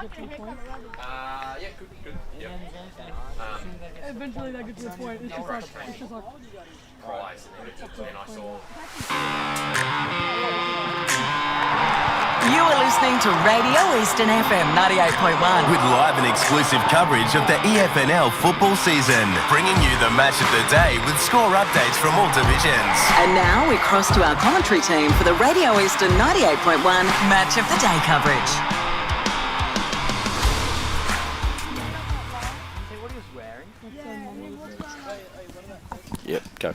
Yeah, good. Yep. Eventually they get to the point. It's just like Prize, and I saw. You are listening to Radio Eastern FM 98.1. With live and exclusive coverage of the EFNL football season, bringing you the match of the day with score updates from all divisions. And now we cross to our commentary team for the Radio Eastern 98.1 Match of the Day coverage. Yep, go.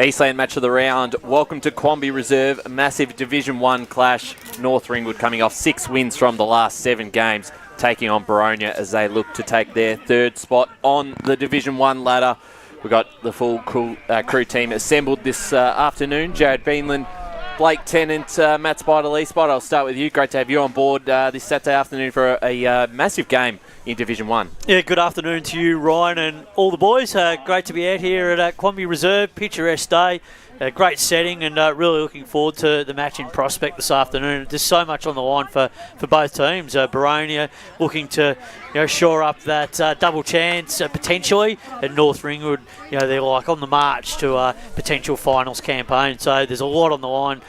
Eastland match of the round. Welcome to Quambee Reserve, a massive Division 1 clash. North Ringwood coming off 6 wins from the last 7 games, taking on Boronia as they look to take their third spot on the Division 1 ladder. We've got the full crew team assembled this afternoon. Jared Beanland, Blake Tennant, Matt Spider-Lee. Spider, I'll start with you. Great to have you on board this Saturday afternoon for a massive game in Division 1. Yeah, good afternoon to you, Ryan, and all the boys. Great to be out here at Quambee Reserve. Picturesque day, a great setting, and really looking forward to the match in Prospect this afternoon. There's so much on the line for both teams. Boronia looking to shore up that double chance potentially, and North Ringwood, they're like on the march to a potential finals campaign. So there's a lot on the line,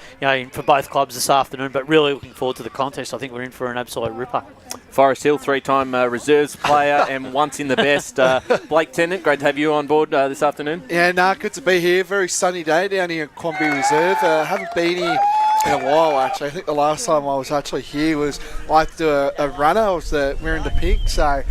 for both clubs this afternoon. But really looking forward to the contest. I think we're in for an absolute ripper. Forest Hill, 3-time reserves player and once in the best. Blake Tennant, great to have you on board this afternoon. Yeah, good to be here. Very sunny day down here at Quambee Reserve. Haven't been here in a while, actually. I think the last time I was actually here was I had to do a runner. I was wearing the pink, so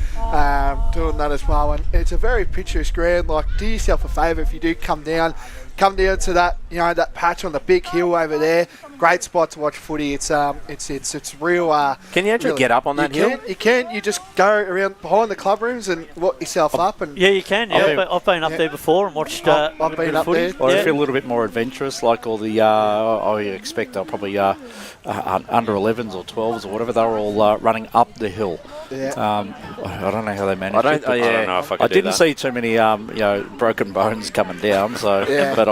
doing that as well. And it's a very picturesque ground. Like, do yourself a favour if you do come down to that, that patch on the big hill over there. Great spot to watch footy. It's real. Can you actually get up on that hill? You can. You just go around behind the club rooms and walk yourself up. And yeah, you can. Yeah, I've been up there before and watched. I've been up footy. there. I feel a little bit more adventurous, like all the. I expect they'll probably under 11s or 12s or whatever. They were all running up the hill. Yeah. I don't know how they managed it. I don't know if I could do didn't see too many broken bones coming down. So, yeah. but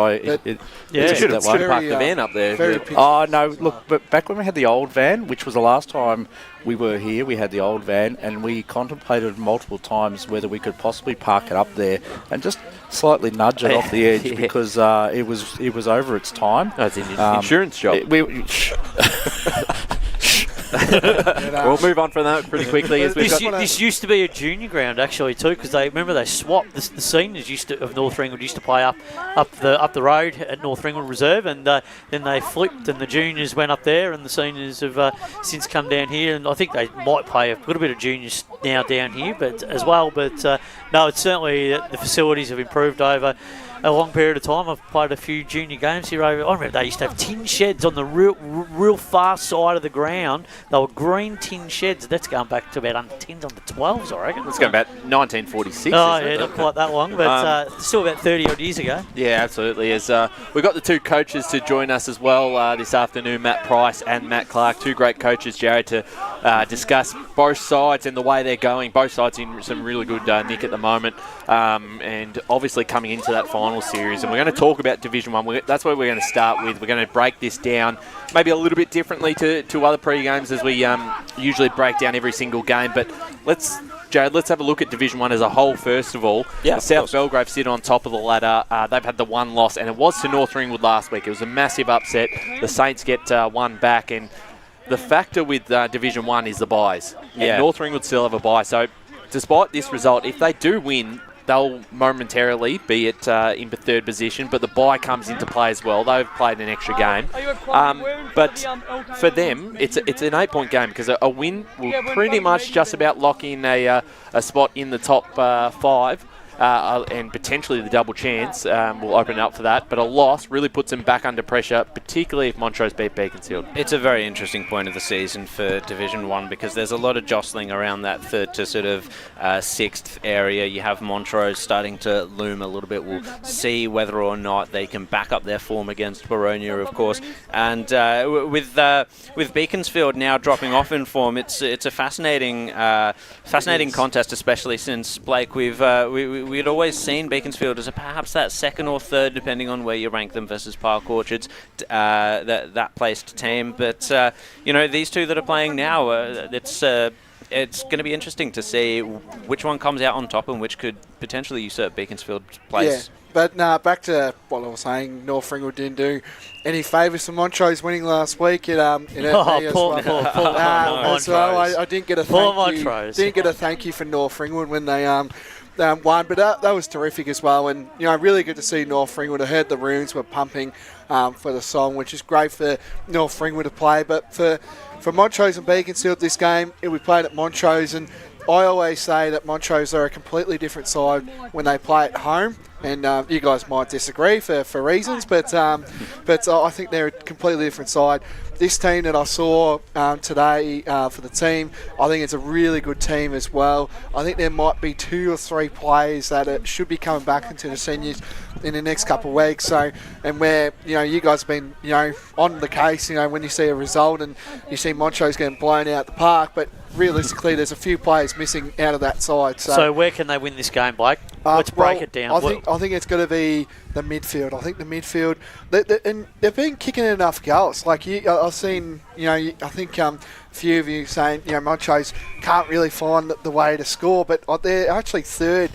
you should have parked the van up there. Oh no! Look, but back when we had the old van, which was the last time we were here, we had the old van, and we contemplated multiple times whether we could possibly park it up there and just slightly nudge it off the edge because it was over its time. That's an insurance job. We'll move on from that pretty quickly. This used to be a junior ground actually too, because they swapped. The seniors of North Ringwood used to play up the road at North Ringwood Reserve, and then they flipped, and the juniors went up there, and the seniors have since come down here, and I think they might play a little bit of juniors now down here, but as well. But no, it's certainly the facilities have improved over a long period of time. I've played a few junior games here. I remember they used to have tin sheds on the real far side of the ground. They were green tin sheds. That's going back to about under 10s, under 12s, I reckon. It's going back 1946. Oh, yeah, not quite that long, but still about 30 odd years ago. Yeah, absolutely. We've got the two coaches to join us as well this afternoon, Matt Price and Matt Clark. Two great coaches, Jared, to discuss both sides and the way they're going. Both sides in some really good nick at the moment, and obviously coming into that final series, and we're going to talk about Division 1. That's where we're going to start with. We're going to break this down maybe a little bit differently to other pre-games as we usually break down every single game, but Jared, let's have a look at Division 1 as a whole first of all. Yeah, South Belgrave sit on top of the ladder. They've had the one loss, and it was to North Ringwood last week. It was a massive upset. The Saints get one back, and the factor with Division 1 is the buys. Yeah. And North Ringwood still have a buy, so despite this result, if they do win, they'll momentarily be at in the third position, but the bye comes into play as well. They've played an extra game. But for them, it's an 8-point game because a win will pretty much just about lock in a spot in the top 5. And potentially the double chance will open up for that. But a loss really puts them back under pressure, particularly if Montrose beat Beaconsfield. It's a very interesting point of the season for Division 1 because there's a lot of jostling around that third to sort of 6th area. You have Montrose starting to loom a little bit. We'll see whether or not they can back up their form against Boronia, of course. And with Beaconsfield now dropping off in form, it's a fascinating contest, especially since, Blake, we'd always seen Beaconsfield as perhaps that second or third, depending on where you rank them, versus Park Orchards, that placed team. But these two that are playing now, it's it's going to be interesting to see which one comes out on top and which could potentially usurp Beaconsfield's place. Yeah. But back to what I was saying, North Ringwood didn't do any favours for Montrose winning last week. It hurt me as well. As well. I didn't get a thank you. Didn't get a thank you for North Ringwood when they won, but that was terrific as well. And really good to see North Ringwood. I heard the runes were pumping for the song, which is great for North Ringwood to play. But for Montrose and Beaconsfield this game, we played at Montrose, and I always say that Montrose are a completely different side when they play at home, and you guys might disagree for reasons, but I think they're a completely different side. This team that I saw today for the team, I think it's a really good team as well. I think there might be 2 or 3 players that should be coming back into the seniors in the next couple of weeks. So, and where you guys have been on the case, when you see a result and you see Montrose getting blown out the park, but realistically, there's a few players missing out of that side. So where can they win this game, Blake? Let's break it down. I think it's going to be the midfield. I think the midfield, and they've been kicking enough goals. Like I've seen, I think a few of you saying, Montrose can't really find the way to score, but they're actually third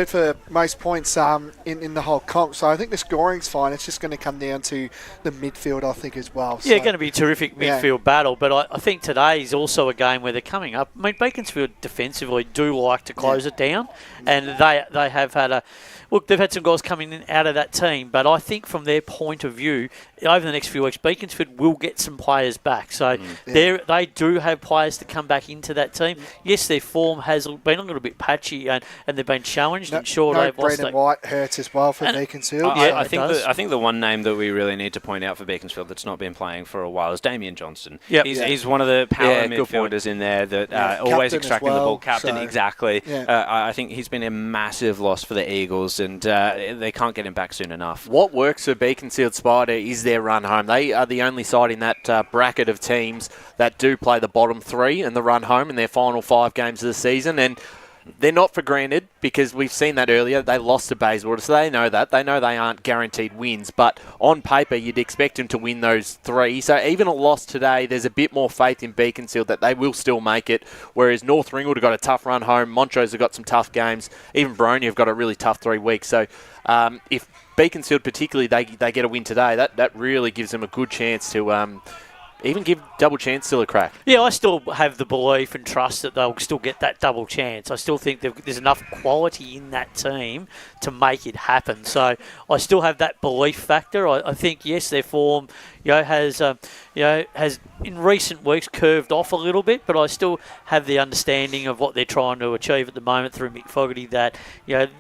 for most points in the whole comp. So I think the scoring's fine. It's just going to come down to the midfield, I think, as well. Yeah, going to be a terrific midfield battle. But I think today is also a game where they're coming up. I mean, Beaconsfield defensively do like to close it down, and they have had a... Look, they've had some goals coming in out of that team, but I think from their point of view, over the next few weeks, Beaconsfield will get some players back. So they do have players to come back into that team. Yes, their form has been a little bit patchy, and they've been challenged. And sure, they've lost. Brendan White hurts as well for Beaconsfield. I think the one name that we really need to point out for Beaconsfield that's not been playing for a while is Damien Johnston. Yep. He's one of the power midfielders in there that always extracting the ball. Captain, exactly. Yeah. I think he's been a massive loss for the Eagles, and they can't get him back soon enough. What works for Beaconsfield Spider is their run home. They are the only side in that bracket of teams that do play the bottom 3 and the run home in their final 5 games of the season, and they're not for granted because we've seen that earlier. They lost to Bayswater, so they know that. They know they aren't guaranteed wins, but on paper, you'd expect them to win those 3. So even a loss today, there's a bit more faith in Beaconsfield that they will still make it, whereas North Ringwood have got a tough run home. Montrose have got some tough games. Even Boronia have got a really tough 3 weeks. So if Beaconsfield particularly, they get a win today, that really gives them a good chance to... even give double chance still a crack. Yeah, I still have the belief and trust that they'll still get that double chance. I still think there's enough quality in that team to make it happen. So I still have that belief factor. I think, yes, their form has in recent weeks curved off a little bit, but I still have the understanding of what they're trying to achieve at the moment through Mick Fogarty, that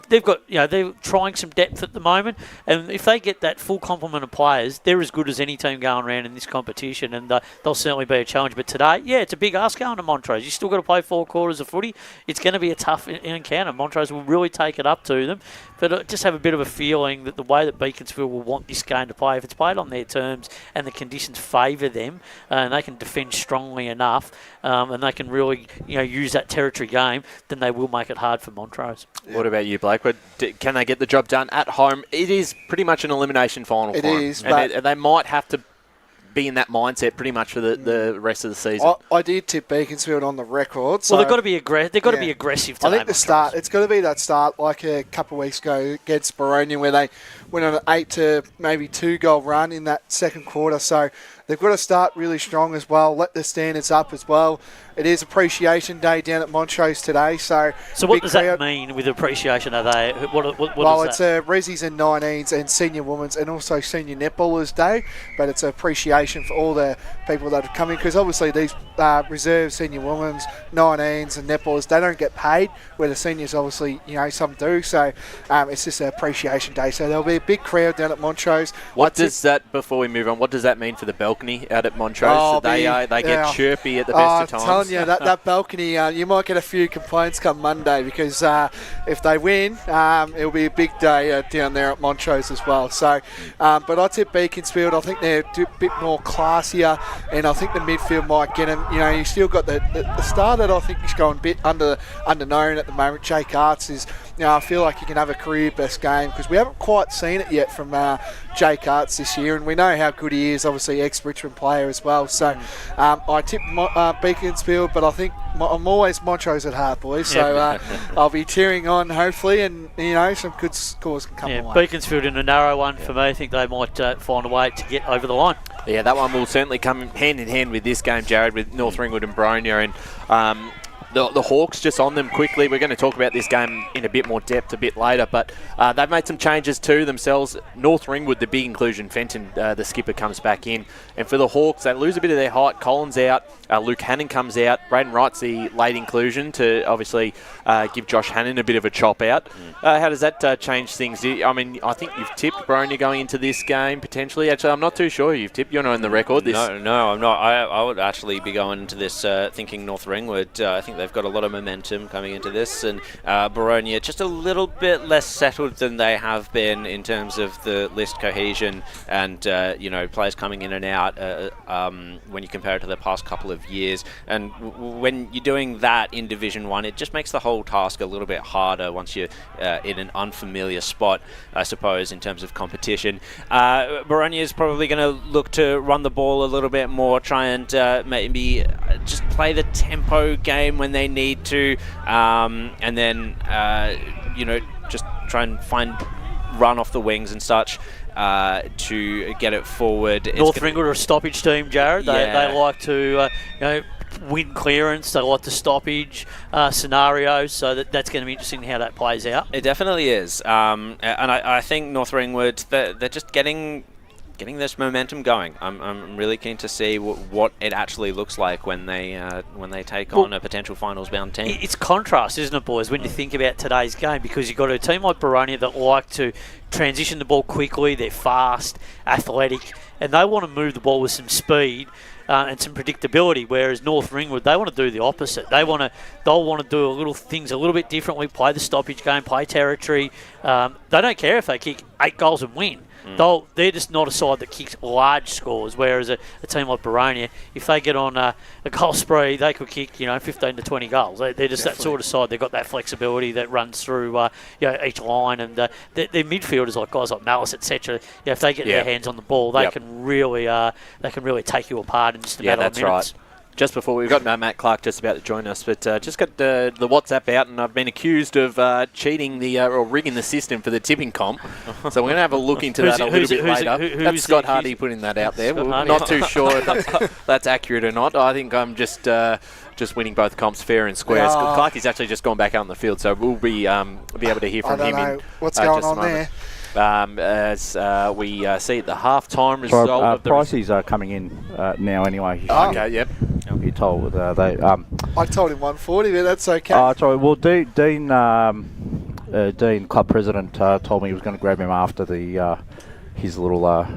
they've got they're trying some depth at the moment, and if they get that full complement of players, they're as good as any team going around in this competition, and they'll certainly be a challenge. But today, it's a big ask going to Montrose. You still got to play 4 quarters of footy. It's going to be a tough encounter. Montrose will really take it up to them, but I just have a bit of a feeling that the way that Beaconsfield will want this game to play, if it's played on their terms and the conditions favour them, and they can defend strongly enough, and they can really use that territory game, then they will make it hard for Montrose. What about you, Blake? Can they get the job done at home? It is pretty much an elimination final for them. It is, and they might have to be in that mindset pretty much for the rest of the season. I did tip Beaconsfield on the record. So well, they've got to be aggressive. They've got to be aggressive today. I think the start. It's got to be that start, like a couple of weeks ago against Boronia, where they went on an 8 to maybe 2 goal run in that second quarter. So they've got to start really strong as well. Let the standards up as well. It is Appreciation Day down at Montrose today. So what does that mean with Appreciation Day? What well, is that? It's Rezzies and 19s and Senior Women's and also Senior Netballers Day. But it's appreciation for all the people that have come in, because obviously these reserve Senior Women's, 19s and Netballers, they don't get paid, where the seniors obviously, some do. So it's just an Appreciation Day. So there'll be a big crowd down at Montrose. Before we move on, what does that mean for the balcony out at Montrose? They get chirpy at the best of times. Yeah, that balcony, you might get a few complaints come Monday, because if they win, it'll be a big day down there at Montrose as well. So, but I tip Beaconsfield. I think they're a bit more classier, and I think the midfield might get them. You still got the star that I think is going a bit underknown at the moment. Jake Arts is I feel like he can have a career best game because we haven't quite seen it yet from Jake Arts this year, and we know how good he is, obviously ex-Richmond player as well. So I tip Beaconsfield, but I think I'm always Montrose at heart, boys. So I'll be cheering on, hopefully, and some good scores can come my way. Beaconsfield in a narrow one for me. I think they might find a way to get over the line. Yeah, that one will certainly come hand in hand with this game, Jared, with North Ringwood and Boronia. And the Hawks, just on them quickly, we're going to talk about this game in a bit more depth a bit later, but they've made some changes too themselves. North Ringwood, the big inclusion, Fenton, the skipper, comes back in. And for the Hawks, they lose a bit of their height. Collins out, Luke Hannon comes out. Braden Wright's the late inclusion to obviously give Josh Hannon a bit of a chop out. How does that change things? I mean, I think you've tipped Boronia going into this game, potentially. Actually, I'm not too sure who you've tipped. You're not on the record. No, I'm not. I would actually be going into this thinking North Ringwood. I think they've got a lot of momentum coming into this, and Boronia just a little bit less settled than they have been in terms of the list cohesion and players coming in and out when you compare it to the past couple of years. And when you're doing that in Division 1, it just makes the whole task a little bit harder once you're in an unfamiliar spot, I suppose, in terms of competition. Boronia is probably going to look to run the ball a little bit more, try and maybe just play the tempo game when they need to, and then just try and run off the wings and such to get it forward. North Ringwood are a stoppage team, Jared. They like to win clearance. They like the stoppage scenarios, so that's going to be interesting how that plays out. It definitely is, and I think North Ringwood, they're just getting this momentum going. I'm really keen to see what it actually looks like when they take on a potential finals-bound team. It's contrast, isn't it, boys, when you think about today's game, because you've got a team like Boronia that like to transition the ball quickly. They're fast, athletic, and they want to move the ball with some speed and some predictability, whereas North Ringwood, they want to do the opposite. They'll want to do things a little bit differently, play the stoppage game, play territory. They don't care if they kick 8 goals and win. They're just not a side that kicks large scores, whereas a team like Boronia, if they get on a goal spree, they could kick 15 to 20 goals. They're just that sort of side. They've got that flexibility that runs through each line, and their midfielders, like guys like Malice, etc. If they get their hands on the ball, they can really take you apart in just a matter of minutes. Right. Just before, we've got Matt Clark just about to join us, but just got the WhatsApp out, and I've been accused of cheating or rigging the system for the tipping comp. So we're going to have a look into that a little bit later. That's Scott Hardy putting that out there. We're not too sure if that's accurate or not. I think I'm just winning both comps fair and square. Clarky's actually just gone back out on the field, so we'll be able to hear from him. What's going on there? As we see at the half-time result. Of the Pricey's are coming in now anyway. Okay, yep. He told I told him 140, but that's okay. Sorry. Well, Dean, club president, told me he was going to grab him after his little.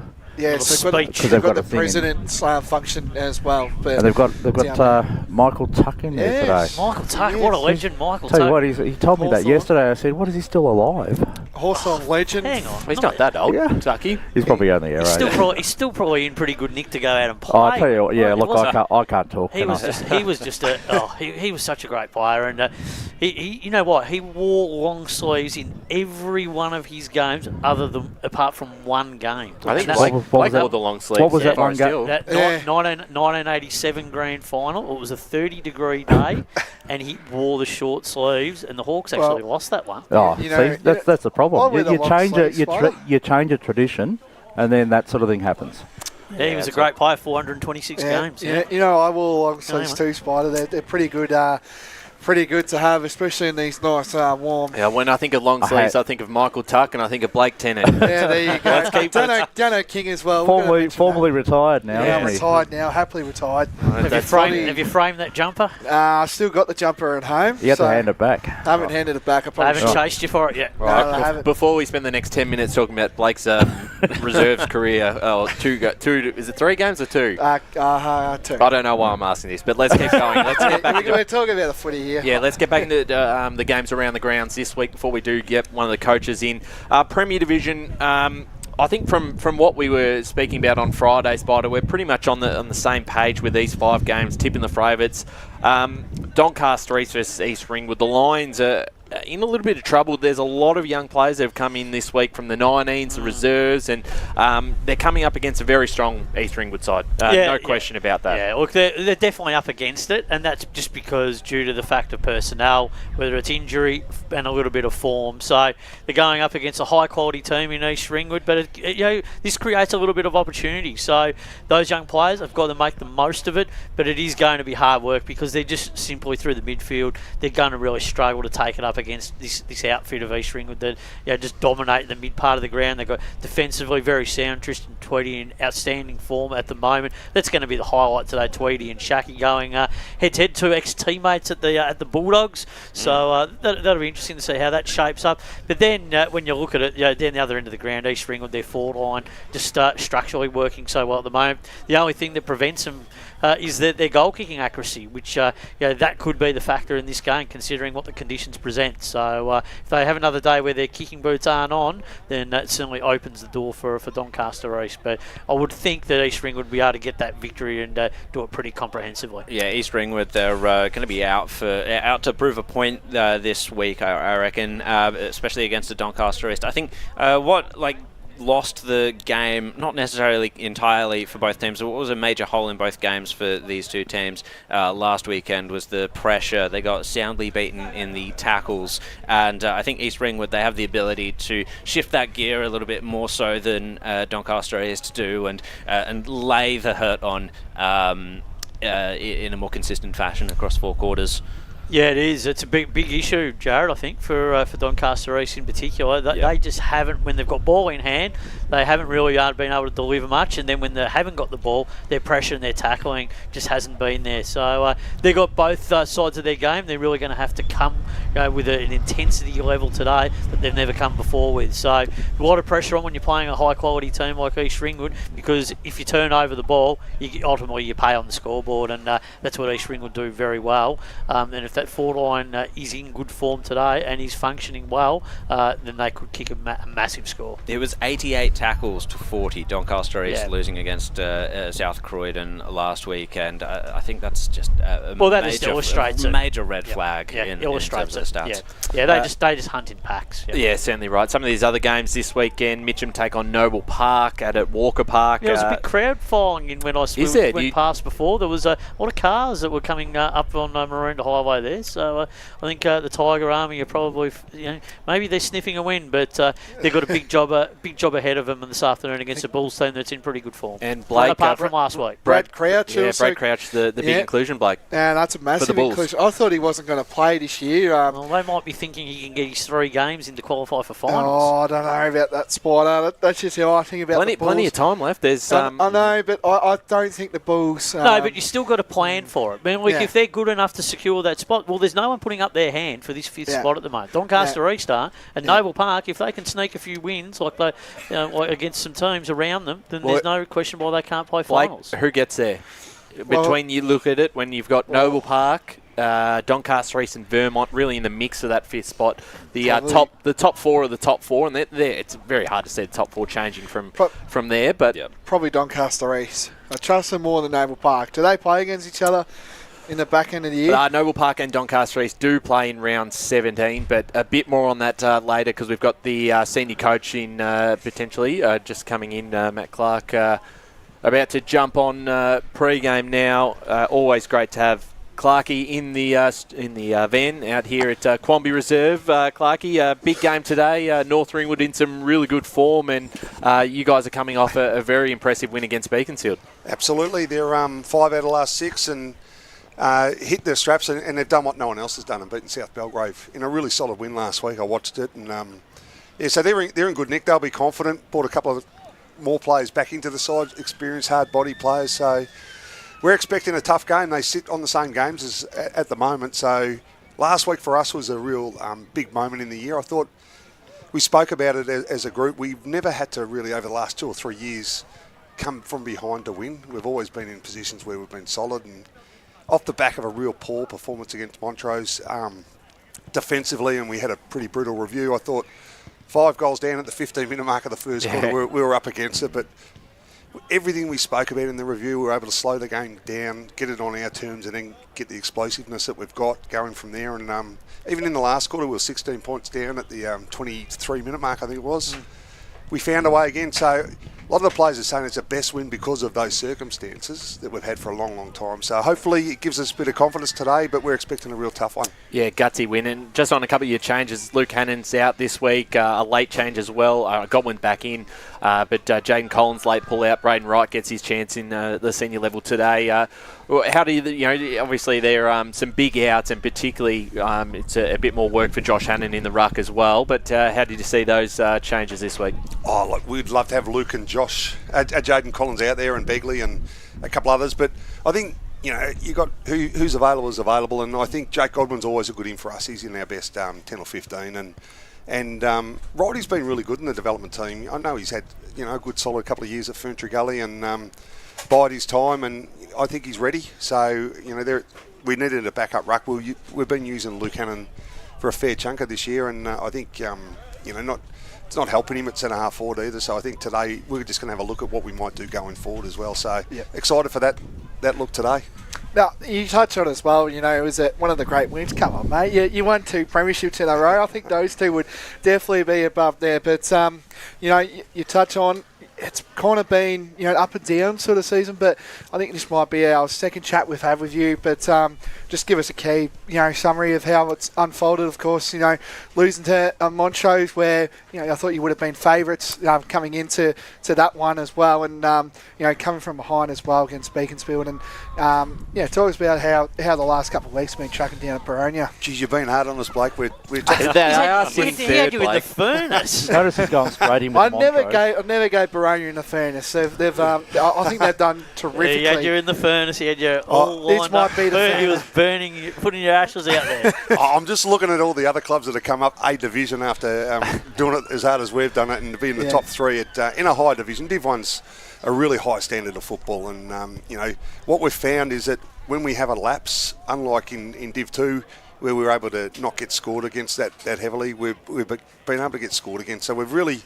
So they've got the president's function as well. But and they've got Michael Tuck in there today. Michael Tuck, what a legend, Michael Tuck. Tell you what, he told me that yesterday. I said, "What, is he still alive?" Hawthorn legend. Hang on, he's not that old, Tucky. He's probably only he's still probably in pretty good nick to go out and play. Oh, I tell you what, I can't talk. He was such a great player, and he you know what, he wore long sleeves in every one of his games, apart from one game. I think Blake wore the long sleeves. What was that one game? That 1987 grand final. It was a 30-degree day, and he wore the short sleeves, and the Hawks actually lost that one. Oh, that's the problem. You change a tradition, and then that sort of thing happens. Yeah, he was a great player, 426 games. I wore long sleeves too, Spider. They're pretty good. Pretty good to have, especially in these nice warm. Yeah, when I think of long sleeves, I think of Michael Tuck and I think of Blake Tennant. Yeah, there you go. Let's keep Dano King as well. Formerly retired now. Yeah, retired now, happily retired. Have you framed that jumper? I've still got the jumper at home. You have to hand it back. I haven't handed it back. I haven't chased you for it yet. Right. No, before we spend the next 10 minutes talking about Blake's reserves career, two, is it 3 games or 2? 2. I don't know why I'm asking this, but let's keep going. We're talking about the footy here. Yeah, let's get back into the games around the grounds this week before we do get one of the coaches in. Premier Division, I think from what we were speaking about on Friday, Spider, we're pretty much on the same page with these 5 games, tipping the favourites. Doncaster East versus East Ringwood. The lines are in a little bit of trouble. There's a lot of young players that have come in this week from the 19s, the reserves, and they're coming up against a very strong East Ringwood side. No question about that. Yeah, look, they're definitely up against it, and that's just because due to the fact of personnel, whether it's injury and a little bit of form. So they're going up against a high-quality team in East Ringwood, but this creates a little bit of opportunity. So those young players have got to make the most of it, but it is going to be hard work because they're just simply through the midfield. They're going to really struggle to take it up against this outfit of East Ringwood that just dominate the mid part of the ground. They've got defensively very sound. Tristan Tweedy in outstanding form at the moment. That's going to be the highlight today. Tweedy and Shaki going head-to-head, two ex-teammates at the Bulldogs. So that'll be interesting to see how that shapes up. But then when you look at it, down the other end of the ground, East Ringwood, their forward line just structurally working so well at the moment. The only thing that prevents them is their goal kicking accuracy, which that could be the factor in this game, considering what the conditions present. So if they have another day where their kicking boots aren't on, then that certainly opens the door for Doncaster East. But I would think that East Ringwood would be able to get that victory and do it pretty comprehensively. Yeah, East Ringwood, they're going to be out to prove a point this week, I reckon, especially against the Doncaster East. I think lost the game, not necessarily entirely for both teams. What was a major hole in both games for these two teams last weekend was the pressure. They got soundly beaten in the tackles, and I think East Ringwood, they have the ability to shift that gear a little bit more so than Doncaster East do, and lay the hurt on in a more consistent fashion across 4 quarters. Yeah, it is. It's a big issue, Jared, I think, for Doncaster East in particular. They just haven't, when they've got ball in hand, they haven't really been able to deliver much. And then when they haven't got the ball, their pressure and their tackling just hasn't been there. So they've got both sides of their game. They're really going to have to come with an intensity level today that they've never come before with. So a lot of pressure on when you're playing a high-quality team like East Ringwood, because if you turn over the ball, ultimately you pay on the scoreboard, and that's what East Ringwood do very well. And if that forward line is in good form today and is functioning well, then they could kick a massive score. It was 88 tackles to 40, Doncaster East losing against South Croydon last week, and I think that's just a major red flag in terms of stats. They just hunt in packs. Yeah, certainly right. Some of these other games this weekend, Mitcham take on Noble Park at Walker Park. There was a big crowd following in when I went past before. There was a lot of cars that were coming up on Maroondah Highway there. So I think the Tiger Army are probably, maybe they're sniffing a win, but they've got a big job ahead of them this afternoon against a Bulls team that's in pretty good form. And Blake, apart from last week, Brad Crouch. Brad Crouch, the big inclusion, Blake. Yeah, that's a massive inclusion. I thought he wasn't going to play this year. Well, they might be thinking he can get his 3 games in to qualify for finals. Oh, I don't know about that, Spider. That's just how I think about the Bulls. Plenty of time left. There's I know, but I don't think the Bulls... no, but you still got to plan for it. I mean, if they're good enough to secure that spot, well, there's no one putting up their hand for this 5th spot at the moment. Doncaster East are, and Noble Park, if they can sneak a few wins like they, like against some teams around them, then there's no question why they can't play finals. Who gets there? You look at it, when you've got Noble Park, Doncaster East and Vermont really in the mix of that 5th spot. The top 4 are the top 4, and it's very hard to see the top 4 changing from there. But probably Doncaster East. I trust them more than Noble Park. Do they play against each other in the back end of the year? Noble Park and Doncaster East do play in round 17, but a bit more on that later, because we've got the senior coach in potentially just coming in, Matt Clark, about to jump on pre-game now. Always great to have Clarkey in the van out here at Quambee Reserve. Clarkey, big game today. North Ringwood in some really good form, and you guys are coming off a very impressive win against Beaconsfield. Absolutely, they're 5 out of the last 6 and hit their straps, and they've done what no one else has done and beaten South Belgrave in a really solid win last week. I watched it, and so they're in good nick. They'll be confident. Brought a couple of more players back into the side, experienced hard body players. So we're expecting a tough game. They sit on the same games as at the moment. So last week for us was a real big moment in the year. I thought we spoke about it as a group. We've never had to really, over the last 2 or 3 years, come from behind to win. We've always been in positions where we've been solid, and off the back of a real poor performance against Montrose defensively, and we had a pretty brutal review. I thought 5 goals down at the 15-minute mark of the first quarter, we were up against it, but everything we spoke about in the review, we were able to slow the game down, get it on our terms, and then get the explosiveness that we've got going from there. And even in the last quarter, we were 16 points down at the 23-minute mark, I think it was. We found a way again. So a lot of the players are saying it's a best win because of those circumstances that we've had for a long, long time. So hopefully it gives us a bit of confidence today, but we're expecting a real tough one. Yeah, gutsy win. And just on a couple of your changes, Luke Hannon's out this week, a late change as well. Godwin back in, but Jaden Collins late pull out. Braden Wright gets his chance in the senior level today. How do you, obviously there are some big outs, and particularly it's a bit more work for Josh Hannon in the ruck as well. But how did you see those changes this week? Oh, look, we'd love to have Luke and Josh, Jaden Collins out there, and Begley and a couple others. But I think, you got who's available is available, and I think Jake Godwin's always a good in for us. He's in our best 10 or 15, and Roddy's been really good in the development team. I know he's had a good solid couple of years at Ferntree Gully and bide his time, and I think he's ready. So we needed a backup ruck. We've been using Luke Hannon for a fair chunk of this year, and I think it's not helping him at centre half forward either. So I think today we're just going to have a look at what we might do going forward as well. So excited for that look today. Now, you touched on it as well, it was one of the great wins. Come on, mate. You won 2 premierships in a row. I think those two would definitely be above there. But, you touch on it's kind of been, up and down sort of season, but I think this might be our second chat we've had with you. But just give us a key, summary of how it's unfolded. Of course, losing to Montrose, where I thought you would have been favourites coming into that one as well, and coming from behind as well against Beaconsfield, and talk us about how the last couple of weeks have been tracking down at Boronia. Geez, you've been hard on us, Blake. We're he had you in the furnace. Notice he's going straight in with I'd never go Boronia in the furnace. I think they've done terrifically. He had you in the furnace. He had you all lined this might up. Be the He was burning you, putting your ashes out there. I'm just looking at all the other clubs that have come up a division after doing it as hard as we've done it, and to be in the top 3 in a high division. Div 1's a really high standard of football, and what we've found is that when we have a lapse, unlike in Div 2, where we were able to not get scored against that heavily, we've been able to get scored against. So we've really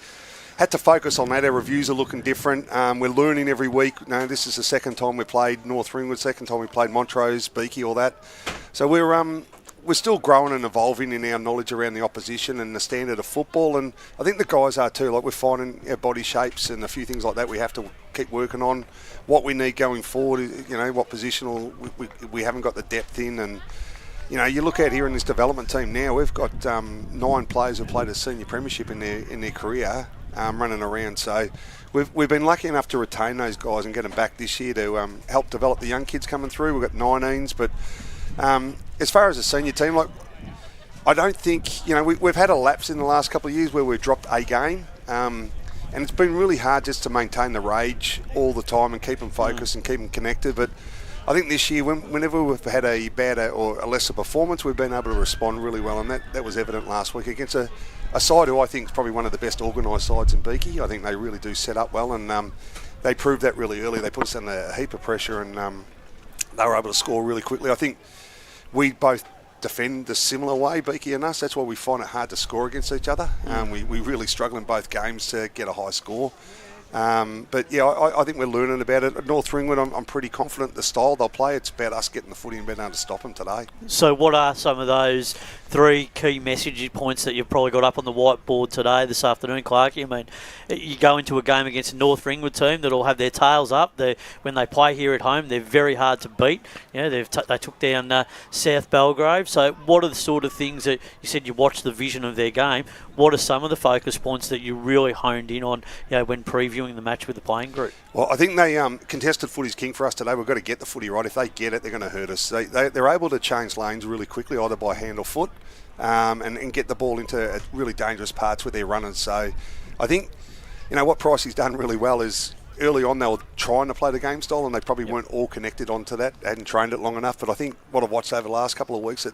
had to focus on that. Our reviews are looking different. We're learning every week. This is the second time we played North Ringwood, second time we played Montrose, Beaky, all that. So we're still growing and evolving in our knowledge around the opposition and the standard of football, and I think the guys are too. Like, we're finding our body shapes and a few things like that we have to keep working on. What we need going forward, what positional we haven't got the depth in, and you look at here in this development team now, we've got 9 players who played a senior premiership in their career. Running around, so we've been lucky enough to retain those guys and get them back this year to help develop the young kids coming through. We've got 19s, but as far as the senior team, I don't think we've had a lapse in the last couple of years where we've dropped a game, and it's been really hard just to maintain the rage all the time and keep them focused and keep them connected. But I think this year, whenever we've had a bad or a lesser performance, we've been able to respond really well, and that was evident last week against a side who I think is probably one of the best organised sides in Beaky. I think they really do set up well, and they proved that really early. They put us under a heap of pressure, and they were able to score really quickly. I think we both defend the similar way, Beaky and us. That's why we find it hard to score against each other. We really struggle in both games to get a high score. But yeah, I think we're learning about it. At North Ringwood, I'm pretty confident the style they'll play. It's about us getting the footy and being able to stop them today. So what are some of those 3 key message points that you've probably got up on the whiteboard today, this afternoon, Clarkie? I mean, you go into a game against a North Ringwood team that'll have their tails up. When they play here at home, they're very hard to beat. They took down South Belgrave. So what are the sort of things that you said you watched the vision of their game? What are some of the focus points that you really honed in on when previewing the match with the playing group? Well, I think they contested footy's king for us today. We've got to get the footy right. If they get it, they're going to hurt us. They're able to change lanes really quickly, either by hand or foot, and get the ball into really dangerous parts with their runners. So I think, what Pricey's done really well is early on they were trying to play the game style, and they probably weren't all connected onto that, hadn't trained it long enough. But I think what I've watched over the last couple of weeks,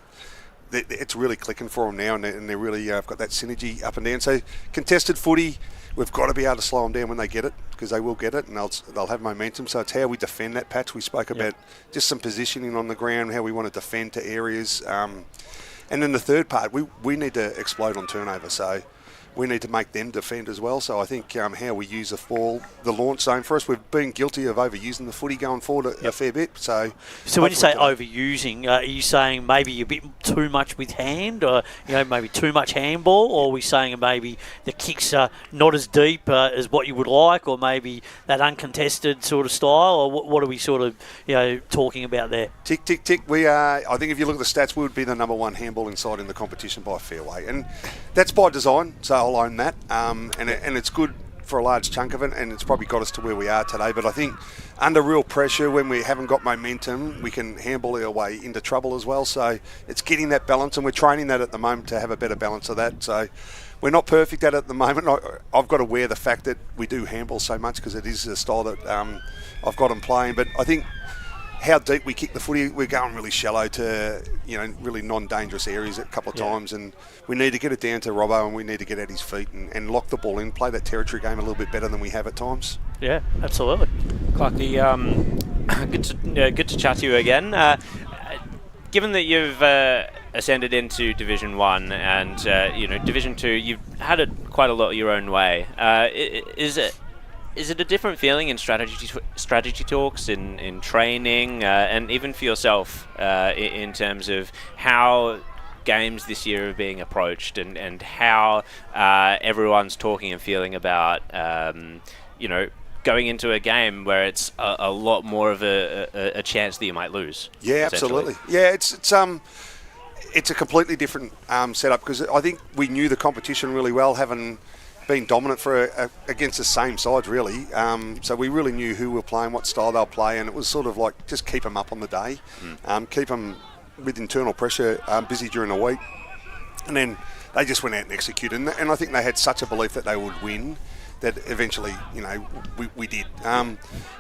it's really clicking for them now, and they're really got that synergy up and down. So contested footy, we've got to be able to slow them down when they get it, because they will get it, and they'll have momentum. So it's how we defend that patch. We spoke about just some positioning on the ground, how we want to defend to areas. And then the third part, we need to explode on turnover. So we need to make them defend as well. So I think how we use the launch zone for us, we've been guilty of overusing the footy going forward a fair bit. So when you say overusing, are you saying maybe a bit too much with hand, or maybe too much handball, or are we saying maybe the kicks are not as deep as what you would like, or maybe that uncontested sort of style, or what are we sort of talking about there? Tick, tick, tick. We are. I think if you look at the stats, we would be the number one handballing side in the competition by a fair way, and that's by design. So I'll own that, and it's good for a large chunk of it, and it's probably got us to where we are today. But I think under real pressure, when we haven't got momentum, we can handball our way into trouble as well. So it's getting that balance, and we're training that at the moment to have a better balance of that. So we're not perfect at it at the moment. I've got to wear the fact that we do handball so much because it is a style that I've got them playing. But I think how deep we kick the footy, we're going really shallow to really non-dangerous areas a couple of times, and we need to get it down to Robbo, and we need to get at his feet and lock the ball in, play that territory game a little bit better than we have at times. Yeah, absolutely. Clarky, good to chat to you again. Given that you've ascended into Division 1 and Division 2, you've had it quite a lot your own way. Is it a different feeling in strategy talks, in training, and even for yourself in terms of how games this year are being approached and how everyone's talking and feeling about, going into a game where it's a lot more of a chance that you might lose? Yeah, absolutely. Yeah, it's a completely different setup because I think we knew the competition really well, having been dominant for against the same sides really, so we really knew who we were playing, what style they'll play, and it was sort of like just keep them up on the day, keep them with internal pressure busy during the week, and then they just went out and executed, and I think they had such a belief that they would win that eventually we did,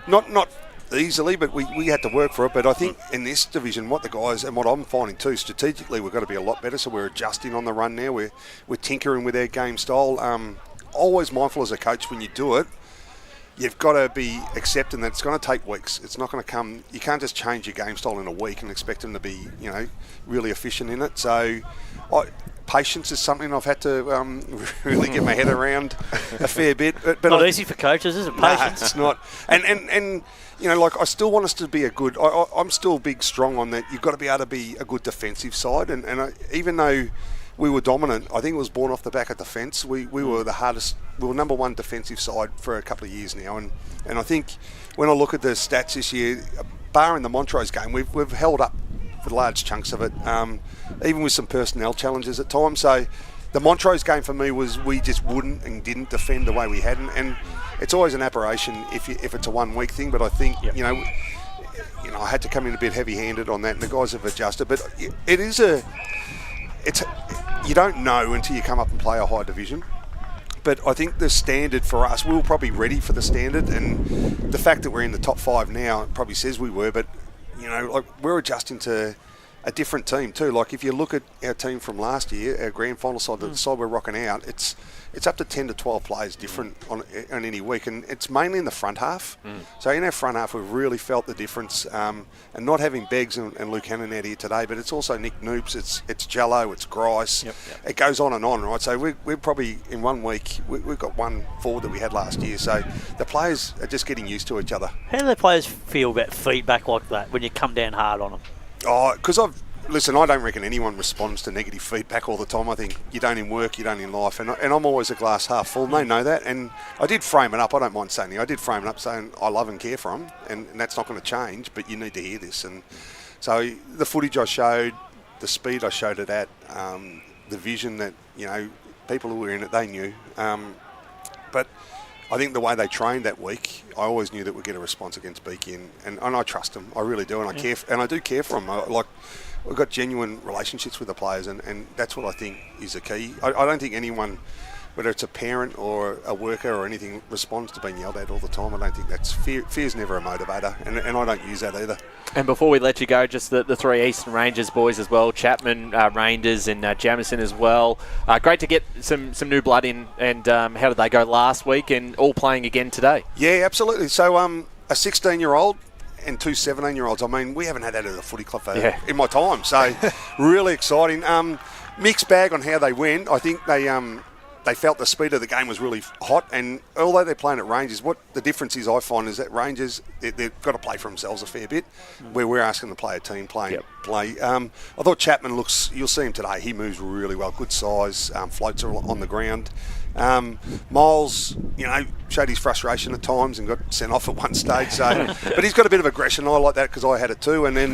not easily, but we had to work for it. But I think in this division, what the guys and what I'm finding too, strategically we've got to be a lot better, so we're adjusting on the run now, we're tinkering with our game style. Always mindful as a coach when you do it, you've got to be accepting that it's going to take weeks. It's not going to come. You can't just change your game style in a week and expect them to be, really efficient in it. So, patience is something I've had to really get my head around a fair bit. But not easy for coaches, is it? Patience. Nah, it's not. And I still want us to be a good. I'm still big strong on that. You've got to be able to be a good defensive side, and even though we were dominant, I think it was born off the back of defence. We were the hardest. We were number one defensive side for a couple of years now, and I think when I look at the stats this year, barring the Montrose game, we've held up for large chunks of it, even with some personnel challenges at times. So the Montrose game for me was we just wouldn't and didn't defend the way we had, and it's always an aberration if it's a 1 week thing. But I think I had to come in a bit heavy-handed on that, and the guys have adjusted. But you don't know until you come up and play a high division. But I think the standard for us, we were probably ready for the standard, and the fact that we're in the top 5 now probably says we were. But we're adjusting to a different team too. Like if you look at our team from last year, our grand final side, the side we're rocking out, it's up to 10 to 12 players different on any week, and it's mainly in the front half. So in our front half, we've really felt the difference, and not having Beggs and Luke Hannon out here today, but it's also Nick Noops, it's Jello, it's Grice. It goes on and on, right? So we're probably in 1 week, we've got one forward that we had last year, so the players are just getting used to each other. How do the players feel about feedback like that when you come down hard on them? Oh, because I don't reckon anyone responds to negative feedback all the time. I think you don't in work, you don't in life, and I'm always a glass half full, and they know that. And I did frame it up, I don't mind saying it, I did frame it up saying I love and care for them, and that's not going to change, but you need to hear this. And so the footage I showed, the speed I showed it at, the vision that, people who were in it, they knew. But I think the way they trained that week, I always knew that we'd get a response against Beaky, and I trust them, I really do, and I do care for them. We've got genuine relationships with the players, and that's what I think is the key. I don't think anyone, whether it's a parent or a worker or anything, responds to being yelled at all the time. I don't think that's fear's never a motivator, and I don't use that either. And before we let you go, just the 3 Eastern Rangers boys as well, Chapman, Rangers, and Jamison as well. Great to get some new blood in, and how did they go last week, and all playing again today? Yeah, absolutely. So a 16-year-old and 2 17-year-olds. I mean, we haven't had that at a footy club in my time, so really exciting. Mixed bag on how they went. I think they they felt the speed of the game was really hot, and although they're playing at Rangers, what the difference is I find is that Rangers, they've got to play for themselves a fair bit, where we're asking them to play a team play. I thought Chapman you'll see him today, he moves really well, good size, floats are on the ground. Miles, showed his frustration at times and got sent off at one stage. So, but he's got a bit of aggression. I like that because I had it too. And then,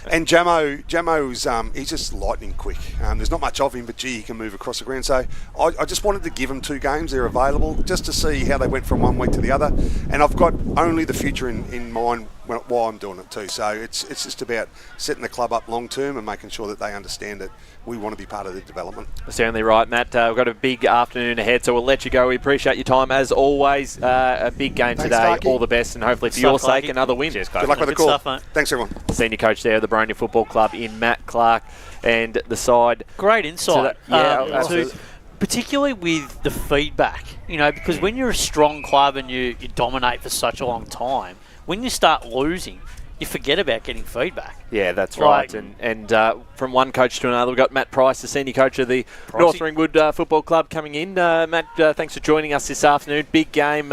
and Jamo's, he's just lightning quick. There's not much of him, but gee, he can move across the ground. So I just wanted to give him 2 games. They're available just to see how they went from one week to the other. And I've got only the future in mind while I'm doing it too. So it's just about setting the club up long term and making sure that they understand that we want to be part of the development. Certainly right, Matt. We've got a big afternoon ahead, so we'll let you go. We appreciate your time as always. A big game today. Clarky. All the best, and hopefully for your sake, another win. Cheers, Good luck with the call. Thanks, everyone. Senior coach there of the Boronia Football Club in Matt Clark, and the side. Great insight. Absolutely. Particularly with the feedback, because when you're a strong club and you dominate for such a long time, when you start losing, you forget about getting feedback. Yeah, that's right. And from one coach to another, we've got Matt Price, the senior coach of the North Ringwood Football Club, coming in. Matt, thanks for joining us this afternoon. Big game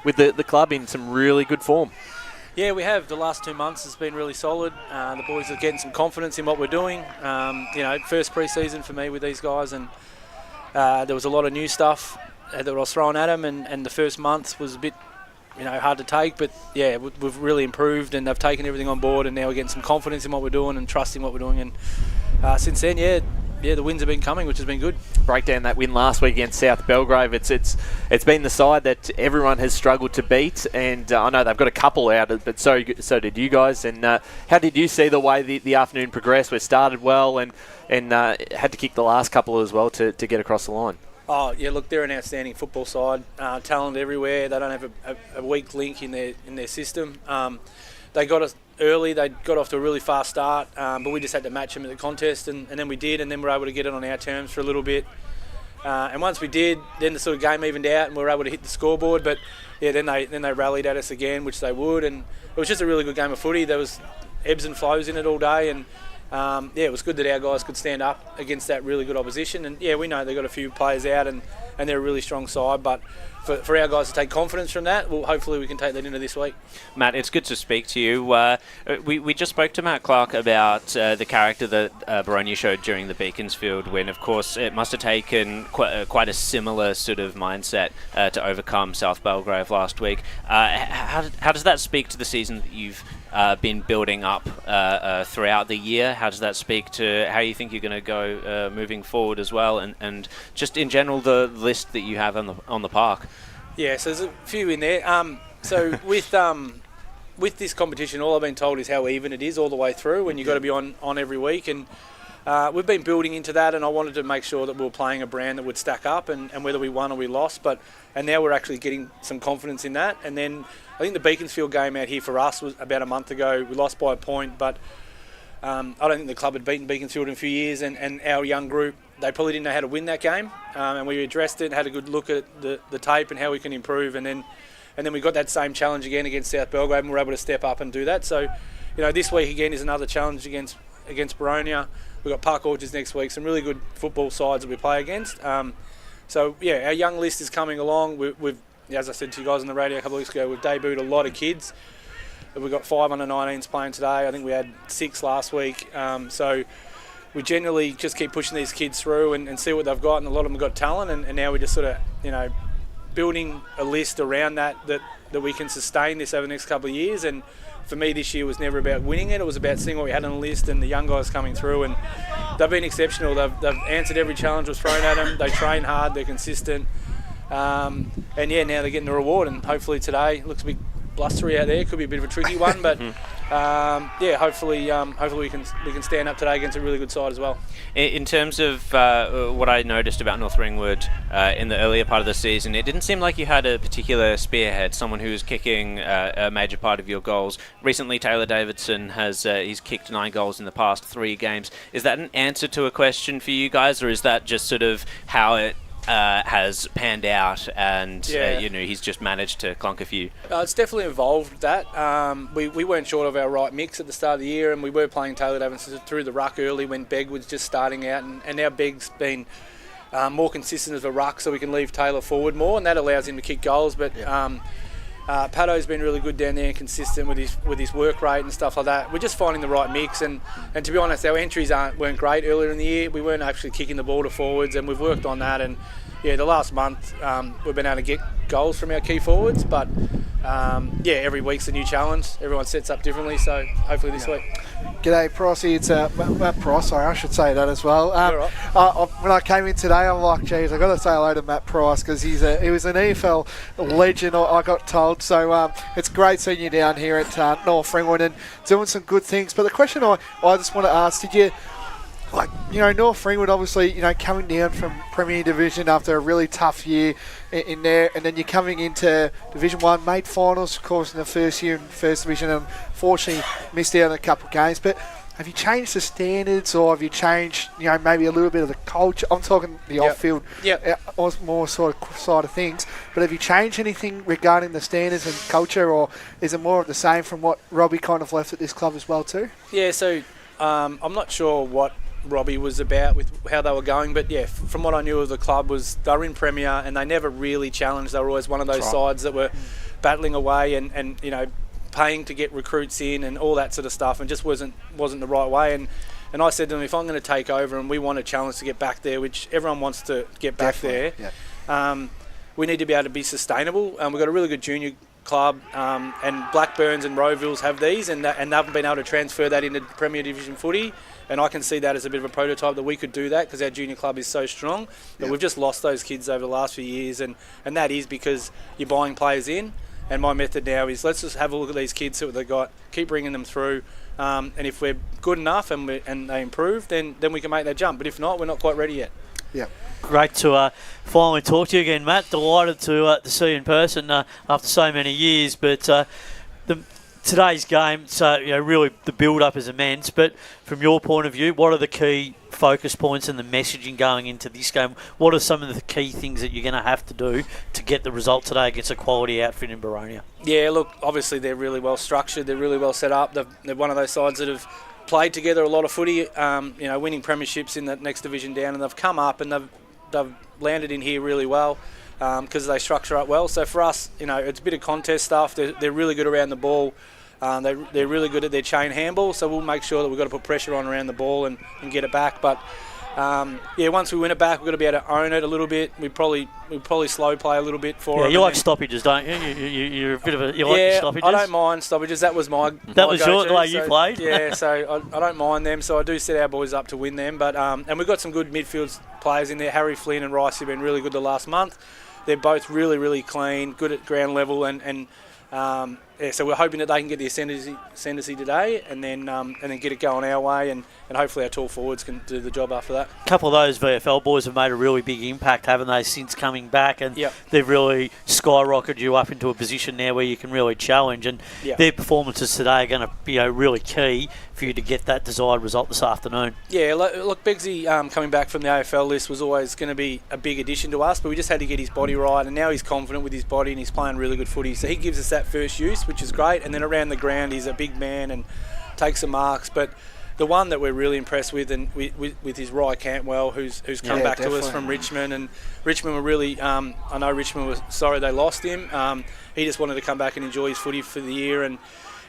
with the club in some really good form. Yeah, we have. The last 2 months has been really solid. The boys are getting some confidence in what we're doing. First pre-season for me with these guys, and there was a lot of new stuff that I was throwing at them, and the first month was a bit hard to take, but yeah, we've really improved and they've taken everything on board, and now we're getting some confidence in what we're doing and trusting what we're doing. And since then, the wins have been coming, which has been good. Break down that win last week against South Belgrave. It's been the side that everyone has struggled to beat, and I know they've got a couple out, but so did you guys. And how did you see the way the afternoon progressed? We started well and had to kick the last couple as well to get across the line. Oh yeah, look, they're an outstanding football side. Talent everywhere. They don't have a weak link in their system. They got us early. They got off to a really fast start, but we just had to match them at the contest, and then we did, and then we were able to get it on our terms for a little bit. And once we did, then the sort of game evened out, and we were able to hit the scoreboard. But yeah, then they rallied at us again, which they would, and it was just a really good game of footy. There was ebbs and flows in it all day, and it was good that our guys could stand up against that really good opposition. And yeah, we know they've got a few players out, and they're a really strong side, but for our guys to take confidence from that, well, hopefully we can take that into this week. Matt, it's good to speak to you. We just spoke to Matt Clark about the character that Boronia showed during the Beaconsfield win. Of course, it must have taken quite a similar sort of mindset to overcome South Belgrave last week. How does that speak to the season that you've been building up throughout the year? How does that speak to how you think you're going to go moving forward as well, and just in general the list that you have on the park? Yeah, so there's a few in there. So with this competition, all I've been told is how even it is all the way through, and you've got to be on every week. And we've been building into that, and I wanted to make sure that we were playing a brand that would stack up, and whether we won or we lost. And now we're actually getting some confidence in that. And then I think the Beaconsfield game out here for us was about a month ago. We lost by a point, but I don't think the club had beaten Beaconsfield in a few years, and our young group, they probably didn't know how to win that game, and we addressed it, had a good look at the tape and how we can improve, and then we got that same challenge again against South Belgrave, and we were able to step up and do that. So, this week again is another challenge against Boronia. We've got Park Orchards next week, some really good football sides that we play against. So yeah, our young list is coming along. We've, as I said to you guys on the radio a couple of weeks ago, we've debuted a lot of kids. We've got 5 under 19s playing today. I think we had 6 last week. So we generally just keep pushing these kids through and see what they've got, and a lot of them have got talent, and now we're just sort of, building a list around that we can sustain this over the next couple of years. And for me, this year was never about winning it. It was about seeing what we had on the list and the young guys coming through, and they've been exceptional. They've answered every challenge was thrown at them. They train hard, they're consistent, and yeah, now they're getting the reward, and hopefully today looks a bit blustery out there. Could be a bit of a tricky one, but hopefully we can stand up today against a really good side as well. In terms of what I noticed about North Ringwood in the earlier part of the season, it didn't seem like you had a particular spearhead, someone who was kicking a major part of your goals. Recently, Taylor Davidson he's kicked 9 goals in the past 3 games. Is that an answer to a question for you guys, or is that just sort of how it has panned out, and he's just managed to clunk a few? It's definitely evolved that. We weren't short of our right mix at the start of the year, and we were playing Taylor Davidson through the ruck early when Begg was just starting out, and now Begg's been more consistent as a ruck, so we can leave Taylor forward more, and that allows him to kick goals. But Pato's been really good down there and consistent with his work rate and stuff like that. We're just finding the right mix, and to be honest, our entries weren't great earlier in the year. We weren't actually kicking the ball to forwards, and we've worked on that. And the last month we've been able to get goals from our key forwards, but every week's a new challenge. Everyone sets up differently, so hopefully this week. G'day, Pricey. It's Matt Price. Sorry, I should say that as well. When I came in today, I'm like, geez, I've got to say hello to Matt Price because he was an EFL legend, I got told. So it's great seeing you down here at North Ringwood and doing some good things. But the question I just want to ask, did you... North Ringwood obviously, coming down from Premier Division after a really tough year in there, and then you're coming into Division 1, made finals, of course, in the first year in First Division, and unfortunately missed out on a couple of games. But have you changed the standards, or have you changed, maybe a little bit of the culture? I'm talking the off-field, more sort of side of things. But have you changed anything regarding the standards and culture, or is it more of the same from what Robbie kind of left at this club as well too? Yeah, so I'm not sure what Robbie was about with how they were going, but from what I knew of the club was they were in Premier and they never really challenged. They were always one of those sides that were battling away and paying to get recruits in and all that sort of stuff, and just wasn't the right way. And I said to them, if I'm going to take over and we want a challenge to get back there, which everyone wants to get back there, we need to be able to be sustainable. We've got a really good junior club, and Blackburns and Rovilles have these, and they haven't been able to transfer that into Premier Division footy. And I can see that as a bit of a prototype that we could do that because our junior club is so strong. But we've just lost those kids over the last few years, and that is because you're buying players in. And my method now is let's just have a look at these kids, see what they've got, keep bringing them through. And if we're good enough and they improve, then we can make that jump. But if not, we're not quite ready yet. Yeah. Great to finally talk to you again, Matt. Delighted to see you in person after so many years. But today's game, so really the build-up is immense. But from your point of view, what are the key focus points and the messaging going into this game? What are some of the key things that you're going to have to do to get the result today against a quality outfit in Boronia? Yeah, look, obviously they're really well structured. They're really well set up. They're one of those sides that have played together a lot of footy, winning premierships in the next division down, and they've come up and they've landed in here really well because they structure up well. So for us, it's a bit of contest stuff. They're really good around the ball. They're really good at their chain handball, so we'll make sure that we've got to put pressure on around the ball and get it back. But once we win it back, we've got to be able to own it a little bit. We probably slow play a little bit for it. Yeah, you like stoppages, don't you? You're a bit of a like stoppages. I don't mind stoppages. That was my that was the way you played. Yeah, so I don't mind them. So I do set our boys up to win them. But and we've got some good midfield players in there. Harry Flynn and Rice have been really good the last month. They're both really, really clean, good at ground level, and so we're hoping that they can get the ascendancy today and then get it going our way, and hopefully our tall forwards can do the job after that. A couple of those VFL boys have made a really big impact, haven't they, since coming back, and they've really skyrocketed you up into a position now where you can really challenge, and their performances today are going to be really key for you to get that desired result this afternoon. Yeah, look, Beggsy coming back from the AFL list was always going to be a big addition to us, but we just had to get his body right, and now he's confident with his body and he's playing really good footy, so he gives us that first use, which is great. And then around the ground he's a big man and takes some marks. But the one that we're really impressed with, and with his Rye Cantwell, who's come back to us from Richmond, and Richmond were really I know Richmond was sorry they lost him. He just wanted to come back and enjoy his footy for the year, and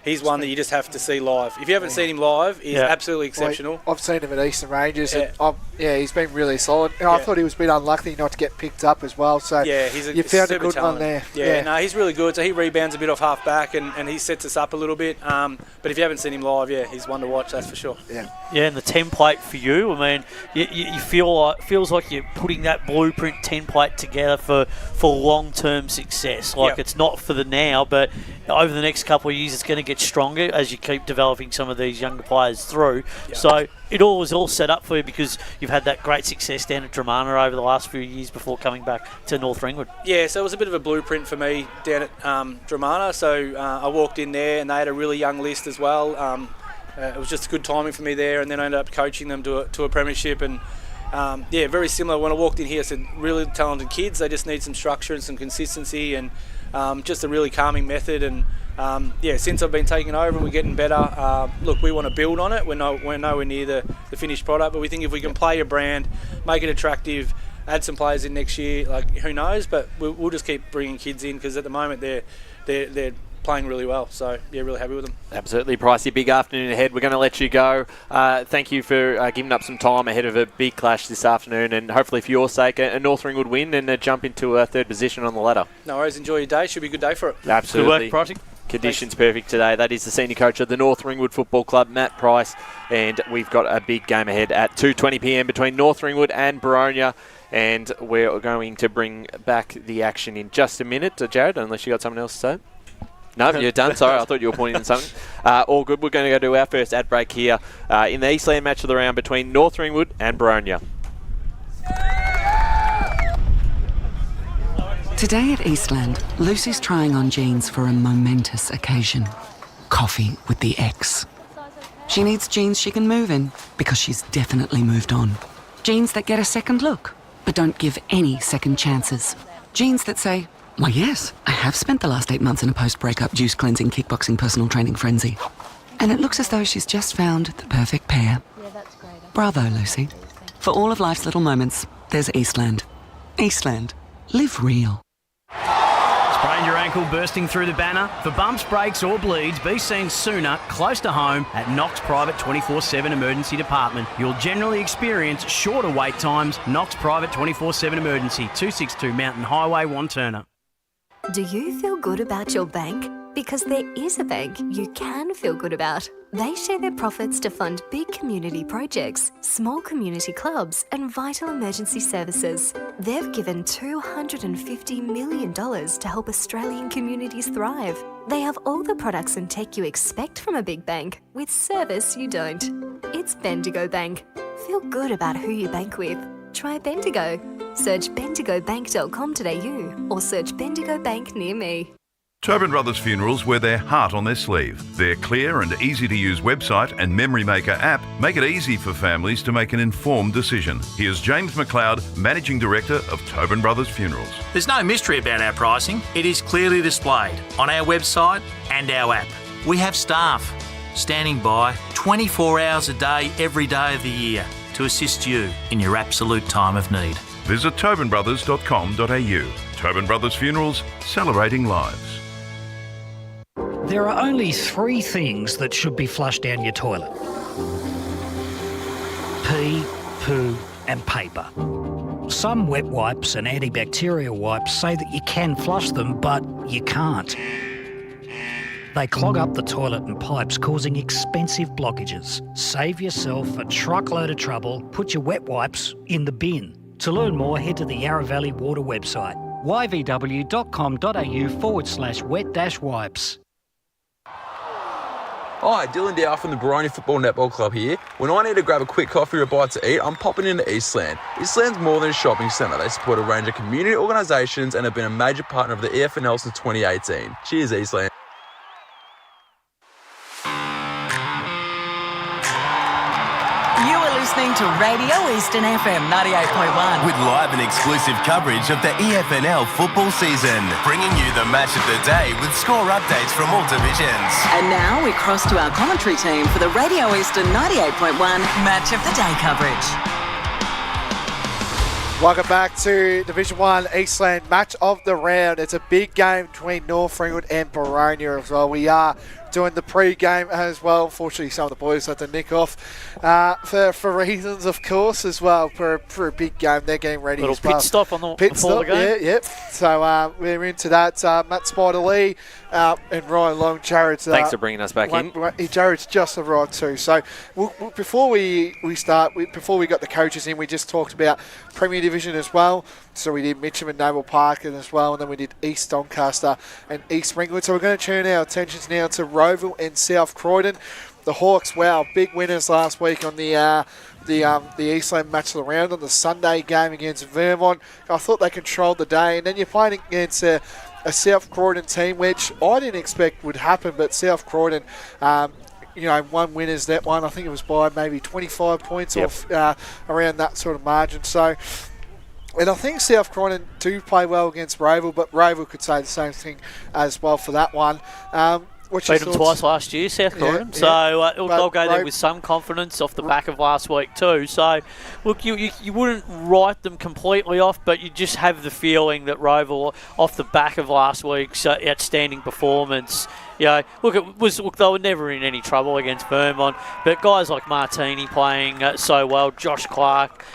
he's one that you just have to see live. If you haven't seen him live, he's absolutely exceptional. I've seen him at Eastern Rangers, and he's been really solid. I thought he was a bit unlucky not to get picked up as well. So you found a good one there. No, he's really good. So he rebounds a bit off half back, and he sets us up a little bit. But if you haven't seen him live, he's one to watch. That's for sure. Yeah, and the template for you. I mean, you feels like you're putting that blueprint template together for long-term success. It's not for the now, but over the next couple of years, it's going to get stronger as you keep developing some of these younger players through. So it was all set up for you because you've had that great success down at Dramana over the last few years before coming back to North Ringwood. Yeah, so it was a bit of a blueprint for me down at Dramana. So I walked in there and they had a really young list as well. It was just good timing for me there, and then I ended up coaching them to a premiership. And very similar. When I walked in here, I said really talented kids. They just need some structure and some consistency, and just a really calming method. And since I've been taking over and we're getting better, look, we want to build on it. We're nowhere near the finished product, but we think if we can play a brand, make it attractive, add some players in next year. Like, who knows? But we'll just keep bringing kids in because at the moment they're playing really well. So, yeah, really happy with them. Absolutely, Pricey. Big afternoon ahead. We're going to let you go. Thank you for giving up some time ahead of a big clash this afternoon, and hopefully for your sake, a North Ringwood win and jump into third position on the ladder. No worries. Enjoy your day. Should be a good day for it. Absolutely. Good work, Pricey. Conditions perfect today. That is the senior coach of the North Ringwood Football Club, Matt Price, and we've got a big game ahead at 2:20 p.m. between North Ringwood and Boronia, and we're going to bring back the action in just a minute. Jared, unless you got something else to say? No, you're done. Sorry, I thought you were pointing at something. All good. We're going to go to our first ad break here in the Eastland match of the round between North Ringwood and Boronia. Today at Eastland, Lucy's trying on jeans for a momentous occasion. Coffee with the ex. She needs jeans she can move in because she's definitely moved on. Jeans that get a second look, but don't give any second chances. Jeans that say, why yes, I have spent the last 8 months in a post-breakup juice cleansing, kickboxing, personal training frenzy. And it looks as though she's just found the perfect pair. Yeah, that's great. Bravo, Lucy. For all of life's little moments, there's Eastland. Eastland. Live real. Sprained your ankle bursting through the banner? For bumps, breaks or bleeds, be seen sooner, close to home, at Knox Private 24/7 Emergency Department. You'll generally experience shorter wait times. Knox Private 24/7 Emergency, 262 Mountain Highway, Wanturna. Do you feel good about your bank? Because there is a bank you can feel good about. They share their profits to fund big community projects, small community clubs, and vital emergency services. They've given $250 million to help Australian communities thrive. They have all the products and tech you expect from a big bank, with service you don't. It's Bendigo Bank. Feel good about who you bank with. Try Bendigo. Search bendigobank.com.au or search Bendigo Bank near me. Tobin Brothers Funerals wear their heart on their sleeve. Their clear and easy-to-use website and Memory Maker app make it easy for families to make an informed decision. Here's James McLeod, Managing Director of Tobin Brothers Funerals. There's no mystery about our pricing. It is clearly displayed on our website and our app. We have staff standing by 24 hours a day, every day of the year to assist you in your absolute time of need. Visit tobinbrothers.com.au. Tobin Brothers Funerals, celebrating lives. There are only 3 things that should be flushed down your toilet. Pee, poo and paper. Some wet wipes and antibacterial wipes say that you can flush them, but you can't. They clog up the toilet and pipes, causing expensive blockages. Save yourself a truckload of trouble. Put your wet wipes in the bin. To learn more, head to the Yarra Valley Water website, yvw.com.au/wet-wipes. Hi, Dylan Dow from the Boronia Football Netball Club here. When I need to grab a quick coffee or a bite to eat, I'm popping into Eastland. Eastland's more than a shopping centre. They support a range of community organisations and have been a major partner of the EFNL since 2018. Cheers, Eastland. You are listening to Radio Eastern FM 98.1. With live and exclusive coverage of the EFNL football season, bringing you the match of the day with score updates from all divisions. And now we cross to our commentary team for the Radio Eastern 98.1 Match of the Day coverage. Welcome back to Division 1 Eastland Match of the Round. It's a big game between North Ringwood and Boronia as well. We are doing the pre-game as well. Unfortunately, some of the boys had to nick off for reasons, of course, as well, for a big game. They're getting ready Little as well. pit stop on the pit stop, the game. Yeah, yep. So we're into that. Matt Spider-Lee and Ryan Long. Jared's Thanks for bringing us back in. Jared's just arrived too. So before we got the coaches in, we just talked about Premier Division as well. So we did Mitcham and Noble Park as well, and then we did East Doncaster and East Ringwood. So we're going to turn our attentions now to Roeville and South Croydon. The Hawks, wow, big winners last week on the Eastland Match of the Round on the Sunday game against Vermont. I thought they controlled the day, and then you're playing against a South Croydon team, which I didn't expect would happen, but South Croydon, one winners that one. I think it was by maybe 25 points off around that sort of margin. So. And I think South Croydon do play well against Roeville, but Roeville could say the same thing as well for that one. What's your Beat them thoughts? twice last year, South Croydon. Yeah. So they'll go there Ro- with some confidence off the back of last week too. So, look, you wouldn't write them completely off, but you just have the feeling that Roval, off the back of last week's outstanding performance, they were never in any trouble against Vermont. But guys like Martini playing so well, Josh Clark,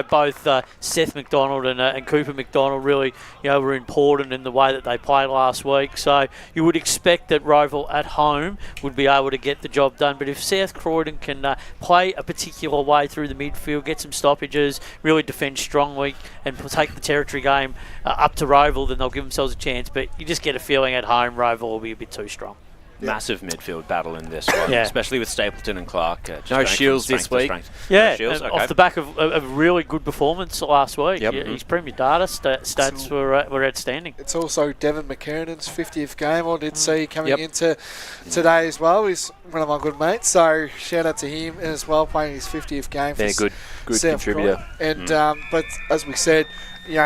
both Seth McDonald and Cooper McDonald really, were important in the way that they played last week. So you would expect that Roval at home would be able to get the job done. But if South Croydon can play a particular way through the midfield, get some stoppages, really defend strongly, and take the territory game up to Roval, then they'll give themselves a chance. But you just get a feeling at home Roval will be a bit too strong. Massive midfield battle in this one, especially with Stapleton and Clark. No Shields this week. Yeah, no Shields, off the back of a really good performance last week. Yep. His Premier Data stats were outstanding. It's also Devon McKernan's 50th game. I did see coming into today as well. He's one of my good mates, so shout out to him as well, playing his 50th game. They're for good South contributor. Croydon. And but as we said,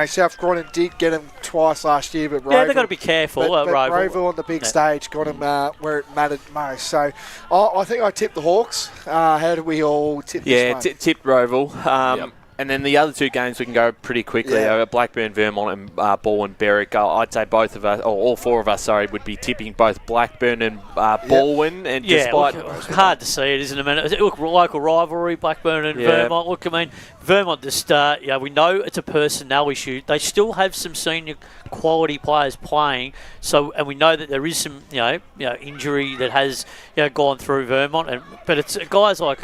South Croydon did get him twice last year, but they've got to be careful. But Roval. Roval on the big stage got him where it mattered most. So I think I tipped the Hawks. How do we all tip this one? Tipped Roval. And then the other two games we can go pretty quickly. Blackburn, Vermont, and Ball and Berwick. I'd say both of us, or all four of us, would be tipping both Blackburn and Baldwin. And despite hard to see it, isn't it? Man, look, local rivalry, Blackburn and Vermont. Look, I mean, Vermont just, we know it's a personnel issue. They still have some senior quality players playing. So, and we know that there is some, injury that has, gone through Vermont. But it's guys like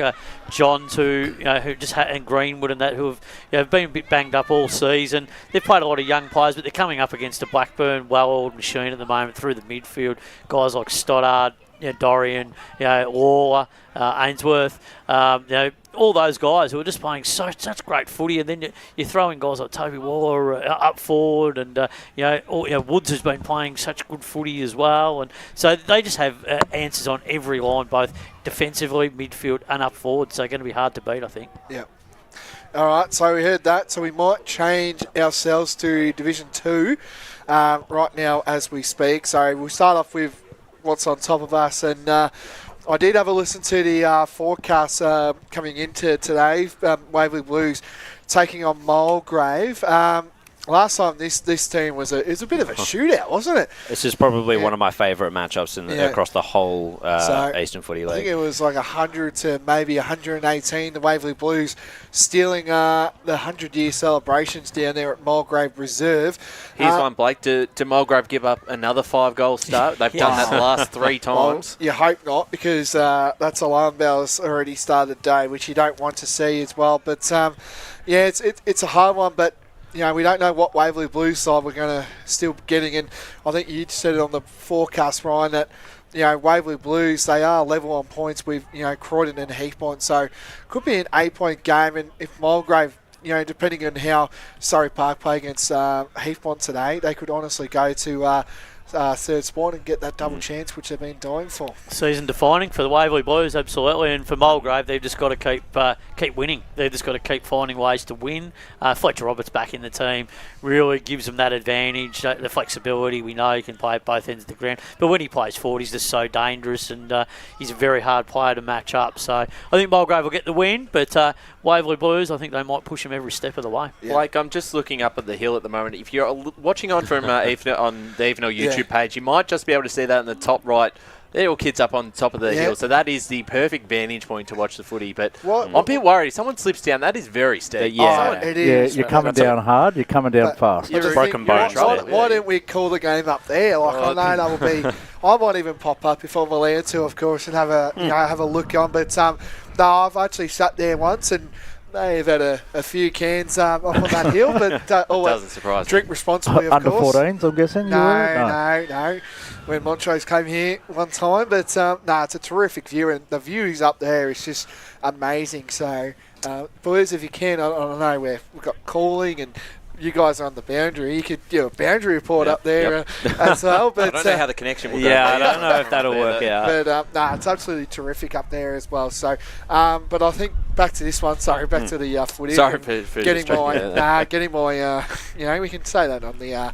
John too, who just and Greenwood and that who have been a bit banged up all season. They've played a lot of young players, but they're coming up against a Blackburn well-oiled machine at the moment through the midfield. Guys like Stoddard, Dorian, Lawler, Ainsworth, all those guys who are just playing such great footy, and then you throw in guys like Toby Waller up forward, and Woods has been playing such good footy as well, and so they just have answers on every line, both defensively, midfield, and up forward. So going to be hard to beat, I think. Yeah. All right, so we heard that. So we might change ourselves to Division 2 right now as we speak. So we'll start off with what's on top of us. And I did have a listen to the forecast coming into today. Waverley Blues taking on Mulgrave. Last time this team was a bit of a shootout, wasn't it? This is probably one of my favourite matchups across the whole Eastern Footy League. I think it was like 100 to maybe 118. The Waverley Blues stealing the 100-year celebrations down there at Mulgrave Reserve. Here's one, Blake. Do Mulgrave give up another 5-goal start? They've done that the last 3 times. Well, you hope not, because that's alarm bells already started day, which you don't want to see as well. But it's a hard one, but we don't know what Waverley Blues side we're going to still be getting. And I think you said it on the forecast, Ryan, that, Waverley Blues, they are level on points with, Croydon and Heathmont. So could be an 8-point game. And if Mulgrave, depending on how Surrey Park play against Heathmont today, they could honestly go to third spot and get that double chance, which they've been dying for. Season defining for the Waverley Blues, absolutely, and for Mulgrave, they've just got to keep winning. They've just got to keep finding ways to win. Fletcher Roberts back in the team really gives them that advantage, the flexibility. We know he can play at both ends of the ground, but when he plays forward, he's just so dangerous, and he's a very hard player to match up. So I think Mulgrave will get the win, but Waverley Blues, I think they might push him every step of the way. Yeah. Blake, I'm just looking up at the hill at the moment. If you're watching on from on the Evenel YouTube page, you might just be able to see that in the top right. They're all kids up on top of the hill, so that is the perfect vantage point to watch the footy. But I'm a bit worried. If someone slips down, that is very steep. It is. You're coming down hard, you're coming down fast. Broken bones. Why don't we call the game up there? I know that will be. I might even pop up if I'm allowed to, of course, and have a look on. But no, I've actually sat there once and they've had a few cans up on that hill, but doesn't surprise drink responsibly, of Under course. Under 14s, I'm guessing? No. When Montrose came here one time, but it's a terrific view, and the views up there is just amazing. So, boys, if you can, I don't know, we've got calling and you guys are on the boundary. You could do a boundary report up there as well. But I don't know how the connection will go. Yeah, I don't know if that'll work out. But it's absolutely terrific up there as well. So, but I think back to this one. Sorry, back to the footy. Sorry for getting my. We can say that on the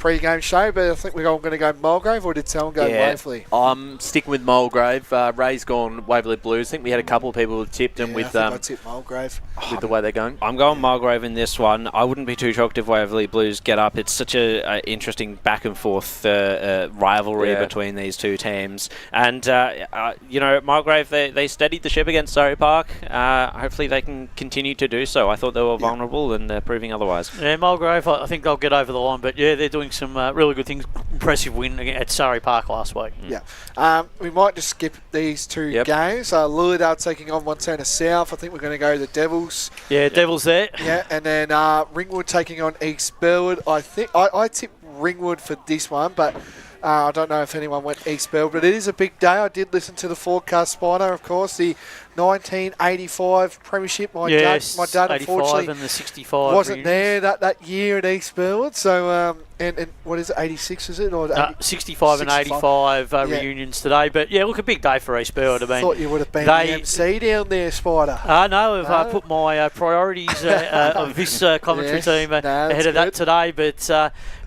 pre-game show, but I think we're all going to go Mulgrave, or did someone go Waverley? I'm sticking with Mulgrave. Ray's gone Waverley Blues. I think we had a couple of people who tipped them with I tipped Mulgrave. With the way they're going. I'm going Mulgrave in this one. I wouldn't be too shocked if Waverley Blues get up. It's such a interesting back and forth rivalry between these two teams. And, Mulgrave, they steadied the ship against Surrey Park. Hopefully they can continue to do so. I thought they were vulnerable and they're proving otherwise. Yeah, Mulgrave, I think they'll get over the line. But, they're doing some really good things. Impressive win at Surrey Park last week. Yeah. We might just skip these two games. Lilydale taking on Montana South. I think we're going to go the Devils. Yeah, Devils there. Yeah, and then Ringwood taking on East Burwood. I think I tipped Ringwood for this one, but I don't know if anyone went East Burwood. But it is a big day. I did listen to the forecast, Spider, of course, the 1985 Premiership. My dad unfortunately and the 65 wasn't reunions. there that year at East Burwood. So and what is it, 86 is it? Or 65 and 85 reunions today. But look, a big day for East Burwood. I thought you would have been the MC down there, Spider. No, I've put my priorities of this commentary team ahead of that today. But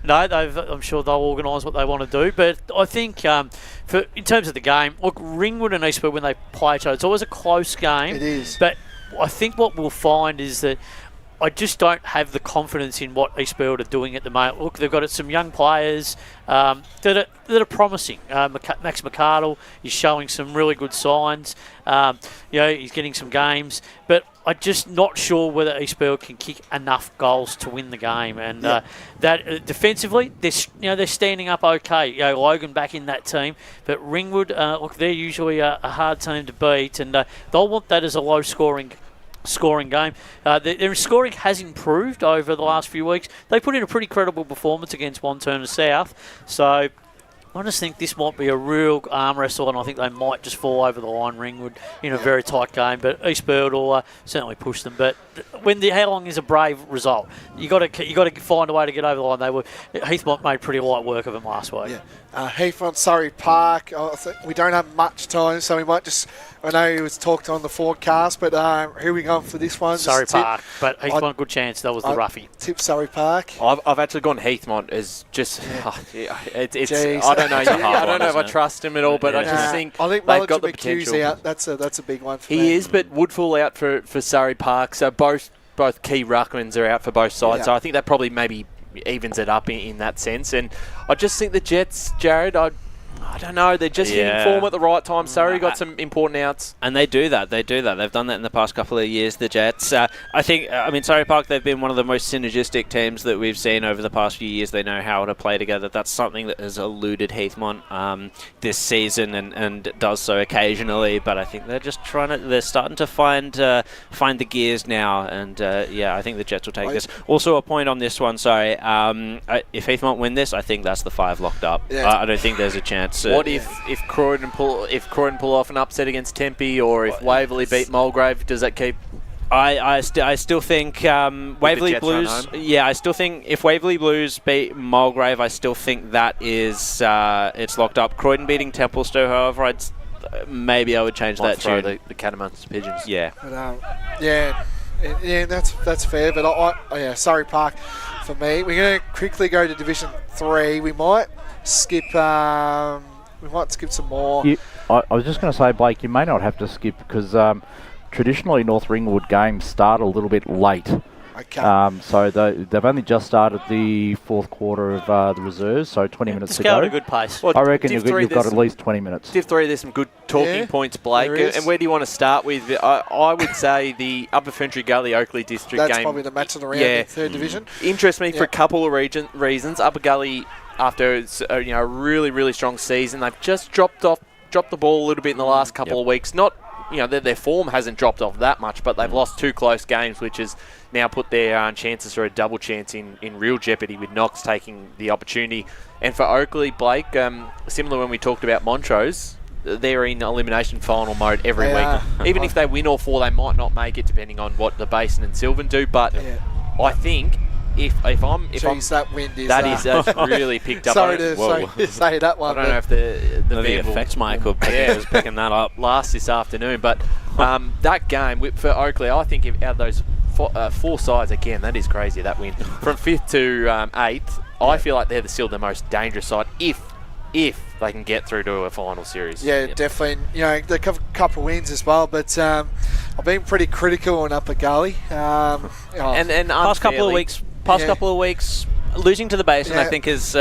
I'm sure they'll organise what they want to do. But I think in terms of the game, look, Ringwood and East Burwood, when they play each other, it's always a close game. It is. But I think what we'll find is that I just don't have the confidence in what East Burwood are doing at the moment. Look, they've got some young players that are promising. Max McArdle is showing some really good signs. He's getting some games, but I'm just not sure whether East Burwood can kick enough goals to win the game. And that defensively, they're standing up okay. Logan back in that team, but Ringwood, look, they're usually a hard team to beat, and they'll want that as a low-scoring game. Their scoring has improved over the last few weeks. They put in a pretty credible performance against Montana South. So I just think this might be a real arm wrestle, and I think they might just fall over the line, Ringwood, in a very tight game. But East Burwood will certainly push them. But how long is a brave result? You got to find a way to get over the line. Heathmont made pretty light work of them last week. Heathmont, Surrey Park. I think we don't have much time, so we might just. I know it was talked on the forecast, but who are we going for this one? Surrey Park, but Heathmont, good chance. That was the roughie. Tip Surrey Park. I've actually gone Heathmont as just. It's. Jeez. I don't know. I don't know if I trust him at all, but I just think they've got the potential. Out. That's a big one for He is, but Woodfull out for Surrey Park, so both key ruckmans are out for both sides. So I think that probably maybe evens it up in that sense. And I just think the Jets, Jared, I don't know. They're just hitting form at the right time. Surrey got some important outs. And they do that. They've done that in the past couple of years, the Jets. I think, Surrey Park, they've been one of the most synergistic teams that we've seen over the past few years. They know how to play together. That's something that has eluded Heathmont this season and does so occasionally. But I think they're just they're starting to find the gears now. And, I think the Jets will take this. Also, a point on this one, if Heathmont win this, I think that's the 5 locked up. I don't think there's a chance. What if Croydon pull off an upset against Tempe, or if Waverley beat Mulgrave? Does that keep? I still think Waverley Blues. Yeah, I still think if Waverley Blues beat Mulgrave, I still think that is it's locked up. Croydon beating Templestowe, however, maybe I would change that throw tune. the Catamounts to Pigeons. Yeah. But, that's fair. But Surrey Park for me. We're going to quickly go to Division 3. We might skip. We might skip some more. I was just going to say, Blake, you may not have to skip because traditionally North Ringwood games start a little bit late. Okay. So they've only just started the fourth quarter of the reserves, so 20 minutes to go. At a good pace. I reckon you've got at least 20 minutes. Div 3, there's some good talking points, Blake. And where do you want to start with? I would say the Upper Ferntree Gully Oakley District game. That's probably the match of the round in third division. Interests me for a couple of reasons. Upper Gully, after a really, really strong season, they've just dropped the ball a little bit in the last couple of weeks. Not, their form hasn't dropped off that much, but they've lost 2 close games, which has now put their chances for a double chance in real jeopardy, with Knox taking the opportunity. And for Oakley, Blake, similar when we talked about Montrose, they're in elimination final mode every week. Even if they win all 4, they might not make it, depending on what the Basin and Sylvan do. But I think if I'm that wind is that's really picked up. Sorry to say that one. I don't know if the effects mic was picking that up last this afternoon, but that game for Oakley, I think out of those 4 sides again. That is crazy, that win. From 5th to 8th, I feel like they're still the most dangerous side if they can get through to a final series. Yeah, definitely. You know, they have a couple of wins as well, but I've been pretty critical on Upper Gully. And past couple of weeks, losing to the Basin, I think, is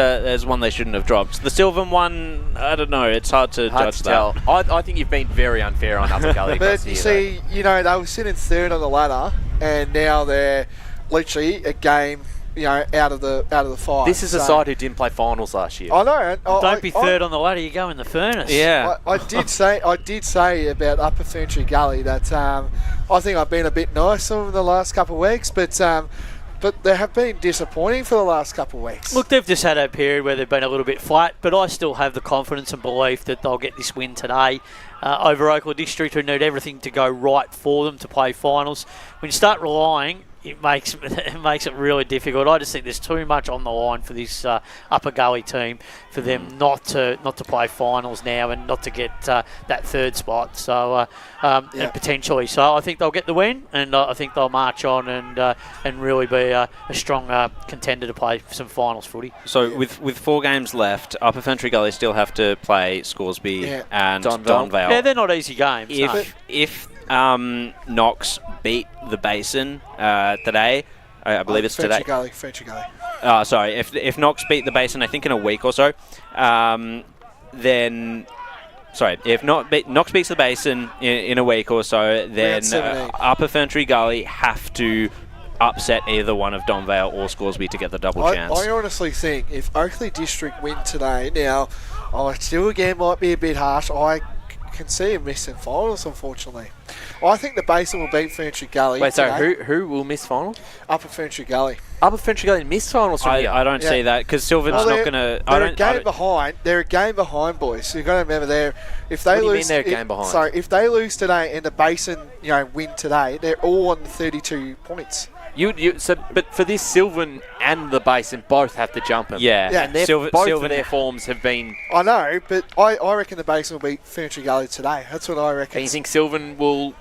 one they shouldn't have dropped. The Sylvan one, I don't know. It's hard to judge tell. that. I think you've been very unfair on Upper Gully. But you see, you know, they were sitting 3rd on the ladder, and now they're literally a game, you know, out of the 5. This is a side who didn't play finals last year. I know. Don't be 3rd on the ladder. You go in the furnace. Yeah. I did say about Upper Ferntree Gully that I think I've been a bit nice over the last couple of weeks, but they have been disappointing for the last couple of weeks. Look, they've just had a period where they've been a little bit flat, but I still have the confidence and belief that they'll get this win today over Oakland District, who need everything to go right for them to play finals. When you start relying, it makes it really difficult. I just think there's too much on the line for this Upper Gully team for them not to play finals now and not to get that 3rd spot. So and potentially, so I think they'll get the win, and I think they'll march on and really be a strong contender to play some finals footy. So with 4 games left, Upper Ferntree Gully still have to play Scoresby and Donvale. Yeah, they're not easy games. If Knox beat the Basin today, I believe it's today. Ferntree Gully. Sorry, if Knox beat the Basin, I think in a week or so, then... Sorry, if Knox beats the Basin in a week or so, then Upper Ferntree Gully have to upset either one of Donvale or Scoresby to get the double chance. I honestly think if Oakleigh District win today, now, I still again might be a bit harsh, I can see him missing finals, unfortunately. I think the Basin will beat Ferntree Gully. Wait, so who will miss finals? Upper Ferntree Gully. Upper Ferntree Gully miss finals from here? I don't see that, because Sylvan's not going to... They're a game behind, boys. So you've got to remember, if they What do you lose, mean they're a game behind? Sorry, if they lose today and the Basin, you know, win today, they're all on 32 points. But for this, Sylvan and the Basin both have to jump them. Yeah. And both of their forms have been... I know, but I reckon the Basin will beat Ferntree Gully today. That's what I reckon. And you think Sylvan will...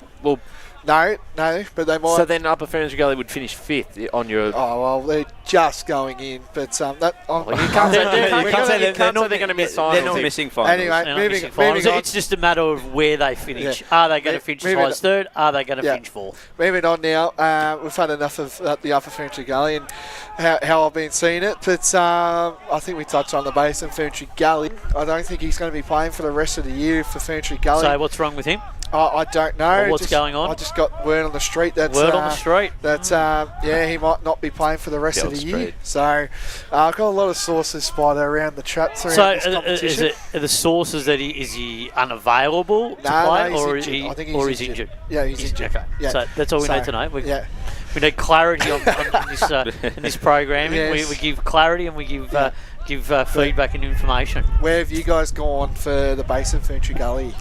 No, but they might... So then Upper Ferntree Gully would finish 5th on your... Oh, well, they're just going in, but you can't say they're not going to miss finals. They're not missing finals. Anyway, moving on. It's just a matter of where they finish. Yeah. Are they going to finish as high as 3rd? Are they going to finish 4th? Moving on now. We've had enough of the Upper Ferntree Gully and how I've been seeing it, but I think we touched on the Basin, Ferntree Gully. I don't think he's going to be playing for the rest of the year for Ferntree Gully. So what's wrong with him? I don't know. Or what's going on? I just got word on the street that he might not be playing for the rest of the year. So I've got a lot of sources spotted around the traps around this competition. Are the sources that is he unavailable to play, or is he injured? Yeah, he's injured. Okay. Yeah. So that's all we need to know. We need clarity on in this programming. Yes. We give clarity and we give feedback and information. Where have you guys gone for the Basin, Ferntree Gully?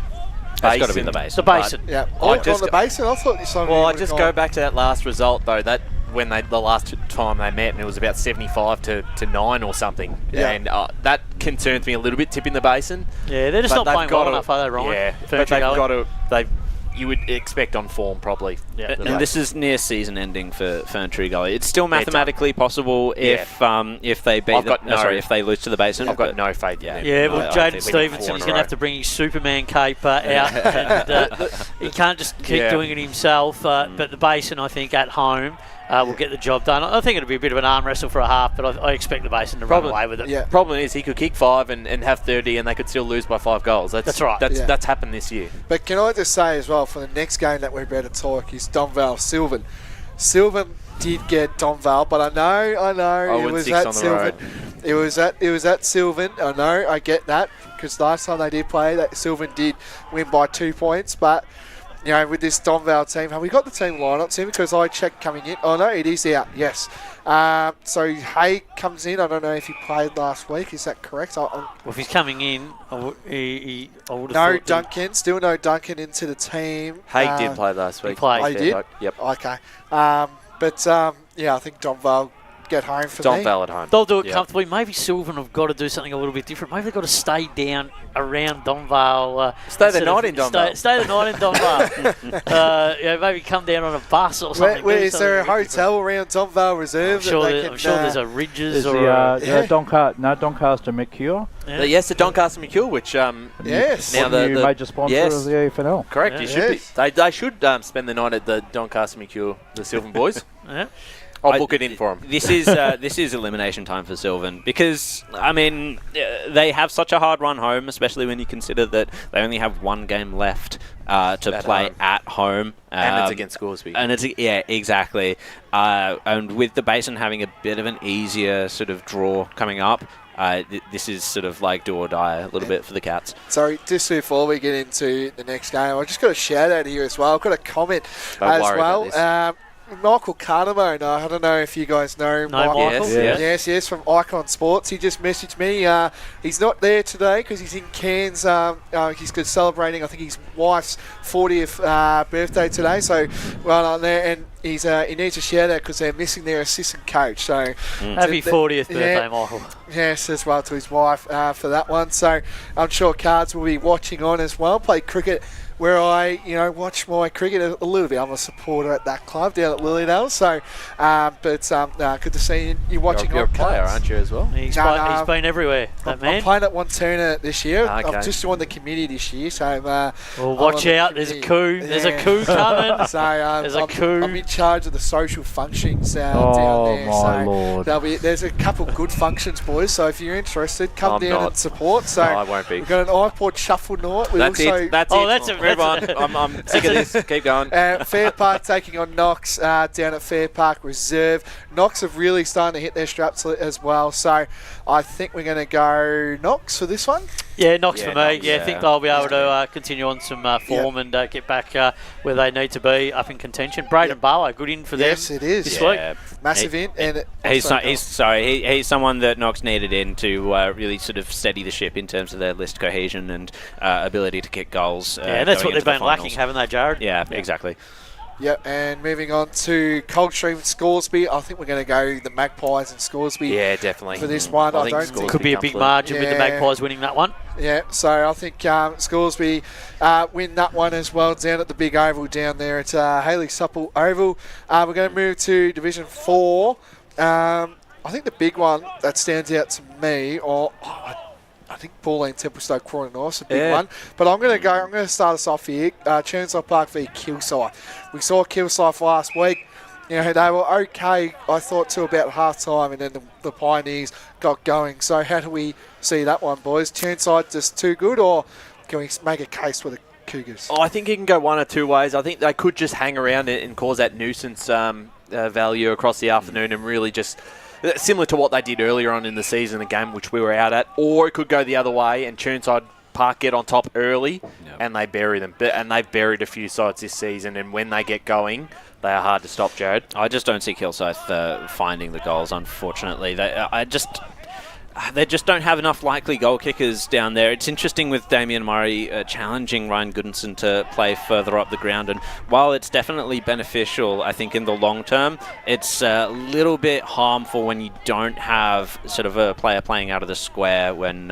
It's got to be the Basin. The Basin. Yeah. On the Basin, I thought this one. Well, I just go back to that last result though. That when the last time they met, and it was about 75 to 9 or something. Yeah. And that concerns me a little bit. Tipping the Basin. Yeah, they're just not playing well enough, are they, Ryan? Yeah, but they've got to. You would expect on form probably. Yeah. And this is near season ending for Ferntree Gully. It's still mathematically possible if they beat if they lose to the Basin. I've got no faith in them. Yeah, well, Jaden Stevenson is going to have to bring his Superman cape out. And, he can't just keep doing it himself. But the Basin, I think, at home will get the job done. I think it'll be a bit of an arm wrestle for a half, but I expect the Basin to run away with it. Yeah. Problem is he could kick 5 and have 30 and they could still lose by 5 goals. That's right. That's happened this year. But can I just say as well, for the next game that we're about to talk is Donvale Sylvan. Sylvan did get Donvale, but I know it was at Sylvan. It was at Sylvan. I know, I get that, because last time they did play, that Sylvan did win by 2 points, but you know, with this Donvale team, have we got the team lineup, Tim? Because I checked coming in. Oh, no, it is out, yes. So Hay comes in. I don't know if he played last week. Is that correct? Well, if he's coming in, I would have no Duncan. Still no Duncan into the team. Hay did play last week. He played. Oh, he did? Yep. Okay. I think Donvale get home for Don me. Vale at home. They'll do it Yep. comfortably. Maybe Sylvan have got to do something a little bit different. Maybe they've got to stay down around Donvale. Stay the night in Donvale. Stay the night in Donvale. Maybe come down on a bus or something. Where is there a hotel around Donvale Reserve? I'm sure there's a Ridges There's or Doncaster Mercure. Yes, the Doncaster McCure, which yes, now the new major sponsor of the AFNL. Correct, Yeah. you should be. They should spend the night at the Doncaster McCure, the Sylvan boys. Yeah. I'll book it in for them. This is elimination time for Sylvan because, I mean, they have such a hard run home, especially when you consider that they only have one game left to play at home. And it's against Scoresby. And yeah, exactly. And with the Basin having a bit of an easier sort of draw coming up, this is sort of like do or die a little bit for the Cats. Sorry, just before we get into the next game, I just got a shout out here as well. I've got a comment Don't as worry well. about this. Michael Carnamo, I don't know if you guys know Michael. Yes, from Icon Sports. He just messaged me. He's not there today because he's in Cairns. He's celebrating, I think, his wife's 40th birthday today. So, well on there. And he needs a shout out because they're missing their assistant coach. So, Happy 40th birthday, Michael. Yes, as well to his wife for that one. So, I'm sure Cards will be watching on as well. Play cricket where I, watch my cricket a little bit. I'm a supporter at that club down at Lilydale. So, good to see you watching. You're a player, aren't you, as well? He's been everywhere, that man. I'm playing at One Turner this year. Okay. I've just joined the committee this year. So, well, watch out. There's a coup. Yeah. There's a coup coming. So, there's a coup. I'm in charge of the social functions down there. My Lord. There's a couple of good functions, boys. So, if you're interested, come I'm down not. and support. So, No, I won't be. We've got an iPod Shuffle night. That's it. That's it. Move on. I'm sick of this. Keep going. Fair Park taking on Knox down at Fair Park Reserve. Knox have really starting to hit their straps as well. So I think we're going to go Knox for this one. Yeah, Knox for me. Knox, I think they'll be able to continue on some form and get back where they need to be, up in contention. Braden Barlow, good in for them. Yes, it is. This week. Massive in. And He's someone that Knox needed in to really sort of steady the ship in terms of their list cohesion and ability to kick goals. That's what going they've into the been lacking, finals. haven't they, Jared? Yeah, exactly. Yep, and moving on to Coldstream and Scoresby. I think we're going to go the Magpies and Scoresby. Yeah, definitely. For this one, I don't think could be a big margin with the Magpies winning that one. Yeah, so I think Scoresby win that one as well down at the big oval down there at Hayley Supple Oval. We're going to move to Division 4. I think the big one that stands out to me, I think Pauline Templestowe Croydon North's a big one. But I'm going to start us off here. Chernside Park v Kilsyth. We saw Kilsyth last week. They were okay, I thought, till about half time, and then the Pioneers got going. So how do we see that one, boys? Chernside just too good, or can we make a case for the Cougars? I think it can go one or two ways. I think they could just hang around and cause that nuisance value across the afternoon and really just... similar to what they did earlier on in the season, a game which we were out at, or it could go the other way and Chernside Park get on top early and they bury them. And they've buried a few sides this season, and when they get going, they are hard to stop, Jared. I just don't see Kilsyth finding the goals, unfortunately. They just don't have enough likely goal kickers down there. It's interesting with Damien Murray challenging Ryan Goodinson to play further up the ground, and while it's definitely beneficial, I think in the long term, it's a little bit harmful when you don't have sort of a player playing out of the square when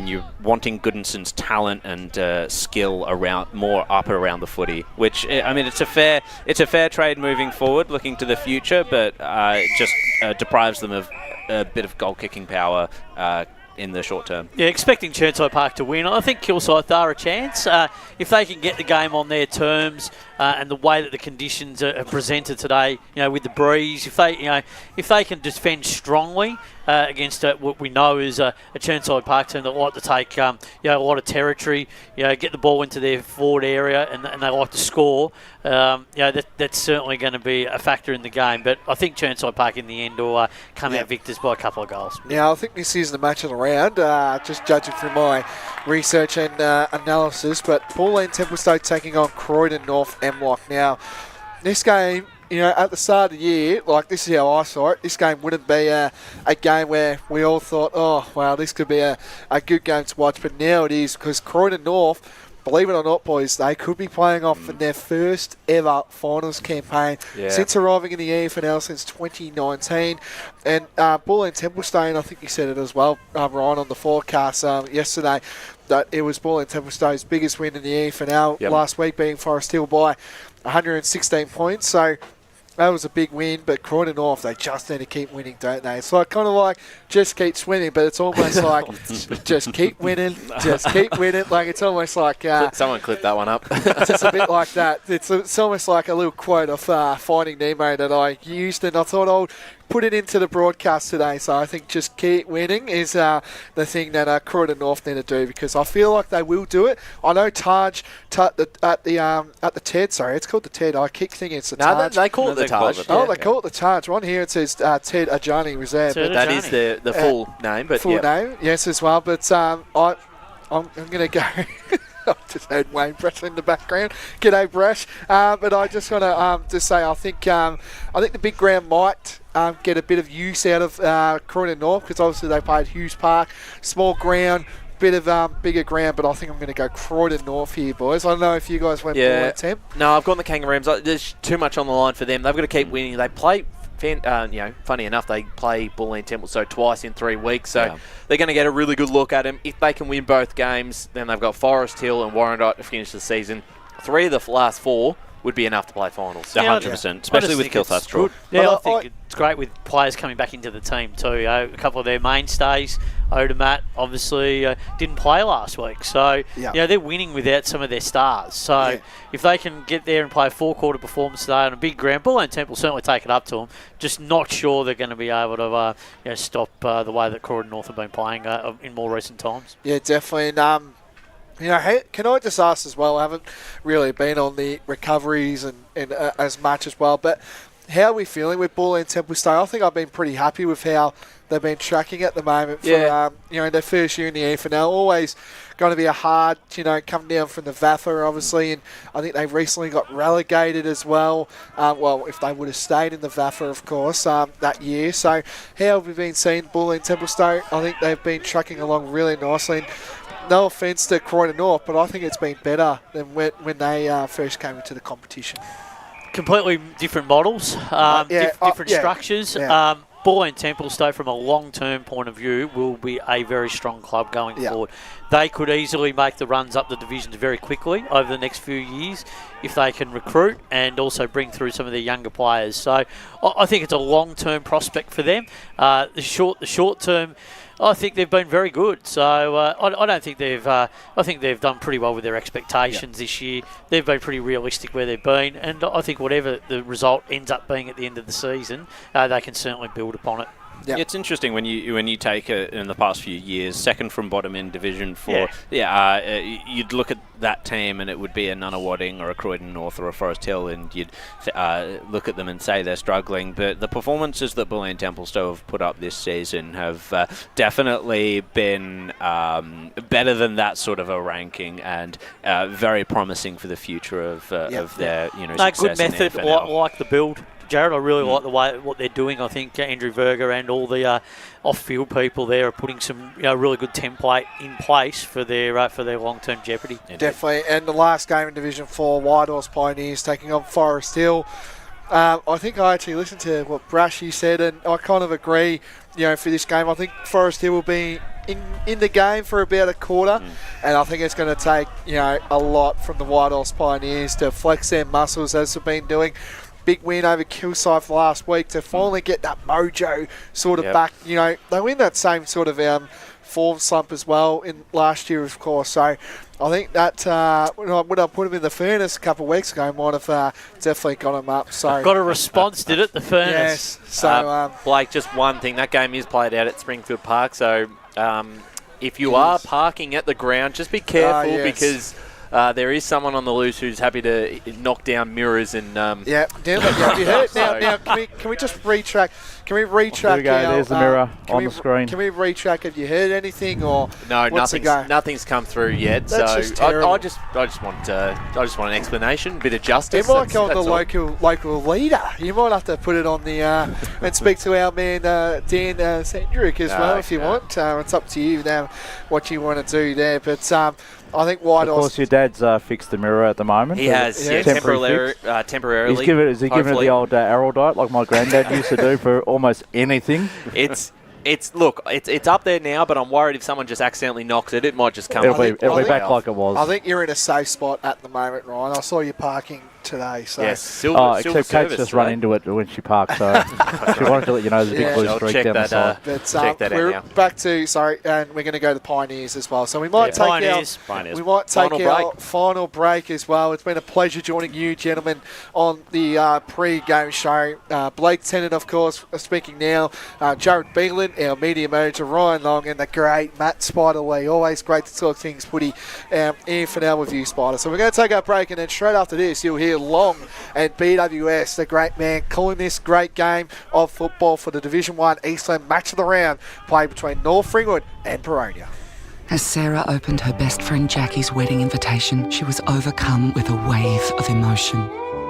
you're wanting Goodinson's talent and skill around more up around the footy. Which it's a fair trade moving forward, looking to the future, but it just deprives them of a bit of goal-kicking power in the short term. Yeah, expecting Chernside Park to win. I think Kilsyth are a chance. If they can get the game on their terms and the way that the conditions are presented today, with the breeze, if they can defend strongly against what we know is a Chernside Park team that like to take a lot of territory, get the ball into their forward area, and they like to score. That's certainly going to be a factor in the game. But I think Chernside Park in the end will come out victors by a couple of goals. Now, I think this is the match of the round, just judging from my research and analysis. But Pauline Templestowe taking on Croydon North Emlock. Now, this game, at the start of the year, this is how I saw it, this game wouldn't be a game where we all thought, oh, wow, this could be a good game to watch. But now it is, because Croydon North, believe it or not, boys, they could be playing off in their first ever finals campaign since arriving in the EFNL since 2019. And Bull and Templestone, I think you said it as well, Ryan, on the forecast yesterday, that it was Bull and Templestone's biggest win in the EFNL last week, being Forest Hill by 116 points. So that was a big win, but Croydon North, they just need to keep winning, don't they? It's like kind of like just keep winning, but it's almost like just keep winning, just keep winning. Like it's almost like someone clip that one up. It's a bit like that. It's almost like a little quote of Finding Nemo that I used, and I thought I'll put it into the broadcast today. So I think just keep winning is the thing that Croydon North need to do, because I feel like they will do it. I know Taj at the TED. Sorry, it's called the TED. I keep thinking it's the Taj. They call it the Taj. They call it the Taj. On here it says TED Ajani Reserve. That is the full name, but full name, yes, as well. But I'm going to go. I just heard Wayne Bresh in the background. G'day, Bresh. But I just want to just say I think the big ground might get a bit of use out of Croydon North, because obviously they played Hughes Park, small ground, bit of bigger ground, but I think I'm going to go Croydon North here, boys. I don't know if you guys went Bull and Temp. No, I've gone the Kangaroos. There's too much on the line for them. They've got to keep winning. They play. Funny enough, they play Bull and Temple twice in 3 weeks, so they're going to get a really good look at them. If they can win both games, then they've got Forest Hill and Warrandyte to finish the season. 3 of the last 4 would be enough to play finals. 100%, especially with Kilthurst Straw. Yeah, I think it's great with players coming back into the team too. A couple of their mainstays, Odomat, obviously didn't play last week, so they're winning without some of their stars. So if they can get there and play a 4-quarter performance today on a big ground, Bull and Temple certainly take it up to them. Just not sure they're going to be able to stop the way that Croydon North have been playing in more recent times. Yeah, definitely. And, can I just ask as well, I haven't really been on the recoveries and as much as well, but how are we feeling with Bull and Templestowe? I think I've been pretty happy with how they've been tracking at the moment for their first year in the EFNL. Always going to be a hard, coming down from the VAFA, obviously, and I think they recently got relegated as well. If they would have stayed in the VAFA, of course, that year. So how have we been seeing Bull and Templestowe? I think they've been tracking along really nicely. And no offence to Croydon North, but I think it's been better than when they first came into the competition. Completely different models, different structures. Yeah. Bull and Templestowe, from a long-term point of view, will be a very strong club going forward. They could easily make the runs up the divisions very quickly over the next few years if they can recruit and also bring through some of their younger players. So I think it's a long-term prospect for them. The short-term, I think they've been very good. So I don't think they've. I think they've done pretty well with their expectations this year. They've been pretty realistic where they've been, and I think whatever the result ends up being at the end of the season, they can certainly build upon it. Yeah, it's interesting when you take in the past few years, second from bottom in Division 4. You'd look at that team and it would be a Nunawading or a Croydon North or a Forest Hill, and you'd look at them and say they're struggling. But the performances that Bull and Templestowe have put up this season have definitely been better than that sort of a ranking, and very promising for the future of their success. Good method, in the EFNL. like the build. Jared, I really like the way what they're doing. I think Andrew Verger and all the off-field people there are putting some really good template in place for their long-term jeopardy. Definitely. And the last game in Division 4, Whitehorse Pioneers taking on Forest Hill. I think I actually listened to what Brashy said, and I kind of agree. For this game, I think Forest Hill will be in the game for about a quarter, and I think it's going to take a lot from the Whitehorse Pioneers to flex their muscles as they've been doing. Big win over Kilsyth last week to finally get that mojo sort of back. They win that same sort of form slump as well in last year, of course. So I think that when I put them in the furnace a couple of weeks ago, might have definitely got them up. So got a response, did it? The furnace. Yes. So Blake, just one thing. That game is played out at Springfield Park, so if you are parking at the ground, just be careful because there is someone on the loose who's happy to knock down mirrors and. Have you heard? Now, can we just retrack? Can we retrack? There we go. There's the mirror on the screen. Can we retrack? Have you heard anything or no? Nothing's come through yet. That's so just terrible. I just want an explanation, a bit of justice. It might go on the local leader. You might have to put it on the and speak to our man Dan Sandrick as well if you want. It's up to you now what you want to do there, but. I think White Of course, your dad's fixed the mirror at the moment. He has, temporarily. Is he giving it the old arrow diet like my granddad used to do for almost anything? It's up there now, but I'm worried if someone just accidentally knocks it, it might just come. It'll be back like it was. I think you're in a safe spot at the moment, Ryan. I saw you parking today. So. Yes, silver except Kate's just run into it when she parked, so she wanted to let you know there's a big blue streak down the side. Check that we're out now. back to, and we're going to go to Pioneers as well. So we might take our final break as well. It's been a pleasure joining you, gentlemen, on the pre-game show. Blake Tennant, of course, speaking now. Jared Beelan, our media manager, Ryan Long, and the great Matt Spiderlee. Always great to talk things footy in for now with you, Spider. So we're going to take our break, and then straight after this, you'll hear Long and BWS, the great man, calling this great game of football for the Division 1 Eastland match of the round, played between North Ringwood and Boronia. As Sarah opened her best friend Jackie's wedding invitation, she was overcome with a wave of emotion.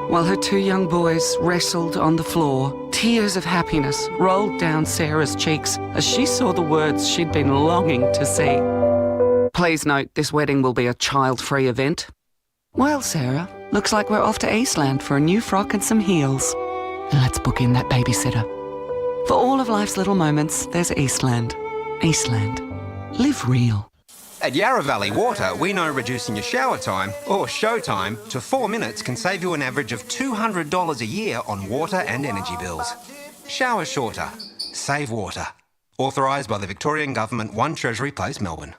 While her two young boys wrestled on the floor, tears of happiness rolled down Sarah's cheeks as she saw the words she'd been longing to see. Please note, this wedding will be a child-free event. Well, Sarah, looks like we're off to Eastland for a new frock and some heels. And let's book in that babysitter. For all of life's little moments, there's Eastland. Eastland. Live real. At Yarra Valley Water, we know reducing your shower time, or show time, to 4 minutes can save you an average of $200 a year on water and energy bills. Shower shorter. Save water. Authorised by the Victorian Government, 1 Treasury Place, Melbourne.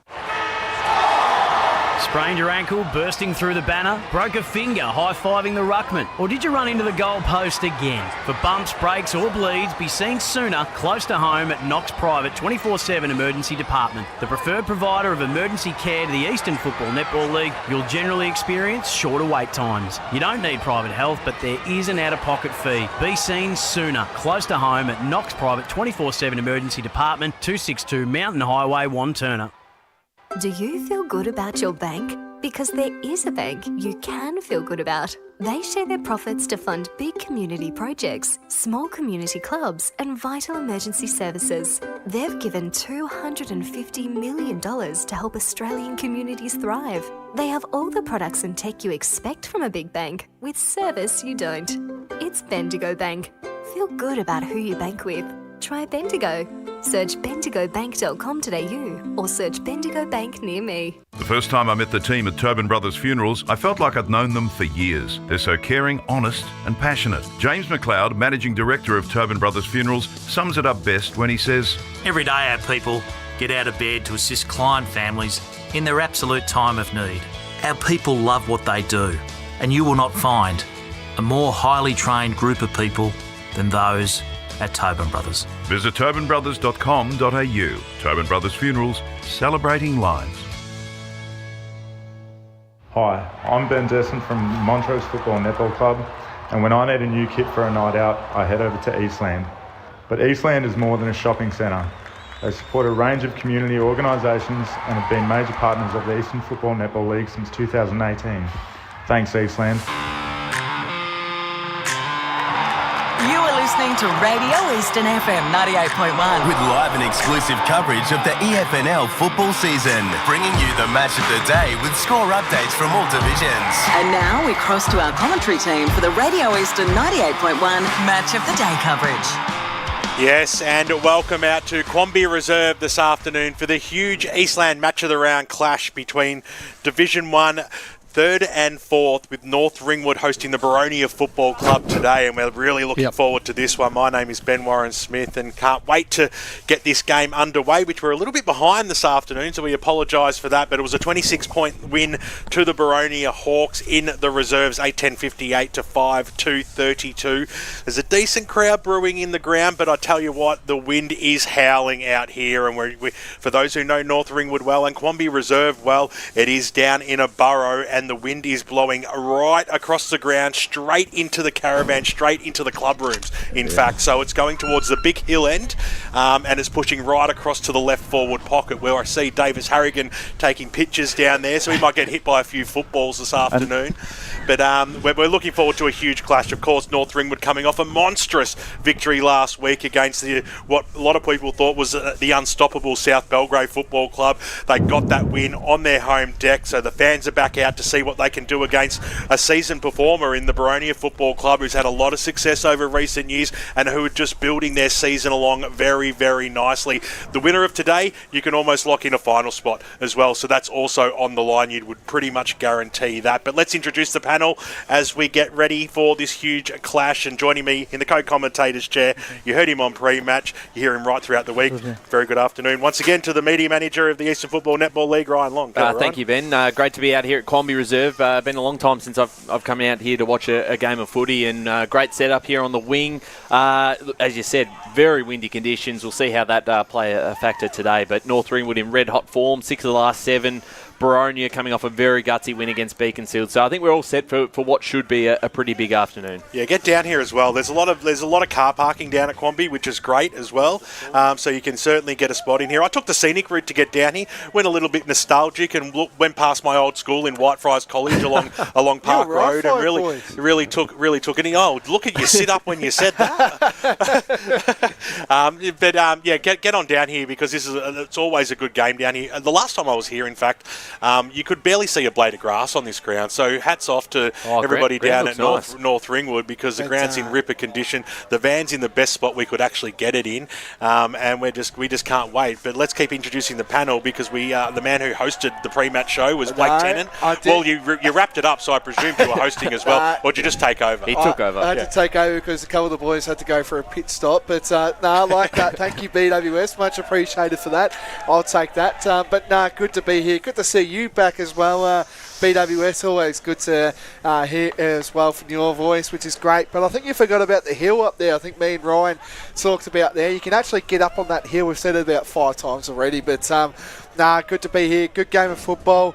Sprained your ankle, bursting through the banner, broke a finger, high-fiving the ruckman, or did you run into the goal post again? For bumps, breaks or bleeds, be seen sooner, close to home at Knox Private 24/7 Emergency Department. The preferred provider of emergency care to the Eastern Football Netball League, you'll generally experience shorter wait times. You don't need private health, but there is an out-of-pocket fee. Be seen sooner, close to home at Knox Private 24/7 Emergency Department, 262 Mountain Highway, Wanturna. Do you feel good about your bank? Because there is a bank you can feel good about. They share their profits to fund big community projects, small community clubs, and vital emergency services. They've given $250 million to help Australian communities thrive. They have all the products and tech you expect from a big bank, with service you don't. It's Bendigo Bank. Feel good about who you bank with. Try Bendigo. Search bendigobank.com.au or search Bendigo Bank near me. The first time I met the team at Tobin Brothers Funerals, I felt like I'd known them for years. They're so caring, honest and passionate. James McLeod, Managing Director of Tobin Brothers Funerals, sums it up best when he says, Every day our people get out of bed to assist client families in their absolute time of need. Our people love what they do, and you will not find a more highly trained group of people than those at Tobin Brothers. Visit tobinbrothers.com.au. Tobin Brothers Funerals, celebrating lives. Hi, I'm Ben Desson from Montrose Football Netball Club, and when I need a new kit for a night out, I head over to Eastland. But Eastland is more than a shopping centre. They support a range of community organisations and have been major partners of the Eastern Football Netball League since 2018. Thanks, Eastland. You are listening to Radio Eastern FM 98.1. With live and exclusive coverage of the EFNL football season. Bringing you the match of the day with score updates from all divisions. And now we cross to our commentary team for the Radio Eastern 98.1 Match of the Day coverage. Yes, and welcome out to Quambee Reserve this afternoon for the huge Eastland Match of the Round clash between Division 1 3rd and 4th, with North Ringwood hosting the Boronia Football Club today, and we're really looking forward to this one. My name is Ben Warren Smith and can't wait to get this game underway, which we're a little bit behind this afternoon, so we apologise for that, but it was a 26-point win to the Boronia Hawks in the reserves, 8-10-58 to 5-2-32. There's a decent crowd brewing in the ground, but I tell you what, the wind is howling out here, and we for those who know North Ringwood well and Quambee Reserve well, it is down in a burrow, and the wind is blowing right across the ground, straight into the caravan, straight into the club rooms, in fact. So it's going towards the big hill end, and it's pushing right across to the left forward pocket, where I see Davis Harrigan taking pictures down there, so he might get hit by a few footballs this afternoon. But we're looking forward to a huge clash. Of course, North Ringwood coming off a monstrous victory last week against what a lot of people thought was the unstoppable South Belgrave Football Club. They got that win on their home deck, so the fans are back out to see what they can do against a seasoned performer in the Boronia Football Club who's had a lot of success over recent years and who are just building their season along very, very nicely. The winner of today, you can almost lock in a final spot as well, so that's also on the line. You would pretty much guarantee that. But let's introduce the panel as we get ready for this huge clash. And joining me in the co-commentator's chair, you heard him on pre-match, you hear him right throughout the week. Very good afternoon once again to the media manager of the Eastern Football Netball League, Ryan Long. Thank you, Ben. Great to be out here at Quambee Reserve. Been a long time since I've come out here to watch a game of footy, and great setup here on the wing. As you said, very windy conditions. We'll see how that play a factor today. But North Ringwood in red hot form, 6 of the last 7. Boronia coming off a very gutsy win against Beaconsfield, so I think we're all set for what should be a pretty big afternoon. Yeah, get down here as well. There's a lot of car parking down at Quambee, which is great as well. So you can certainly get a spot in here. I took the scenic route to get down here, went a little bit nostalgic, and went past my old school in Whitefriars College along Park Road, and really took it in. Oh, look at you sit up when you said that. Get on down here because it's always a good game down here. The last time I was here, in fact, you could barely see a blade of grass on this ground. So hats off to everybody down at North Ringwood, because the ground's in ripper condition. The van's in the best spot we could actually get it in, and we just can't wait. But let's keep introducing the panel, because the man who hosted the pre-match show was Blake Tennant. Well, you wrapped it up, so I presume you were hosting as well, or did you just take over? He took over. I had to take over because a couple of the boys had to go for a pit stop. But I like that. Thank you, BWS. Much appreciated for that. I'll take that. But good to be here. Good to see you back as well. BWS, always good to hear as well from your voice, which is great. But I think you forgot about the hill up there. I think me and Ryan talked about there. You can actually get up on that hill. We've said it about 5 times already. But good to be here. Good game of football.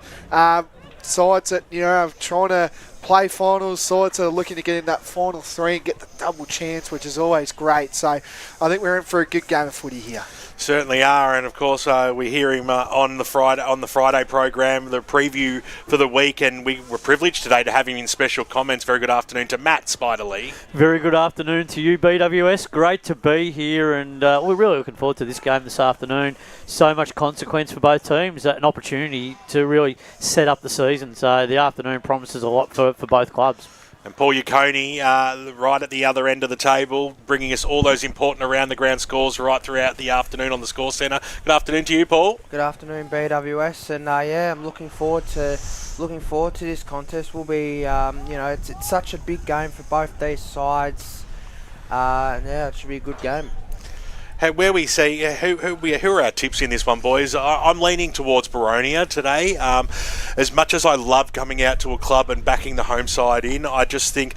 Sides that are trying to play finals, sides are looking to get in that final 3 and get the double chance, which is always great. So I think we're in for a good game of footy here. Certainly are, and of course we hear him on the Friday program, the preview for the week, and we were privileged today to have him in special comments. Very good afternoon to Matt Spiderlee. Very good afternoon to you, BWS. Great to be here, and we're really looking forward to this game this afternoon. So much consequence for both teams, an opportunity to really set up the season. So the afternoon promises a lot for both clubs. And Paul Yaconi, right at the other end of the table, bringing us all those important around-the-ground scores right throughout the afternoon on the Score Centre. Good afternoon to you, Paul. Good afternoon, BWS, and I'm looking forward to this contest. Will be, it's such a big game for both these sides. It should be a good game. Where we see who are our tips in this one, boys? I'm leaning towards Boronia today. As much as I love coming out to a club and backing the home side in, I just think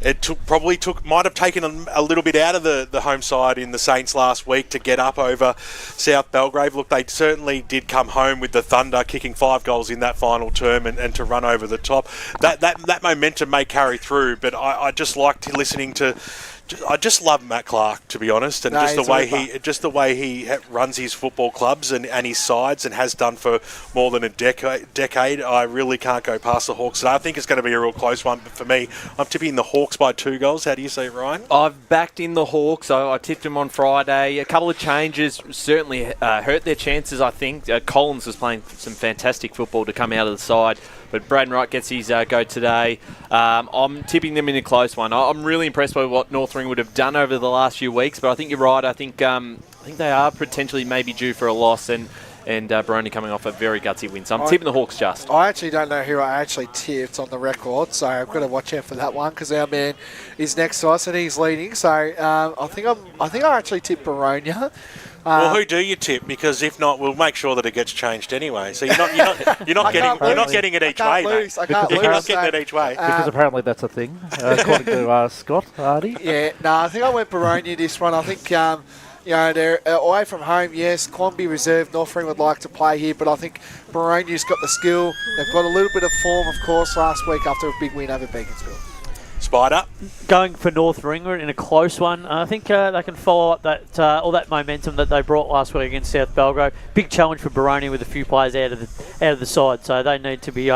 it might have taken a little bit out of the home side in the Saints last week to get up over South Belgrave. Look, they certainly did come home with the Thunder, kicking 5 goals in that final term and to run over the top. That momentum may carry through, but I just liked listening to. I just love Matt Clark, to be honest, and just the way he runs his football clubs and his sides, and has done for more than a decade. I really can't go past the Hawks today. I think it's going to be a real close one, but for me, I'm tipping the Hawks by 2 goals. How do you see it, Ryan? I've backed in the Hawks. I tipped them on Friday. A couple of changes certainly hurt their chances, I think. Collins was playing some fantastic football to come out of the side, but Braden Wright gets his go today. I'm tipping them in a close one. I'm really impressed by what North Ringwood have done over the last few weeks, but I think you're right. I think they are potentially maybe due for a loss, and Boronia coming off a very gutsy win. So I'm tipping the Hawks just. I actually don't know who I actually tipped on the record, so I've got to watch out for that one, because our man is next to us and he's leading. So I think I actually tipped Boronia. Well, who do you tip? Because if not, we'll make sure that it gets changed anyway. So you're not getting it each way, mate. I can't lose. You're not getting it each way. Because apparently that's a thing, according to Scott Hardy. Yeah, I think I went Boronia this one. I think they're away from home. Yes, Quambee Reserve, North Ringwood would like to play here, but I think Boronia's got the skill. They've got a little bit of form, of course, last week after a big win over Beaconsfield. Spider. Going for North Ringwood in a close one. I think they can follow up that all that momentum that they brought last week against South Belgrave. Big challenge for Boronia with a few players out of the side, so they need to be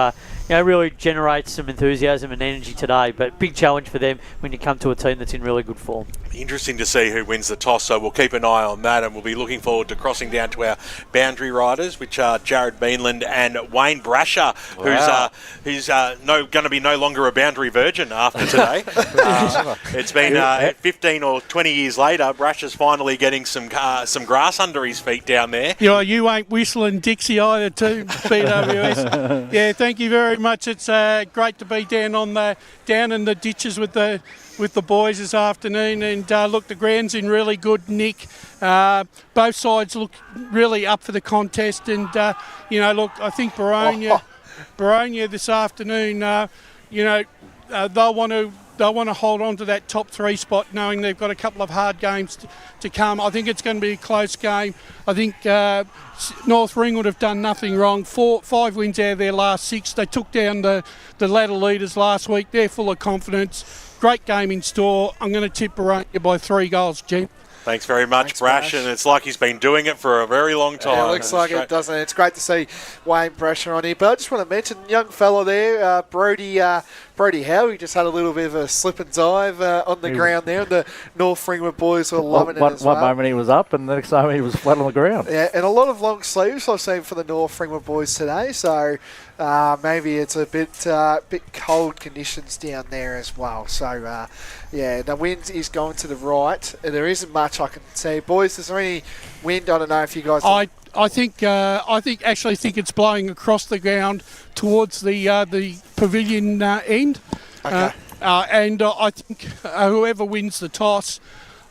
really generate some enthusiasm and energy today. But big challenge for them when you come to a team that's in really good form. Interesting to see who wins the toss, so we'll keep an eye on that, and we'll be looking forward to crossing down to our boundary riders, which are Jared Beanland and Wayne Brasher, who's going to be no longer a boundary virgin after today. It's been 15 or 20 years later. Brasher's finally getting some grass under his feet down there. You ain't whistling Dixie either, too, BWS. Yeah, thank you very much. It's great to be down in the ditches with the boys this afternoon, and look, the ground's in really good nick. Both sides look really up for the contest, and look, I think Boronia this afternoon, they'll want to hold on to that top 3 spot, knowing they've got a couple of hard games to come. I think it's going to be a close game. I think North Ringwood have done nothing wrong. 5 wins out of their last 6. They took down the ladder leaders last week. They're full of confidence. Great game in store. I'm going to tip Boronia by 3 goals, Jen. Thanks very much, Brash, and it's like he's been doing it for a very long time. Yeah, it looks like it, doesn't it? It's great to see Wayne Brasher on here, but I just want to mention young fella there, Brody Howe. He just had a little bit of a slip and dive on the ground there, and the North Ringwood boys were loving it as well. One moment he was up, and the next moment he was flat on the ground. Yeah, and a lot of long sleeves I've seen for the North Ringwood boys today, so maybe it's a bit cold conditions down there as well. So, the wind is going to the right, and there isn't much I can see. Boys, is there any wind? I don't know if you guys... I think it's blowing across the ground towards the pavilion end. Okay. And I think whoever wins the toss,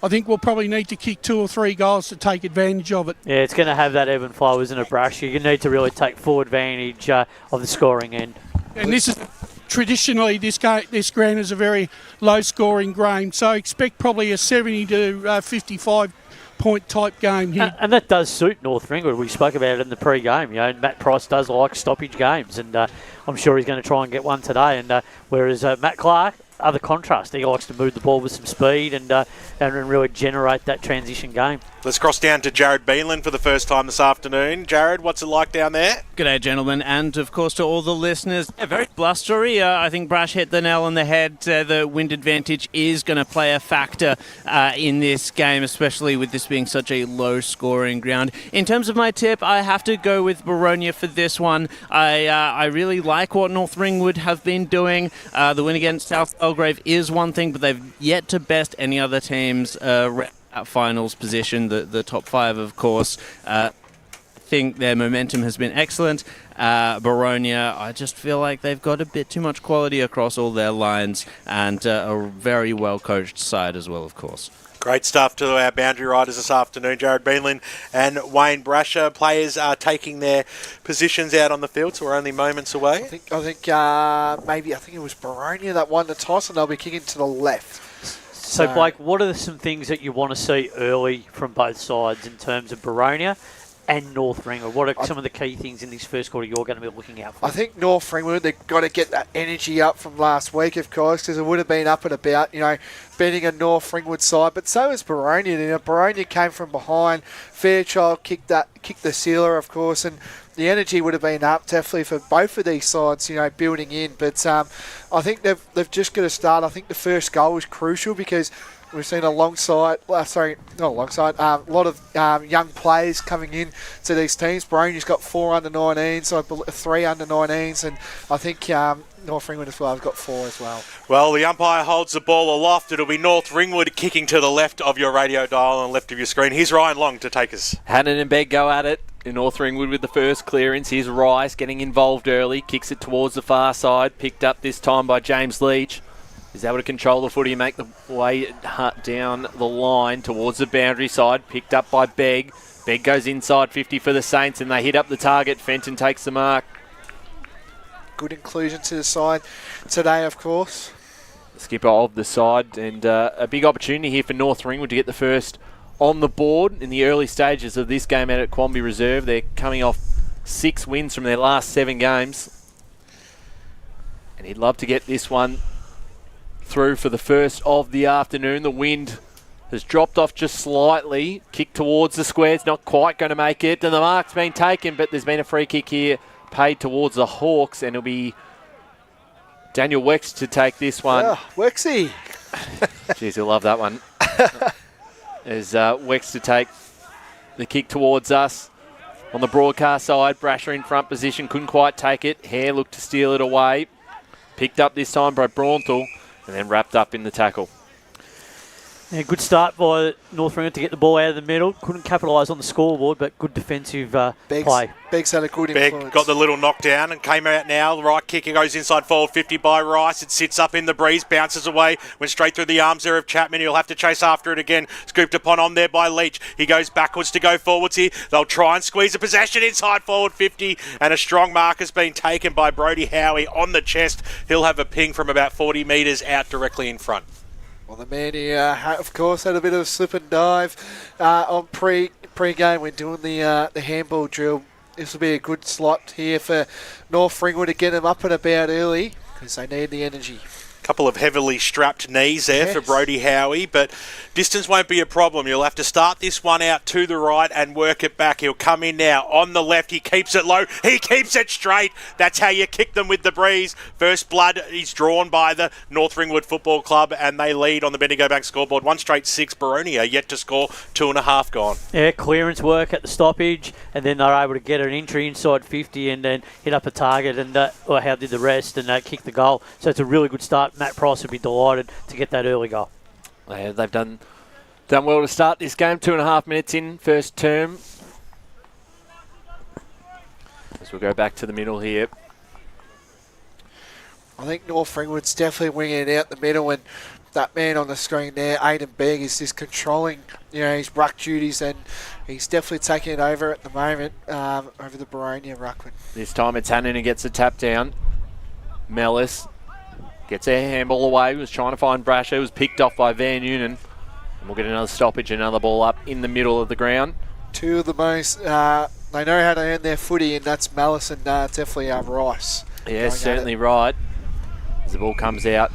I think we'll probably need to kick 2 or 3 goals to take advantage of it. Yeah, it's going to have that ebb and flow, isn't it, Brash? You need to really take full advantage of the scoring end. And this is traditionally this ground is a very low-scoring ground, so expect probably a 70 to 55 point type game here. And that does suit North Ringwood. We spoke about it in the pre-game. Matt Price does like stoppage games, and I'm sure he's going to try and get one today. And whereas Matt Clark, other contrast, he likes to move the ball with some speed and really generate that transition game. Let's cross down to Jared Beanland for the first time this afternoon. Jared, what's it like down there? G'day, gentlemen, and of course to all the listeners. Very blustery. I think Brash hit the nail on the head. The wind advantage is going to play a factor in this game, especially with this being such a low-scoring ground. In terms of my tip, I have to go with Boronia for this one. I really like what North Ringwood have been doing. The win against South Belgrave is one thing, but they've yet to best any other teams at finals position, the top 5, of course. I think their momentum has been excellent. Boronia, I just feel like they've got a bit too much quality across all their lines, and a very well-coached side as well, of course. Great stuff to our boundary riders this afternoon. Jared Beanland and Wayne Brasher. Players are taking their positions out on the field, so we're only moments away. I think it was Boronia that won the toss, and they'll be kicking to the left. So, Blake, what are some things that you want to see early from both sides in terms of Boronia and North Ringwood? What are some of the key things in this first quarter you're going to be looking out for? I think North Ringwood, they've got to get that energy up from last week, of course, because it would have been up and about, beating a North Ringwood side. But so is Boronia. Boronia came from behind. Fairchild kicked the sealer, of course, and the energy would have been up definitely for both of these sides, building in. But I think they've just got to start. I think the first goal was crucial because we've seen a lot of young players coming in to these teams. Boronia's got 4 under-19s, so 3 under-19s, and I think North Ringwood as well has got 4 as well. Well, the umpire holds the ball aloft. It'll be North Ringwood kicking to the left of your radio dial and left of your screen. Here's Ryan Long to take us. Hannon and Begg go at it. North Ringwood with the first clearance. Here's Rice getting involved early. Kicks it towards the far side. Picked up this time by James Leach. Is able to control the footy and make the way down the line towards the boundary side. Picked up by Begg. Begg goes inside 50 for the Saints, and they hit up the target. Fenton takes the mark. Good inclusion to the side today, of course. The skipper of the side, and a big opportunity here for North Ringwood to get the first on the board in the early stages of this game out at Quambee Reserve. They're coming off 6 wins from their last 7 games. And he'd love to get this one through for the first of the afternoon. The wind has dropped off just slightly. Kick towards the squares, not quite going to make it. And the mark's been taken, but there's been a free kick here paid towards the Hawks, and it'll be Daniel Wex to take this one. Wexy. Jeez, you'll love that one. As Wex to take the kick towards us. On the broadcast side, Brasher in front position, couldn't quite take it. Hare looked to steal it away. Picked up this time by Braunthal and then wrapped up in the tackle. Yeah, good start by North Ringwood to get the ball out of the middle. Couldn't capitalise on the scoreboard, but good defensive play. Beggs had a good influence. Got the little knockdown and came out now. The right kick, it goes inside forward 50 by Rice. It sits up in the breeze, bounces away, went straight through the arms there of Chapman. He'll have to chase after it again. Scooped upon on there by Leach. He goes backwards to go forwards here. They'll try and squeeze a possession inside forward 50, and a strong mark has been taken by Brody Howie on the chest. He'll have a ping from about 40 metres out directly in front. Well, the man here, of course, had a bit of a slip and dive on pre-game when doing the handball drill. This will be a good slot here for North Ringwood to get them up and about early because they need the energy. Couple of heavily strapped knees there for Brody Howie, but distance won't be a problem. You'll have to start this one out to the right and work it back. He'll come in now on the left. He keeps it low. He keeps it straight. That's how you kick them with the breeze. First blood is drawn by the North Ringwood Football Club, and they lead on the Bendigo Bank scoreboard. 1 straight 6. Boronia yet to score. 2.5 gone. Yeah, clearance work at the stoppage, and then they're able to get an entry inside 50 and then hit up a target, and or how did the rest, and kick the goal. So it's a really good start. Matt Price would be delighted to get that early goal. Yeah, they've done well to start this game. 2.5 minutes in, first term. As we'll go back to the middle here. I think North Ringwood's definitely winging it out the middle, and that man on the screen there, Aidan Begg, is just controlling, his ruck duties, and he's definitely taking it over at the moment over the Boronia ruckman. This time it's Hannon who gets the tap down. Mellis gets a handball away, was trying to find Brasher, was picked off by Van Noonan. And we'll get another stoppage, another ball up in the middle of the ground. Two of the most, they know how to earn their footy, and that's Mellis and definitely Rice. Yeah, certainly right. As the ball comes out.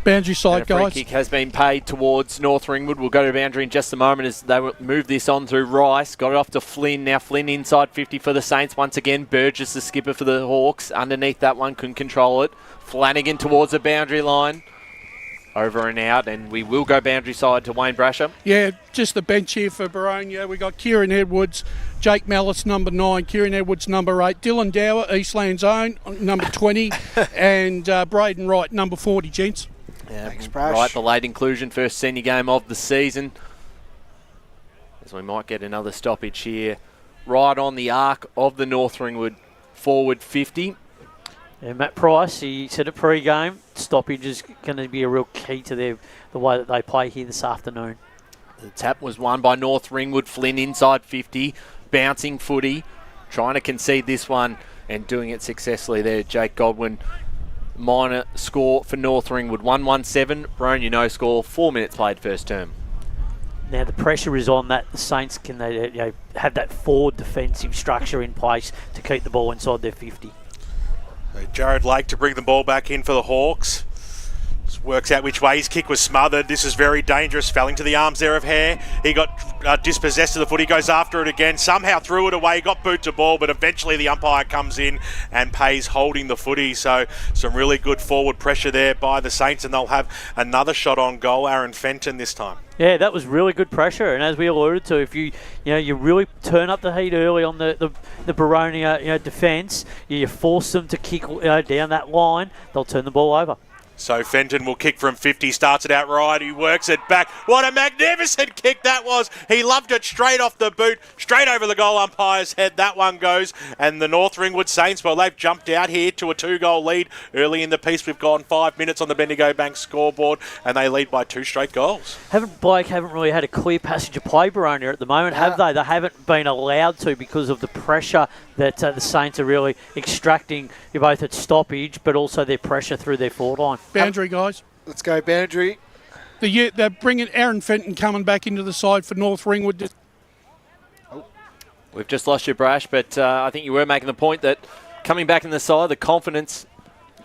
Boundary side, and a free guys. kick has been paid towards North Ringwood. We'll go to boundary in just a moment as they move this on through Rice. Got it off to Flynn. Now Flynn inside 50 for the Saints. Once again, Burgess, the skipper for the Hawks. Underneath that one, couldn't control it. Flanagan towards the boundary line. Over and out, and we will go boundary side to Wayne Brasher. Yeah, just the bench here for Boronia. We got Kieran Edwards, Jake Mellis, number 9, Kieran Edwards, number 8, Dylan Dower, Eastland's own, number 20, and Braden Wright, number 40, gents. Yeah, thanks, Brash. Right, the late inclusion, first senior game of the season. As we might get another stoppage here. Right on the arc of the North Ringwood forward 50. Yeah, Matt Price, he said at pre-game, stoppage is going to be a real key to the way that they play here this afternoon. The tap was won by North Ringwood. Flynn inside 50, bouncing footy, trying to concede this one and doing it successfully there. Jake Godwin, minor score for North Ringwood, 1-1-7. Boronia no score, 4 minutes played first term. Now the pressure is on that. The Saints can have that forward defensive structure in place to keep the ball inside their 50. Jared Lake to bring the ball back in for the Hawks. Just works out which way his kick was smothered. This is very dangerous. Fell into the arms there of Hare. He got dispossessed of the foot. He goes after it again. Somehow threw it away. Got boot to ball, but eventually the umpire comes in and pays holding the footy. So some really good forward pressure there by the Saints, and they'll have another shot on goal. Aaron Fenton this time. Yeah, that was really good pressure, and as we alluded to, if you really turn up the heat early on the Boronia defence, you force them to kick down that line, they'll turn the ball over. So Fenton will kick from 50, starts it out right, he works it back. What a magnificent kick that was. He loved it straight off the boot, straight over the goal umpire's head. That one goes. And the North Ringwood Saints, well, they've jumped out here to a 2-goal lead. Early in the piece, we've gone 5 minutes on the Bendigo Bank scoreboard, and they lead by 2 straight goals. Haven't really had a clear passage of play, Boronia, at the moment, have they? They haven't been allowed to because of the pressure that the Saints are really extracting, both at stoppage, but also their pressure through their forward line. Boundary, guys. Let's go boundary. They're bringing Aaron Fenton coming back into the side for North Ringwood. We've just lost your Brash, but I think you were making the point that coming back in the side, the confidence.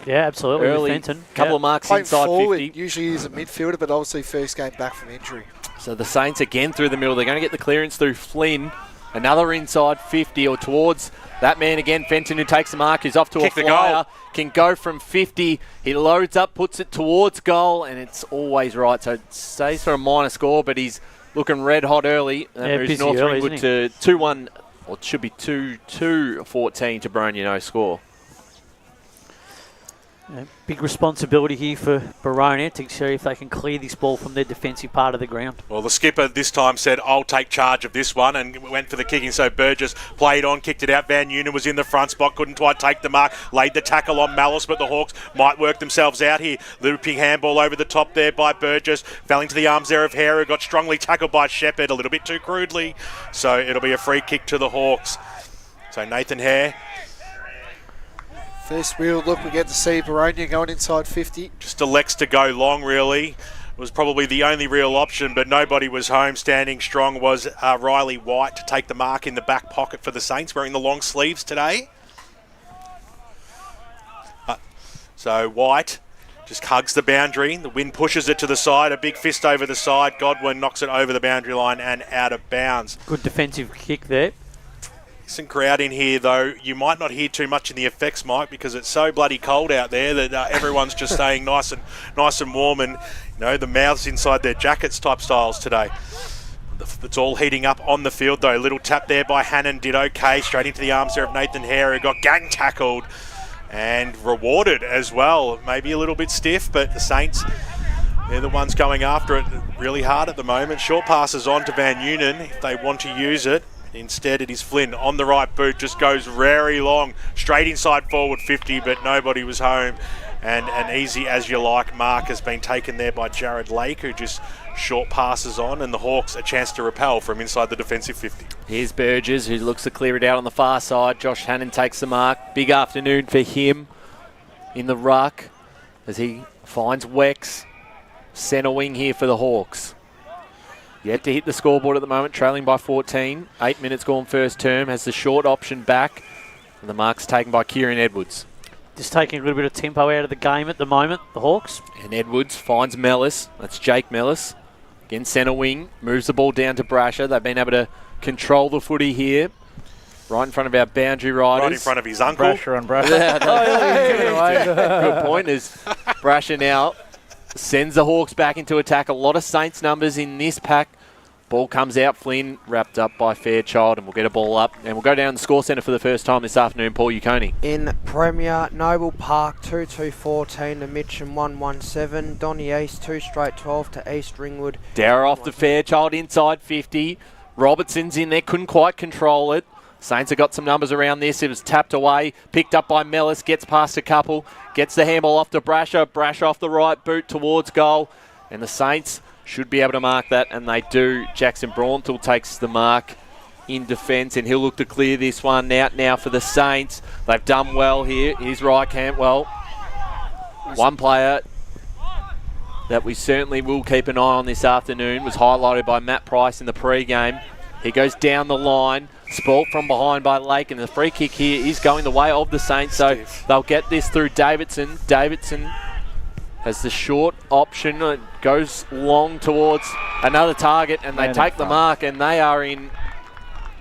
Yeah, absolutely. Early, Fenton. Couple of marks Playing inside forward, 50. Usually he's a midfielder, but obviously first game back from injury. So the Saints again through the middle. They're going to get the clearance through Flynn. Another inside 50 or towards That man again, Fenton, who takes the mark, is off to Kick a the flyer. goal. Can go from 50. He loads up, puts it towards goal, and it's always right. So it stays for a minor score, but he's looking red hot early. That moves busy North early, Ringwood to 2-1, or it should be 2-14 to Boronia, no score. Big responsibility here for Boronia to see if they can clear this ball from their defensive part of the ground. Well, the skipper this time said, I'll take charge of this one, and went for the kicking. So Burgess played on, kicked it out. Van Neunen was in the front spot, couldn't quite take the mark, laid the tackle on Malice, but the Hawks might work themselves out here. Looping handball over the top there by Burgess, fell into the arms there of Hare, who got strongly tackled by Shepherd a little bit too crudely. So it'll be a free kick to the Hawks. So Nathan Hare. First real look we get to see Boronia going inside 50. Just elects to go long, really. It was probably the only real option, but nobody was home. Standing strong was Riley White to take the mark in the back pocket for the Saints, wearing the long sleeves today. So White just hugs the boundary. The wind pushes it to the side. A big fist over the side. Godwin knocks it over the boundary line and out of bounds. Good defensive kick there. Decent crowd in here, though. You might not hear too much in the effects, Mike, because it's so bloody cold out there that everyone's just staying nice and warm, and the mouths inside their jackets type styles today. It's all heating up on the field, though. Little tap there by Hannon, did okay. Straight into the arms there of Nathan Hare, who got gang tackled and rewarded as well. Maybe a little bit stiff, but the Saints, they're the ones going after it really hard at the moment. Short passes on to Van Neunen if they want to use it. Instead, it is Flynn on the right boot, just goes very long, straight inside forward 50, but nobody was home. And an easy as you like mark has been taken there by Jared Lake, who just short passes on, and the Hawks a chance to repel from inside the defensive 50. Here's Burgess, who looks to clear it out on the far side. Josh Hannon takes the mark. Big afternoon for him in the ruck as he finds Wex. Centre wing here for the Hawks. Yet to hit the scoreboard at the moment, trailing by 14. 8 minutes gone first term, has the short option back. And the mark's taken by Kieran Edwards. Just taking a little bit of tempo out of the game at the moment, the Hawks. And Edwards finds Mellis. That's Jake Mellis. Again, centre wing, moves the ball down to Brasher. They've been able to control the footy here. Right in front of our boundary riders. Right in front of his uncle. Brasher on Brasher. Good point is Brasher now sends the Hawks back into attack. A lot of Saints numbers in this pack. Ball comes out. Flynn wrapped up by Fairchild, and we'll get a ball up. And we'll go down the score centre for the first time this afternoon. Paul Uconi. In Premier, Noble Park 2-2-14 to Mitcham 1-1-7. Donny East 2 straight 12 to East Ringwood. Dara off the Fairchild inside 50. Robertson's in there, couldn't quite control it. Saints have got some numbers around this. It was tapped away, picked up by Mellis, gets past a couple, gets the handball off to Brasher. Brasher off the right boot towards goal. And the Saints should be able to mark that, and they do. Jackson Braunthal takes the mark in defence, and he'll look to clear this one out now for the Saints. They've done well here. Here's Rye Cantwell. One player that we certainly will keep an eye on this afternoon was highlighted by Matt Price in the pre-game. He goes down the line, spoilt from behind by Lake, and the free kick here is going the way of the Saints, so they'll get this through Davidson. Davidson has the short option, goes long towards another target, and they take the mark, and they are in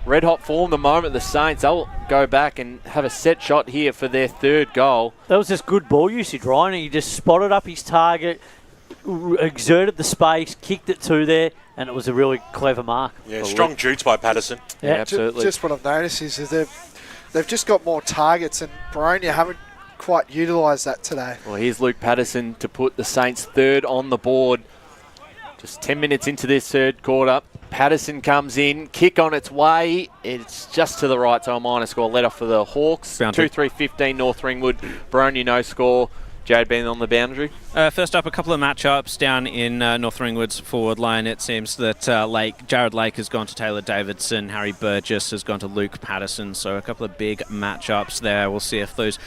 red-hot form the moment, the Saints. They'll go back and have a set shot here for their third goal. That was just good ball usage, Ryan. He just spotted up his target, exerted the space, kicked it to there, and it was a really clever mark. Yeah, strong jutes by Patterson. Yeah, absolutely. Just what I've noticed is that they've just got more targets, and Boronia haven't quite utilised that today. Well, here's Luke Patterson to put the Saints third on the board. Just 10 minutes into this third quarter. Patterson comes in, kick on its way. It's just to the right, so a minor score. Let off for the Hawks. 2-3-15 North Ringwood. Boronia no score. Jade being on the boundary. First up, a couple of matchups down in North Ringwood's forward line. It seems that Jared Lake has gone to Taylor Davidson. Harry Burgess has gone to Luke Patterson. So a couple of big matchups there. We'll see if those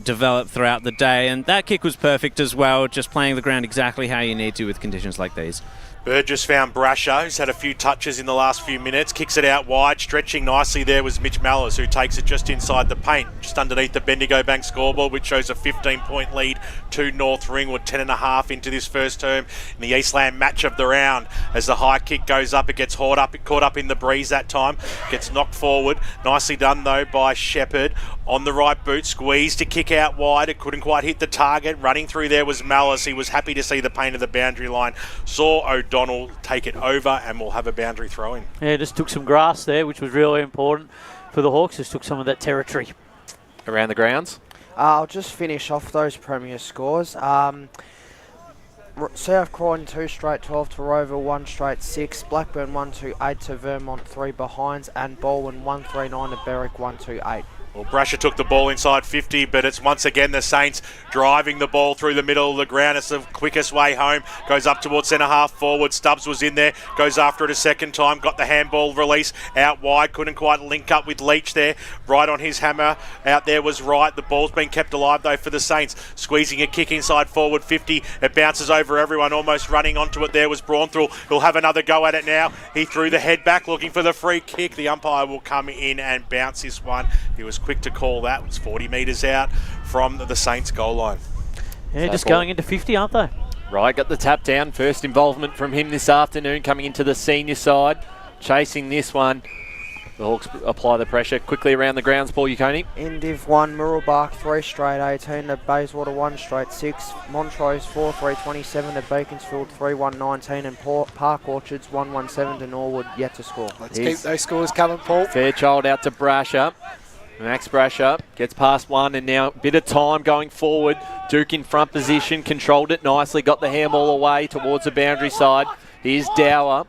develop throughout the day. And that kick was perfect as well, just playing the ground exactly how you need to with conditions like these. Burgess found Brasher, who's had a few touches in the last few minutes, kicks it out wide. Stretching nicely there was Mitch Mallis, who takes it just inside the paint, just underneath the Bendigo Bank scoreboard, which shows a 15-point lead to North Ringwood, 10.5 into this first term in the Eastland match of the round. As the high kick goes up, it gets caught up in the breeze that time, gets knocked forward. Nicely done though by Shepherd. On the right boot, squeezed to kick out wide. It couldn't quite hit the target. Running through there was Mallis. He was happy to see the paint of the boundary line. Saw O'Donnell take it over and will have a boundary throw in. Yeah, just took some grass there, which was really important for the Hawks. Just took some of that territory. Around the grounds? I'll just finish off those Premier scores. South Croydon 2 straight 12 to Rover 1 straight 6, Blackburn 1-2-8 to Vermont 3 behinds, and Baldwin 1-3-9 to Berwick 1-2-8. Well, Brasher took the ball inside 50, but it's once again the Saints driving the ball through the middle of the ground. It's the quickest way home. Goes up towards centre half forward. Stubbs was in there. Goes after it a second time. Got the handball release out wide. Couldn't quite link up with Leach there. Right on his hammer. Out there was Wright. The ball's been kept alive though for the Saints. Squeezing a kick inside forward 50. It bounces over everyone. Almost running onto it there was Braunthal. He'll have another go at it now. He threw the head back looking for the free kick. The umpire will come in and bounce this one. He was quick to call that. It was 40 metres out from the Saints goal line. Yeah, just going into 50, aren't they? Right, got the tap down. First involvement from him this afternoon, coming into the senior side. Chasing this one. The Hawks apply the pressure quickly around the grounds. Paul Yukoni. In Div 1, Murrelbach 3 straight 18 to Bayswater 1 straight 6, Montrose 4-3-27 to Beaconsfield 3-1-19, and Park Orchards 1-1-7 to Norwood, yet to score. Let's keep those scores coming, Paul. Fairchild out to Brasher. Max Brasher gets past one, and now a bit of time going forward. Duke in front position, controlled it nicely, got the handball away towards the boundary side. Here's Dower.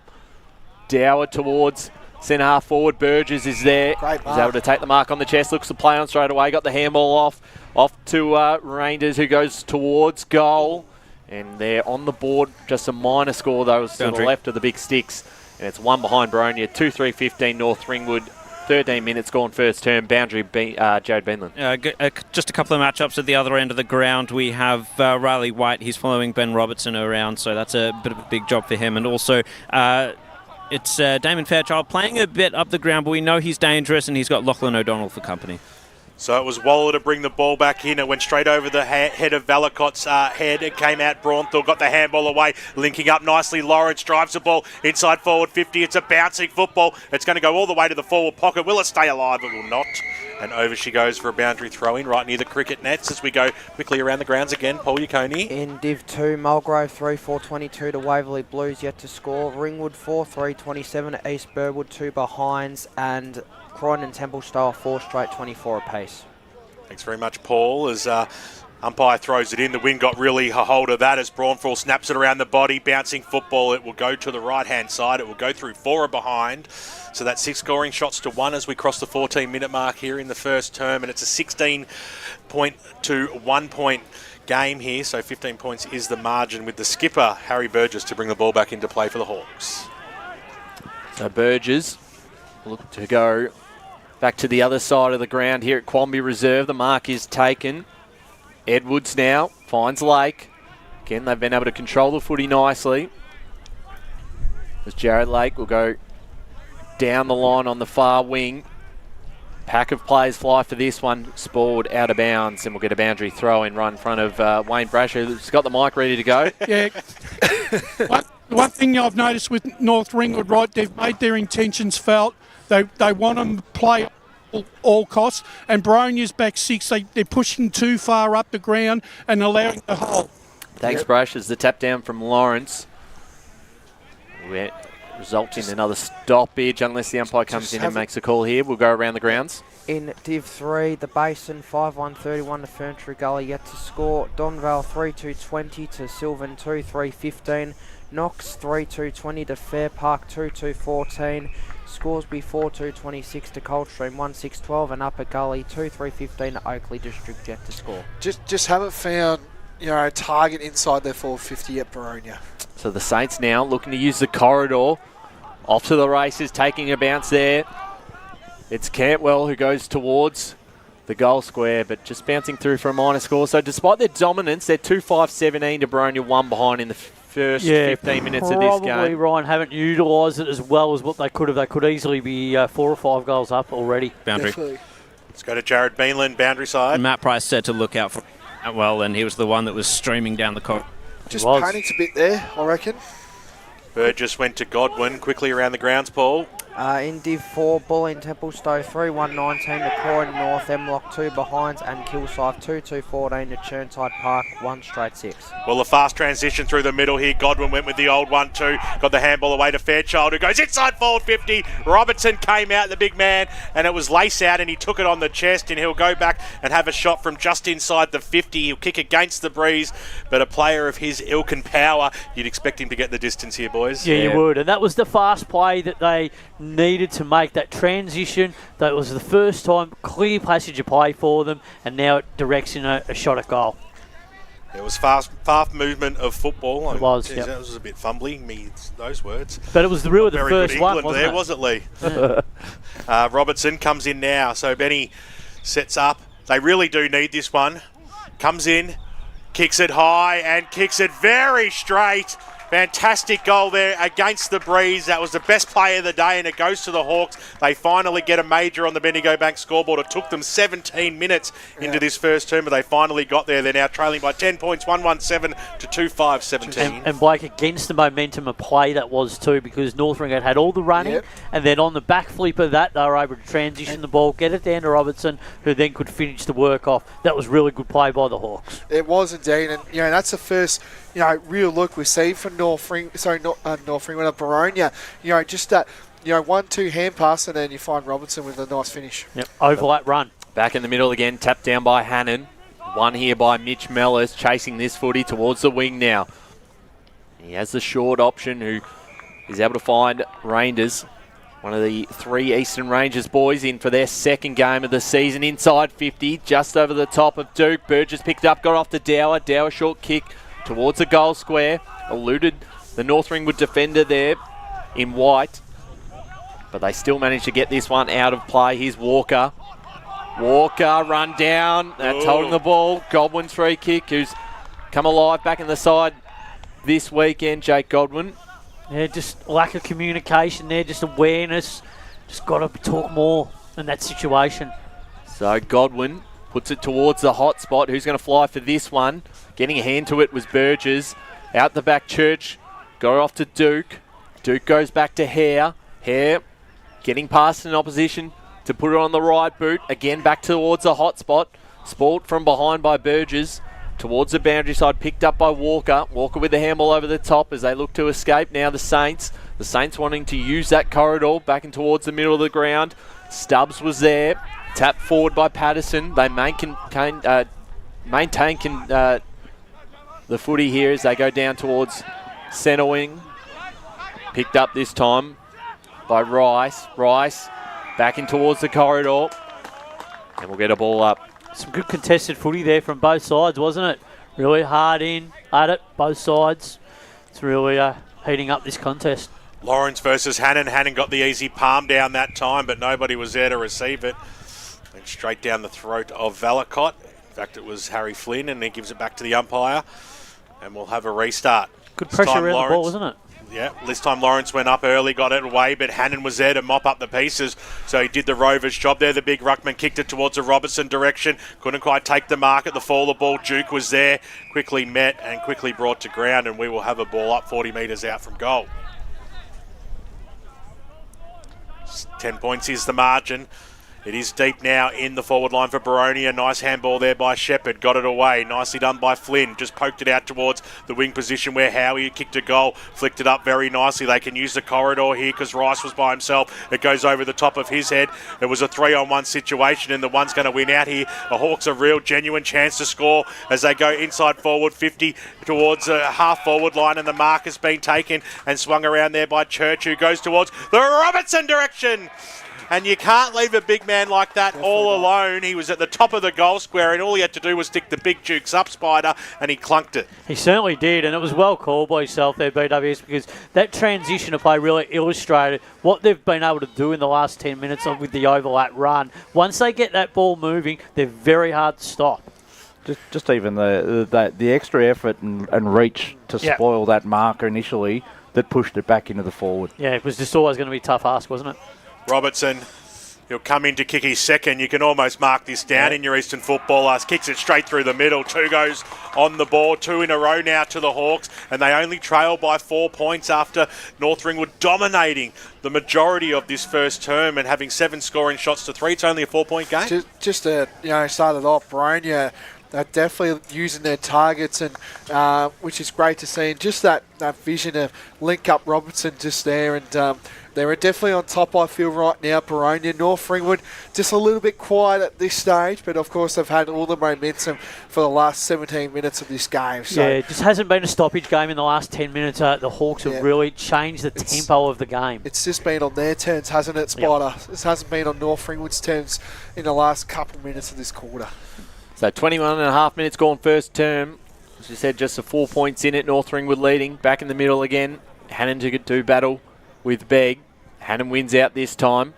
Dower towards centre half forward. Burgess is there. He's able to take the mark on the chest, looks to play on straight away, got the handball off to Reinders, who goes towards goal. And they're on the board, just a minor score though, to the left of the big sticks. And it's one behind Boronia, 2-3-15 North Ringwood. 13 minutes gone first term. Boundary, Jared Beanland. Just a couple of matchups at the other end of the ground. We have Riley White. He's following Ben Robertson around, so that's a bit of a big job for him. And also, it's Damon Fairchild playing a bit up the ground, but we know he's dangerous, and he's got Lachlan O'Donnell for company. So it was Waller to bring the ball back in. It went straight over the head of Valacott's head. It came out. Braunthal got the handball away, linking up nicely. Lawrence drives the ball inside forward 50. It's a bouncing football. It's going to go all the way to the forward pocket. Will it stay alive? It will not. And over she goes for a boundary throw-in right near the cricket nets as we go quickly around the grounds again. Paul Yukoni. In Div 2, Mulgrove 3-4-22 to Waverley Blues, yet to score. Ringwood 4-3-27 to East Burwood, 2 behinds, and Croydon and Templestowe 4 straight 24 apace. Thanks very much, Paul. As umpire throws it in, the wind got really a hold of that as Braunthal snaps it around the body. Bouncing football. It will go to the right-hand side. It will go through 4 behind. So that's 6 scoring shots to 1 as we cross the 14-minute mark here in the first term. And it's a 16-point to 1-point game here. So 15 points is the margin with the skipper, Harry Burgess, to bring the ball back into play for the Hawks. So Burgess look to go back to the other side of the ground here at Quambee Reserve. The mark is taken. Edwards now finds Lake. Again, they've been able to control the footy nicely. As Jared Lake will go down the line on the far wing. Pack of players fly for this one. Spored out of bounds, and we'll get a boundary throw in right in front of Wayne Brasher, who's got the mic ready to go. Yeah. One thing I've noticed with North Ringwood, right, they've made their intentions felt. They want them to play all costs, and Boronia's back 6. They're pushing too far up the ground and allowing the hole. Thanks, Brush. As the tap down from Lawrence results in another stoppage unless the umpire comes in and makes a call here. We'll go around the grounds. In Div 3, the Basin 5-1-31 to Ferntree Gully, yet to score. Donvale 3-2-20 to Sylvan 2-3-15. Knox 3-2-20 to Fair Park 2-2-14. Scoresby 4-2-26 to Coldstream 1-6-12, and Upper Gully 2-3-15 to Oakley District, yet to score. Just haven't found a target inside their 450 at Boronia. So the Saints now looking to use the corridor. Off to the races, taking a bounce there. It's Cantwell who goes towards the goal square, but just bouncing through for a minor score. So despite their dominance, they're 2-5-17 to Boronia, 1 behind in the first 15 minutes of this game. Probably, Ryan, haven't utilised it as well as what they could have. They could easily be 4 or 5 goals up already. Boundary. Definitely. Let's go to Jared Beanland, boundary side. Matt Price said to look out for well, and he was the one that was streaming down the corridor. Just panicked a bit there, I reckon. Burgess went to Godwin, quickly around the grounds, Paul. In Div 4, Bull in Templestowe 3-1-19 to Croydon North, Emlock 2 behinds and Kilsyth 2-2-14 to Churnside Park 1 straight 6. Well, a fast transition through the middle here. Godwin went with the old 1-2. Got the handball away to Fairchild, who goes inside forward 50. Robertson came out, the big man, and it was lace out, and he took it on the chest, and he'll go back and have a shot from just inside the 50. He'll kick against the breeze, but a player of his ilk and power, you'd expect him to get the distance here, boys. Yeah, you would. And that was the fast play that they needed to make, that transition. That was the first time clear passage of play for them, and now it directs in a shot at goal. It was fast movement of football. It was, That was a bit fumbling, those words. But it was really the Very first good one, England wasn't there, it? wasn't Lee? Yeah. Robertson comes in now, so Benny sets up. They really do need this one. Comes in, kicks it high, and kicks it very straight. Fantastic goal there against the breeze. That was the best play of the day, and it goes to the Hawks. They finally get a major on the Bendigo Bank scoreboard. It took them 17 minutes into this first term, but they finally got there. They're now trailing by 10 points, 117 to 2-5-17. And Blake, against the momentum of play that was too, because North Ringwood had all the running, and then on the back flip of that, they were able to transition the ball, get it down to Robertson, who then could finish the work off. That was really good play by the Hawks. It was indeed, and that's the first real look we've seen from North Ringwood, Boronia. Just that 1-2 hand pass, and then you find Robertson with a nice finish. Yep, overlap run. Back in the middle again, tapped down by Hannon. One here by Mitch Mellors, chasing this footy towards the wing now. He has the short option, who is able to find Rangers. One of the 3 Eastern Rangers boys in for their second game of the season. Inside 50, just over the top of Duke. Burgess picked up, got off to Dower. Dower short kick towards the goal square. Eluded the North Ringwood defender there in white. But they still managed to get this one out of play. Here's Walker. Walker run down. That's holding the ball. Godwin's free kick, who's come alive back in the side this weekend, Jake Godwin. Yeah, just lack of communication there, just awareness. Just got to talk more in that situation. So Godwin puts it towards the hot spot. Who's going to fly for this one? Getting a hand to it was Burgess. Out the back, Church. Got it off to Duke. Duke goes back to Hare. Hare getting past an opposition to put it on the right boot. Again, back towards the hot spot. Sport from behind by Burgess. Towards the boundary side, picked up by Walker. Walker with the handball over the top as they look to escape. Now the Saints. The Saints wanting to use that corridor back and towards the middle of the ground. Stubbs was there. Tapped forward by Patterson. They maintain the footy here as they go down towards centre wing. Picked up this time by Rice. Rice back in towards the corridor. And we'll get a ball up. Some good contested footy there from both sides, wasn't it? Really hard in at it, both sides. It's really heating up this contest. Lawrence versus Hannon. Hannon got the easy palm down that time, but nobody was there to receive it. Went straight down the throat of Valacott. In fact, it was Harry Flynn, and he gives it back to the umpire. And we'll have a restart. Good pressure around the ball, wasn't it? Yeah, this time Lawrence went up early, got it away, but Hannon was there to mop up the pieces, so he did the Rovers' job there. The big ruckman kicked it towards the Robertson direction, couldn't quite take the mark at the fall of the ball. Duke was there, quickly met and quickly brought to ground, and we will have a ball up 40 metres out from goal. 10 points is the margin. It is deep now in the forward line for Boronia. Nice handball there by Shepherd. Got it away. Nicely done by Flynn. Just poked it out towards the wing position where Howie kicked a goal. Flicked it up very nicely. They can use the corridor here because Rice was by himself. It goes over the top of his head. It was a 3-on-1 situation, and the one's going to win out here. The Hawks a real genuine chance to score as they go inside forward 50 towards a half forward line, and the mark has been taken and swung around there by Church, who goes towards the Robertson direction. And you can't leave a big man like that all alone. He was at the top of the goal square, and all he had to do was stick the big Dukes up spider, and he clunked it. He certainly did, and it was well called by yourself there, BWS, because that transition of play really illustrated what they've been able to do in the last 10 minutes with the overlap run. Once they get that ball moving, they're very hard to stop. Just even the extra effort and reach to spoil that marker initially that pushed it back into the forward. Yeah, it was just always going to be a tough ask, wasn't it? Robertson, he'll come in to kick his second. You can almost mark this down in your Eastern football. Kicks it straight through the middle. 2 goes on the board. 2 in a row now to the Hawks, and they only trail by 4 points after North Ringwood dominating the majority of this first term and having 7 scoring shots to 3. It's only a 4-point game. Just started off, Boronia. They're definitely using their targets, and which is great to see. And just that vision of link up Robertson just there, and they're definitely on top, I feel, right now. Boronia, North Ringwood, just a little bit quiet at this stage, but of course they've had all the momentum for the last 17 minutes of this game. So yeah, it just hasn't been a stoppage game in the last 10 minutes. The Hawks have really changed the tempo of the game. It's just been on their terms, hasn't it, Spider? Yep. It hasn't been on North Ringwood's terms in the last couple minutes of this quarter. So 21 and a half minutes gone first term. As you said, just the 4 points in it. North Ringwood leading. Back in the middle again. Hannon to do battle with Begg. Hannon wins out this time.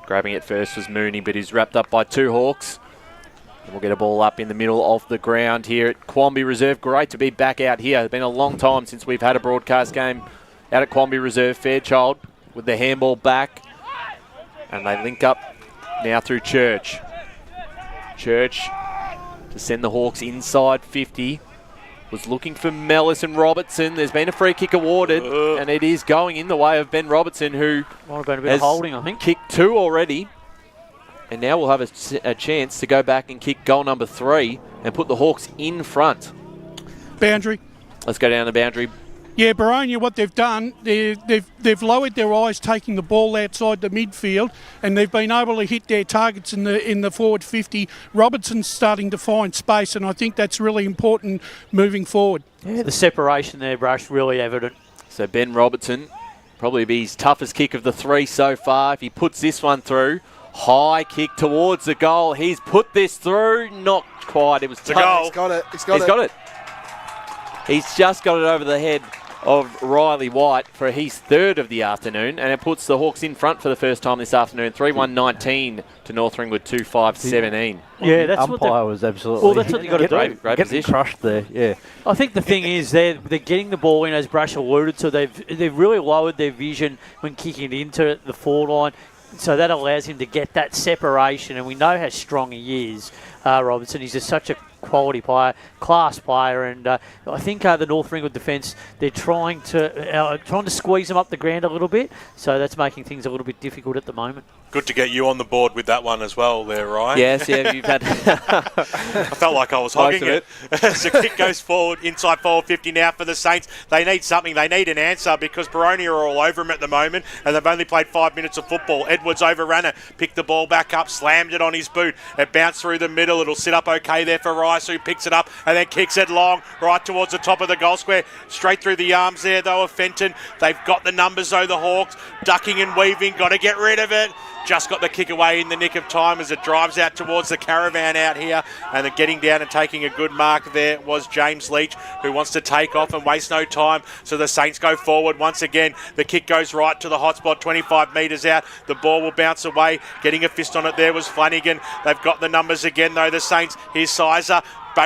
Grabbing it first was Mooney, but he's wrapped up by 2 Hawks. And we'll get a ball up in the middle of the ground here at Quambee Reserve. Great to be back out here. It's been a long time since we've had a broadcast game out at Quambee Reserve. Fairchild with the handball back. And they link up now through Church. Church to send the Hawks inside 50. Was looking for Mellis and Robertson. There's been a free kick awarded, and it is going in the way of Ben Robertson, who might have been a bit of holding, I think. Kicked 2 already. And now we'll have a chance to go back and kick goal number 3 and put the Hawks in front. Boundary. Let's go down the boundary. Yeah, Boronia, what they've done, they've lowered their eyes taking the ball outside the midfield, and they've been able to hit their targets in the forward 50. Robertson's starting to find space, and I think that's really important moving forward. Yeah, the separation there, Brush, really evident. So Ben Robertson, probably be his toughest kick of the 3 so far. If he puts this one through, high kick towards the goal. He's put this through, not quite. It was tough. Goal. He's got it. He's got it. He's just got it over the head of Riley White for his 3rd of the afternoon, and it puts the Hawks in front for the first time this afternoon. 3-1-19 to North Ringwood, 2-5-17. Yeah, that's what umpire was absolutely. Well, that's what you got to do. Great position. Crushed there. Yeah. I think the thing is they're getting the ball in, as Brash alluded to. They've really lowered their vision when kicking it into the forward line. So that allows him to get that separation, and we know how strong he is, Robertson. He's just such a quality player, class player, and I think the North Ringwood defence, they're trying to squeeze them up the ground a little bit, so that's making things a little bit difficult at the moment. Good to get you on the board with that one as well there, Ryan. Yes, yeah, you've had... I felt like I was hogging it. So kick goes forward, inside forward 50 now for the Saints. They need something. They need an answer because Boronia are all over him at the moment, and they've only played 5 minutes of football. Edwards overran it, picked the ball back up, slammed it on his boot. It bounced through the middle. It'll sit up okay there for Rice, who picks it up and then kicks it long right towards the top of the goal square. Straight through the arms there, though, of Fenton. They've got the numbers, though, the Hawks. Ducking and weaving. Got to get rid of it. Just got the kick away in the nick of time as it drives out towards the caravan out here. And getting down and taking a good mark there was James Leach, who wants to take off and waste no time. So the Saints go forward once again. The kick goes right to the hot spot, 25 metres out. The ball will bounce away. Getting a fist on it there was Flanagan. They've got the numbers again, though, the Saints. Here's Sizer.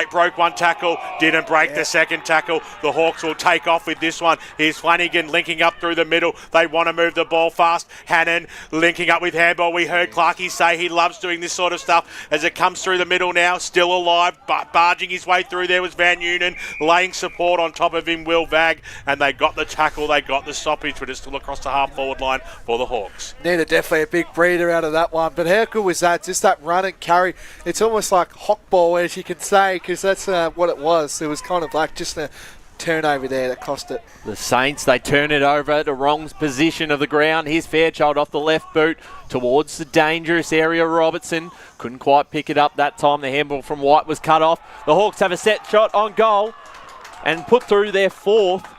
Broke one tackle, didn't break the second tackle. The Hawks will take off with this one. Here's Flanagan linking up through the middle. They want to move the ball fast. Hannon linking up with handball. We heard Clarkey say he loves doing this sort of stuff as it comes through the middle now. Still alive, but barging his way through there was Van Noonan, laying support on top of him, Will Vag, and they got the tackle, they got the stoppage, but it's still across the half-forward line for the Hawks. Needed definitely a big breather out of that one, but how good was that? Just that run and carry. It's almost like hockball, as you can say, because that's what it was. It was kind of like just a turnover there that cost it. The Saints, they turn it over to wrong position of the ground. Here's Fairchild off the left boot towards the dangerous area. Robertson couldn't quite pick it up that time. The handball from White was cut off. The Hawks have a set shot on goal and put through their 4th.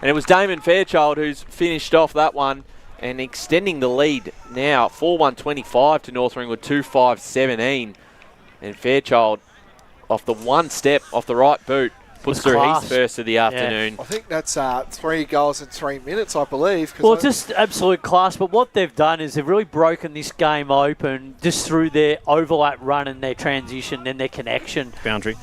And it was Damon Fairchild who's finished off that one and extending the lead now. 4-1-25 to North Ringwood, 2-5-17. And Fairchild off the one step off the right boot puts through his first of the afternoon. I think that's 3 goals in 3 minutes, I believe. Well, just absolute class. But what they've done is they've really broken this game open just through their overlap run and their transition and their connection. Boundary.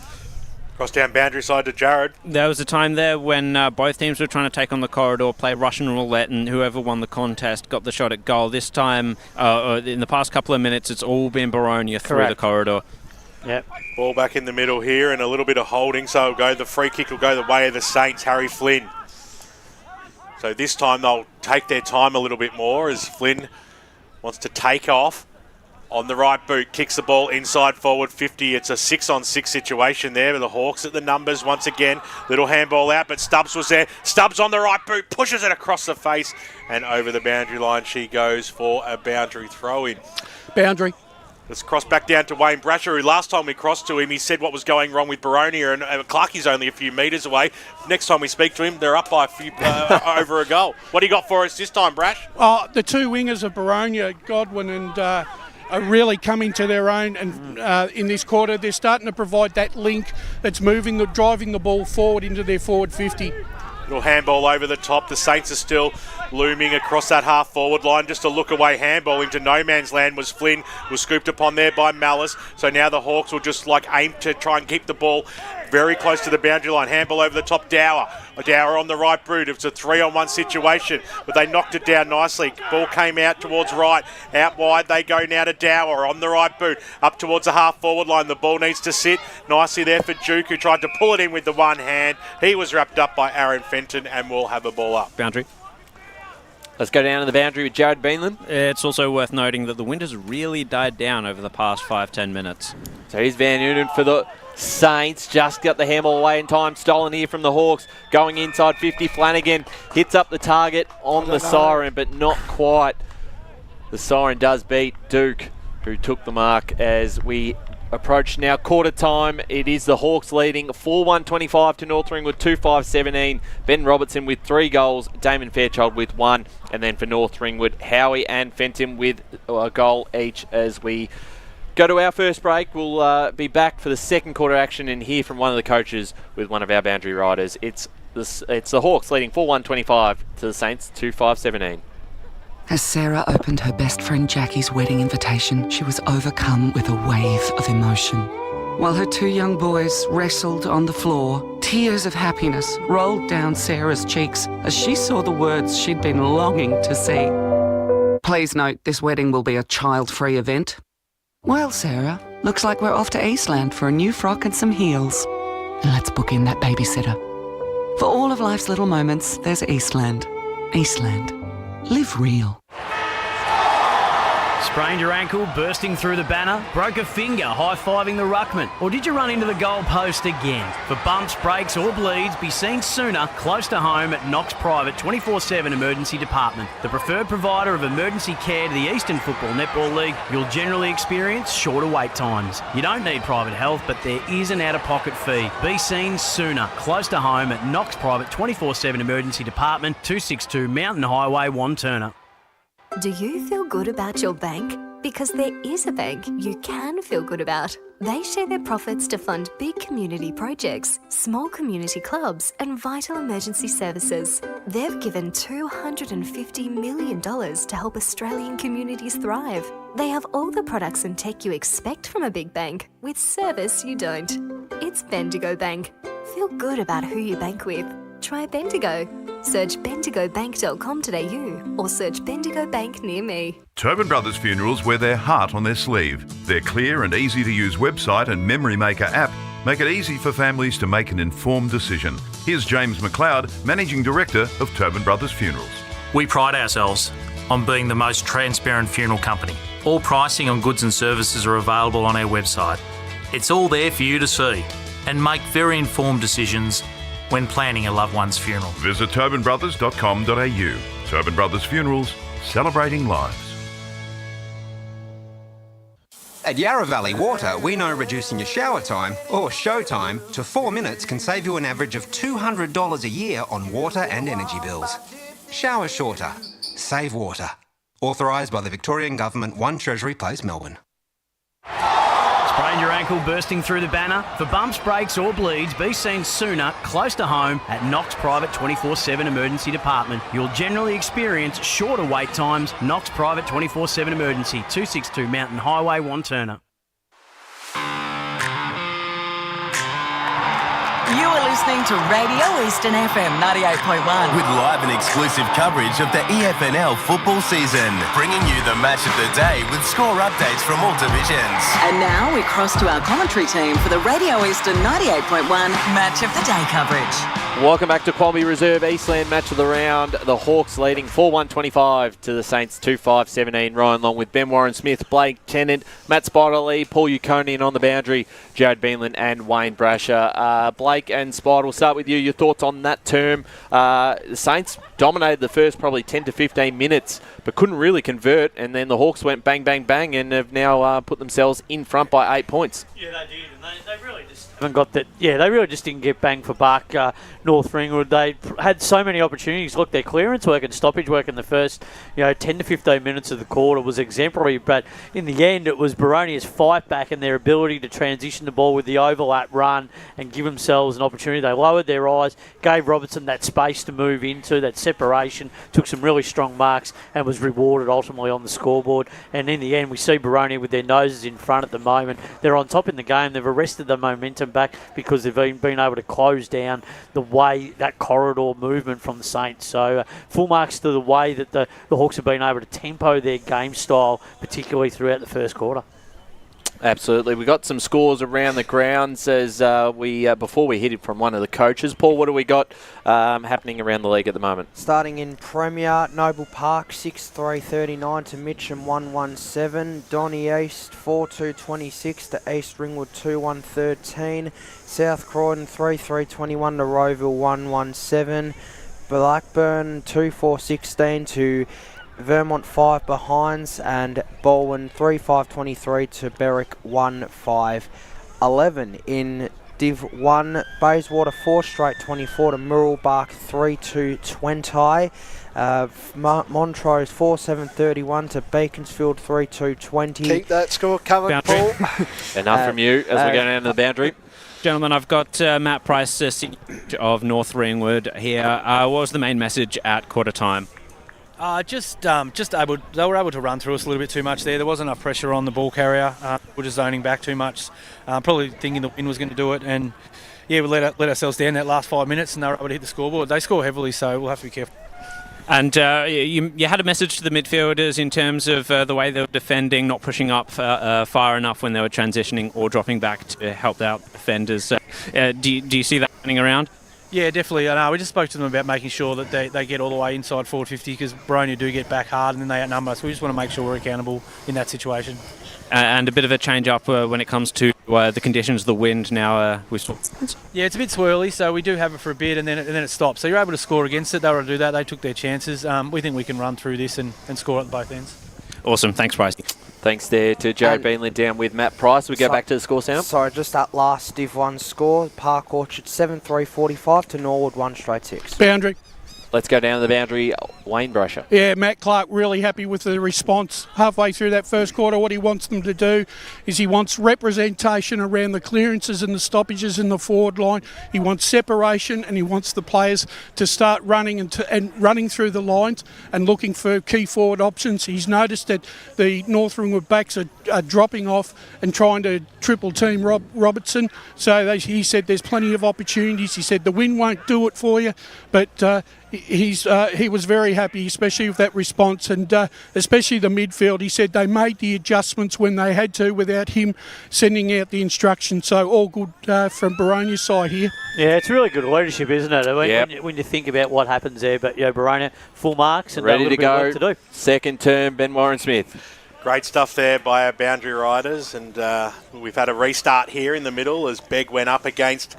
Cross down boundary side to Jared. There was a time there when both teams were trying to take on the corridor, play Russian roulette, and whoever won the contest got the shot at goal. This time, in the past couple of minutes, it's all been Boronia through the corridor. Yep. Ball back in the middle here and a little bit of holding, so the free kick will go the way of the Saints, Harry Flynn. So this time they'll take their time a little bit more as Flynn wants to take off. On the right boot, kicks the ball inside forward 50. It's a 6-on-6 situation there with the Hawks at the numbers once again. Little handball out, but Stubbs was there. Stubbs on the right boot, pushes it across the face and over the boundary line. She goes for a boundary throw-in. Boundary. Let's cross back down to Wayne Brasher, who last time we crossed to him, he said what was going wrong with Boronia, and Clarkie's only a few metres away. Next time we speak to him, they're up by a few over a goal. What do you got for us this time, Brash? The two wingers of Boronia, Godwin and... are really coming to their own, and in this quarter they're starting to provide that link that's driving the ball forward into their forward 50. Little handball over the top. The Saints are still looming across that half-forward line. Just a look-away handball into no man's land was Flynn. Was scooped upon there by Malice. So now the Hawks will just aim to try and keep the ball very close to the boundary line. Handball over the top, Dower. Dower on the right boot. It's a 3-on-1 situation, but they knocked it down nicely. Ball came out towards right. Out wide they go now to Dower on the right boot. Up towards the half-forward line. The ball needs to sit nicely there for Duke, who tried to pull it in with the one hand. He was wrapped up by Aaron Fenton and will have a ball up. Boundary. Let's go down to the boundary with Jared Beanland. It's also worth noting that the wind has really died down over the past 5-10 minutes. So here's Van Unen for the Saints. Just got the handball away in time. Stolen here from the Hawks. Going inside 50. Flanagan hits up the target on the siren, but not quite. The siren does beat Duke, who took the mark as we approach now quarter time. It is the Hawks leading 4-1-25 to North Ringwood, 2-5-17. Ben Robertson with 3 goals, Damon Fairchild with 1, and then for North Ringwood, Howie and Fenton with a goal each. As we go to our first break, we'll be back for the second quarter action and hear from one of the coaches with one of our boundary riders. It's the Hawks leading 4-1-25 to the Saints, 2-5-17. As Sarah opened her best friend Jackie's wedding invitation, she was overcome with a wave of emotion. While her 2 young boys wrestled on the floor, tears of happiness rolled down Sarah's cheeks as she saw the words she'd been longing to see. Please note, this wedding will be a child-free event. Well, Sarah, looks like we're off to Eastland for a new frock and some heels. And let's book in that babysitter. For all of life's little moments, there's Eastland. Eastland. Live real. Sprained your ankle, bursting through the banner? Broke a finger, high-fiving the ruckman? Or did you run into the goal post again? For bumps, breaks or bleeds, be seen sooner, close to home at Knox Private 24/7 Emergency Department. The preferred provider of emergency care to the Eastern Football Netball League, you'll generally experience shorter wait times. You don't need private health, but there is an out-of-pocket fee. Be seen sooner, close to home at Knox Private 24/7 Emergency Department, 262 Mountain Highway, Wanturna. Do you feel good about your bank? Because there is a bank you can feel good about. They share their profits to fund big community projects, small community clubs, and vital emergency services. They've given $250 million to help Australian communities thrive. They have all the products and tech you expect from a big bank, with service you don't. It's Bendigo Bank. Feel good about who you bank with. Try Bendigo. Search bendigobank.com.au or search Bendigo Bank near me. Tobin Brothers Funerals wear their heart on their sleeve. Their clear and easy-to-use website and Memory Maker app make it easy for families to make an informed decision. Here's James McLeod, Managing Director of Tobin Brothers Funerals. We pride ourselves on being the most transparent funeral company. All pricing on goods and services are available on our website. It's all there for you to see and make very informed decisions when planning a loved one's funeral. Visit tobinbrothers.com.au. Tobin Brothers Funerals, celebrating lives. At Yarra Valley Water, we know reducing your shower time, or show time, to 4 minutes can save you an average of $200 a year on water and energy bills. Shower shorter. Save water. Authorised by the Victorian Government, 1 Treasury Place, Melbourne. Sprained your ankle bursting through the banner? For bumps, breaks or bleeds, be seen sooner, close to home, at Knox Private 24/7 Emergency Department. You'll generally experience shorter wait times. Knox Private 24/7 Emergency, 262 Mountain Highway, Wanturna. You are listening to Radio Eastern FM 98.1. With live and exclusive coverage of the EFNL football season, bringing you the match of the day with score updates from all divisions. And now we cross to our commentary team for the Radio Eastern 98.1 Match of the Day coverage. Welcome back to Quambee Reserve, Eastland match of the round. The Hawks leading 4-1-25 to the Saints 2-5-17. Ryan Long with Ben Warren-Smith, Blake Tennant, Matt Spiderlee, Paul Ukonian on the boundary, Jared Beanland and Wayne Brasher. Blake and Spider, we'll start with you. Your thoughts on that term. The Saints dominated the first probably 10 to 15 minutes, but couldn't really convert, and then the Hawks went bang, bang, bang, and have now put themselves in front by 8 points. Yeah, they did, and they really just haven't got that. Yeah, they really just didn't get bang for buck. North Ringwood, they had so many opportunities. Look, their clearance work and stoppage work in the first 10 to 15 minutes of the quarter was exemplary, but in the end it was Boronia's fight back and their ability to transition the ball with the overlap run and give themselves an opportunity. They lowered their eyes, gave Robertson that space to move into, that separation, took some really strong marks and was rewarded ultimately on the scoreboard. And in the end, we see Boronia with their noses in front at the moment. They're on top in the game. They've arrested the momentum back because they've been able to close down the way, that corridor movement from the Saints. So full marks to the way that the Hawks have been able to tempo their game style, particularly throughout the first quarter. Absolutely. We got some scores around the grounds as before we hit it from one of the coaches. Paul, what do we got happening around the league at the moment? Starting in Premier, Noble Park 6-3-39 to Mitcham 1-1-7. Donny East 4-2-26 to East Ringwood 2-1-13. South Croydon 3-3-21 to Roeville 1-1-7. Blackburn 2-4-16 to Vermont 5 behinds, and Baldwin 3-5-23 to Berwick 1-5-11. In Div 1, Bayswater 4-24 to Murrelbach 3-2-20. Montrose 4-7-31 to Beaconsfield 3-2-20. Keep that score coming, Paul. Enough from you as we go down to the boundary. Gentlemen, I've got Matt Price of North Ringwood here. What was the main message at quarter time? They were able to run through us a little bit too much there. There wasn't enough pressure on the ball carrier. We're just zoning back too much. Probably thinking the wind was going to do it, and we let ourselves down that last 5 minutes, and they were able to hit the scoreboard. They score heavily, so we'll have to be careful. And you had a message to the midfielders in terms of the way they were defending, not pushing up far enough when they were transitioning or dropping back to help out defenders. Do you see that running around? Yeah, definitely. We just spoke to them about making sure that they get all the way inside forward 50, because Boronia do get back hard and then they outnumber us. We just want to make sure we're accountable in that situation. And a bit of a change up when it comes to the conditions, the wind now. Yeah, it's a bit swirly, so we do have it for a bit and then it stops. So you're able to score against it. They were able to do that. They took their chances. We think we can run through this and score at both ends. Awesome. Thanks, Bryce. Thanks there to Jared Beanland down with Matt Price. We go back to the score sound. Sorry, just that last Div 1 score. Park Orchard 7-3-45 to Norwood 1-6. Boundary. Let's go down to the boundary. Wayne Brasher. Yeah, Matt Clark really happy with the response halfway through that first quarter. What he wants them to do is he wants representation around the clearances and the stoppages in the forward line. He wants separation, and he wants the players to start running and running through the lines and looking for key forward options. He's noticed that the North Ringwood backs are dropping off and trying to triple team Robertson. So he said there's plenty of opportunities. He said the wind won't do it for you, but he was very happy, especially with that response, and especially the midfield. He said they made the adjustments when they had to without him sending out the instructions. So all good from Boronia's side here. Yeah, it's really good leadership, isn't it? When you think about what happens there, but Boronia full marks and ready to go. Work to do. Second term, Ben Warren-Smith. Great stuff there by our boundary riders, and we've had a restart here in the middle as Begg went up against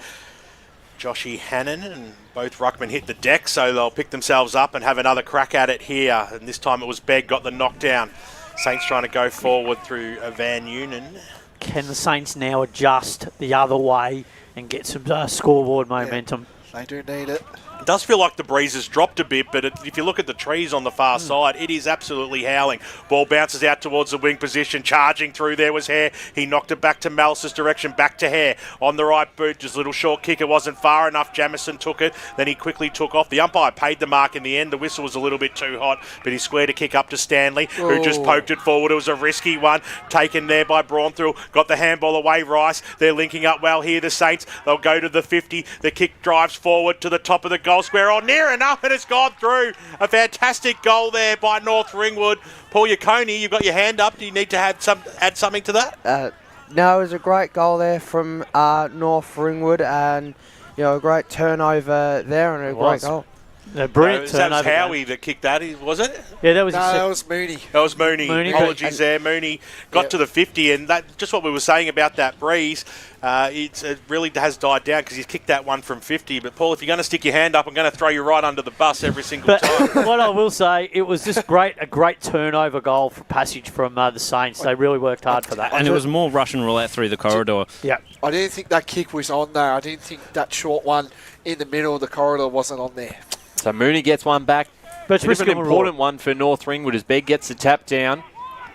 Joshy Hannon, and both ruckmen hit the deck, so they'll pick themselves up and have another crack at it here. And this time it was Begg got the knockdown. Saints trying to go forward through Van Unen. Can the Saints now adjust the other way and get some scoreboard momentum? Yeah, they do need it. It does feel like the breeze has dropped a bit, but if you look at the trees on the far side, it is absolutely howling. Ball bounces out towards the wing position. Charging through there was Hare. He knocked it back to Malice's direction, back to Hare. On the right boot, just a little short kick. It wasn't far enough. Jamison took it. Then he quickly took off. The umpire paid the mark in the end. The whistle was a little bit too hot, but he squared a kick up to Stanley, who just poked it forward. It was a risky one, taken there by Braunthal. Got the handball away, Rice. They're linking up well here, the Saints. They'll go to the 50. The kick drives forward to the top of the goal square. Oh, near enough, and it's gone through. A fantastic goal there by North Ringwood. Paul Yacconi, you've got your hand up. Do you need to add something to that? No, it was a great goal there from North Ringwood, and a great turnover there and a great goal. Brilliant turnover. That was Howie that kicked that, was it? Yeah, that was. That was Mooney. That was Mooney. Apologies there. Mooney got to the 50, and that just what we were saying about that breeze. It really has died down because he's kicked that one from 50. But Paul, if you're going to stick your hand up, I'm going to throw you right under the bus every single time. What I will say, it was just a great turnover goal for passage from the Saints. They really worked hard for that. And it was more Russian roulette through the corridor. Yeah. I didn't think that kick was on there. I didn't think that short one in the middle of the corridor wasn't on there. So Mooney gets one back. But it's an important one for North Ringwood as Begg gets the tap down,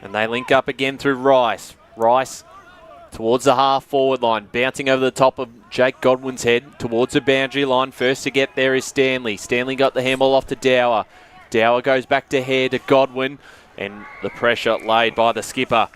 and they link up again through Rice. Rice towards the half-forward line, bouncing over the top of Jake Godwin's head towards the boundary line. First to get there is Stanley. Stanley got the handball off to Dower. Dower goes back to Hare to Godwin, and the pressure laid by the skipper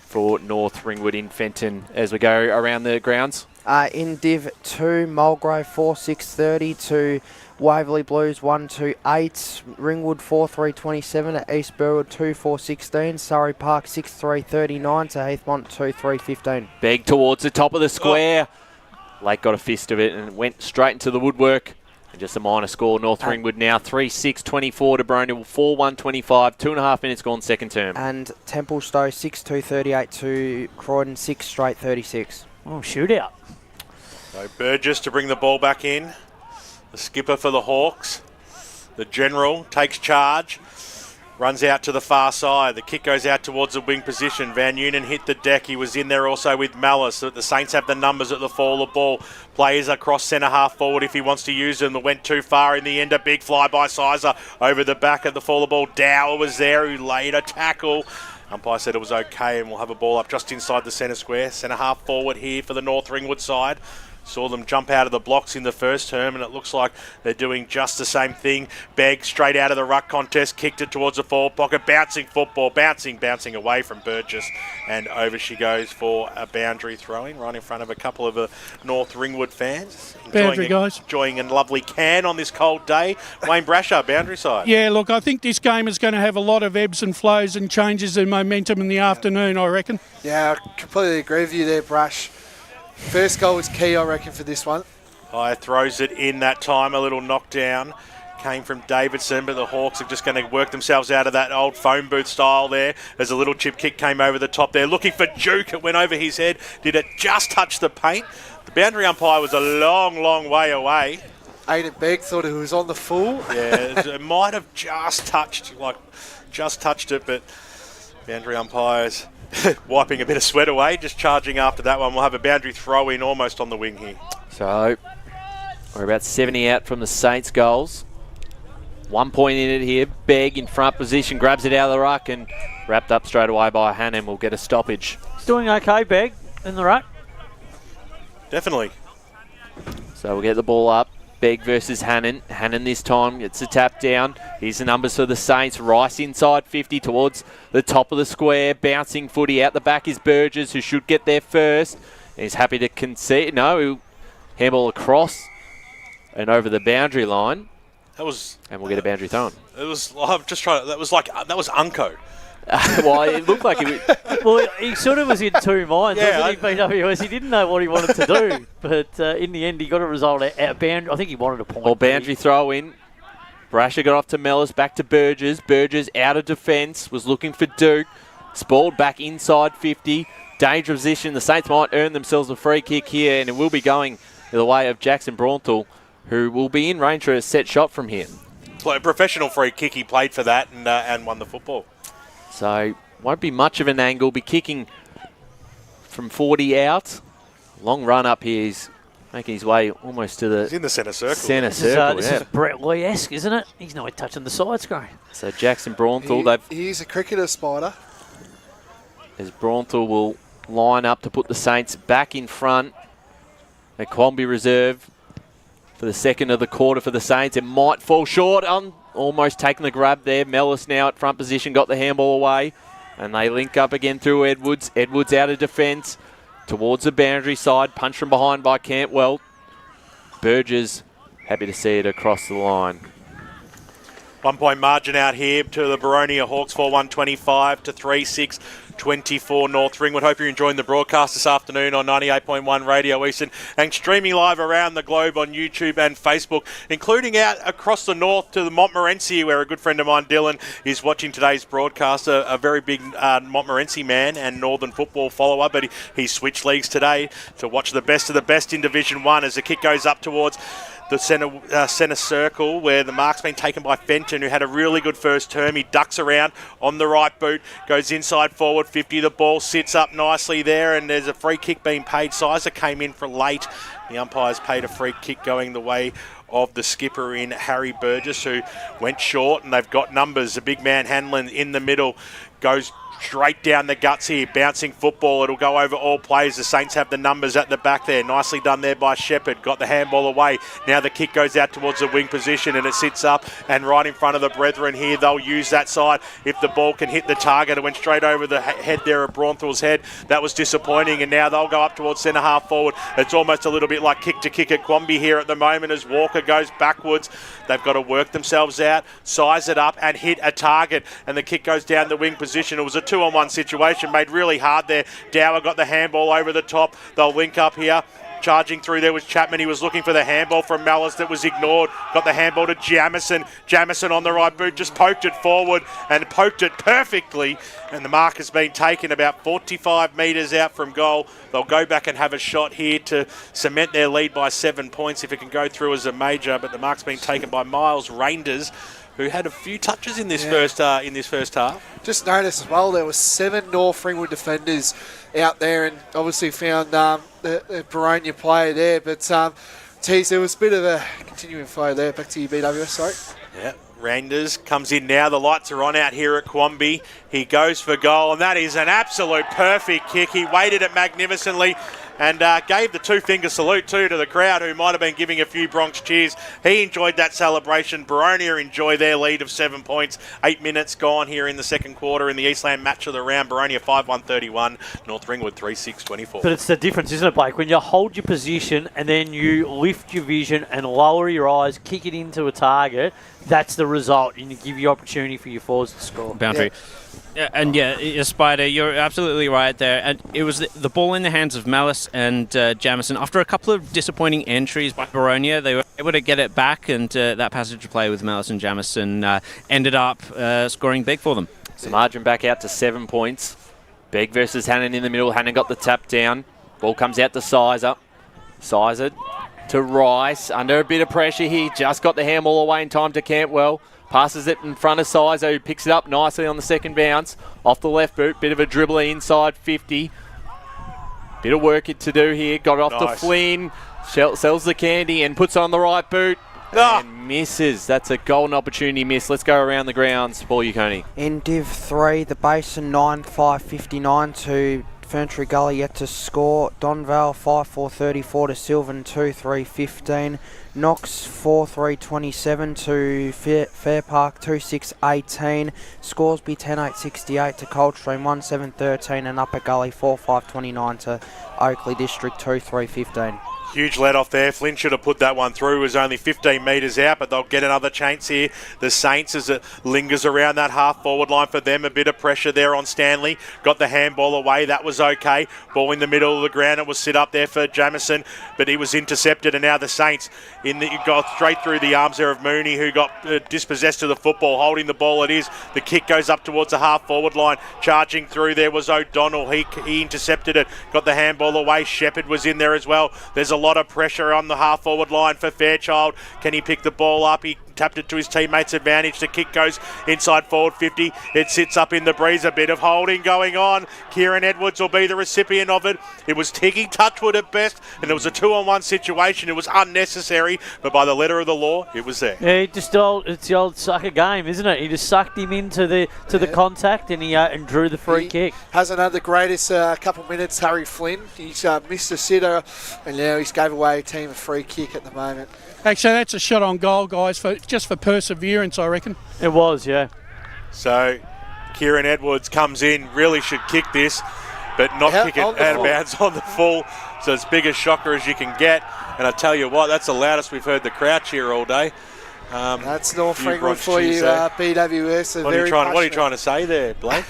for North Ringwood in Fenton as we go around the grounds. In Div 2, Mulgrave 4-6-30 to Waverley Blues 1-8, Ringwood 4-3-27 at East Burwood 2-4-16, Surrey Park 6-3-39 to Heathmont 2-3-15. Begg towards the top of the square. Lake got a fist of it and went straight into the woodwork. And just a minor score. North Ringwood now 3-6-24 to Boronia, 4-1-25, 2.5 minutes gone second term. And Templestowe 6-2-38 to Croydon 6-36. Oh, shootout. So Burgess to bring the ball back in. The skipper for the Hawks. The general takes charge. Runs out to the far side. The kick goes out towards the wing position. Van Unen hit the deck. He was in there also with Malice. So the Saints have the numbers at the fall of ball. Players across centre half forward if he wants to use them. That went too far in the end. A big fly by Sizer over the back at the fall of ball. Dower was there who laid a tackle. Umpire said it was okay, and we'll have a ball up just inside the centre square. Centre half forward here for the North Ringwood side. Saw them jump out of the blocks in the first term, and it looks like they're doing just the same thing. Begg straight out of the ruck contest, kicked it towards the forward pocket. Bouncing football, bouncing away from Burgess, and over she goes for a boundary throw-in right in front of a couple of North Ringwood fans. Enjoying a lovely can on this cold day. Wayne Brasher, boundary side. Yeah, look, I think this game is going to have a lot of ebbs and flows and changes in momentum in the afternoon, I reckon. Yeah, I completely agree with you there, Brash. First goal was key, I reckon, for this one. High throws it in that time. A little knockdown came from Davidson, but the Hawks are just going to work themselves out of that old phone booth style there as a little chip kick came over the top there. Looking for Duke. It went over his head. Did it just touch the paint? The boundary umpire was a long, long way away. Aidan Begg thought it was on the full. Yeah, it might have just touched it, but boundary umpires wiping a bit of sweat away, just charging after that one. We'll have a boundary throw in almost on the wing here. So we're about 70 out from the Saints goals. 1 point in it here. Begg in front position, grabs it out of the ruck and wrapped up straight away by Hannon. Will get a stoppage. He's doing okay, Begg, in the ruck. Definitely. So we'll get the ball up. Begg versus Hannon. Hannon this time gets a tap down. Here's the numbers for the Saints. Rice inside 50 towards the top of the square. Bouncing footy out the back is Burgess, who should get there first. He's happy to concede. No, he'll handball across and over the boundary line. And we'll get a boundary thrown. It was. I'm just trying. That was Unco. Well, it looked like it. Well, he sort of was in two minds, wasn't he, BWS? He didn't know what he wanted to do, but in the end, he got a result out boundary. I think he wanted a point. Or boundary throw in. Brasher got off to Mellis, back to Burgess. Burgess out of defence, was looking for Duke. Spalled back inside 50. Dangerous position. The Saints might earn themselves a free kick here, and it will be going the way of Jackson Braunthal, who will be in range for a set shot from here. A professional free kick. He played for that and won the football. So won't be much of an angle. Be kicking from 40 out. Long run up here is making his way almost to the... He's in the centre circle. This is Brett Lee-esque, isn't it? He's not touching the side screen. So Jackson Braunthal, he's a cricketer, Spider. as Braunthal will line up to put the Saints back in front. The Quambee Reserve for the second of the quarter for the Saints. It might fall short on almost taking the grab there. Mellis now at front position, got the handball away. And they link up again through Edwards. Edwards out of defence towards the boundary side. Punch from behind by Cantwell. Burgess happy to see it across the line. 1 point margin out here to the Boronia Hawks for 125 to 3-6-24 North Ringwood. Hope you're enjoying the broadcast this afternoon on 98.1 Radio Eastern and streaming live around the globe on YouTube and Facebook, including out across the north to the Montmorency, where a good friend of mine, Dylan, is watching today's broadcast. A very big Montmorency man and Northern football follower, but he switched leagues today to watch the best of the best in Division 1 as the kick goes up towards the centre circle, where the mark's been taken by Fenton, who had a really good first term. He ducks around on the right boot, goes inside forward 50. The ball sits up nicely there, and there's a free kick being paid. Sizer came in for late. The umpires paid a free kick going the way of the skipper in Harry Burgess, who went short, and they've got numbers. The big man Hanlon in the middle goes straight down the guts here, bouncing football. It'll go over all players. The Saints have the numbers at the back there. Nicely done there by Shepherd. Got the handball away. Now the kick goes out towards the wing position, and it sits up and right in front of the brethren here. They'll use that side if the ball can hit the target. It went straight over the head there of Braunthal's head. That was disappointing, and now they'll go up towards centre half forward. It's almost a little bit like kick to kick at Quambee here at the moment as Walker goes backwards. They've got to work themselves out, size it up and hit a target, and the kick goes down the wing position. It was a 2-on-1 situation, made really hard there. Dower got the handball over the top. They'll link up here. Charging through there was Chapman. He was looking for the handball from Mallis that was ignored. Got the handball to Jamison. Jamison on the right boot just poked it forward and poked it perfectly. And the mark has been taken about 45 metres out from goal. They'll go back and have a shot here to cement their lead by 7 points if it can go through as a major. But the mark's been taken by Miles Reinders, who had a few touches in this first half. Just noticed as well, there were 7 North Ringwood defenders out there, and obviously found the Boronia player there. But geez, there was a bit of a continuing flow there. Back to you, BWS, sorry. Yeah, Reinders comes in now. The lights are on out here at Quambee. He goes for goal, and that is an absolute perfect kick. He weighted it magnificently and gave the two-finger salute too to the crowd, who might have been giving a few Bronx cheers. He enjoyed that celebration. Boronia enjoy their lead of 7 points. 8 minutes gone here in the second quarter in the Eastland match of the round. Boronia 5-1-31, North Ringwood 3-6-24. But it's the difference, isn't it, Blake? When you hold your position and then you lift your vision and lower your eyes, kick it into a target, that's the result, and you give you opportunity for your forwards to score. Boundary. Yeah, Spider, you're absolutely right there. And it was the ball in the hands of Mallis and Jamison. After a couple of disappointing entries by Boronia, they were able to get it back, and that passage of play with Mallis and Jamison ended up scoring big for them. So margin back out to 7 points. Begg versus Hannon in the middle. Hannon got the tap down. Ball comes out to Sizer. Sizer to Rice. Under a bit of pressure here. Just got the handball away in time to Cantwell. Passes it in front of Sizer, who picks it up nicely on the second bounce. Off the left boot. Bit of a dribble inside 50. Bit of work to do here. Got it off to Flynn. Sells the candy and puts on the right boot. And misses. That's a golden opportunity miss. Let's go around the grounds. Paul Uconi. In Div 3, the Basin 9-5-59 to Ferntree Gully yet to score. Donvale 5-4-34 to Sylvan 2-3-15. Knox 4-3-27 to Fair Park 2-6-18. Scoresby 10-8-68 to Coldstream 1-7-13, and Upper Gully 4-5-29 to Oakley District 2-3-15. Huge let off there. Flynn should have put that one through. It was only 15 metres out, but they'll get another chance here. The Saints, as it lingers around that half-forward line for them, a bit of pressure there on Stanley. Got the handball away. That was okay. Ball in the middle of the ground. It was sit up there for Jamison, but he was intercepted, and now the Saints got straight through the arms there of Mooney, who got dispossessed of the football, holding the ball. It is. The kick goes up towards the half-forward line. Charging through there was O'Donnell. He intercepted it. Got the handball away. Shepherd was in there as well. There's a lot of pressure on the half-forward line for Fairchild. Can he pick the ball up? He tapped it to his teammates' advantage. The kick goes inside forward 50. It sits up in the breeze. A bit of holding going on. Kieran Edwards will be the recipient of it. It was ticking Touchwood at best, and it was a 2-on-1 situation. It was unnecessary, but by the letter of the law, it was there. Yeah, it's the old sucker game, isn't it? He just sucked him into the contact, and he and drew the free kick. Hasn't had the greatest couple minutes, Harry Flynn. He's missed a sitter, and now he's gave away a team a free kick at the moment. Actually, that's a shot on goal, guys, just for perseverance, I reckon. It was, yeah. So Kieran Edwards comes in, really should kick this, but not kick it out of bounds on the full. So it's big a shocker as you can get. And I tell you what, that's the loudest we've heard the crowd cheer all day. That's North Ringwood for you, BWS. What are you trying to say there, Blake?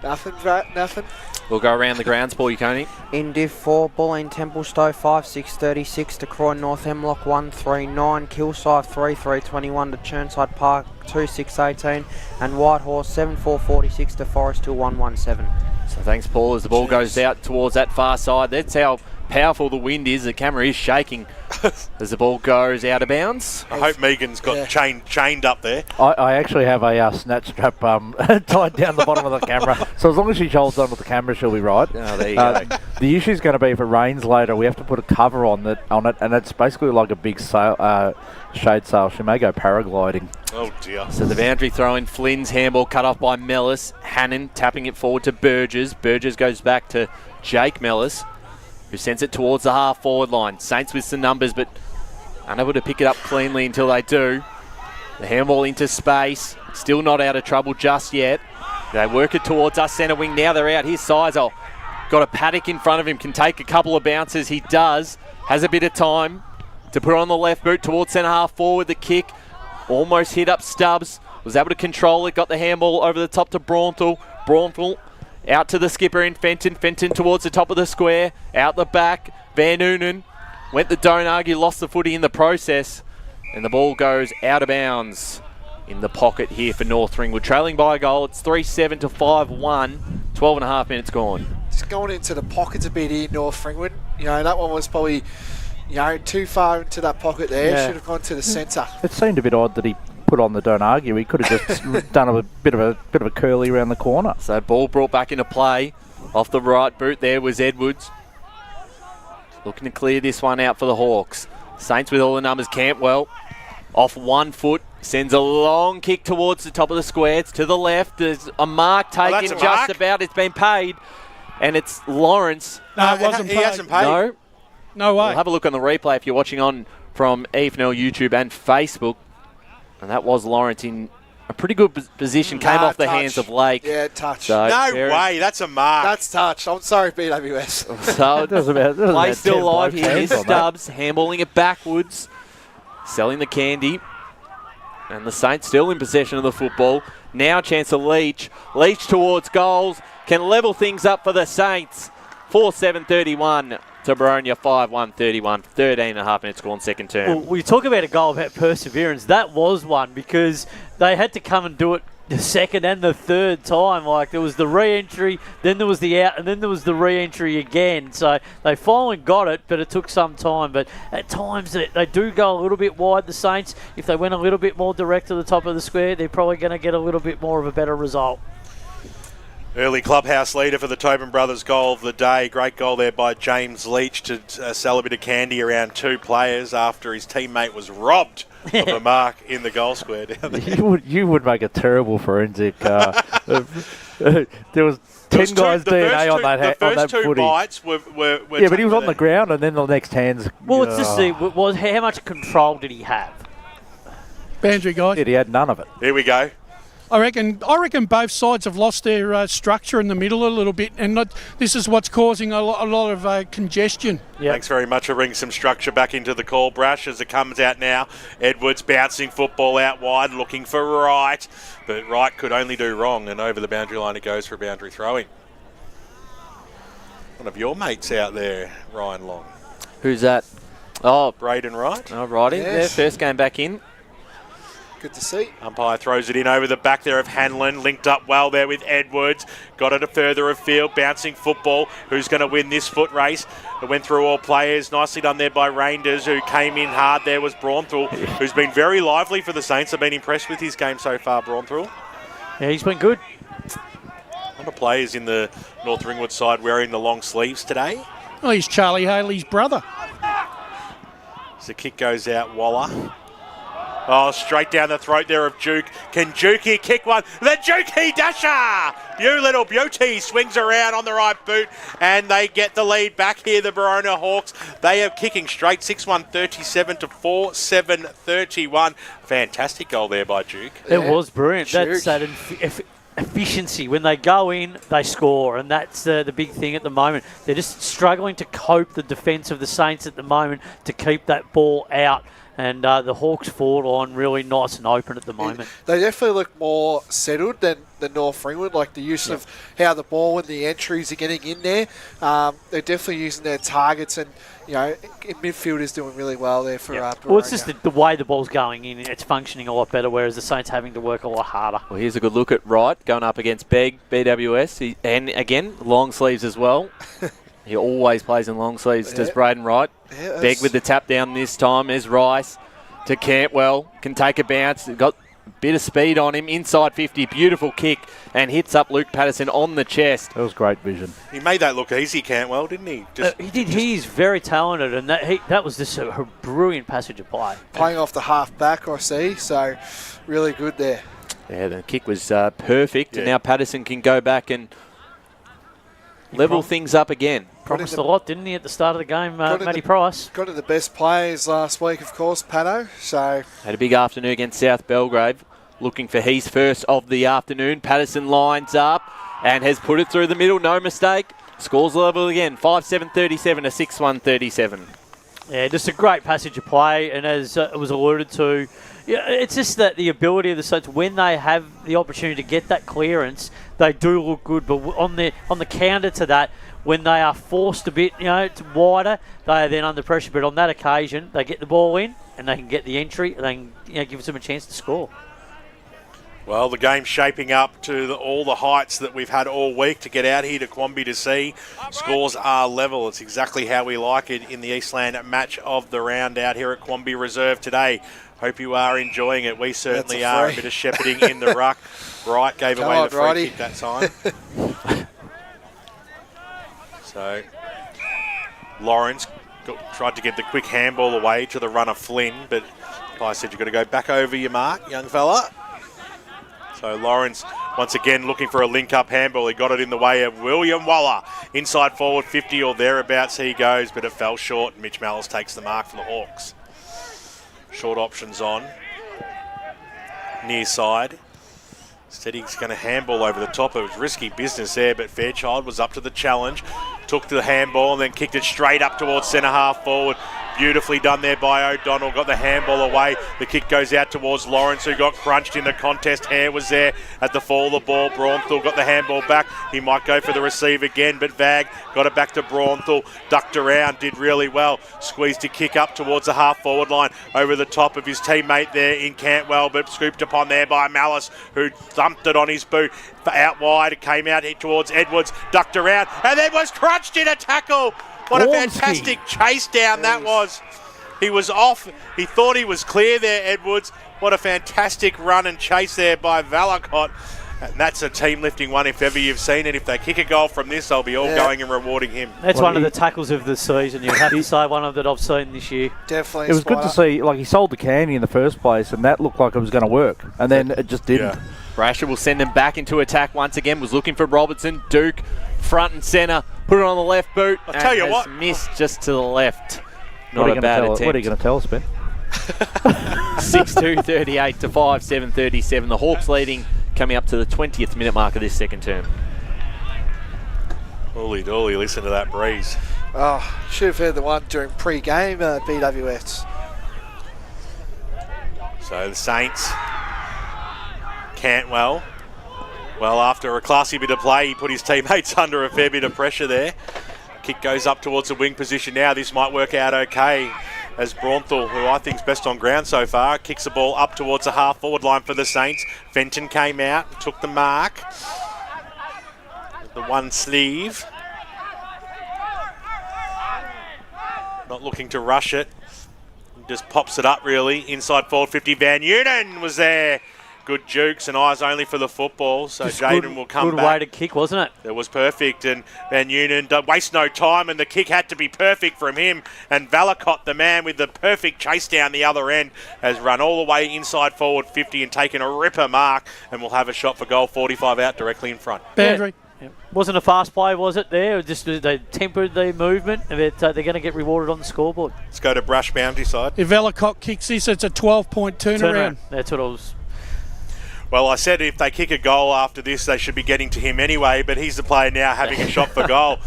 Nothing. We'll go around the grounds, Paul Yaconi. In Div 4, Bulleen Templestowe 5-6-36 to Croydon North Hemlock 1-3-9, Kilsyth 3-3-21 to Churnside Park 2-6-18, and Whitehorse 7-4-46 to Forest Hill 1-1-7. So thanks, Paul, as the ball goes out towards that far side. That's how powerful the wind is. The camera is shaking as the ball goes out of bounds. I hope Megan's got chained up there. I actually have a snatch strap tied down the bottom of the camera, so as long as she holds onto the camera, she'll be right. Oh, there you go. The issue is going to be if it rains later, we have to put a cover on it, and it's basically like a big shade sail. She may go paragliding. Oh dear. So the boundary throw in, Flynn's handball cut off by Mellis. Hannon tapping it forward to Burgess. Burgess goes back to Jake Mellis, who sends it towards the half-forward line. Saints with some numbers, but unable to pick it up cleanly until they do. The handball into space. Still not out of trouble just yet. They work it towards us centre wing. Now they're out. Here's Sizell. Got a Paddock in front of him. Can take a couple of bounces. He does. Has a bit of time to put on the left boot towards centre half forward. The kick almost hit up Stubbs. Was able to control it. Got the handball over the top to Braunthal. Braunthal out to the skipper in Fenton. Fenton towards the top of the square. Out the back. Van Noonan went the don't argue. Lost the footy in the process. And the ball goes out of bounds in the pocket here for North Ringwood. Trailing by a goal. It's 3-7 to 5-1. 12 and a half minutes gone. Just going into the pockets a bit here, North Ringwood. You know, that one was probably, too far into that pocket there. Yeah. Should have gone to the centre. It seemed a bit odd that he put on the don't argue. He could have just done a bit of a curly around the corner. So ball brought back into play. Off the right boot there was Edwards. Looking to clear this one out for the Hawks. Saints with all the numbers. Campwell off 1 foot. Sends a long kick towards the top of the square. It's to the left. There's a mark taken just about. It's been paid. And it's Lawrence. No, it wasn't paid. He hasn't paid. No way. We'll have a look on the replay if you're watching on from EFNL YouTube and Facebook. And that was Lawrence in a pretty good position. Came off the hands of Lake. Yeah, touch. So No way, that's a mark. That's touch. I'm sorry, BWS. So There's about play still 10 live blokes here. Here's hands on that. Stubbs handballing it backwards. Selling the candy. And the Saints still in possession of the football. Now a chance of Leach. Leach towards goals. Can level things up for the Saints. 4-7-31 to Boronia. 5-1-31. 13 and a half minutes gone second term. Well, we talk about a goal about perseverance. That was one because they had to come and do it the second and the third time. Like, there was the re-entry, then there was the out, and then there was the re-entry again. So they finally got it, but it took some time. But at times they do go a little bit wide, the Saints. If they went a little bit more direct to the top of the square, they're probably going to get a little bit more of a better result. Early clubhouse leader for the Tobin brothers goal of the day. Great goal there by James Leach to sell a bit of candy around two players after his teammate was robbed of a mark in the goal square down there. You would make a terrible forensic. There was 10 guys DNA on that footy. The first two bites were yeah, but he was on the ground, and then the next hands. Well, it's just see, how much control did he have? Boundary, guys. Yeah, he had none of it. Here we go. I reckon both sides have lost their structure in the middle a little bit, and this is what's causing a lot of congestion. Yep. Thanks very much for bringing some structure back into the call, Brash, as it comes out now. Edwards bouncing football out wide, looking for Wright, but Wright could only do wrong, and over the boundary line it goes for boundary throwing. One of your mates out there, Ryan Long. Who's that? Oh, Braden Wright. Oh, Righty. Yes. Their first game back in. Good to see. Umpire throws it in over the back there of Hanlon. Linked up well there with Edwards. Got it a further afield. Bouncing football. Who's going to win this foot race? It went through all players. Nicely done there by Reinders, who came in hard there was Braunthal, who's been very lively for the Saints. I've been impressed with his game so far, Braunthal. Yeah, he's been good. A lot of players in the North Ringwood side wearing the long sleeves today. Oh, he's Charlie Haley's brother. As the kick goes out, Waller. Oh, straight down the throat there of Duke. Can Dukey kick one? The Dukey dasher! You little beauty swings around on the right boot, and they get the lead back here, the Boronia Hawks. They are kicking straight, 6-1-37 to 4-7-31. Fantastic goal there by Duke. It was brilliant. Duke. That's that efficiency. When they go in, they score, and that's the big thing at the moment. They're just struggling to cope, the defence of the Saints at the moment, to keep that ball out. And the Hawks forward line really nice and open at the moment. They definitely look more settled than North Ringwood, like the use of how the ball and the entries are getting in there. They're definitely using their targets, and midfield is doing really well there for Boronia. Well, it's just the way the ball's going in, it's functioning a lot better, whereas the Saints having to work a lot harder. Well, here's a good look at Wright going up against BWS. And again, long sleeves as well. He always plays in long sleeves, does Braden Wright. Yeah, Begg with the tap down this time. There's Rice to Cantwell. Can take a bounce. Got a bit of speed on him. Inside 50. Beautiful kick. And hits up Luke Patterson on the chest. That was great vision. He made that look easy, Cantwell, didn't he? He did. He's very talented, and that was just a brilliant passage of play. Playing off the half back, I see. So really good there. Yeah, the kick was perfect. And now Patterson can go back and level things up again. Promised a lot, didn't he, at the start of the game, Matty Price? Got to the best players last week, of course, Pato. So had a big afternoon against South Belgrave. Looking for his first of the afternoon. Patterson lines up and has put it through the middle. No mistake. Scores level again. 5-7-37 to 6-1-37. Yeah, just a great passage of play. And as it was alluded to, it's just that the ability of the Saints, when they have the opportunity to get that clearance, they do look good. But on the counter to that, when they are forced a bit, wider, they are then under pressure. But on that occasion, they get the ball in and they can get the entry and they can give them a chance to score. Well, the game's shaping up to all the heights that we've had all week to get out here to Quambee to see. Scores are level. It's exactly how we like it in the Eastland match of the round out here at Quambee Reserve today. Hope you are enjoying it. We certainly are. A bit of shepherding in the ruck. Wright gave away the free kick that time. So, Lawrence tried to get the quick handball away to the runner Flynn, but I said you've got to go back over your mark, young fella. So Lawrence once again looking for a link-up handball. He got it in the way of William Waller. Inside forward 50 or thereabouts he goes, but it fell short. Mitch Mallis takes the mark for the Hawks. Short options on. Near side. Said he's going to handball over the top. It was risky business there, but Fairchild was up to the challenge. Took the handball and then kicked it straight up towards centre half forward. Beautifully done there by O'Donnell. Got the handball away. The kick goes out towards Lawrence, who got crunched in the contest. Hare was there at the fall of the ball. Braunthal got the handball back. He might go for the receive again, but Vag got it back to Braunthal. Ducked around, did really well. Squeezed a kick up towards the half-forward line over the top of his teammate there in Cantwell, but scooped upon there by Mallis, who thumped it on his boot. Out wide, it came out towards Edwards. Ducked around, and then was crunched in a tackle. What a fantastic chase down that was. He was off. He thought he was clear there, Edwards. What a fantastic run and chase there by Valacott. And that's a team-lifting one if ever you've seen it. If they kick a goal from this, they'll be all going and rewarding him. That's one of the tackles of the season. You have to say one of that I've seen this year. Definitely. It was good to see, he sold the candy in the first place, and that looked like it was going to work. And then it just didn't. Brasher will send them back into attack once again. Was looking for Robertson. Duke, front and centre. Put it on the left boot. I'll tell you what. Missed just to the left. Not a bad attempt. What are you going to tell us, Ben? 6-2-38 to 5-7-37. The Hawks leading, coming up to the 20th minute mark of this second term. Holy dolly, listen to that breeze. Oh, should have heard the one during pre-game BWS. So the Saints, Cantwell. Well, after a classy bit of play, he put his teammates under a fair bit of pressure there. Kick goes up towards the wing position now. This might work out okay. as Braunthal, who I think is best on ground so far, kicks the ball up towards the half-forward line for the Saints. Fenton came out, took the mark. The one sleeve. Not looking to rush it. Just pops it up, really. Inside forward 50, Van Unen was there. Good jukes and eyes only for the football. So Jaden will come back. Good way to kick, wasn't it? It was perfect, and Van Unen don't waste no time, and the kick had to be perfect from him. And Valakot, the man with the perfect chase down the other end, has run all the way inside forward 50 and taken a ripper mark, and will have a shot for goal 45 out directly in front. Boundary. Yeah. Wasn't a fast play, was it there? Just they tempered the movement, but they're going to get rewarded on the scoreboard. Let's go to Brush boundary side. If Valakot kicks this, it's a 12-point turnaround. That's what I was... Well, I said if they kick a goal after this, they should be getting to him anyway, but he's the player now having a shot for goal.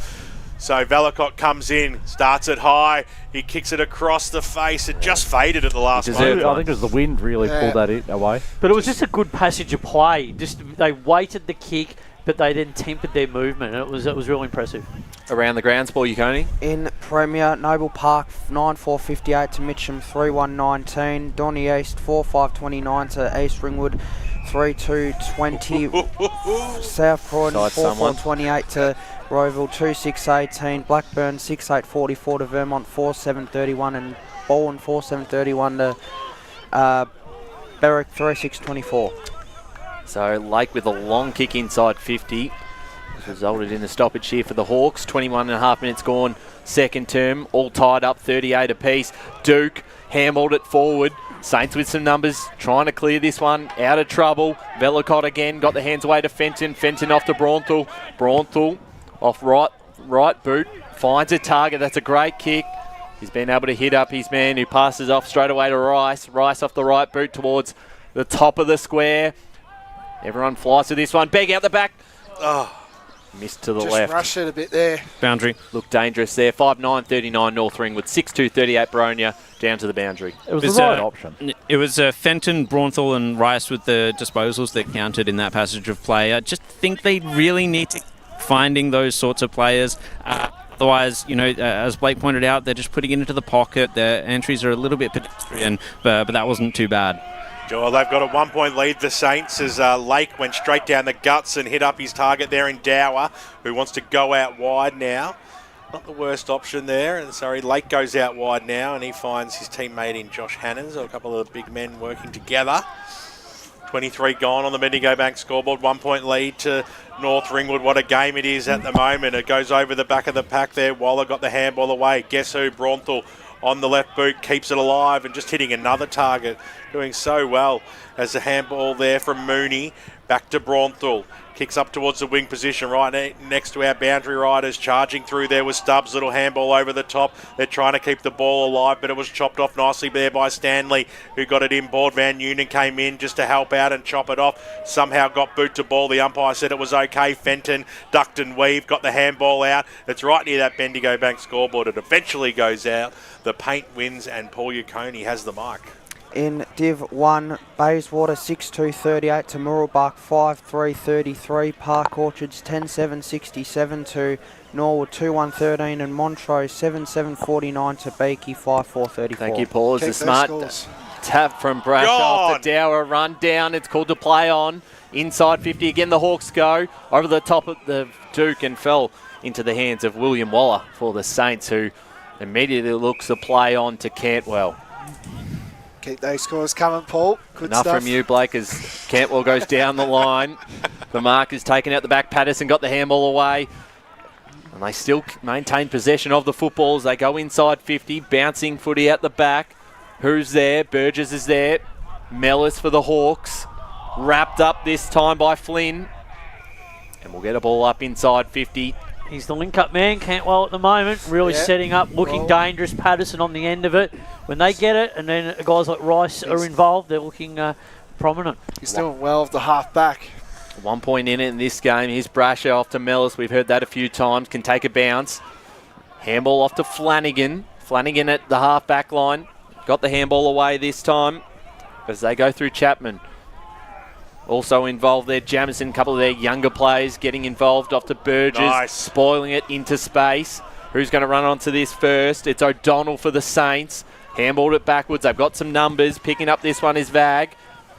So Valakot comes in, starts it high, he kicks it across the face. It just faded at the last moment. I think it was the wind really pulled that away. But it was just a good passage of play. Just they waited the kick, but they then tempered their movement. And it was real impressive. Around the grounds, Paul Yukoni. In Premier, Noble Park 9-4-58 to Mitcham 3-1-19. Donny East 4-5-29 to East Ringwood 3-2-20. South Croydon 4-4-28 to Roeville 2-6-18. Blackburn 6-8-44 to Vermont 4-7-31 and Bowen 4-7-31 to Berwick 3-6-24. So Lake with a long kick inside 50. Which resulted in a stoppage here for the Hawks. 21 and a half minutes gone, second term. All tied up, 38 apiece. Duke handballed it forward. Saints with some numbers, trying to clear this one. Out of trouble. Valakot again, got the hands away to Fenton. Fenton off to Braunthal. Braunthal off right boot. Finds a target. That's a great kick. He's been able to hit up his man who passes off straight away to Rice. Rice off the right boot towards the top of the square. Everyone flies to this one. Beg out the back. Oh. Missed to the Just left. Rushed it a bit there. Boundary. Looked dangerous there. 5-9-39 North Ringwood. 6-2-38 Boronia down to the boundary. It was the right option. It was Fenton, Braunthal and Rice with the disposals that counted in that passage of play. I just think they really need to finding those sorts of players. Otherwise, as Blake pointed out, they're just putting it into the pocket. Their entries are a little bit pedestrian, but that wasn't too bad. Well, they've got a 1-point lead, the Saints, as Lake went straight down the guts and hit up his target there in Dower, who wants to go out wide now. Not the worst option there, and sorry, Lake goes out wide now, and he finds his teammate in Josh Hannans, a couple of the big men working together. 23 gone on the Bendigo Bank scoreboard, 1-point lead to North Ringwood. What a game it is at the moment. It goes over the back of the pack there. Waller got the handball away. Guess who? Braunthal on the left boot, keeps it alive and just hitting another target. Doing so well as the handball there from Mooney. Back to Braunthal. Kicks up towards the wing position right next to our boundary riders. Charging through there was Stubbs. Little handball over the top. They're trying to keep the ball alive, but it was chopped off nicely there by Stanley, who got it inboard. Van Unen came in just to help out and chop it off. Somehow got boot to ball. The umpire said it was okay. Fenton ducked and weaved, got the handball out. It's right near that Bendigo Bank scoreboard. It eventually goes out. The paint wins, and Paul Yukoni has the mark. In Div 1, Bayswater 6-2-38 to Murrelbach 5-3-33. Park Orchards 10-7-67 to Norwood 2-1-13 and Montrose 7-7-49 to Beaky 5-4-34. Thank you, Paul. It's a smart tap from Brash off the Dower run down. It's called to play on. Inside 50 again, the Hawks go over the top of the Duke and fell into the hands of William Waller for the Saints, who immediately looks to play on to Cantwell. Keep those scores coming, Paul. Good Enough stuff from you, Blake, as Cantwell goes down the line. The mark is taken out the back. Patterson got the handball away. And they still maintain possession of the football as they go inside 50. Bouncing footy out the back. Who's there? Burgess is there. Mellis for the Hawks. Wrapped up this time by Flynn. And we'll get a ball up inside 50. He's the link-up man, Cantwell at the moment, really setting up, looking dangerous. Patterson on the end of it. When they get it, and then guys like Rice are involved, they're looking prominent. He's doing well with the half-back. 1 point in it in this game. Here's Brasher off to Mellis. We've heard that a few times. Can take a bounce. Handball off to Flanagan. Flanagan at the half-back line. Got the handball away this time as they go through Chapman. Also involved there, Jamison, a couple of their younger players getting involved off to Burgess. Nice. Spoiling it into space. Who's going to run onto this first? It's O'Donnell for the Saints. Handballed it backwards. They've got some numbers. Picking up this one is Vag.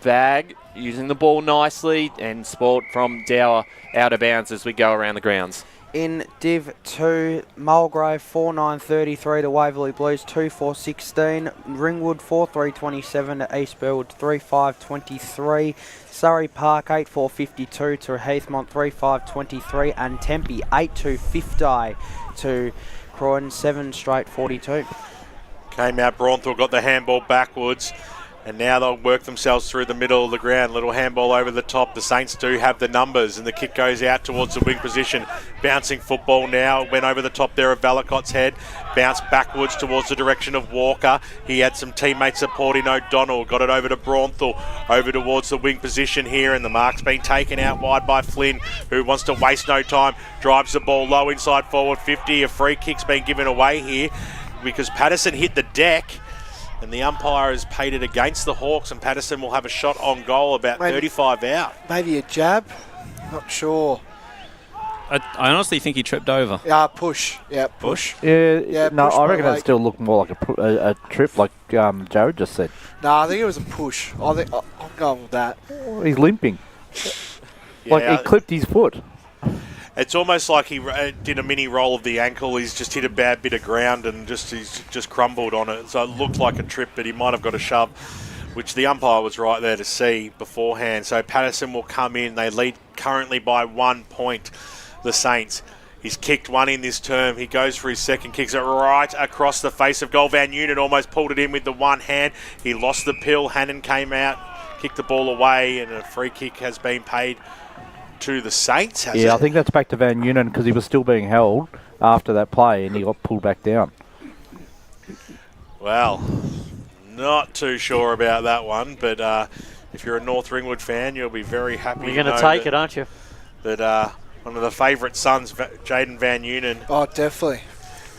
Vag using the ball nicely and spoiled from Dower out of bounds as we go around the grounds. In Div 2, Mulgrave 4-9-33 to Waverley Blues 2-4-16. Ringwood 4-3-27 to East Burwood 3-5-23. Surrey Park 8-4-52 to Heathmont 3-5-23. And Tempe 8-2-50 to Croydon 7 straight 42. Came out, Braunthal got the handball backwards. And now they'll work themselves through the middle of the ground. Little handball over the top. The Saints do have the numbers, and the kick goes out towards the wing position. Bouncing football now. Went over the top there of Valacott's head. Bounced backwards towards the direction of Walker. He had some teammate support in O'Donnell. Got it over to Braunthal. Over towards the wing position here, and the mark's been taken out wide by Flynn, who wants to waste no time. Drives the ball low inside forward 50. A free kick's been given away here because Patterson hit the deck. And the umpire has paid it against the Hawks, and Patterson will have a shot on goal about 35 out. Maybe a jab? Not sure. I honestly think he tripped over. Yeah, push. Yeah, push. Yeah, no, push I by reckon it leg. still looked more like a trip, like Jared just said. No, I think it was a push. I'm going with that. He's limping. Like he clipped his foot. It's almost like he did a mini roll of the ankle. He's just hit a bad bit of ground and he's just crumbled on it. So it looked like a trip, but he might have got a shove, which the umpire was right there to see beforehand. So Patterson will come in. They lead currently by 1 point, the Saints. He's kicked one in this term. He goes for his second, kicks it right across the face of goal. Van Noonan almost pulled it in with the one hand. He lost the pill. Hannon came out, kicked the ball away, and a free kick has been paid to the Saints, has it? I think that's back to Van Noonan because he was still being held after that play and he got pulled back down. Well, not too sure about that one, but if you're a North Ringwood fan, you'll be very happy. You're going to take it, aren't you? That one of the favourite sons, Jaden Van Noonan. Oh, definitely.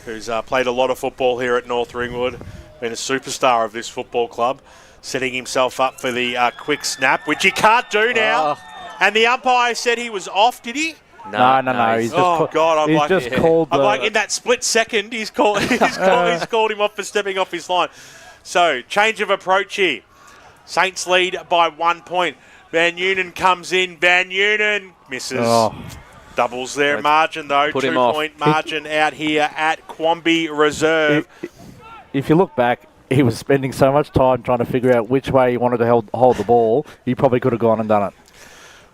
Who's played a lot of football here at North Ringwood, been a superstar of this football club, setting himself up for the quick snap, which he can't do now. And the umpire said he was off, did he? No. He's just called. I'm like, in that split second, he's called him off for stepping off his line. So, change of approach here. Saints lead by 1 point. Van Noonan comes in. Van Noonan misses. Doubles their margin, though. 2 point margin out here at Quambee Reserve. If you look back, he was spending so much time trying to figure out which way he wanted to hold the ball. He probably could have gone and done it.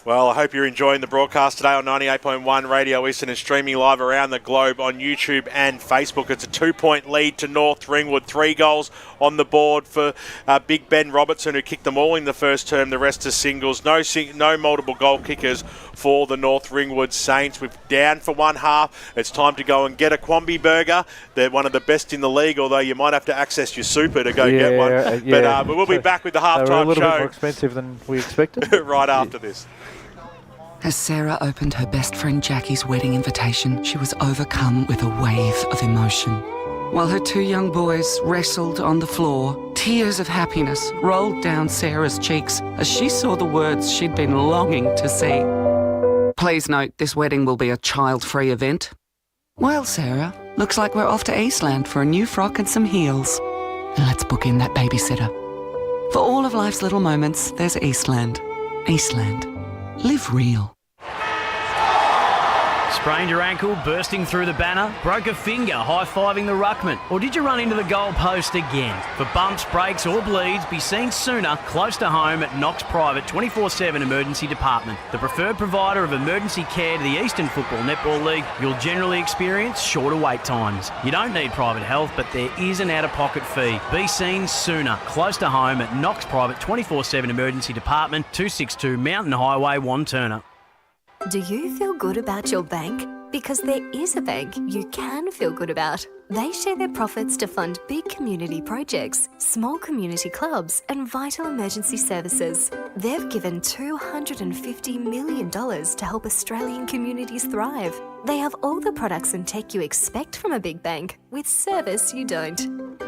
Well, I hope you're enjoying the broadcast today on 98.1 Radio Eastern and streaming live around the globe on YouTube and Facebook. It's a 2 point lead to North Ringwood. 3 goals on the board for Big Ben Robertson, who kicked them all in the first term. The rest are singles. No multiple goal kickers for the North Ringwood Saints. We're down for one half. It's time to go and get a Quambee burger. They're one of the best in the league, although you might have to access your super to go get one. But we'll be back with the halftime show. They're a little bit more expensive than we expected. Right after this. As Sarah opened her best friend Jackie's wedding invitation, she was overcome with a wave of emotion. While her 2 young boys wrestled on the floor, tears of happiness rolled down Sarah's cheeks as she saw the words she'd been longing to see. Please note, this wedding will be a child-free event. Well, Sarah, looks like we're off to Eastland for a new frock and some heels. And let's book in that babysitter. For all of life's little moments, there's Eastland. Eastland. Live real. Sprained your ankle, bursting through the banner? Broke a finger, high-fiving the ruckman? Or did you run into the goal post again? For bumps, breaks or bleeds, be seen sooner, close to home at Knox Private 24/7 Emergency Department. The preferred provider of emergency care to the Eastern Football Netball League, you'll generally experience shorter wait times. You don't need private health, but there is an out-of-pocket fee. Be seen sooner, close to home at Knox Private 24/7 Emergency Department, 262 Mountain Highway, Wantirna. Do you feel good about your bank? Because there is a bank you can feel good about. They share their profits to fund big community projects, small community clubs, and vital emergency services. They've given $250 million to help Australian communities thrive. They have all the products and tech you expect from a big bank, with service you don't.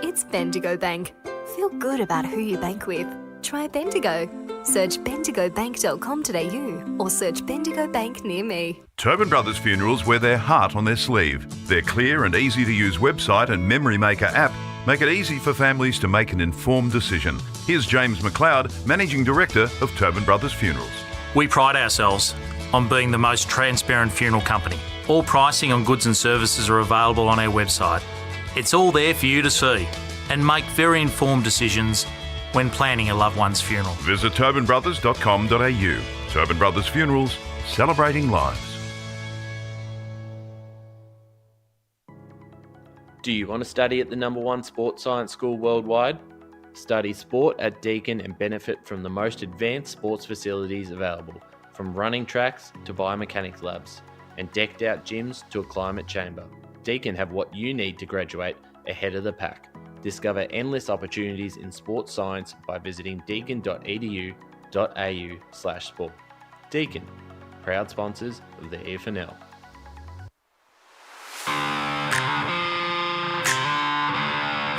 It's Bendigo Bank. Feel good about who you bank with. Try Bendigo. Search bendigobank.com.au or search Bendigo Bank near me. Tobin Brothers Funerals wear their heart on their sleeve. Their clear and easy to use website and Memory Maker app make it easy for families to make an informed decision. Here's James McLeod, Managing Director of Tobin Brothers Funerals. We pride ourselves on being the most transparent funeral company. All pricing on goods and services are available on our website. It's all there for you to see and make very informed decisions when planning a loved one's funeral. Visit tobinbrothers.com.au. Tobin Brothers Funerals, celebrating lives. Do you want to study at the #1 sports science school worldwide? Study sport at Deakin and benefit from the most advanced sports facilities available, from running tracks to biomechanics labs, and decked out gyms to a climate chamber. Deakin have what you need to graduate ahead of the pack. Discover endless opportunities in sports science by visiting deakin.edu.au/sport. Deakin, proud sponsors of the EFNL.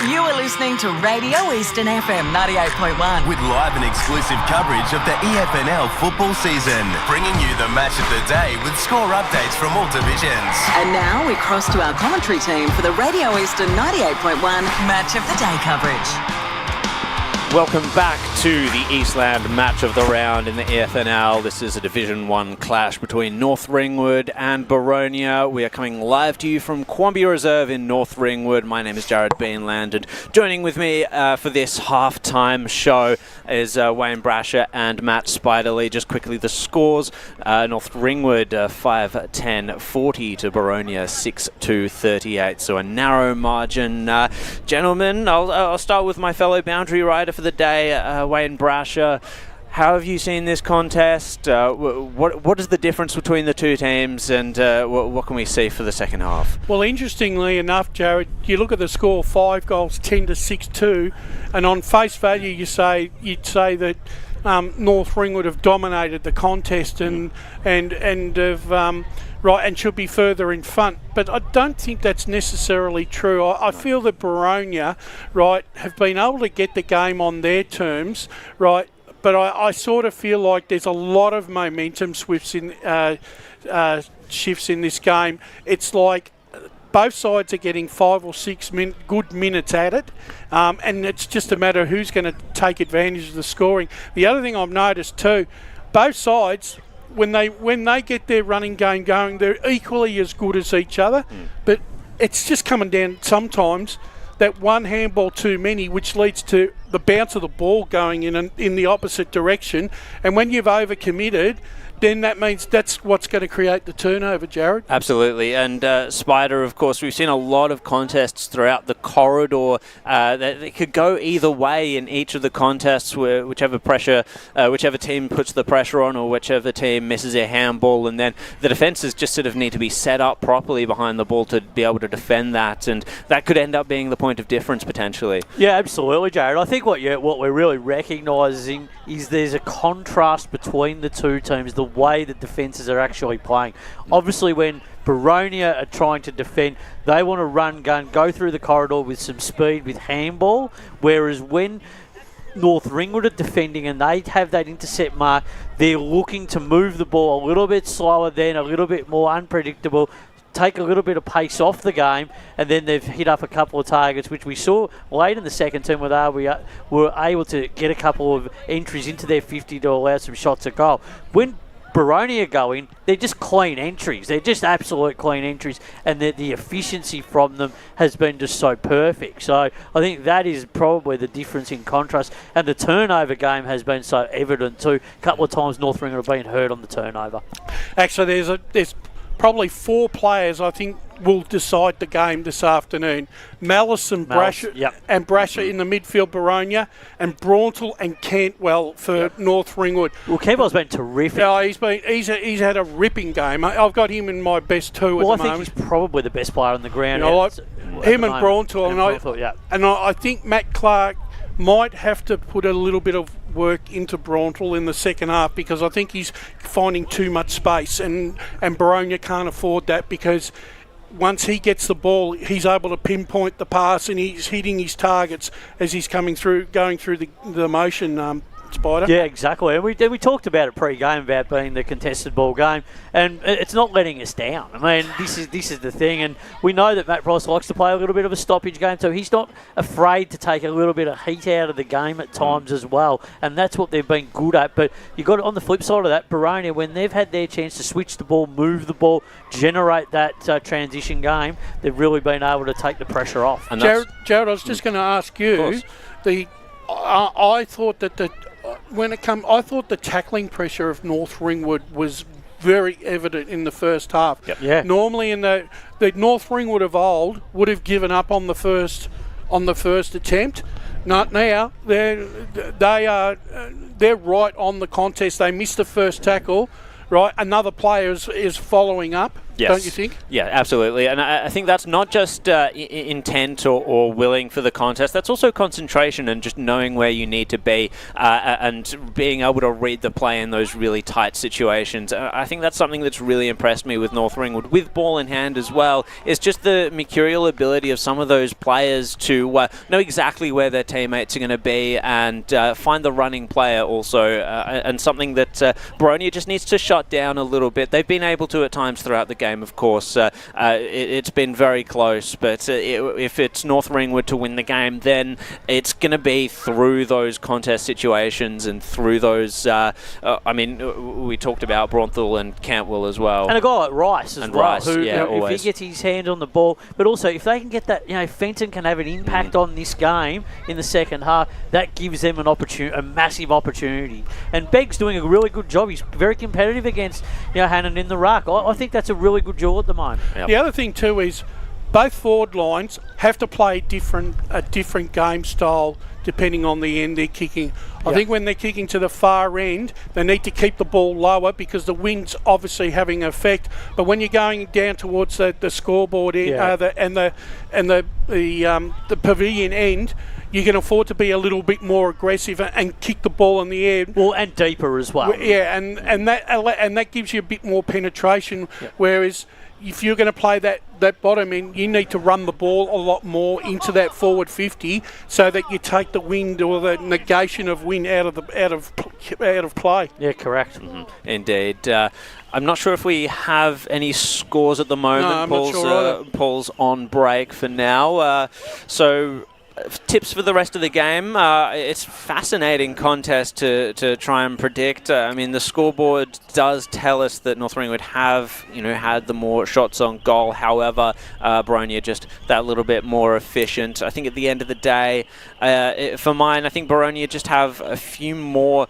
You are listening to Radio Eastern FM 98.1. With live and exclusive coverage of the EFNL football season, bringing you the match of the day with score updates from all divisions. And now we cross to our commentary team for the Radio Eastern 98.1 Match of the Day coverage. Welcome back to the Eastland match of the round in the EFNL. This is a Division 1 clash between North Ringwood and Boronia. We are coming live to you from Quambee Reserve in North Ringwood. My name is Jared Beanland, and joining with me for this half-time show is Wayne Brasher and Matt Spiderley. Just quickly, the scores. North Ringwood 5-10-40 to Boronia 6-38. So a narrow margin. Gentlemen, I'll start with my fellow boundary rider for the day, Wayne Brasher. How have you seen this contest? What is the difference between the two teams, and what can we see for the second half? Well, interestingly enough, Jared, you look at the score: 5 goals, 10-6-2, and on face value, you'd say that North Ringwood have dominated the contest and have. Right, and should be further in front. But I don't think that's necessarily true. I feel that Boronia, right, have been able to get the game on their terms, right, but I sort of feel like there's a lot of momentum shifts in this game. It's like both sides are getting 5 or 6 good minutes at it, and it's just a matter of who's going to take advantage of the scoring. The other thing I've noticed too, both sides, when they get their running game going, they're equally as good as each other. But it's just coming down sometimes that one handball too many, which leads to the bounce of the ball going in the opposite direction. And when you've overcommitted, then that means that's what's going to create the turnover, Jared. Absolutely. And Spider, of course, we've seen a lot of contests throughout the corridor that could go either way in each of the contests, where whichever team puts the pressure on or whichever team misses their handball, and then the defences just sort of need to be set up properly behind the ball to be able to defend that, and that could end up being the point of difference potentially. Yeah, absolutely, Jared. I think what we're really recognising is there's a contrast between the two teams, the way the defences are actually playing. Obviously, when Boronia are trying to defend, they want to run, gun, go through the corridor with some speed, with handball, whereas when North Ringwood are defending and they have that intercept mark, they're looking to move the ball a little bit slower, then a little bit more unpredictable, take a little bit of pace off the game, and then they've hit up a couple of targets, which we saw late in the second term where we were able to get a couple of entries into their 50 to allow some shots at goal. When Boronia go in, they're just clean entries. They're just absolute clean entries, and the efficiency from them has been just so perfect. So I think that is probably the difference in contrast, and the turnover game has been so evident too. A couple of times North Ringwood have been hurt on the turnover. Actually, there's probably 4 players I think will decide the game this afternoon. Malice and Brasher, and Brasher in the midfield, Boronia, and Brauntel and Cantwell for North Ringwood. Well, Cantwell's been terrific. No, he's had a ripping game. I've got him in my best 2 at the moment. I think he's probably the best player on the ground. Him and Brauntel, and I think Matt Clark might have to put a little bit of work into Brauntel in the second half, because I think he's finding too much space, and Boronia can't afford that, because once he gets the ball, he's able to pinpoint the pass and he's hitting his targets as he's going through the motion, Spider. Yeah, exactly. And we talked about it pre-game about being the contested ball game, and it's not letting us down. I mean, this is the thing, and we know that Matt Price likes to play a little bit of a stoppage game, so he's not afraid to take a little bit of heat out of the game at times as well, and that's what they've been good at. But you got on the flip side of that, Boronia, when they've had their chance to switch the ball, move the ball, generate that transition game, they've really been able to take the pressure off. And Jared, I was just going to ask you, I thought that I thought the tackling pressure of North Ringwood was very evident in the first half. Yep. Yeah. Normally, in the North Ringwood of old would have given up on the first attempt. Not now. They're right on the contest. They missed the first tackle. Right, another player is following up, don't you think? Yeah, absolutely. And I think that's not just intent or willing for the contest. That's also concentration and just knowing where you need to be and being able to read the play in those really tight situations. I think that's something that's really impressed me with North Ringwood, with ball in hand as well. It's just the mercurial ability of some of those players to know exactly where their teammates are going to be and find the running player also. And something that Boronia just needs to shut down a little bit. They've been able to at times throughout the game, of course. It's been very close, but if it's North Ringwood to win the game, then it's going to be through those contest situations and through those... we talked about Bronthal and Cantwell as well. And a guy like Rice as well, Rice, who, always. if he gets his hand on the ball, but also if they can get that, Fenton can have an impact on this game in the second half, that gives them a massive opportunity. And Begg's doing a really good job. He's very competitive against Hannon in the ruck. I think that's a really good duel at the moment. Yep. The other thing too is both forward lines have to play a different game style depending on the end they're kicking. I think when they're kicking to the far end, they need to keep the ball lower because the wind's obviously having an effect. But when you're going down towards the scoreboard end, and the pavilion end, you can afford to be a little bit more aggressive and kick the ball in the air. Well, and deeper as well. Yeah, and that gives you a bit more penetration. Yep. Whereas if you're going to play that bottom end, you need to run the ball a lot more into that forward 50 so that you take the wind or the negation of wind out of play. Yeah, correct. Mm-hmm. Indeed. I'm not sure if we have any scores at the moment. No, Paul's on break for now. So tips for the rest of the game. It's a fascinating contest to try and predict. The scoreboard does tell us that North Ringwood have, had the more shots on goal. However, Boronia just that little bit more efficient. I think at the end of the day, for mine, I think Boronia just have a few more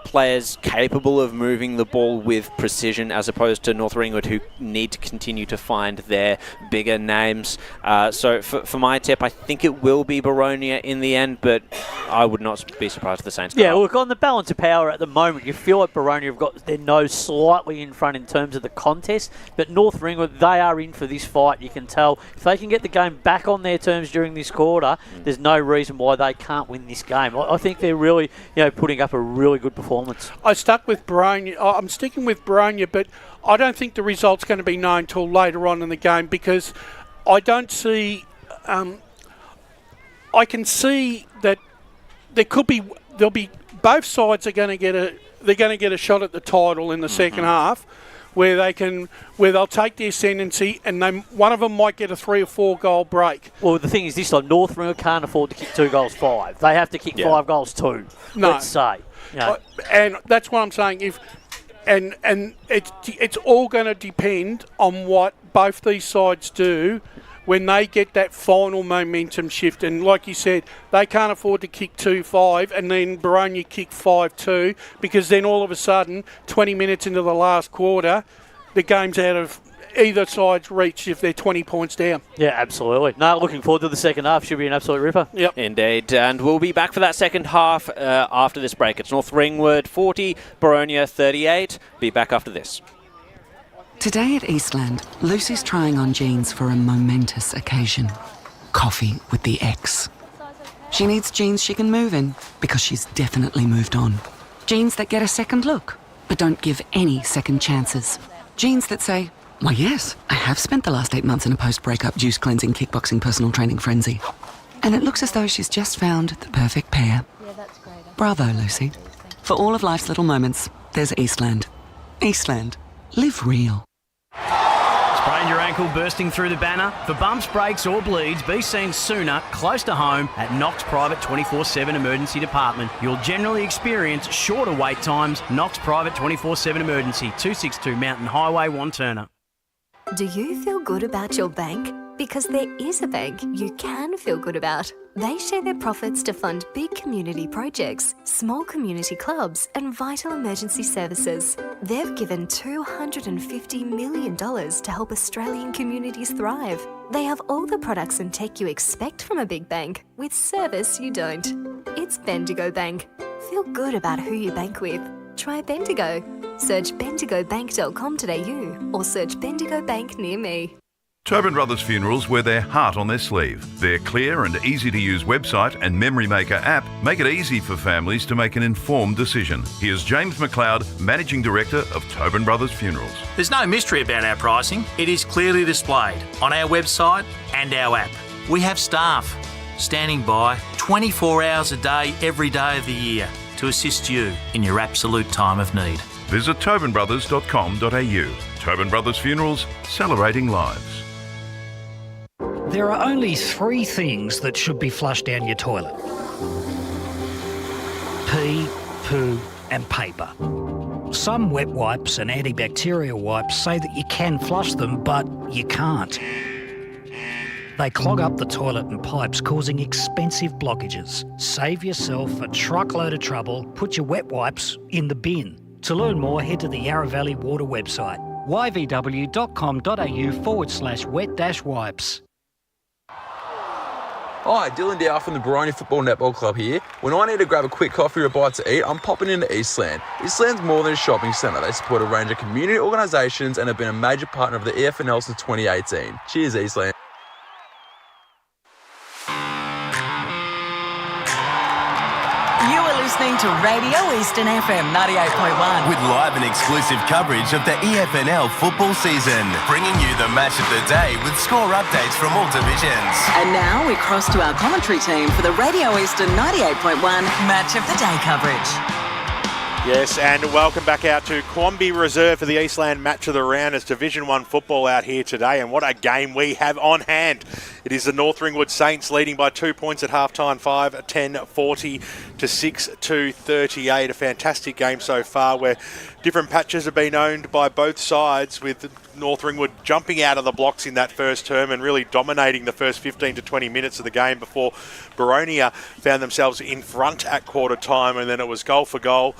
players capable of moving the ball with precision as opposed to North Ringwood, who need to continue to find their bigger names. So for my tip, I think it will be Boronia in the end, but I would not be surprised if the Saints go up. Look, on the balance of power at the moment, you feel like Boronia have got their nose slightly in front in terms of the contest, but North Ringwood, they are in for this fight. You can tell if they can get the game back on their terms during this quarter, there's no reason why they can't win this game. I think they're really, putting up a really good performance. I stuck with Boronia. I'm sticking with Boronia, but I don't think the result's going to be known till later on in the game because I don't see... I can see that there'll be both sides are going to get a shot at the title in the second half, where they'll take the ascendancy and one of them might get a 3 or 4 goal break. Well, the thing is this time, North Ringwood can't afford to kick 2 goals 5. They have to kick 5 goals 2. No. Let's say, and that's what I'm saying. It's all going to depend on what both these sides do when they get that final momentum shift. And like you said, they can't afford to kick 2-5 and then Boronia kick 5-2 because then all of a sudden, 20 minutes into the last quarter, the game's out of either side's reach if they're 20 points down. Yeah, absolutely. No, looking forward to the second half. Should be an absolute ripper. Yep. Indeed. And we'll be back for that second half after this break. It's North Ringwood 40, Boronia 38. Be back after this. Today at Eastland, Lucy's trying on jeans for a momentous occasion. Coffee with the ex. She needs jeans she can move in because she's definitely moved on. Jeans that get a second look, but don't give any second chances. Jeans that say, why yes, I have spent the last 8 months in a post-breakup juice cleansing, kickboxing, personal training frenzy. And it looks as though she's just found the perfect pair. Yeah, that's great. Bravo, Lucy. For all of life's little moments, there's Eastland. Eastland. Live real. Sprained your ankle bursting through the banner? For bumps, breaks or bleeds, be seen sooner, close to home, at Knox Private 24/7 Emergency Department. You'll generally experience shorter wait times. Knox Private 24/7 Emergency, 262 Mountain Highway, Wanturna. Do you feel good about your bank? Because there is a bank you can feel good about. They share their profits to fund big community projects, small community clubs and vital emergency services. They've given $250 million to help Australian communities thrive. They have all the products and tech you expect from a big bank, with service you don't. It's Bendigo Bank. Feel good about who you bank with. Try Bendigo. Search bendigobank.com.au or search Bendigo Bank near me. Tobin Brothers Funerals wear their heart on their sleeve. Their clear and easy-to-use website and Memory Maker app make it easy for families to make an informed decision. Here's James McLeod, Managing Director of Tobin Brothers Funerals. There's no mystery about our pricing. It is clearly displayed on our website and our app. We have staff standing by 24 hours a day, every day of the year to assist you in your absolute time of need. Visit tobinbrothers.com.au. Tobin Brothers Funerals, celebrating lives. There are only 3 things that should be flushed down your toilet: pee, poo and paper. Some wet wipes and antibacterial wipes say that you can flush them, but you can't. They clog up the toilet and pipes, causing expensive blockages. Save yourself a truckload of trouble. Put your wet wipes in the bin. To learn more, head to the Yarra Valley Water website, yvw.com.au/wet-wipes. Hi, Dylan Dow from the Boronia Football Netball Club here. When I need to grab a quick coffee or a bite to eat, I'm popping into Eastland. Eastland's more than a shopping centre. They support a range of community organisations and have been a major partner of the EFNL since 2018. Cheers, Eastland. You are listening to Radio Eastern FM 98.1. With live and exclusive coverage of the EFNL football season, bringing you the match of the day with score updates from all divisions. And now we cross to our commentary team for the Radio Eastern 98.1 Match of the Day coverage. Yes, and welcome back out to Quambee Reserve for the Eastland Match of the Round. It's Division 1 football out here today, and what a game we have on hand. It is the North Ringwood Saints leading by 2 points at half-time, 5-10-40 to 6-2-38. A fantastic game so far where different patches have been owned by both sides, with North Ringwood jumping out of the blocks in that first term and really dominating the first 15 to 20 minutes of the game before Boronia found themselves in front at quarter time, and then it was goal for goal.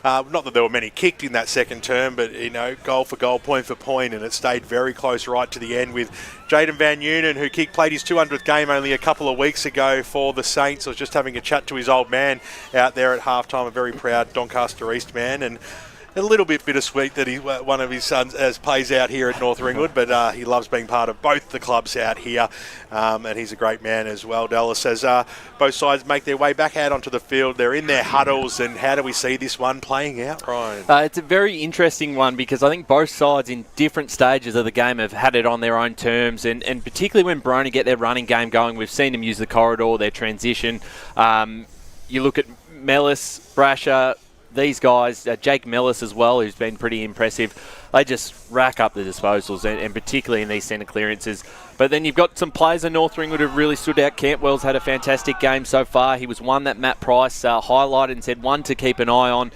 Not that there were many kicked in that second term, but, you know, goal for goal, point for point, and it stayed very close right to the end with Jaden Van Neunen, who played his 200th game only a couple of weeks ago for the Saints. I was just having a chat to his old man out there at halftime, a very proud Doncaster East man, and a little bit bittersweet that one of his sons plays out here at North Ringwood, but he loves being part of both the clubs out here, and he's a great man as well. Dallas says both sides make their way back out onto the field. They're in their huddles, and how do we see this one playing out, Ryan? It's a very interesting one because I think both sides in different stages of the game have had it on their own terms, and particularly when Boronia get their running game going, we've seen them use the corridor, their transition. You look at Mellis, Brasher, these guys, Jake Mellis as well, who's been pretty impressive. They just rack up the disposals, and particularly in these centre clearances. But then you've got some players in North Ringwood who have really stood out. Cantwell's had a fantastic game so far. He was one that Matt Price highlighted and said one to keep an eye on.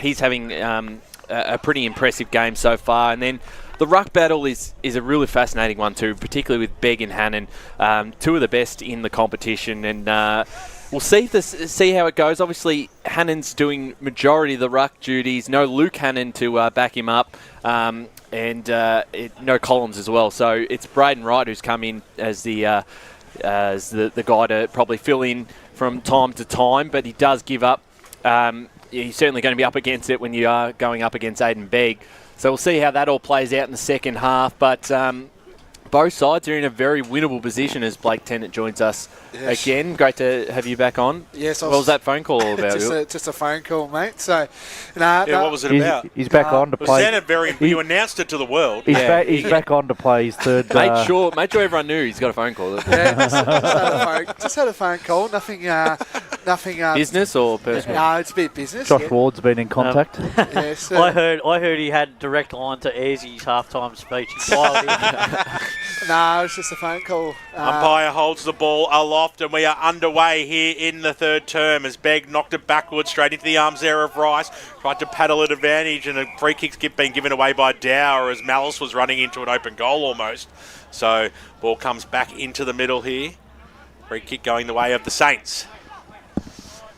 He's having a pretty impressive game so far. And then the ruck battle is a really fascinating one too, particularly with Begg and Hannon, two of the best in the competition. And we'll see how it goes. Obviously, Hannon's doing majority of the ruck duties. No Luke Hannon to back him up, and no Collins as well. So it's Braden Wright who's come in as the guy to probably fill in from time to time, but he does give up. He's certainly going to be up against it when you are going up against Aiden Begg. So we'll see how that all plays out in the second half. But both sides are in a very winnable position as Blake Tennant joins us again. Great to have you back on. Yes. What was that phone call all about? just a phone call, mate. So, what was it about? He's back on to play. You announced it to the world. He's back on to play his third. Made sure everyone knew he's got a phone call. Yeah, just had a phone call. Nothing Nothing. Business or personal? No, it's a bit business. Josh yeah. Ward's been in contact. Yes. I heard he had direct line to Airsy's halftime speech. He dialed in. No, it's just a phone call. Umpire holds the ball aloft, and we are underway here in the third term as Begg knocked it backwards straight into the arms there of Rice. Tried to paddle at advantage, and a free kick's been given away by Dower as Malice was running into an open goal almost. So ball comes back into the middle here. Free kick going the way of the Saints.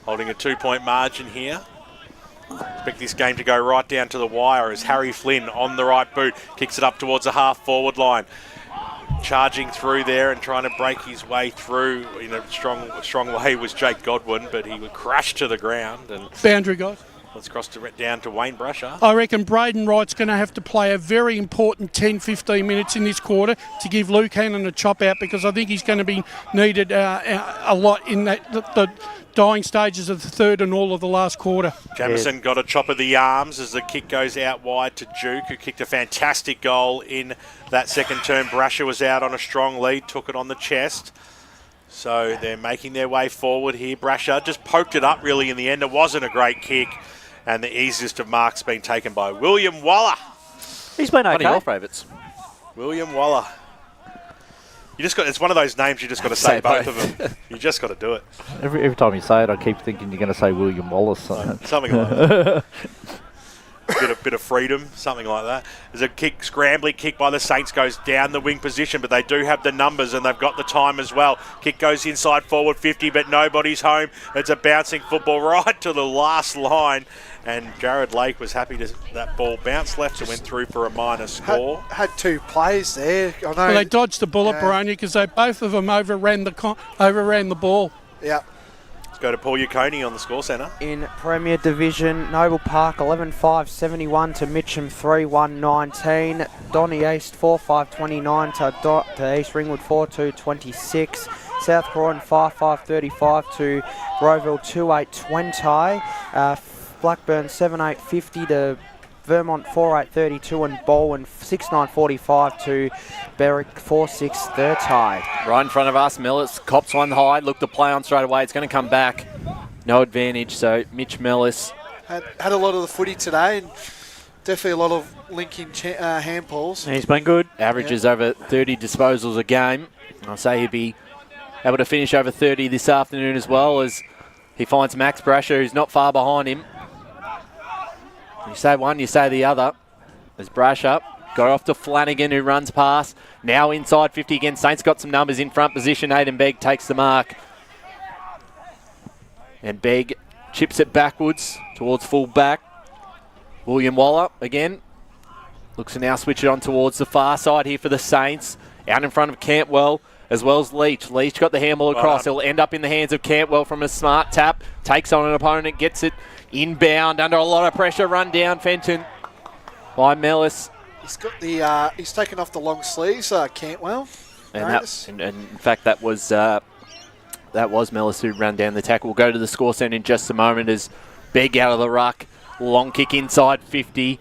Holding a 2-point margin here. Expect this game to go right down to the wire as Harry Flynn on the right boot kicks it up towards the half-forward line. Charging through there and trying to break his way through in a strong way was Jake Godwin, but he would crash to the ground. And Boundary guys. let's cross down to Wayne Brasher. I reckon Braden Wright's going to have to play a very important 10-15 minutes in this quarter to give Luke Hannon a chop out, because I think he's going to be needed a lot in the dying stages of the third and all of the last quarter. Jamison got a chop of the arms as the kick goes out wide to Duke, who kicked a fantastic goal in that second term. Brasher was out on a strong lead, took it on the chest. So they're making their way forward here. Brasher just poked it up really in the end. It wasn't a great kick, and the easiest of marks being taken by William Waller. He's been okay. One of your favourites. William Waller. It's one of those names you just got to say both of them. You just got to do it. Every time you say it, I keep thinking you're going to say William Wallace. Something like that. Bit of freedom, something like that. There's a scrambling kick by the Saints, goes down the wing position, but they do have the numbers and they've got the time as well. Kick goes inside forward 50, but nobody's home. It's a bouncing football right to the last line, and Jared Lake was happy that ball bounced left and went through for a minor score. Had two plays there. I know. Well, they dodged the bullet, Boronia, because both of them overran the ball. Yeah. Go to Paul Yaconi on the score centre. In Premier Division, Noble Park 11-5-71 to Mitcham 3-1-19. Donny East 4-5-29 to East Ringwood 4-2-26. South Croydon 5-5-35 to Groville 2-8-20. Blackburn 7-8-50 to Vermont 4-8-32 and Bolwyn 6-9-45 to Berwick 4-6-30. Right in front of us, Mellis cops one high, looked to play on straight away. It's going to come back. No advantage, so Mitch Mellis. Had a lot of the footy today, and definitely a lot of linking handballs. He's been good. Averages over 30 disposals a game. I'll say he'd be able to finish over 30 this afternoon as well, as he finds Max Brasher, who's not far behind him. You say one, you say the other. There's Brasher. Got off to Flanagan, who runs past. Now inside 50 again. Saints got some numbers in front position. Aidan Begg takes the mark. And Begg chips it backwards towards full back. William Waller again. Looks to now switch it on towards the far side here for the Saints. Out in front of Cantwell, as well as Leach. Leach got the handball across. He'll end up in the hands of Cantwell from a smart tap. Takes on an opponent, gets it inbound under a lot of pressure. Run down Fenton by Mellis. He's got the. He's taken off the long sleeves. Cantwell. And in fact, that was Mellis who ran down the tackle. We'll go to the score centre in just a moment as Begg out of the ruck. Long kick inside 50.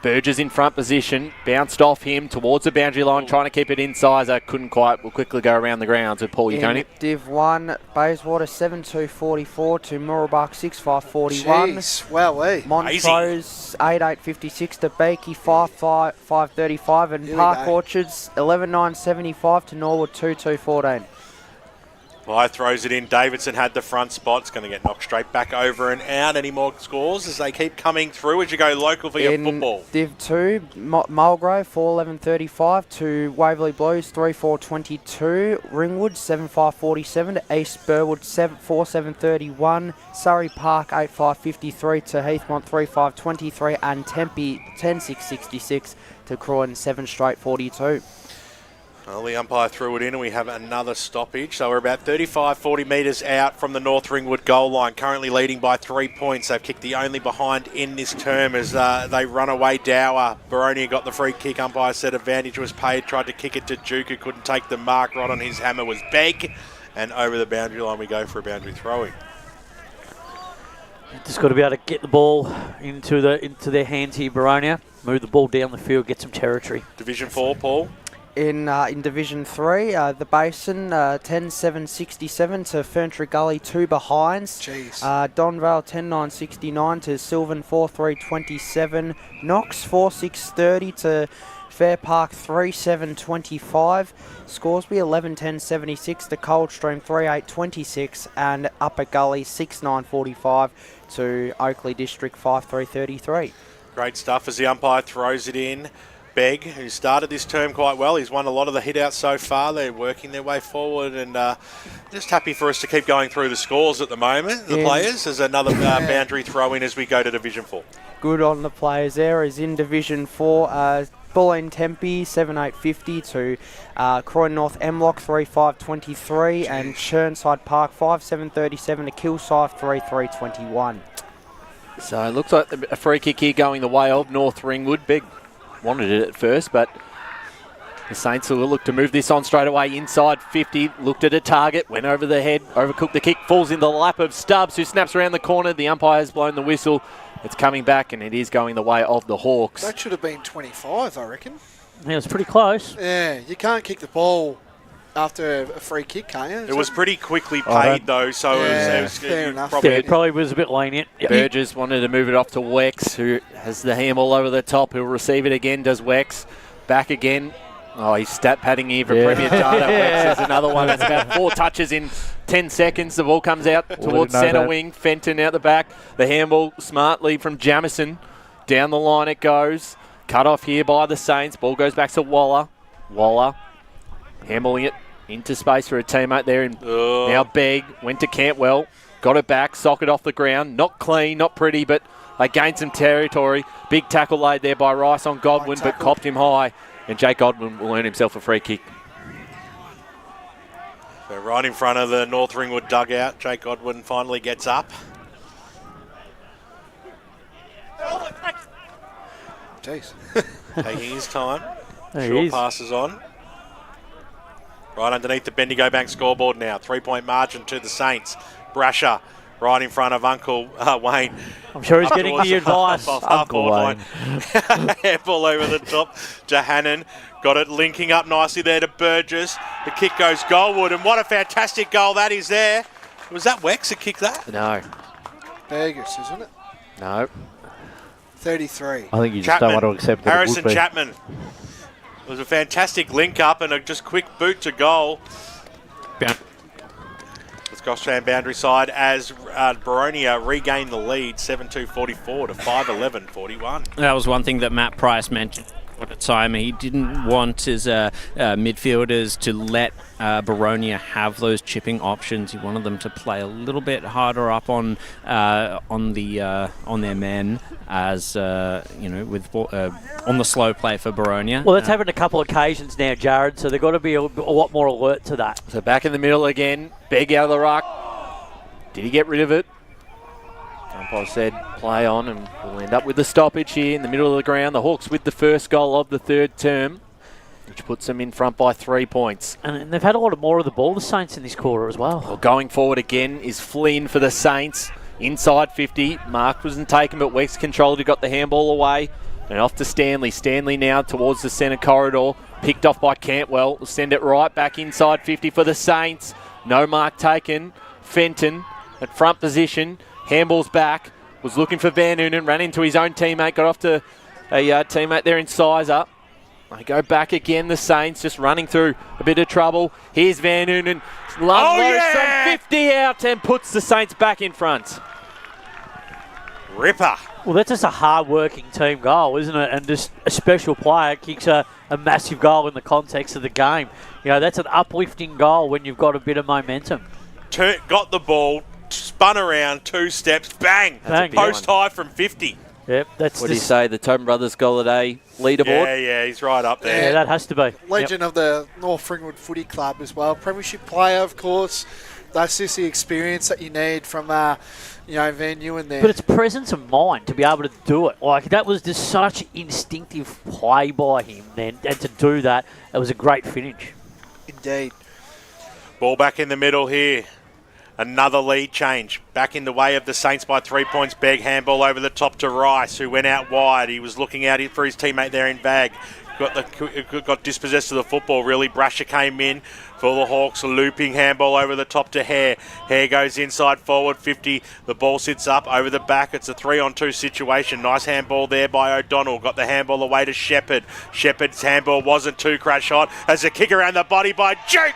Burgess in front position, bounced off him towards the boundary line, trying to keep it inside. Couldn't quite. We'll quickly go around the grounds with Paul Yaconi. Div 1, Bayswater 7-2-44 to Murrabach 6-5-41. Jeez, wow, Montrose 8-8-56 to Beaky 5-5-35 and Park Orchards 11-9-75 to Norwood 2-2-14. Bly throws it in. Davidson had the front spot. It's going to get knocked straight back over and out. Any more scores as they keep coming through as you go local for your football? Div 2, Mulgrove 4-11-35 to Waverley Blues 3-4-22. Ringwood 7-5-47 to East Burwood 4-7-31. Surrey Park 8-5-53 to Heathmont 3-5-23 and Tempe 10-6-66 to Croydon 7-42. Well, the umpire threw it in and we have another stoppage. So we're about 35-40 metres out from the North Ringwood goal line, currently leading by 3 points. They've kicked the only behind in this term as they run away. Dower. Boronia got the free kick. Umpire said advantage was paid. Tried to kick it to Duke, who couldn't take the mark. Right on his hammer was Begg. And over the boundary line we go for a boundary throwing. Just got to be able to get the ball into their hands here, Boronia. Move the ball down the field, get some territory. Division 4, Paul. in Division 3, the Basin 10-7-67 to Ferntree Gully 2 behinds. Jeez. Donvale 10-9-69 to Sylvan 4-3-27. Knox 4-6-30 to Fair Park 3-7-25. Scoresby 11-10-76 to Coldstream 3-8-26. And Upper Gully 6-9-45 to Oakley District 5-3-33. Great stuff as the umpire throws it in. Begg, who started this term quite well, he's won a lot of the hit-outs so far. They're working their way forward, and just happy for us to keep going through the scores at the moment. The players, there's another boundary throw-in as we go to Division 4. Good on the players there. Is in Division 4, Bulleen Tempe 7-8-50 to Croydon North Emlock 3-5-23 and Churnside Park 5-7-37 to Kilsyth 3-3-21. So it looks like a free kick here going the way of North Ringwood. Big wanted it at first, but the Saints will look to move this on straight away. Inside 50, looked at a target, went over the head, overcooked the kick, falls in the lap of Stubbs, who snaps around the corner. The umpire has blown the whistle. It's coming back, and it is going the way of the Hawks. That should have been 25, I reckon. Yeah, it was pretty close. Yeah, you can't kick the ball after a free kick, can't you? It was pretty quickly paid, though, so yeah, it was fair enough. Probably was a bit lenient. Burgess wanted to move it off to Wex, who has the handball over the top. He'll receive it again, does Wex. Back again. Oh, he's stat padding here for Premier Data. Wex is another one. That's about 4 touches in 10 seconds. The ball comes out towards centre wing. Fenton out the back. The handball smartly from Jamison. Down the line it goes. Cut off here by the Saints. Ball goes back to Waller. Waller handballing it into space for a teammate there. And now Begg went to Cantwell. Got it back. Socket off the ground. Not clean, not pretty, but they gained some territory. Big tackle laid there by Rice on Godwin, but copped him high. And Jake Godwin will earn himself a free kick. So right in front of the North Ringwood dugout, Jake Godwin finally gets up. Jeez. Taking his time. There Short he is. passes on. Right underneath the Bendigo Bank scoreboard now. 3-point margin to the Saints. Brasher right in front of Uncle Wayne. I'm sure he's getting the advice. Uncle Wayne. Handball over the top. Johannan got it linking up nicely there to Burgess. The kick goes goalward, and what a fantastic goal that is there. Was that Wex that kicked that? No. Burgess, isn't it? No. 33. I think you just don't want to accept that Harrison it would be. Chapman. It was a fantastic link up and a just quick boot to goal. It's Gosford boundary side as Boronia regained the lead 7-2-44 to 5-11-41. That was one thing that Matt Price mentioned at the time. He didn't want his midfielders to let Boronia have those chipping options. He wanted them to play a little bit harder up on their men, as with on the slow play for Boronia. Well, that's happened a couple of occasions now, Jared, so they've got to be a lot more alert to that. So back in the middle again. Begg out of the ruck. Did he get rid of it? Umpire said play on, and we'll end up with the stoppage here in the middle of the ground. The Hawks with the first goal of the third term, which puts them in front by 3 points. And they've had a lot more of the ball, the Saints, in this quarter as well. Well, going forward again is Flynn for the Saints. Inside 50. Mark wasn't taken, but Wex controlled. He got the handball away. And off to Stanley. Stanley now towards the centre corridor. Picked off by Cantwell. Will send it right back inside 50 for the Saints. No mark taken. Fenton at front position. Handball's back. Was looking for Van Noonan. Ran into his own teammate. Got off to a teammate there in Sizer. They go back again, the Saints, just running through a bit of trouble. Here's Van Noonan. Ludlow from 50 out and puts the Saints back in front. Ripper. Well, that's just a hard-working team goal, isn't it? And just a special player kicks a massive goal in the context of the game. You know, that's an uplifting goal when you've got a bit of momentum. Got the ball, spun around, 2 steps, bang! Post high from 50. Yep, that's what do you say, the Tobin Brothers Goal of the Day leaderboard? Yeah, he's right up there. Yeah, that has to be. Legend of the North Ringwood Footy Club as well. Premiership player, of course. That's just the experience that you need from, Van Nguyen there. But it's presence of mind to be able to do it. Like, that was just such instinctive play by him then. And to do that, it was a great finish. Indeed. Ball back in the middle here. Another lead change. Back in the way of the Saints by 3 points. Begg handball over the top to Rice, who went out wide. He was looking out for his teammate there in Bag. got dispossessed of the football, really. Brasher came in for the Hawks, a looping handball over the top to Hare. Hare goes inside forward 50. The ball sits up over the back. It's a 3-on-2 situation. Nice handball there by O'Donnell. Got the handball away to Shepherd. Shepherd's handball wasn't too crash hot. As a kick around the body by Duke.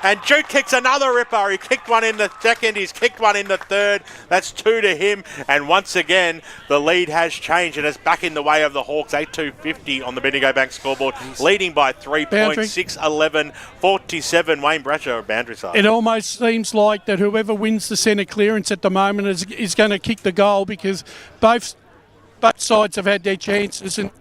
And Duke kicks another ripper. He kicked one in the second. He's kicked one in the third. That's 2 to him. And once again, the lead has changed and is back in the way of the Hawks. 8-2-50 on the Bendigo Bank scoreboard. Leading by 3 points. 6-11-47. Wayne Brasher, boundary side. It almost seems like that whoever wins the centre clearance at the moment is going to kick the goal, because both sides have had their chances. And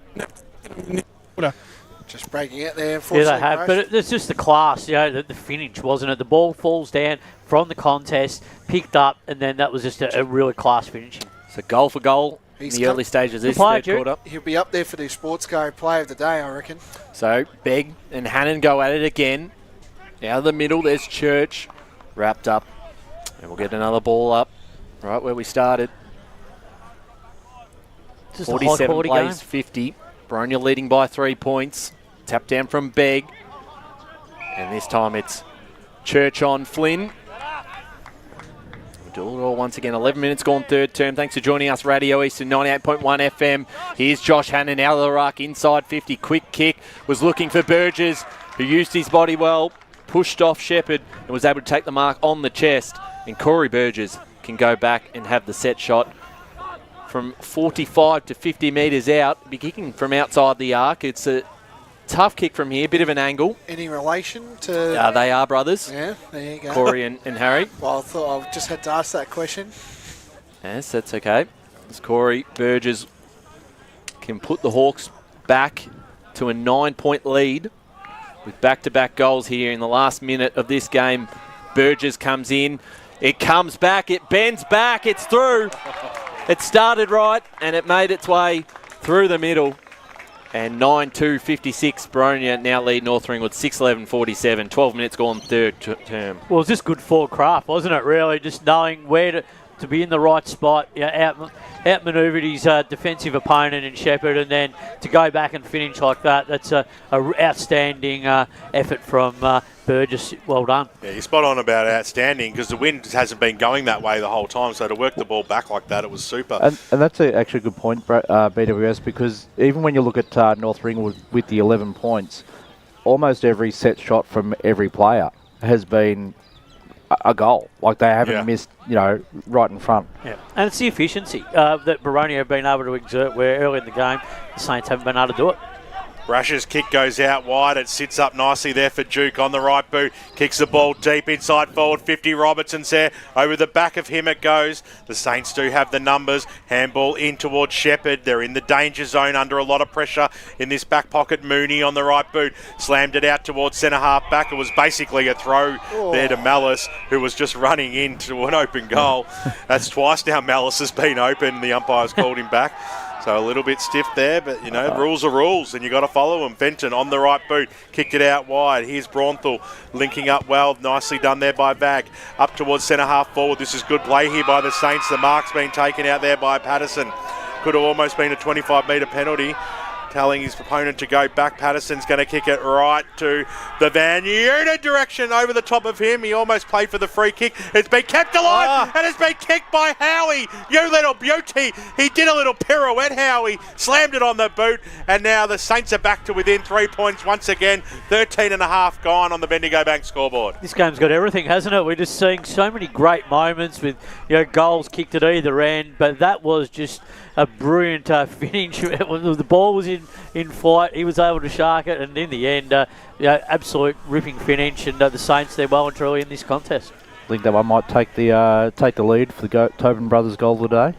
just breaking it there. Yeah, they have, but it's just the class, the finish, wasn't it? The ball falls down from the contest, picked up, and then that was just a really class finishing. So goal for goal in the early stages of this third quarter. He'll be up there for the Sportsco Player of the Day, I reckon. So Begg and Hannon go at it again. Out of the middle, there's Church wrapped up. And we'll get another ball up right where we started. Just 47 plays, 50. Boronia leading by 3 points. Tap down from Begg. And this time it's Church on Flynn. We'll do it all once again. 11 minutes gone third term. Thanks for joining us, Radio Eastern 98.1 FM. Here's Josh Hannon out of the ruck, inside 50. Quick kick. Was looking for Burgess, who used his body well. Pushed off Shepherd and was able to take the mark on the chest. And Corey Burgess can go back and have the set shot. From 45 to 50 metres out, be kicking from outside the arc. It's a tough kick from here, bit of an angle. Any relation to... they are brothers. Yeah, there you go. Corey and Harry. Well, I thought I just had to ask that question. Yes, that's okay. As Corey Burgess can put the Hawks back to a 9-point lead with back-to-back goals here in the last minute of this game. Burgess comes in. It comes back. It bends back. It's through. It started right, and it made its way through the middle. And 9-2-56, Boronia now lead North Ringwood 6-11-47. 12 minutes gone third term. Well, it was just good forward craft, wasn't it, really? Just knowing where to be in the right spot. Outmanoeuvred his defensive opponent in Shepherd, and then to go back and finish like that, that's a outstanding effort from Burgess. Well done. Yeah, you're spot on about outstanding, because the wind hasn't been going that way the whole time, so to work the ball back like that, it was super. And that's actually a good point, BWS, because even when you look at North Ringwood with the 11 points, almost every set shot from every player has been a goal. Like, they haven't missed, right in front. Yeah, and it's the efficiency that Boronia have been able to exert, where early in the game the Saints haven't been able to do it. Brasher's kick goes out wide. It sits up nicely there for Duke on the right boot. Kicks the ball deep inside forward 50. Robertson's there. Over the back of him it goes. The Saints do have the numbers. Handball in towards Shepherd. They're in the danger zone under a lot of pressure in this back pocket. Mooney on the right boot. Slammed it out towards centre half back. It was basically a throw there to Malice, who was just running into an open goal. That's twice now Malice has been open. The umpire's called him back. So a little bit stiff there, but, rules are rules, and you got to follow them. Fenton on the right boot, kicked it out wide. Here's Braunthal linking up well. Nicely done there by Vag. Up towards centre half forward. This is good play here by the Saints. The mark's been taken out there by Patterson. Could have almost been a 25-metre penalty. Telling his opponent to go back. Patterson's going to kick it right to the Van Unit direction over the top of him. He almost played for the free kick. It's been kept alive and it's been kicked by Howie. You little beauty. He did a little pirouette, Howie. Slammed it on the boot, and now the Saints are back to within 3 points once again. 13.5 gone on the Bendigo Bank scoreboard. This game's got everything, hasn't it? We're just seeing so many great moments with goals kicked at either end, but that was just a brilliant finish. The ball was in flight. He was able to shark it, and in the end, absolute ripping finish. And the Saints, they're well and truly in this contest. I think that one might take the lead for the Tobin brothers' goal of the day.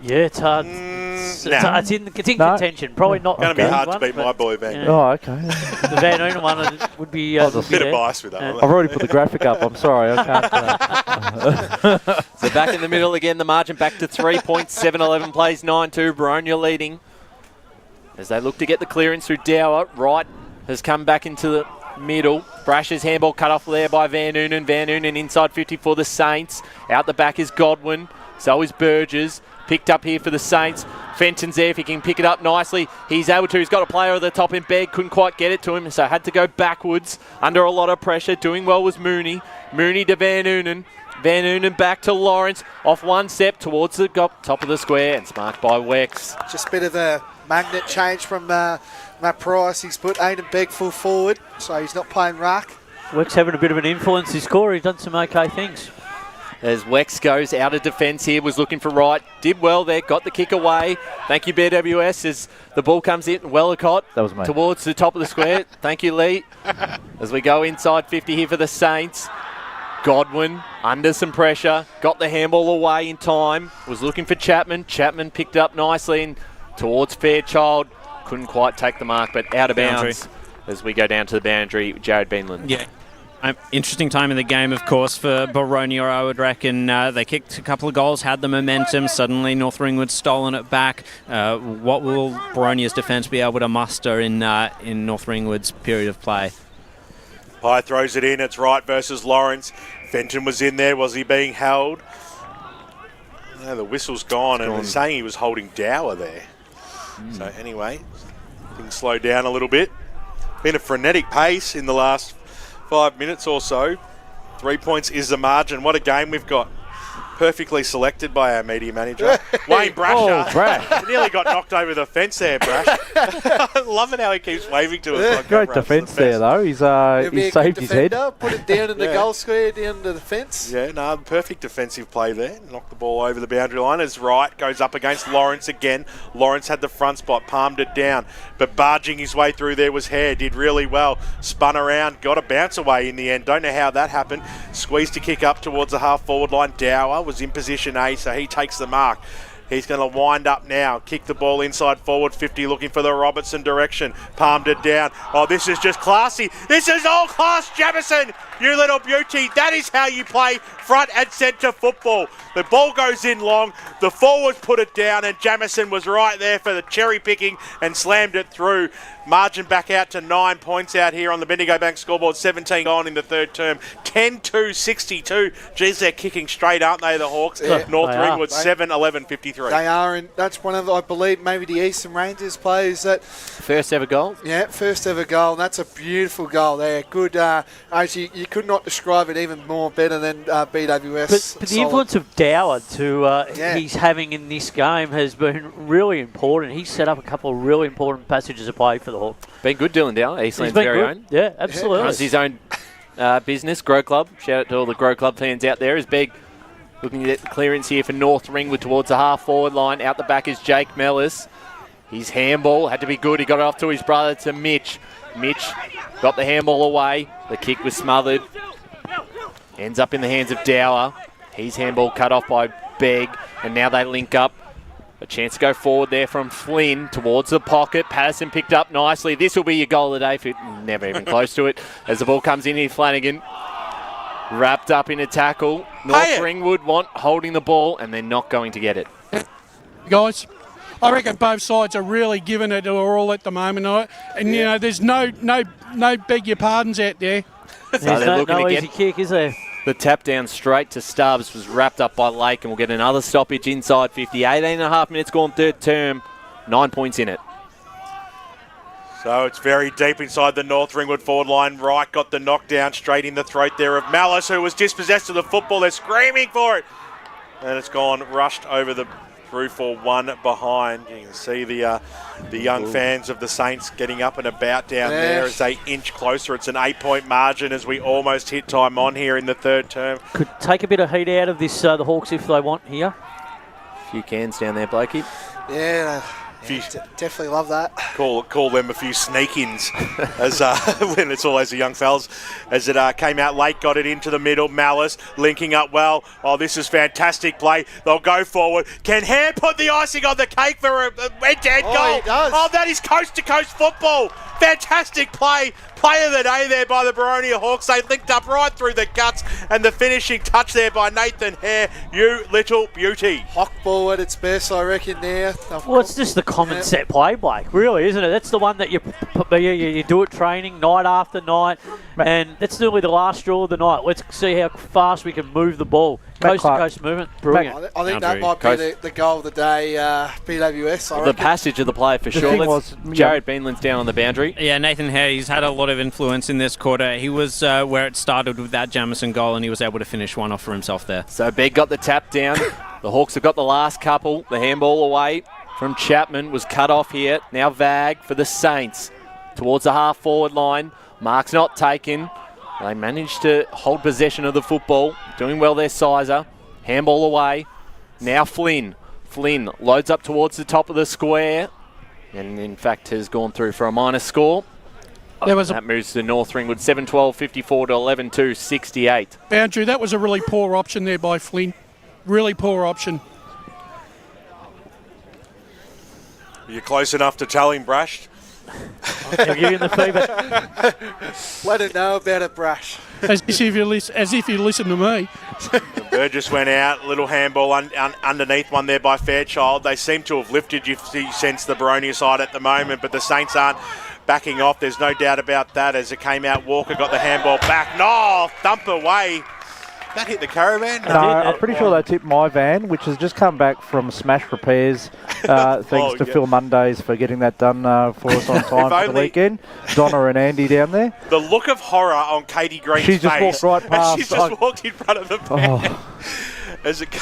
Yeah, it's hard. It's in contention. Probably not. Going to be hard to beat my boy Van. Oh, okay. The Van Unum one would be. A bit of bias with that. I've already put the graphic up. I'm sorry, I can't. So back in the middle again. The margin back to 3 points. 7-11 plays 9-2. Boronia leading as they look to get the clearance through Dower. Wright has come back into the middle. Brasher's handball cut off there by Van Noonan. Van Noonan inside 50 for the Saints. Out the back is Godwin. So is Burgess. Picked up here for the Saints. Fenton's there if he can pick it up nicely. He's able to. He's got a player at the top in bed. Couldn't quite get it to him, so had to go backwards under a lot of pressure. Doing well was Mooney. Mooney to Van Noonen. Van Noonen back to Lawrence. Off one step towards the top of the square, and it's marked by Wex. Just a bit of a magnet change from Matt Price. He's put Aiden Begg full forward, so he's not playing ruck. Wex having a bit of an influence this score. He's done some okay things. As Wex goes out of defence here, was looking for right. Did well there, got the kick away. Thank you, BWS, as the ball comes in. Wellicott towards the top of the square. Thank you, Lee. As we go inside 50 here for the Saints. Godwin under some pressure. Got the handball away in time. Was looking for Chapman. Chapman picked up nicely and towards Fairchild. Couldn't quite take the mark, but out of bounds as we go down to the boundary. Jared Beanland. Yeah. Interesting time in the game, of course, for Boronia, I would reckon. They kicked a couple of goals, had the momentum. Suddenly, North Ringwood's stolen it back. What will Boronia's defence be able to muster in North Ringwood's period of play? Pye throws it in. It's Wright versus Lawrence. Fenton was in there. Was he being held? No, the whistle's gone, and it's saying he was holding Dower there. So anyway, things slowed down a little bit. Been a frenetic pace in the last 5 minutes or so. 3 points is the margin. What a game we've got. Perfectly selected by our media manager, Wayne Brasher. Brash. Nearly got knocked over the fence there, Brash. I love it how he keeps waving to us. Like Great defence there, though. He's saved his head. Put it down in the goal square, down to the fence. Yeah, no, perfect defensive play there. Knocked the ball over the boundary line as Wright goes up against Lawrence again. Lawrence had the front spot, palmed it down, but barging his way through there was Hare. Did really well. Spun around, got a bounce away in the end. Don't know how that happened. Squeezed to kick up towards the half-forward line. Dower was in position A, so he takes the mark. He's going to wind up now, kick the ball inside forward 50, looking for the Robertson direction. Palmed it down. Oh, this is just classy. This is all class, Jamison. You little beauty. That is how you play front and centre football. The ball goes in long, the forwards put it down, and Jamison was right there for the cherry picking and slammed it through. Margin back out to 9 points out here on the Bendigo Bank scoreboard. 17 gone in the third term. 10-2-62. Geez, they're kicking straight, aren't they, the Hawks? Yeah, North Ringwood 7-11-53. They are, and that's one of, I believe, maybe the Eastern Rangers players that... First ever goal? Yeah, first ever goal, and that's a beautiful goal there. Good, actually, you could not describe it even more better than BWS. But the influence of Dower he's having in this game has been really important. He's set up a couple of really important passages of play for the Hawks. Been good, Dylan Dower, Eastland's very own. Yeah, absolutely. Runs his own business, Grow Club. Shout out to all the Grow Club fans out there. As Beg looking at the clearance here for North Ringwood towards the half-forward line. Out the back is Jake Mellis. His handball had to be good. He got it off to his brother, to Mitch. Mitch got the handball away. The kick was smothered. Ends up in the hands of Dower. His handball cut off by Begg, and now they link up. A chance to go forward there from Flynn towards the pocket. Patterson picked up nicely. This will be your goal of the day, for never even close to it. As the ball comes in here, Flanagan wrapped up in a tackle. North Ringwood want holding the ball, and they're not going to get it. Guys, I reckon both sides are really giving it all at the moment, and you know, there's no beg your pardons out there. There's no easy kick, is there? The tap down straight to Stubbs was wrapped up by Lake, and we'll get another stoppage inside 50. 18.5 minutes gone third term. 9 points in it. So it's very deep inside the North Ringwood forward line. Wright got the knockdown straight in the throat there of Malice, who was dispossessed of the football. They're screaming for it. And it's gone, rushed over the through for one behind. You can see the young fans of the Saints getting up and about down there as they inch closer. It's an 8-point margin as we almost hit time on here in the third term. Could take a bit of heat out of this, the Hawks, if they want here. A few cans down there, Blakey. Yeah, definitely love that. Call them a few sneak-ins as when it's always the young fellas. As it came out late, got it into the middle. Malice linking up well. Oh, this is fantastic play. They'll go forward. Can Hare put the icing on the cake for a end-to-end goal? He does. Oh, that is coast-to-coast football. Fantastic play. Play of the day there by the Boronia Hawks. They linked up right through the guts, and the finishing touch there by Nathan Hare. You little beauty. Hawk ball at its best, I reckon, there. Well, it's just the common set play, Blake. Really, isn't it? That's the one that you do at training night after night, and that's nearly the last straw of the night. Let's see how fast we can move the ball. Coast to coast movement, brilliant. I think that might be the goal of the day, BWS. I The reckon. passage of the play for sure. Jared Beanland's down on the boundary. Yeah, Nathan Hare, he's had a lot of influence in this quarter. He was where it started with that Jamison goal, and he was able to finish one off for himself there. So Begg got the tap down. The Hawks have got the last couple. The handball away from Chapman was cut off here. Now Vag for the Saints towards the half-forward line. Mark's not taken. They managed to hold possession of the football. Doing well there, Sizer. Handball away. Now Flynn. Flynn loads up towards the top of the square. And in fact has gone through for a minus score. That moves to North Ringwood 7-12, 54 to 11-2, 68. Andrew, that was a really poor option there by Flynn. Really poor option. You're close enough to tell him, Brash. I'll give you the fever. Let it know about it, Brash. As if you listen to me. Burgess went out, little handball underneath one there by Fairchild. They seem to have lifted, you sense, the Boronia side at the moment, but the Saints aren't backing off. There's no doubt about that. As it came out, Walker got the handball back. No, thump away. That hit the caravan? No, I'm pretty sure they tipped my van, which has just come back from smash repairs. Thanks to Phil Mondays for getting that done for us on time for the weekend. Donna and Andy down there. The look of horror on Katie Green's She just face. walked right past. She's just walked in front of the van. As it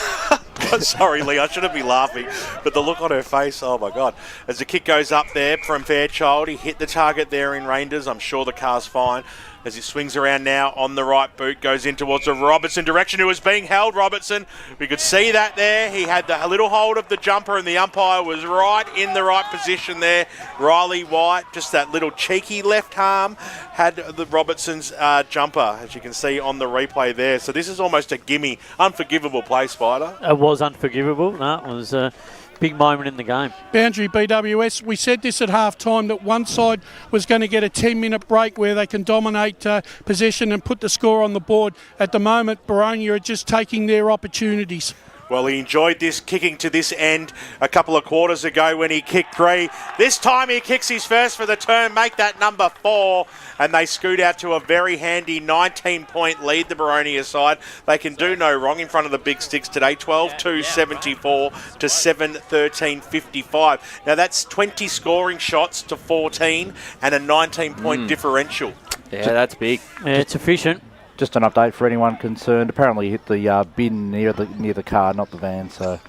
sorry, Lee, I shouldn't be laughing, but the look on her face, oh my God. As the kick goes up there from Fairchild, he hit the target there in Rangers. I'm sure the car's fine. As he swings around now on the right boot, goes in towards the Robertson direction, who was being held, Robertson. We could see that there. He had a little hold of the jumper, and the umpire was right in the right position there. Riley White, just that little cheeky left arm, had the Robertson's jumper, as you can see on the replay there. So this is almost a gimme. Unforgivable play, Spider. It was unforgivable. No, it was a big moment in the game. Boundary BWS, we said this at half-time that one side was going to get a 10-minute break where they can dominate possession and put the score on the board. At the moment, Boronia are just taking their opportunities. Well, he enjoyed this kicking to this end a couple of quarters ago when he kicked 3. This time he kicks his first for the term, make that number 4, and they scoot out to a very handy 19-point lead, the Boronia side. They can do no wrong in front of the big sticks today, 12-2, 74 to 7-13, 55. Now that's 20 scoring shots to 14 and a 19-point differential. Yeah, that's big. Yeah, it's efficient. Just an update for anyone concerned. Apparently, he hit the bin near the car, not the van. So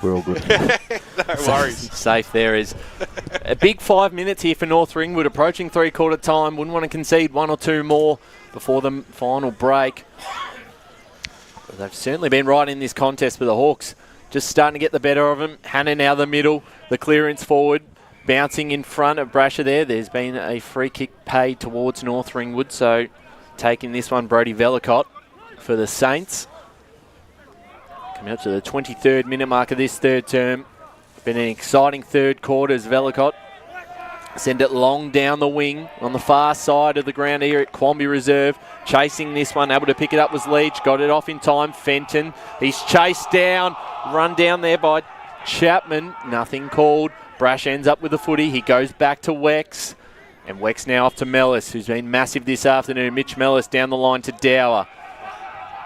we're all good. No worries. Safe there is. A big 5 minutes here for North Ringwood, approaching three-quarter time. Wouldn't want to concede one or two more before the final break. But they've certainly been right in this contest for the Hawks. Just starting to get the better of them. Hannah now the middle, the clearance forward. Bouncing in front of Brasher there. There's been a free kick paid towards North Ringwood, so taking this one, Brody Vellicott for the Saints. Coming up to the 23rd minute mark of this third term. Been an exciting third quarter as Vellicott send it long down the wing on the far side of the ground here at Quambee Reserve. Chasing this one, able to pick it up was Leach. Got it off in time, Fenton. He's chased down, run down there by Chapman. Nothing called. Brash ends up with the footy. He goes back to Wex. And Wex now off to Mellis, who's been massive this afternoon. Mitch Mellis down the line to Dower.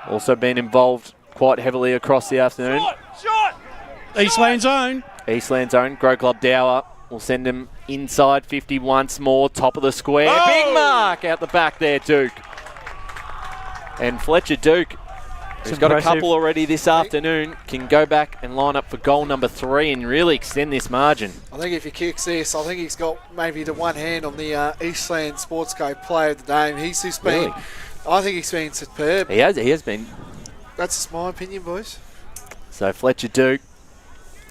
Also been involved quite heavily across the afternoon. Eastland's own. Eastland's own. Grow Club Dower will send him inside 50 once more. Top of the square. Oh! Big mark out the back there, Duke. And Fletcher Duke, who's got a couple already this afternoon, can go back and line up for goal number 3 and really extend this margin. I think if he kicks this, I think he's got maybe the one hand on the Eastland Sportscape player of the game. He's just been, I think he's been superb. He has been. That's just my opinion, boys. So Fletcher Duke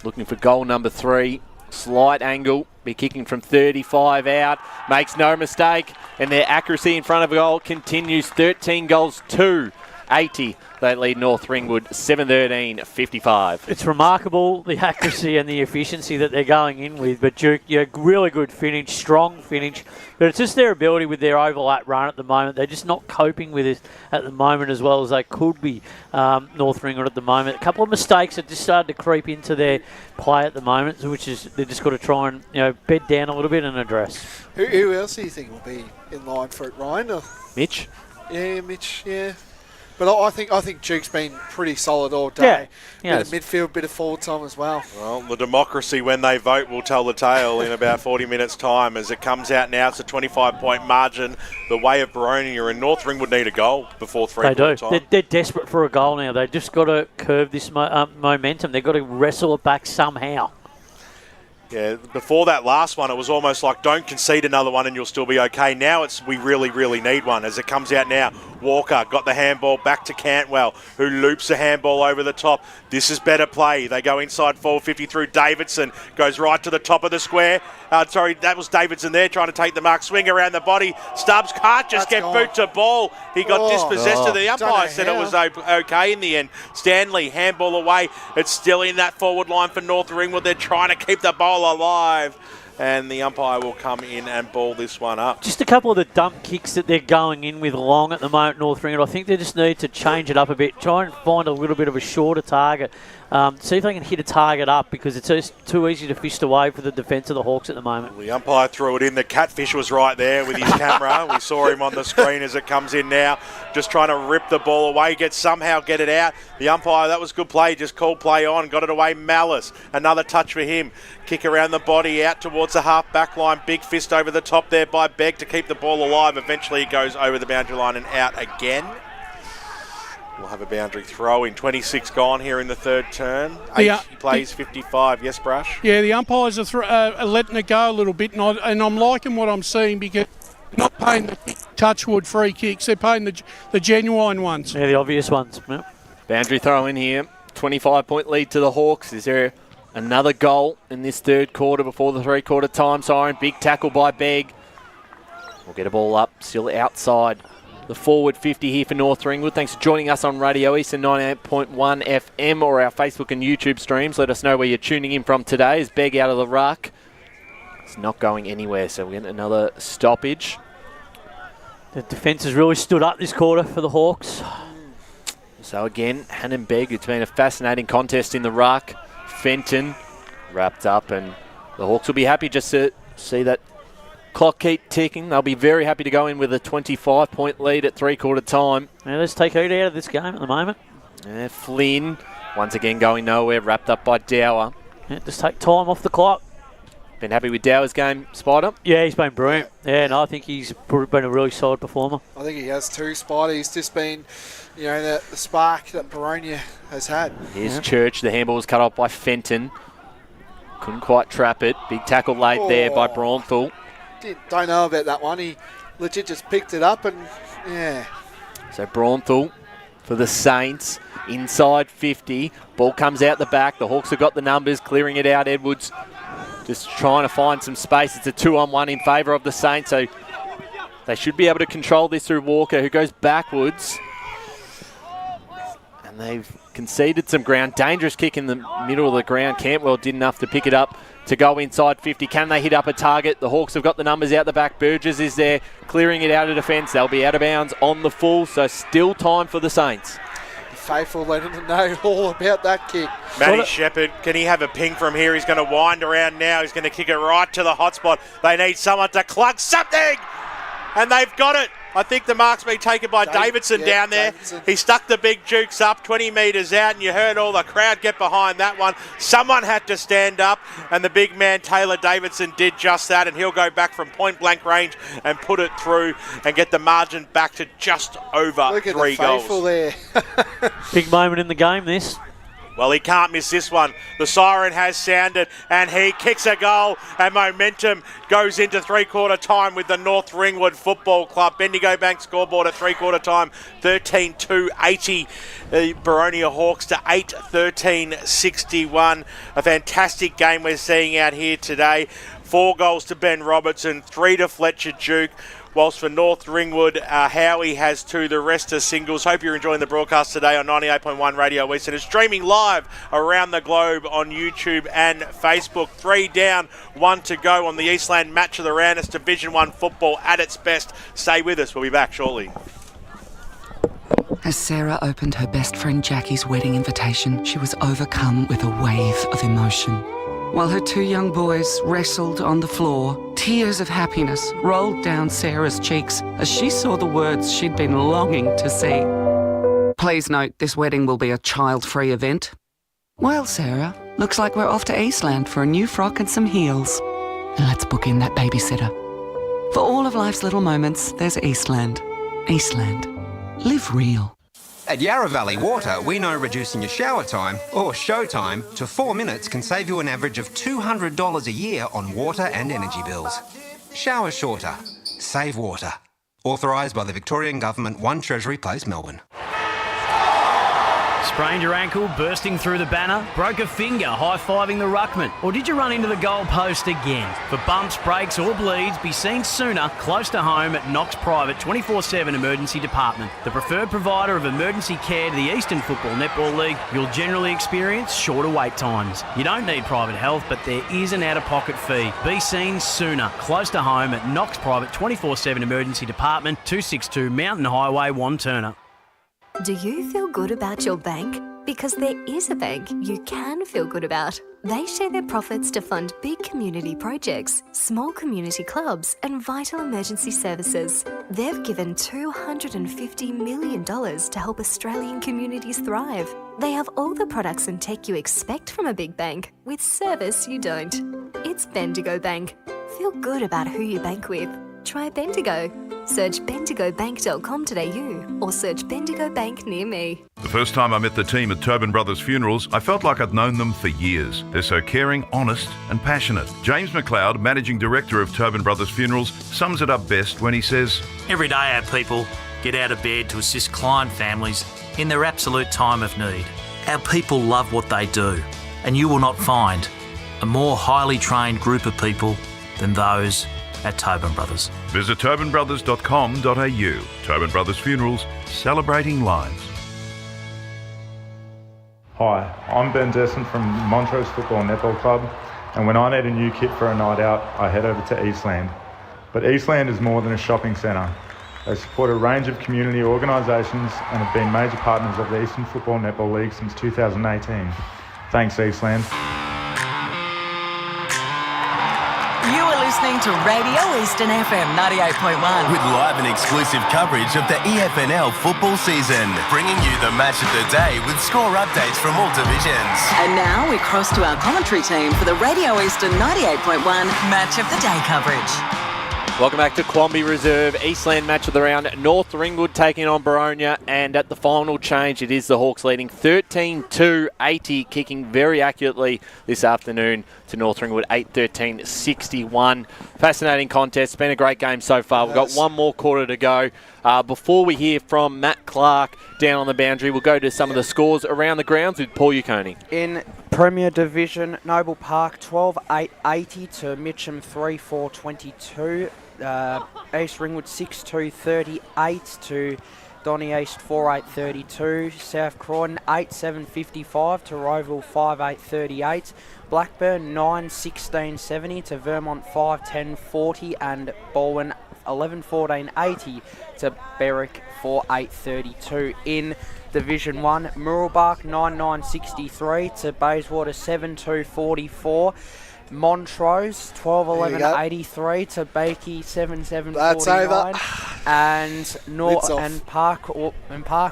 looking for goal number 3. Slight angle, be kicking from 35 out, makes no mistake, and their accuracy in front of a goal continues. 13 goals, 2 32-80. They lead North Ringwood 7-13-55. It's remarkable, the accuracy and the efficiency that they're going in with. But Duke, really good finish, strong finish. But it's just their ability with their overlap run at the moment. They're just not coping with it at the moment as well as they could be, North Ringwood at the moment. A couple of mistakes have just started to creep into their play at the moment, which is they've just got to try and bed down a little bit and address. Who else do you think will be in line for it, Ryan? Or? Mitch? Yeah, Mitch, yeah. But I think Duke's been pretty solid all day. Yeah. Bit of midfield, bit of forward time as well. Well, the democracy when they vote will tell the tale in about 40 minutes' time. As it comes out now, it's a 25-point margin. The way of Boronia, and North Ringwood need a goal before three-quarter time. They're desperate for a goal now. They've just got to curb this momentum. They've got to wrestle it back somehow. Yeah, before that last one, it was almost like don't concede another one and you'll still be okay. Now it's we really, really need one. As it comes out now, Walker got the handball back to Cantwell, who loops the handball over the top. This is better play. They go inside 450 through Davidson, goes right to the top of the square. That was Davidson there trying to take the mark. Swing around the body. Stubbs can't just get boot to ball. He got dispossessed of the umpire. Said it was okay in the end. Stanley, handball away. It's still in that forward line for North Ringwood. They're trying to keep the ball alive. And the umpire will come in and ball this one up. Just a couple of the dump kicks that they're going in with long at the moment, North Ringwood. I think they just need to change it up a bit. Try and find a little bit of a shorter target. See if they can hit a target up because it's just too easy to fish away for the defence of the Hawks at the moment. The umpire threw it in. The catfish was right there with his camera. We saw him on the screen as it comes in now. Just trying to rip the ball away, somehow get it out. The umpire, that was good play, just called play on, got it away. Malice, another touch for him. Kick around the body, out towards the half back line. Big fist over the top there by Begg to keep the ball alive. Eventually he goes over the boundary line and out again. We'll have a boundary throw in 26 gone here in the third turn. He plays 55. Yes, Brush? Yeah, the umpires are letting it go a little bit, and I'm liking what I'm seeing because they're not paying the touchwood free kicks. They're paying the genuine ones. Yeah, the obvious ones. Yep. Boundary throw in here. 25-point lead to the Hawks. Is there another goal in this third quarter before the three-quarter time siren? Big tackle by Begg. We'll get a ball up, still outside the forward 50 here for North Ringwood. Thanks for joining us on Radio Eastern 98.1 FM or our Facebook and YouTube streams. Let us know where you're tuning in from today. Is Begg out of the ruck? It's not going anywhere, so we're getting another stoppage. The defence has really stood up this quarter for the Hawks. So again, Hannon Begg, it's been a fascinating contest in the ruck. Fenton wrapped up, and the Hawks will be happy just to see that clock keep ticking. They'll be very happy to go in with a 25-point lead at three-quarter time. Now let's take Hood out of this game at the moment. Yeah, Flynn, once again going nowhere, wrapped up by Dower. Yeah, just take time off the clock. Been happy with Dower's game, Spider? Yeah, he's been brilliant. Yeah, no, I think he's been a really solid performer. I think he has too, Spider. He's just been, the spark that Boronia has had. Here's Church. The handball was cut off by Fenton. Couldn't quite trap it. Big tackle laid there by Braunthal. Don't know about that one. He legit just picked it up and, yeah. So Braunthal for the Saints. Inside 50. Ball comes out the back. The Hawks have got the numbers. Clearing it out. Edwards just trying to find some space. It's a 2-on-1 in favour of the Saints. So they should be able to control this through Walker, who goes backwards. And they've conceded some ground. Dangerous kick in the middle of the ground. Cantwell did enough to pick it up to go inside 50. Can they hit up a target? The Hawks have got the numbers out the back. Burgess is there, clearing it out of defence. They'll be out of bounds on the full, so still time for the Saints. Faithful letting them know all about that kick. Matty Shepherd, can he have a ping from here? He's going to wind around now. He's going to kick it right to the hot spot. They need someone to clug something, and they've got it. I think the mark's been taken by Davidson down there. Davidson. He stuck the big jukes up 20 metres out, and you heard all the crowd get behind that one. Someone had to stand up, and the big man, Taylor Davidson, did just that, and he'll go back from point-blank range and put it through and get the margin back to just over Look at 3 the faithful goals. There. Big moment in the game, this. Well, he can't miss this one. The siren has sounded, and he kicks a goal, and momentum goes into three-quarter time with the North Ringwood Football Club. Bendigo Bank scoreboard at three-quarter time, 13-2-80. The Boronia Hawks to 8-13-61. A fantastic game we're seeing out here today. 4 goals to Ben Robertson, 3 to Fletcher Duke. whilst for North Ringwood, Howie has 2. The rest are singles. Hope you're enjoying the broadcast today on 98.1 Radio Eastland. It's streaming live around the globe on YouTube and Facebook. 3 down, 1 to go on the Eastland Match of the Round. It's Division 1 football at its best. Stay with us. We'll be back shortly. As Sarah opened her best friend Jackie's wedding invitation, she was overcome with a wave of emotion. While her 2 young boys wrestled on the floor, tears of happiness rolled down Sarah's cheeks as she saw the words she'd been longing to see. Please note, this wedding will be a child-free event. Well, Sarah, looks like we're off to Eastland for a new frock and some heels. And let's book in that babysitter. For all of life's little moments, there's Eastland. Eastland. Live real. At Yarra Valley Water, we know reducing your shower time, or show time, to 4 minutes can save you an average of $200 a year on water and energy bills. Shower shorter. Save water. Authorised by the Victorian Government, 1 Treasury Place, Melbourne. Sprained your ankle, bursting through the banner? Broke a finger, high-fiving the ruckman? Or did you run into the goal post again? For bumps, breaks or bleeds, be seen sooner, close to home at Knox Private 24/7 Emergency Department. The preferred provider of emergency care to the Eastern Football Netball League. You'll generally experience shorter wait times. You don't need private health, but there is an out-of-pocket fee. Be seen sooner, close to home at Knox Private 24/7 Emergency Department, 262 Mountain Highway, Wantirna. Do you feel good about your bank? Because there is a bank you can feel good about. They share their profits to fund big community projects, small community clubs, and vital emergency services. They've given $250 million to help Australian communities thrive. They have all the products and tech you expect from a big bank, with service you don't. It's Bendigo Bank. Feel good about who you bank with. Try Bendigo. Search bendigobank.com.au or search Bendigo Bank near me. The first time I met the team at Tobin Brothers Funerals, I felt like I'd known them for years. They're so caring, honest and passionate. James McLeod, Managing Director of Tobin Brothers Funerals, sums it up best when he says, Every day our people get out of bed to assist client families in their absolute time of need. Our people love what they do, and you will not find a more highly trained group of people than those at Tobin Brothers. Visit tobinbrothers.com.au. Tobin Brothers Funerals, celebrating lives. Hi, I'm Ben Desson from Montrose Football Netball Club, and when I need a new kit for a night out, I head over to Eastland. But Eastland is more than a shopping centre. They support a range of community organisations and have been major partners of the Eastern Football Netball League since 2018. Thanks, Eastland. You are listening to Radio Eastern FM 98.1. With live and exclusive coverage of the EFNL football season, bringing you the match of the day with score updates from all divisions. And now we cross to our commentary team for the Radio Eastern 98.1 Match of the Day coverage. Welcome back to Quambee Reserve, Eastland Match of the Round. North Ringwood taking on Boronia, and at the final change, it is the Hawks leading 13-2-80, kicking very accurately this afternoon to North Ringwood, 8-13-61. Fascinating contest. It's been a great game so far. We've got one more quarter to go. Before we hear from Matt Clark down on the boundary, we'll go to some of the scores around the grounds with Paul Uconi. In Premier Division, Noble Park 12-8-80 to Mitcham 3-4-22. East Ringwood 6-2-38 to Donny East 4-8-32. South Croydon 8-7-55 to Roeville 5-8-38. Blackburn 9-16-70 to Vermont 5-10-40 and Baldwin 11-14-80 to Berwick 4-8-32. In Division 1, Murrelbach 9-9-63 to Bayswater 7-2-44. Montrose 12-11-83 to Bakey 7-7-49. That's over. And Park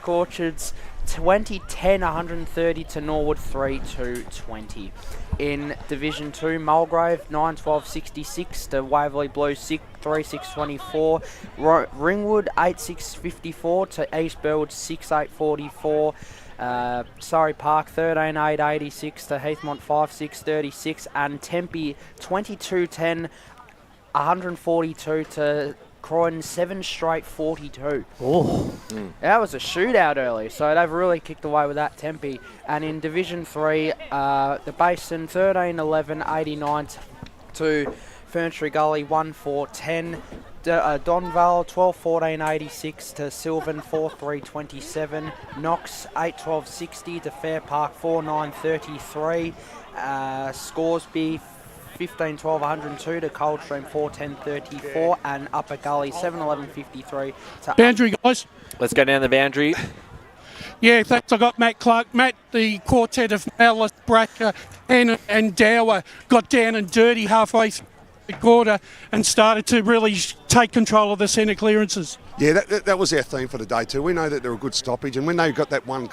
Orchards 20-10-130 to Norwood 3-2-20. In Division 2, Mulgrave 9-12-66 to Waverley Blues 3-6-24. Ringwood 8-6-54 to East Burwood 6-8-44. Surrey Park 13-8-86 to Heathmont 5-6-36, and Tempe 22-10-142 to Croydon 7 straight 42. Oh, that was a shootout early, so they've really kicked away with that, Tempe. And in Division 3, the Basin 13-11-89 to Ferntree Gully 1-4-10. Donvale 12-14-86 to Sylvan 4-3-27. Knox 8-12-60 to Fair Park 4-9-33. Scoresby 15-12-102 to Coldstream 4-10-34. And Upper Gully 7-11-53 to... Boundary, guys. Let's go down the boundary. Yeah, thanks. I got Matt Clark. Matt, the quartet of Malice, Bracker, and Dower got down and dirty halfway through the quarter and started to really take control of the centre clearances. Yeah, that was our theme for the day too. We know that they're a good stoppage, and when they got that one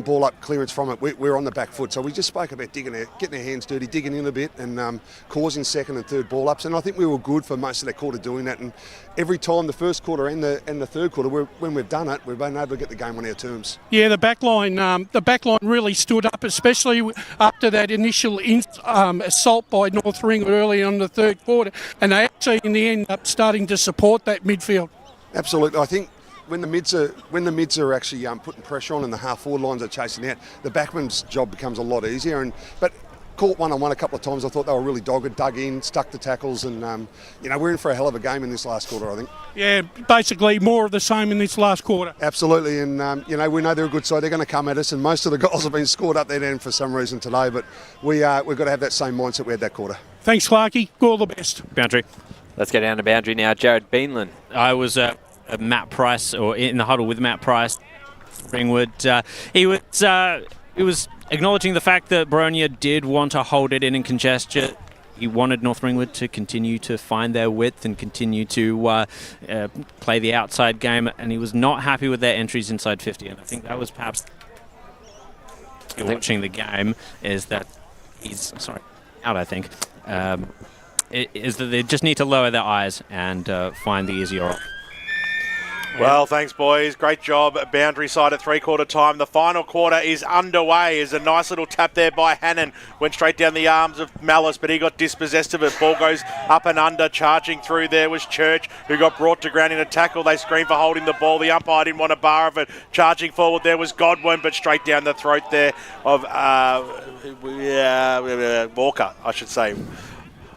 ball up clearance from it, we're on the back foot. So we just spoke about getting our hands dirty, digging in a bit, and causing second and third ball ups. And I think we were good for most of that quarter doing that. And every time, the first quarter and the third quarter, when we've done it, we've been able to get the game on our terms. Yeah, the back line really stood up, especially after that initial assault by North Ringwood early on the third quarter, and they actually in the end up starting to support that midfield. Absolutely, I think. When the mids are actually putting pressure on and the half forward lines are chasing out, the backman's job becomes a lot easier. But caught one-on-one a couple of times. I thought they were really dogged, dug in, stuck the tackles, and we're in for a hell of a game in this last quarter, I think. Yeah, basically more of the same in this last quarter. Absolutely, and we know they're a good side. They're going to come at us, and most of the goals have been scored up there then for some reason today. But we've got to have that same mindset we had that quarter. Thanks, Clarkie. All the best. Boundary. Let's go down to boundary now. Jared Beanland. I was Matt Price, or in the huddle with Matt Price, Ringwood. He was acknowledging the fact that Boronia did want to hold it in and congestion. He wanted North Ringwood to continue to find their width and continue to play the outside game, and he was not happy with their entries inside 50. And I think that was perhaps watching the game is that he's out. I think is that they just need to lower their eyes and find the easier option. Well, thanks, boys. Great job. Boundary side at three-quarter time. The final quarter is underway. Is a nice little tap there by Hannon. Went straight down the arms of Malice, but he got dispossessed of it. Ball goes up and under. Charging through there was Church, who got brought to ground in a tackle. They screamed for holding the ball. The umpire didn't want a bar of it. Charging forward there was Godwin, but straight down the throat there of Walker, I should say.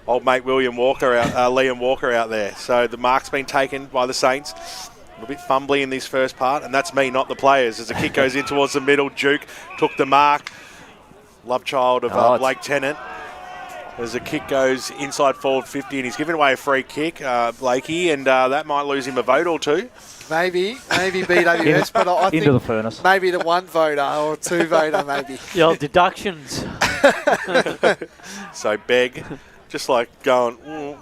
Old mate Liam Walker out there. So the mark's been taken by the Saints. A bit fumbly in this first part, and that's me, not the players. As the kick goes in towards the middle, Duke took the mark. Love child of Blake Tennant. As the kick goes inside forward 50, and he's giving away a free kick, Blakey, and that might lose him a vote or two. Maybe BWS, but I think into the furnace. Maybe the one voter or two voter, maybe. The old deductions. So Begg, just like going,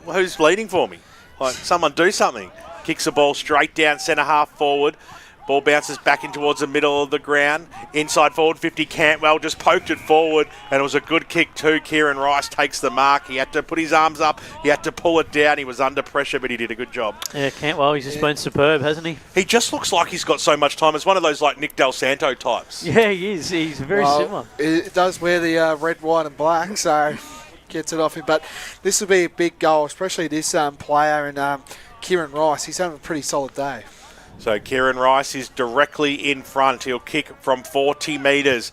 who's leading for me? Like, someone do something. Kicks the ball straight down centre half forward. Ball bounces back in towards the middle of the ground. Inside forward 50, Cantwell just poked it forward, and it was a good kick too. Kieran Rice takes the mark. He had to put his arms up. He had to pull it down. He was under pressure, but he did a good job. Yeah, Cantwell, he's just been superb, hasn't he? He just looks like he's got so much time. It's one of those like Nick Del Santo types. Yeah, he is. He's very similar. It does wear the red, white and black, so gets it off him. But this will be a big goal, especially this player and Kieran Rice. He's having a pretty solid day. So Kieran Rice is directly in front. He'll kick from 40 metres.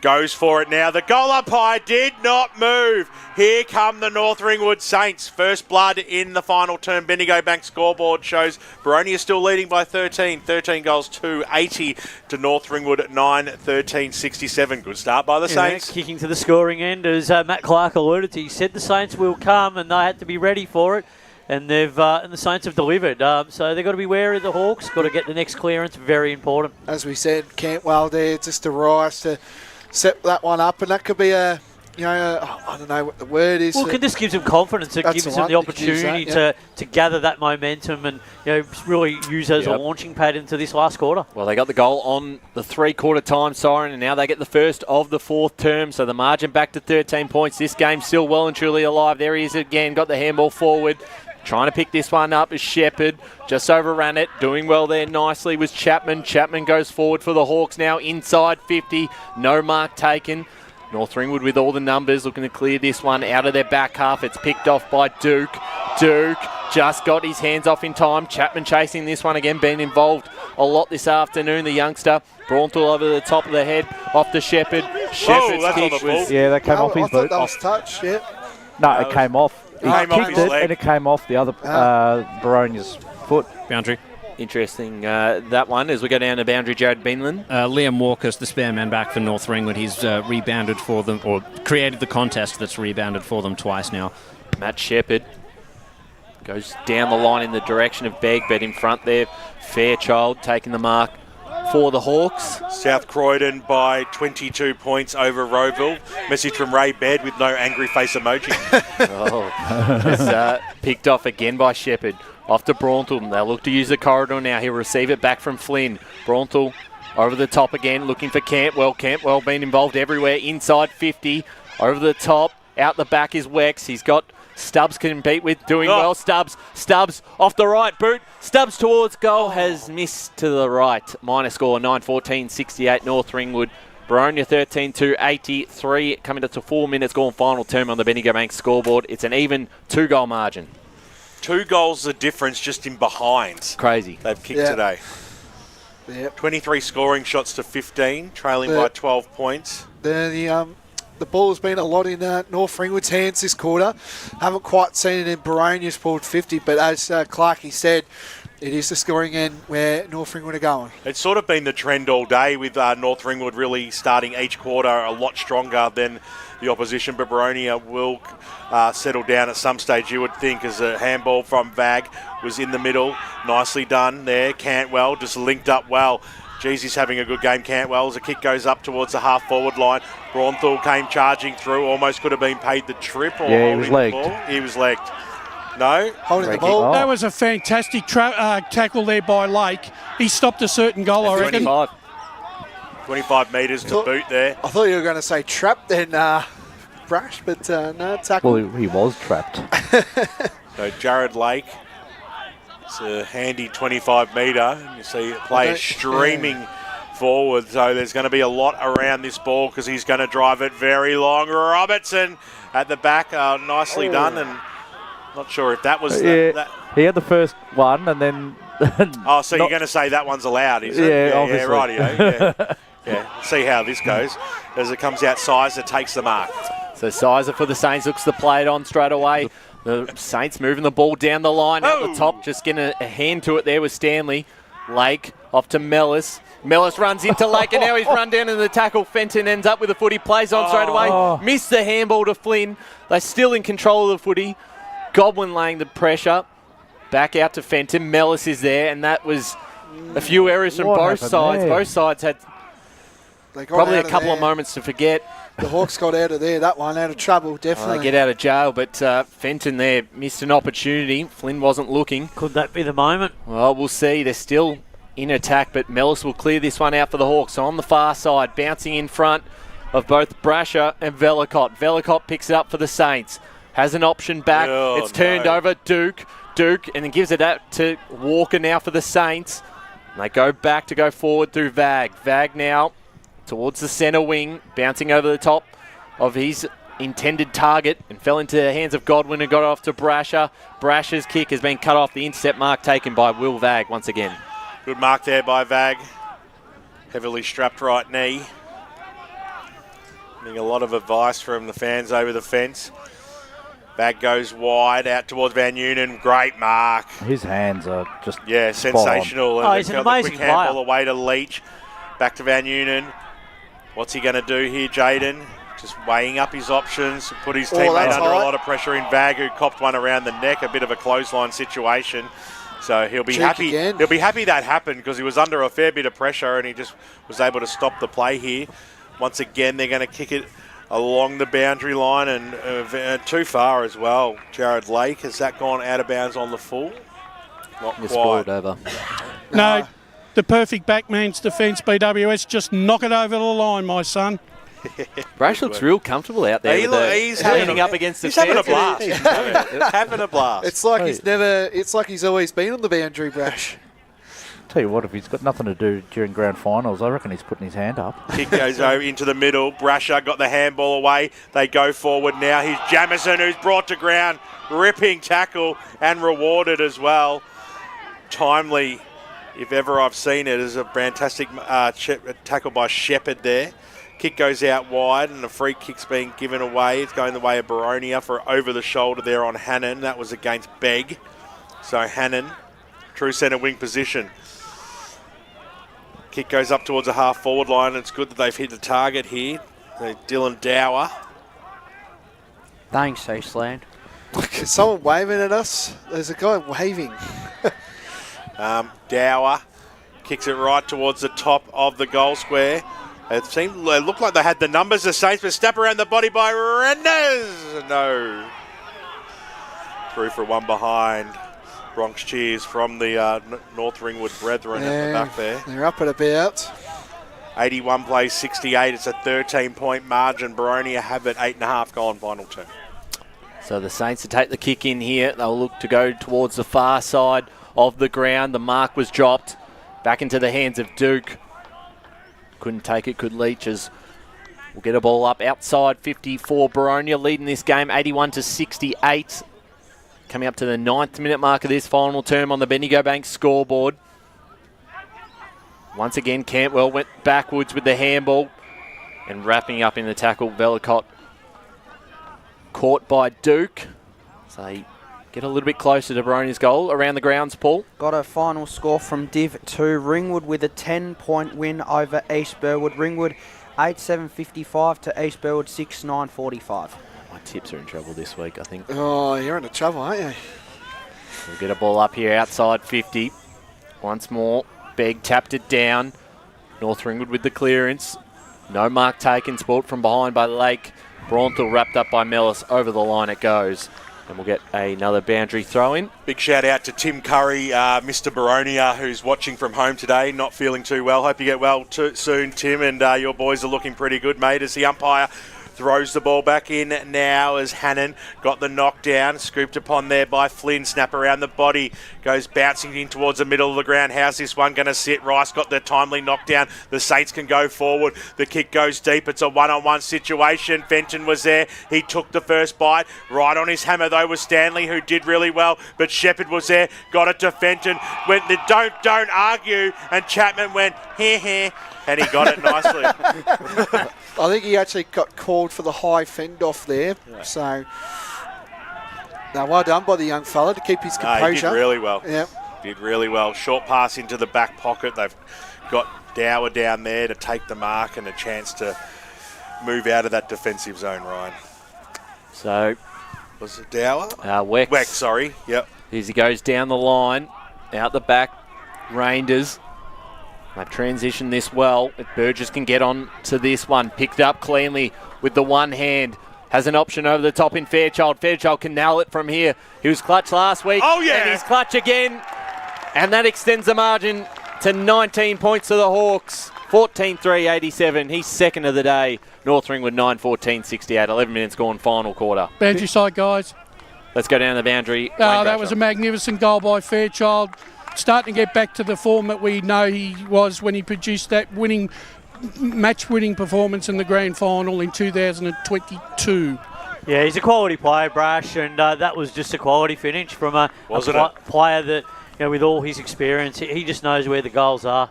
Goes for it now. The goal umpire did not move. Here come the North Ringwood Saints. First blood in the final term. Bendigo Bank scoreboard shows Boronia still leading by 13. 13 goals, 280 to North Ringwood, 9-13-67. Good start by the Saints. Kicking to the scoring end, as Matt Clark alluded to. He said the Saints will come, and they had to be ready for it. And the Saints have delivered. So they've got to be wary of the Hawks. Got to get the next clearance. Very important. As we said, Cantwell there, just a Rice to set that one up, and that could be I don't know what the word is. Well, it just gives them confidence. It gives them the opportunity to gather that momentum and really use as a launching pad into this last quarter. Well, they got the goal on the three-quarter time siren, and now they get the first of the fourth term. So the margin back to 13 points. This game's still well and truly alive. There he is again, got the handball forward. Trying to pick this one up is Shepherd. Just overran it. Doing well there nicely was Chapman. Chapman goes forward for the Hawks now. Inside 50. No mark taken. North Ringwood with all the numbers looking to clear this one out of their back half. It's picked off by Duke. Duke just got his hands off in time. Chapman chasing this one again. Been involved a lot this afternoon. The youngster. Braunthal over the top of the head. Off to Shepherd. Shepherd's kick was... Yeah, that came off his boot. I thought that was touch, yeah. No, it came off. He kicked it and it came off the other Boronia's foot. Boundary. Interesting, that one, as we go down to boundary, Jared Beanland. Liam Walker's the spare man back for North Ringwood. He's rebounded for them, or created the contest that's rebounded for them twice now. Matt Shepherd goes down the line in the direction of Begbet in front there. Fairchild taking the mark for the Hawks. South Croydon by 22 points over Rowville. Message from Ray Baird with no angry face emoji. It's picked off again by Shepherd. Off to Braunthal. They'll look to use the corridor now. He'll receive it back from Flynn. Braunthal over the top again, looking for Cantwell. Cantwell being involved everywhere. Inside 50. Over the top. Out the back is Wex. He's got Stubbs can compete with. Doing well. Stubbs off the right boot. Stubbs towards goal. Has missed to the right. Minor score 9-14-68 North Ringwood. Boronia 13-2-83. Coming to 4 minutes gone final term on the Bendigo Bank scoreboard. It's an even 2-goal margin. 2 goals the difference just in behinds. Crazy. They've kicked today. Yep. 23 scoring shots to 15, trailing by 12 points. The ball's been a lot in North Ringwood's hands this quarter. Haven't quite seen it in Boronia's pulled 50, but as Clarkey said, it is the scoring end where North Ringwood are going. It's sort of been the trend all day with North Ringwood really starting each quarter a lot stronger than the opposition, but Boronia will settle down at some stage, you would think, as a handball from Vag was in the middle. Nicely done there. Cantwell just linked up well. Geez, he's having a good game, Cantwell, as a kick goes up towards the half-forward line. Braunthal came charging through, almost could have been paid the trip. Or yeah, he was legged. He was legged. No? Holding the ball. That was a fantastic tackle there by Lake. He stopped a certain goal, I reckon. 25 metres to boot there. I thought you were going to say trap then, Brash, but no, tackle. Well, he was trapped. So Jared Lake, it's a handy 25 metre. You see players streaming forward, so there's going to be a lot around this ball because he's going to drive it very long. Robertson at the back, nicely done, and not sure if that was... He had the first one and then... so you're going to say that one's allowed, is it? Yeah, obviously. Rightio. Yeah, see how this goes. As it comes out, Sizer takes the mark. So Sizer for the Saints looks to play it on straight away. The Saints moving the ball down the line out the top, just getting a hand to it there with Stanley. Lake off to Mellis. Mellis runs into Lake and now he's run down in the tackle. Fenton ends up with the footy, plays on straight away. Missed the handball to Flynn. They're still in control of the footy. Godwin laying the pressure. Back out to Fenton. Mellis is there, and that was a few errors from both sides. There? Both sides had probably a couple of moments to forget. The Hawks got out of there, that one, out of trouble, definitely. They get out of jail, but Fenton there missed an opportunity. Flynn wasn't looking. Could that be the moment? Well, we'll see. They're still in attack, but Mellis will clear this one out for the Hawks. So on the far side, bouncing in front of both Brasher and Velicott. Velicott picks it up for the Saints. Has an option back. It's turned over. Duke, and then gives it out to Walker now for the Saints. And they go back to go forward through Vag. Vag now towards the centre wing, bouncing over the top of his intended target and fell into the hands of Godwin and got off to Brasher. Brasher's kick has been cut off. The intercept mark taken by Will Vag once again. Good mark there by Vag. Heavily strapped right knee. Getting a lot of advice from the fans over the fence. Vag goes wide out towards Van Unen. Great mark. His hands are just sensational. And he's an amazing quick handball player. Away to Leach. Back to Van Unen. What's he going to do here, Jaden? Just weighing up his options. Put his teammate under a lot of pressure in Vag, who copped one around the neck. A bit of a clothesline situation. So he'll be happy. He'll be happy that happened because he was under a fair bit of pressure and he just was able to stop the play here. Once again, they're going to kick it along the boundary line and too far as well. Jared Lake, has that gone out of bounds on the full? Not quite. Over. No, the perfect backman's defence, BWS. Just knock it over the line, my son. Brash looks real comfortable out there. He's leaning up against the fence. Having a blast. Having a blast. It's like it's like he's always been on the boundary, Brash. Tell you what, if he's got nothing to do during grand finals, I reckon he's putting his hand up. Kick goes over into the middle. Brasher got the handball away. They go forward now. Here's Jamison, who's brought to ground. Ripping tackle and rewarded as well. Timely, if ever I've seen it, is a fantastic tackle by Shepherd there. Kick goes out wide, and the free kick's being given away. It's going the way of Boronia for over the shoulder there on Hannon. That was against Begg. So Hannon, true centre wing position. Kick goes up towards the half-forward line. It's good that they've hit the target here. Dylan Dower. Thanks, Eastland. Is someone waving at us? There's a guy waving. Dower kicks it right towards the top of the goal square. It looked like they had the numbers, the Saints, but step around the body by Renders. No. Through for one behind. Bronx cheers from the North Ringwood brethren at the back there. They're up at about. 81 plays 68. It's a 13-point margin. Boronia have it 8.5 gone final two. So the Saints to take the kick in here. They'll look to go towards the far side of the ground. The mark was dropped. Back into the hands of Duke. Couldn't take it, could Leach as we'll get a ball up outside 54. Boronia leading this game 81-68. Coming up to the 9th minute mark of this final term on the Bendigo Bank scoreboard. Once again, Cantwell went backwards with the handball and wrapping up in the tackle. Velicott caught by Duke. So they get a little bit closer to Boronia's goal. Around the grounds, Paul. Got a final score from Div 2. Ringwood with a 10-point win over East Burwood. Ringwood 8-7-55 to East Burwood 6-9-45. My tips are in trouble this week, I think. Oh, you're into trouble, aren't you? We'll get a ball up here outside 50. Once more, Begg tapped it down. North Ringwood with the clearance. No mark taken. Sport from behind by Lake. Braunthal wrapped up by Mellis. Over the line it goes. And we'll get another boundary throw in. Big shout out to Tim Curry, Mr. Boronia, who's watching from home today, not feeling too well. Hope you get well soon, Tim, and your boys are looking pretty good, mate, as the umpire throws the ball back in now as Hannon got the knockdown, scooped upon there by Flynn. Snap around the body, goes bouncing in towards the middle of the ground. How's this one going to sit? Rice got the timely knockdown. The Saints can go forward. The kick goes deep. It's a one-on-one situation. Fenton was there. He took the first bite. Right on his hammer, though, was Stanley, who did really well. But Shepherd was there. Got it to Fenton. Went the don't argue. And Chapman went, heh. And he got it nicely. I think he actually got called for the high fend off there. Yeah. So, now well done by the young fella to keep his composure. He did really well. Yeah. Did really well. Short pass into the back pocket. They've got Dower down there to take the mark and a chance to move out of that defensive zone, Ryan. So, was it Dower? Wex, sorry. Yep. As he goes down the line, out the back, Rangers. They've transitioned this well. If Burgess can get on to this one. Picked up cleanly with the one hand. Has an option over the top in Fairchild. Fairchild can nail it from here. He was clutch last week. Oh, yeah. And he's clutch again. And that extends the margin to 19 points to the Hawks. 14-3-87. He's second of the day. North Ringwood 9-14-68. 11 minutes gone, final quarter. Boundary side, guys. Let's go down the boundary. That was a magnificent goal by Fairchild. Starting to get back to the form that we know he was when he produced that match-winning performance in the grand final in 2022. Yeah, he's a quality player, Brash, and that was just a quality finish from a player that, with all his experience, he just knows where the goals are.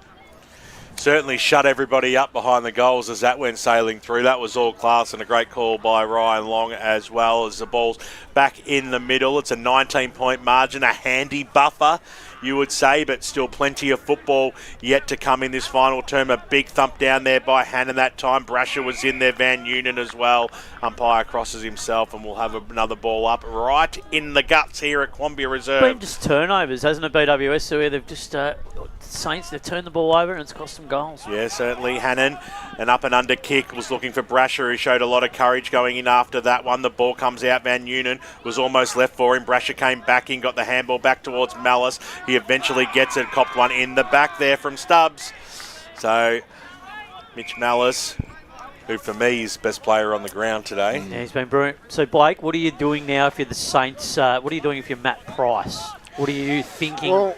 Certainly shut everybody up behind the goals as that went sailing through. That was all class and a great call by Ryan Long as well as the ball's back in the middle. It's a 19-point margin, a handy buffer, you would say, but still plenty of football yet to come in this final term. A big thump down there by Hannon that time. Brasher was in there, Van Noonan as well. Umpire crosses himself and we'll have another ball up right in the guts here at Quambee Reserve. It's been just turnovers, hasn't it, BWS, where they've just, Saints, they've turned the ball over and it's cost them goals. Yeah, certainly. Hannon, an up and under kick, was looking for Brasher, who showed a lot of courage going in after that one. The ball comes out. Van Noonan was almost left for him. Brasher came back in, got the handball back towards Malice. He eventually gets it, copped one in the back there from Stubbs. So, Mitch Malice, who for me is best player on the ground today. Yeah, he's been brilliant. So, Blake, what are you doing now if you're the Saints? What are you doing if you're Matt Price? What are you thinking? Well,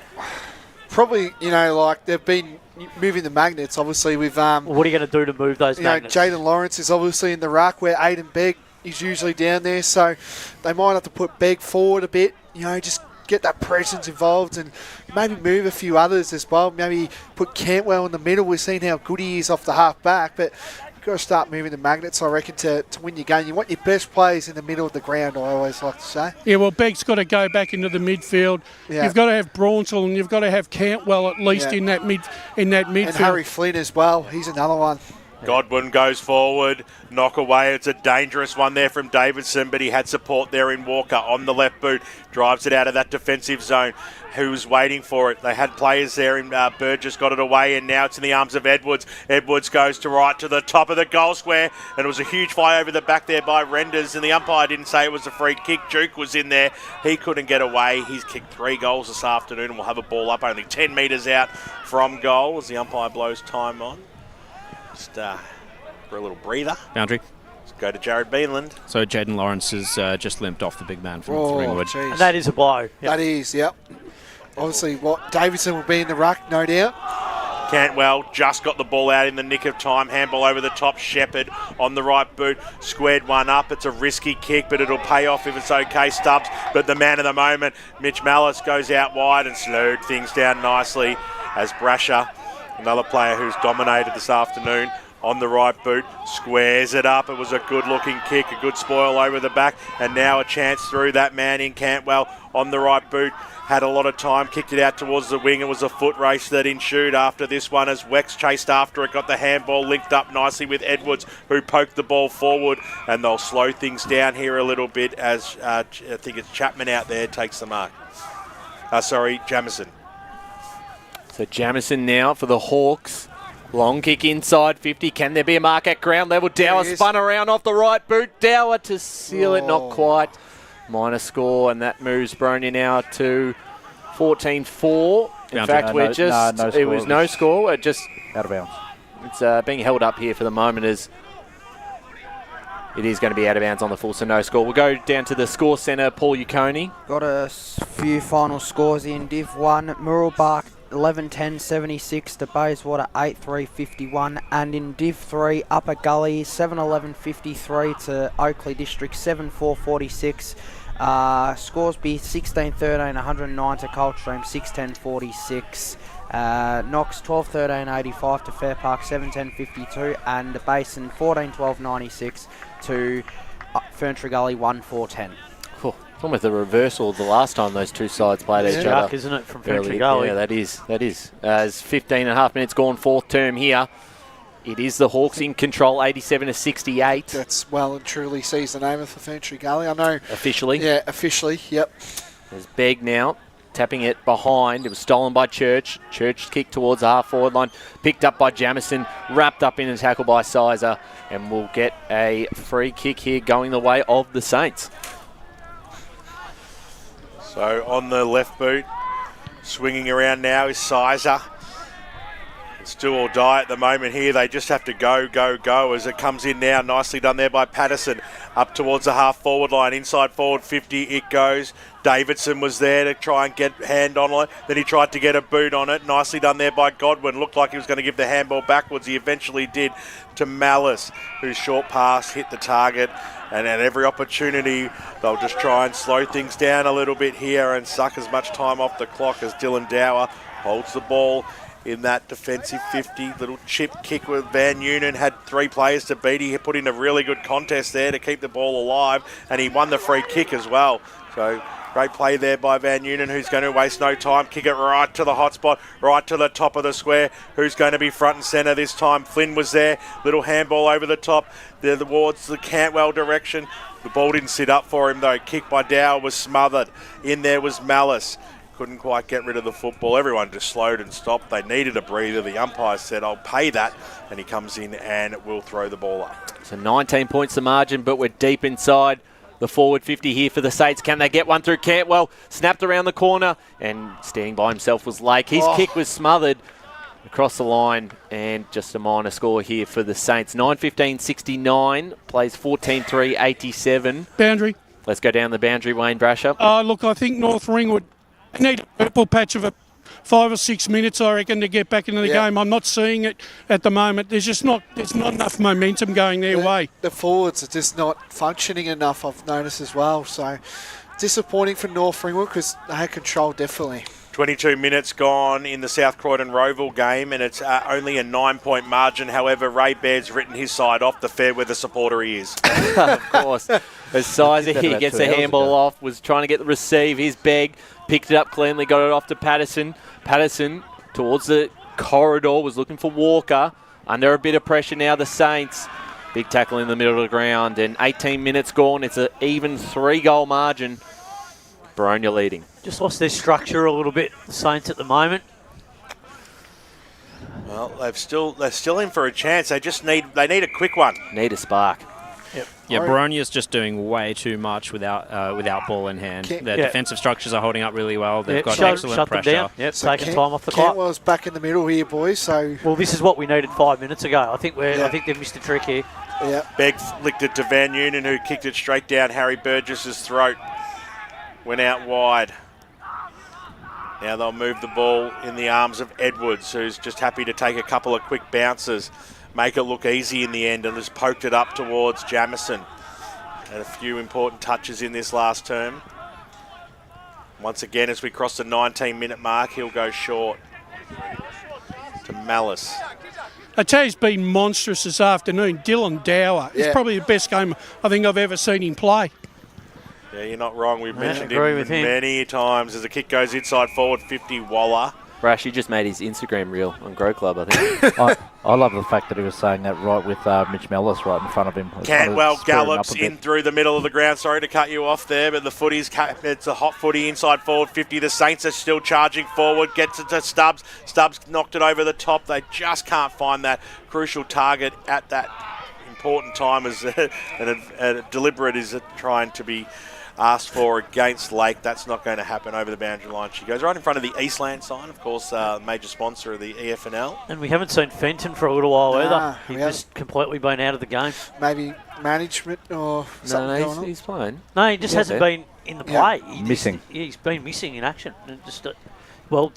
probably, they've been moving the magnets, obviously, with... what are you going to do to move those magnets? Jaden Lawrence is obviously in the ruck where Aiden Begg is usually down there, so they might have to put Begg forward a bit, just get that presence involved and maybe move a few others as well. Maybe put Cantwell in the middle. We've seen how good he is off the half back, but You've got to start moving the magnets, I reckon, to win your game. You want your best players in the middle of the ground, I always like to say. Yeah, well, Beck's got to go back into the midfield. Yeah. You've got to have Braunsell and you've got to have Cantwell at least in that midfield. And Harry Flynn as well. He's another one. Godwin goes forward, knock away. It's a dangerous one there from Davidson, but he had support there in Walker on the left boot. Drives it out of that defensive zone. Who's waiting for it? They had players there, and Burgess got it away, and now it's in the arms of Edwards. Edwards goes to right to the top of the goal square, and it was a huge fly over the back there by Renders, and the umpire didn't say it was a free kick. Duke was in there. He couldn't get away. He's kicked 3 goals this afternoon, and will have a ball up only 10 metres out from goal as the umpire blows time on. Just for a little breather. Boundary. Let's go to Jared Beanland. So Jaden Lawrence has just limped off the big man from Ringwood. Geez. And that is a blow. Yep. That is, yep. Obviously, Davidson will be in the ruck, no doubt. Cantwell just got the ball out in the nick of time. Handball over the top. Shepherd on the right boot. Squared one up. It's a risky kick, but it'll pay off if it's okay, Stubbs. But the man of the moment, Mitch Mallis, goes out wide and slowed things down nicely as Brasher, another player who's dominated this afternoon, on the right boot, squares it up. It was a good-looking kick, a good spoil over the back, and now a chance through. That man in Cantwell on the right boot had a lot of time, kicked it out towards the wing. It was a foot race that ensued after this one as Wex chased after it, got the handball linked up nicely with Edwards, who poked the ball forward, and they'll slow things down here a little bit as I think it's Chapman out there takes the mark. Jamison. So Jamison now for the Hawks. Long kick inside 50. Can there be a mark at ground level? Dower spun around off the right boot. Dower to seal it, not quite. Minor score, and that moves Boronia now to 14-4. In fact, we're just... It was no score. It just... Out of bounds. It's being held up here for the moment as it is going to be out of bounds on the full, so no score. We'll go down to the score centre, Paul Uconi. Got a few final scores in Div 1. Murrelbach 11-10-76 to Bayswater 8-3-51, and in Div 3 Upper Gully 7-11-53 to Oakley District 7-4-46. Scoresby 16-13 109 to Coldstream 6-10-46. Knox 12-13-85 to Fair Park 7-10-52, and the Basin 14-12-96 to Ferntree Gully 1-4-10. It's almost a reversal of the last time those two sides played each other. Chuck, isn't it, from Ferntree Gully? Yeah, that is. As 15 and a half minutes gone, fourth term here. It is the Hawks in control, 87-68. That's well and truly season over for Ferntree Gully. I know. Officially? Yeah, officially, yep. There's Begg now, tapping it behind. It was stolen by Church. Church kicked towards the half-forward line, picked up by Jamison, wrapped up in a tackle by Sizer, and we'll get a free kick here going the way of the Saints. So on the left boot, swinging around now is Sizer. It's do or die at the moment here. They just have to go as it comes in now. Nicely done there by Patterson. Up towards the half-forward line. Inside forward 50 it goes. Davidson was there to try and get hand on it. Then he tried to get a boot on it. Nicely done there by Godwin. Looked like he was going to give the handball backwards. He eventually did to Malice, whose short pass hit the target. And at every opportunity, they'll just try and slow things down a little bit here and suck as much time off the clock as Dylan Dower holds the ball in that defensive 50. Little chip kick with Van Noonan. Had 3 players to beat. He put in a really good contest there to keep the ball alive, and he won the free kick as well. So great play there by Van Noonan, who's going to waste no time. Kick it right to the hot spot, right to the top of the square. Who's going to be front and centre this time? Flynn was there. Little handball over the top there towards the Cantwell direction. The ball didn't sit up for him though. Kick by Dow was smothered. In there was Malice. Couldn't quite get rid of the football. Everyone just slowed and stopped. They needed a breather. The umpire said, I'll pay that. And he comes in and will throw the ball up. So 19 points the margin, but we're deep inside the forward 50 here for the Saints. Can they get one through? Cantwell snapped around the corner, and standing by himself was Lake. His kick was smothered across the line, and just a minor score here for the Saints. 9-15-69, plays 14-3-87. Boundary. Let's go down the boundary, Wayne Brasher. Look, I think North Ringwood need a purple patch of 5 or 6 minutes, I reckon, to get back into the game. I'm not seeing it at the moment. There's not enough momentum going their way. The forwards are just not functioning enough, I've noticed as well. So disappointing for North Ringwood because they had control, definitely. 22 minutes gone in the South Croydon Roval game, and it's only a 9-point margin. However, Ray Baird's written his side off, the fair weather supporter he is. Of course. As Sizer here gets the handball off, was trying to get the receive. His Begg picked it up cleanly, got it off to Patterson. Patterson towards the corridor, was looking for Walker. Under a bit of pressure now, the Saints. Big tackle in the middle of the ground, and 18 minutes gone. It's an even 3-goal margin. Boronia leading. Just lost their structure a little bit, the Saints at the moment. Well, they're still in for a chance. They need a quick one. Need a spark. Yep. Yeah, Boronia's just doing way too much without ball in hand. Their defensive structures are holding up really well. They've got excellent pressure. Them down. Yep, so taking time off the clock. Cantwell's back in the middle here, boys. So well, this is what we needed 5 minutes ago. I think they've missed a trick here. Yeah. Begg flicked it to Van Noonan, who kicked it straight down Harry Burgess's throat. Went out wide. Now they'll move the ball in the arms of Edwards, who's just happy to take a couple of quick bounces, make it look easy in the end, and just poked it up towards Jamison. And a few important touches in this last term. Once again, as we cross the 19-minute mark, he'll go short to Malice. I tell you, he's been monstrous this afternoon. Dylan Dower is probably the best game I think I've ever seen him play. Yeah, you're not wrong. We've mentioned him many times. As the kick goes inside forward, 50 Waller. Brash, he just made his Instagram reel on Grow Club, I think. I love the fact that he was saying that right with Mitch Mellis right in front of him. Cantwell gallops in through the middle of the ground. Sorry to cut you off there, but the footy's it's a hot footy inside forward 50. The Saints are still charging forward. Gets it to Stubbs. Stubbs knocked it over the top. They just can't find that crucial target at that important time as a deliberate is trying to be asked for against Lake. That's not going to happen over the boundary line. She goes right in front of the Eastland sign, of course, major sponsor of the EFNL. And we haven't seen Fenton for a little while either. He's just completely been out of the game. Maybe management or something going on. He's playing. No, he just hasn't been in the play. Missing. He's been missing in action. And just well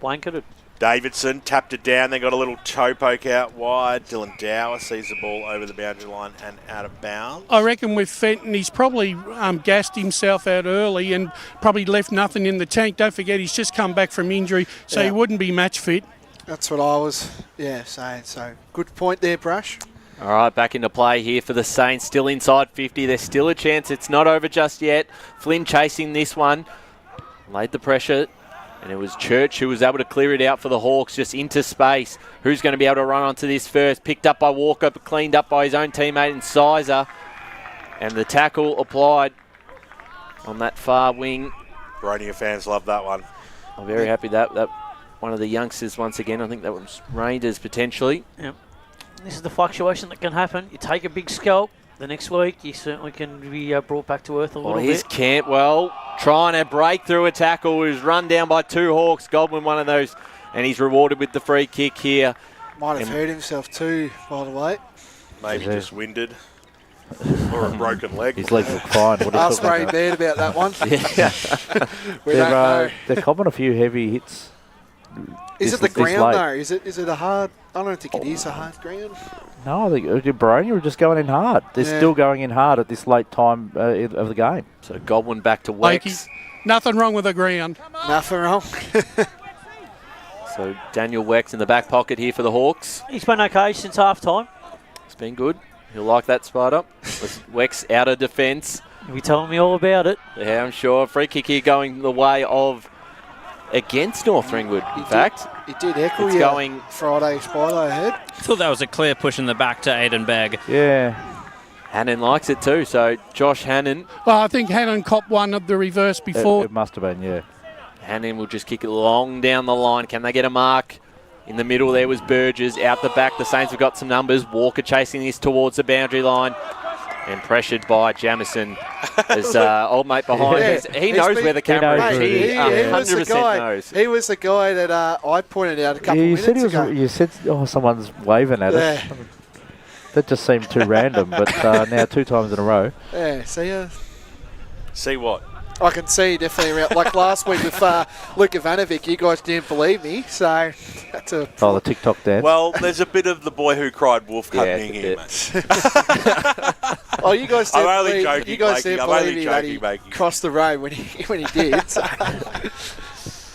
blanketed. Davidson tapped it down. They got a little toe poke out wide. Dylan Dower sees the ball over the boundary line and out of bounds. I reckon with Fenton, he's probably gassed himself out early and probably left nothing in the tank. Don't forget, he's just come back from injury, so he wouldn't be match fit. That's what I was saying. So good point there, Brush. All right, back into play here for the Saints. Still inside 50. There's still a chance. It's not over just yet. Flynn chasing this one. Laid the pressure. And it was Church who was able to clear it out for the Hawks, just into space. Who's going to be able to run onto this first? Picked up by Walker, but cleaned up by his own teammate in Sizer. And the tackle applied on that far wing. Boronia fans love that one. I'm very happy that one of the youngsters once again. I think that was Rangers potentially. Yep. This is the fluctuation that can happen. You take a big scalp. The next week, you certainly can be brought back to earth a little bit. Here's Cantwell trying to break through a tackle. He was run down by two Hawks. Goldman one of those, and he's rewarded with the free kick here. Might have hurt himself too, by the way. Maybe just winded. Or a broken leg. His legs look fine. Ask Ray Baird about that one. They're common a few heavy hits. Is it the ground though? Is it a hard? I don't think it is a hard ground. No, I think Boronia are just going in hard. They're still going in hard at this late time of the game. So Godwin back to Wex. Nothing wrong with the ground. Nothing wrong. So Daniel Wex in the back pocket here for the Hawks. He's been okay since half time. It's been good. He'll like that, Spider. Wex out of defence. You'll be telling me all about it. Yeah, I'm sure. Free kick here going the way of against North Ringwood, in fact. It did echo it's going Friday Spider, I heard. I thought that was a clear push in the back to Aiden Begg. Yeah. Hannon likes it too, so Josh Hannon. Well, I think Hannon copped one of the reverse before. It must have been, yeah. Hannon will just kick it long down the line. Can they get a mark? In the middle there was Burgess. Out the back, the Saints have got some numbers. Walker chasing this towards the boundary line. And pressured by Jamison. As old mate behind him. He knows where the camera is. He 100% knows. He was the guy that I pointed out a couple of minutes ago. You said, someone's waving at us. That just seemed too random, but now 2 times in a row. Yeah, see what? I can see definitely around. Like last week with Luke Ivanovic, you guys didn't believe me, so that's a. Oh, the TikTok dance. Well, there's a bit of the boy who cried wolf happening here, mate. Oh, you guys didn't I'm only believe, joking, you guys didn't I'm believe only me that joking, he crossed the road when he did. So.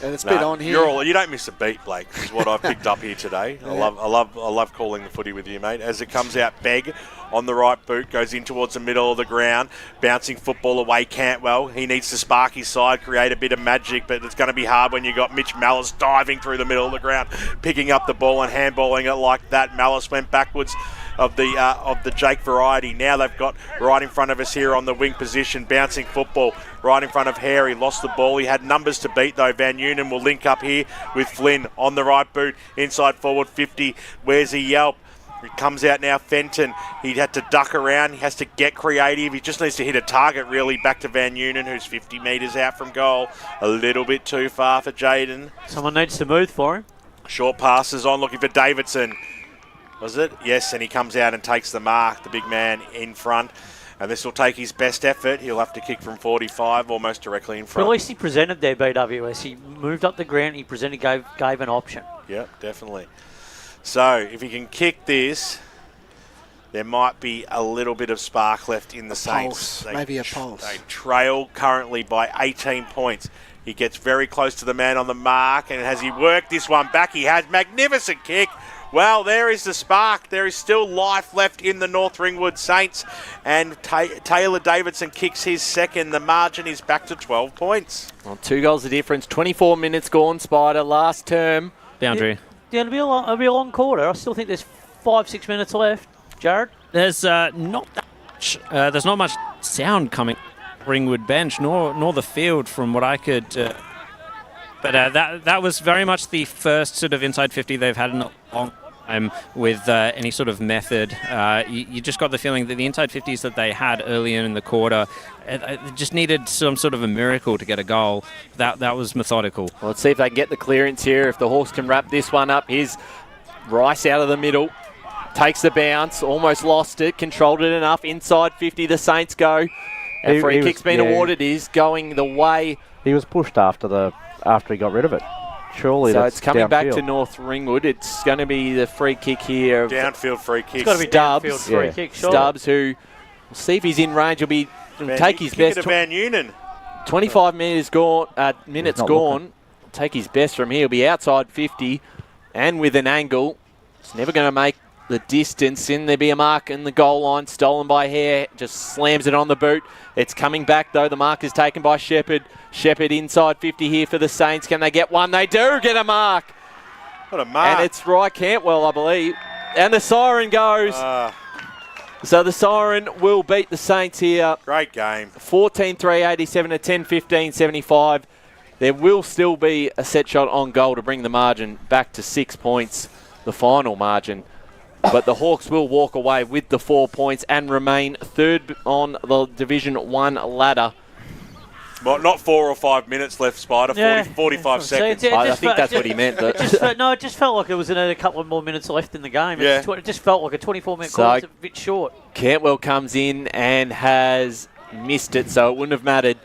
And it's a bit on here. You don't miss a beat, Blake, is what I've picked up here today. Yeah. I love calling the footy with you, mate. As it comes out, Begg on the right boot, goes in towards the middle of the ground, bouncing football away, Cantwell. He needs to spark his side, create a bit of magic, but it's going to be hard when you got Mitch Mallis diving through the middle of the ground, picking up the ball and handballing it like that. Mallis went backwards of the Jake variety. Now they've got right in front of us here on the wing position, bouncing football right in front of Harry. Lost the ball. He had numbers to beat though. Van Noonan will link up here with Flynn on the right boot, inside forward 50. Where's a Yelp? It comes out now, Fenton. He had to duck around. He has to get creative. He just needs to hit a target, really, back to Van Noonan, who's 50 metres out from goal. A little bit too far for Jaden. Someone needs to move for him. Short passes on, looking for Davidson. Was it? Yes, and he comes out and takes the mark, the big man in front. And this will take his best effort. He'll have to kick from 45, almost directly in front. But at least he presented there, BWS. He moved up the ground. He presented, gave an option. Yep, definitely. So, if he can kick this, there might be a little bit of spark left in the Saints. Maybe a pulse. They trail currently by 18 points. He gets very close to the man on the mark, and has he worked this one back? He has. Magnificent kick. Well, there is the spark. There is still life left in the North Ringwood Saints. And Taylor Davidson kicks his second. The margin is back to 12 points. Well, 2 goals of difference. 24 minutes gone, Spider. Last term. Boundary. Yeah, it'll be a long quarter. I still think there's 5-6 minutes left. Jared? There's not that much. There's not much sound coming Ringwood bench, nor the field from what I could. But that was very much the first sort of inside 50 they've had in a long time with any sort of method. You just got the feeling that the inside 50s that they had earlier in the quarter just needed some sort of a miracle to get a goal. That was methodical. Well, let's see if they can get the clearance here. If the Hawks can wrap this one up. Here's Rice out of the middle. Takes the bounce. Almost lost it. Controlled it enough. Inside 50, the Saints go. And free kick's been awarded. Is going the way. He was pushed after he got rid of it. Surely so it's coming downfield. back to North Ringwood. It's going to be the free kick here. Downfield free kick. It's got to be downfield free kick, sure. Stubbs, who we'll see if he's in range. He'll take his best. Van Noonan. 25 minutes gone. Minutes gone. Take his best from here. He'll be outside 50, and with an angle. It's never going to make the distance. In there be a mark in the goal line. Stolen by Hare. Just slams it on the boot. It's coming back though. The mark is taken by Shepherd. Shepherd inside 50 here for the Saints. Can they get one? They do get a mark. What a mark. And it's Rye Cantwell, I believe. And the siren goes. So the siren will beat the Saints here. Great game. 14-3, 87 to 10-15, 75. There will still be a set shot on goal to bring the margin back to 6 points, the final margin. But the Hawks will walk away with the 4 points and remain third on the Division 1 ladder. Well, not 4 or 5 minutes left, Spider. 45 seconds. I think that's what he meant. It just felt like it was a couple of more minutes left in the game. Yeah. It just felt like a 24-minute quarter. It's a bit short. Cantwell comes in and has missed it, so it wouldn't have mattered.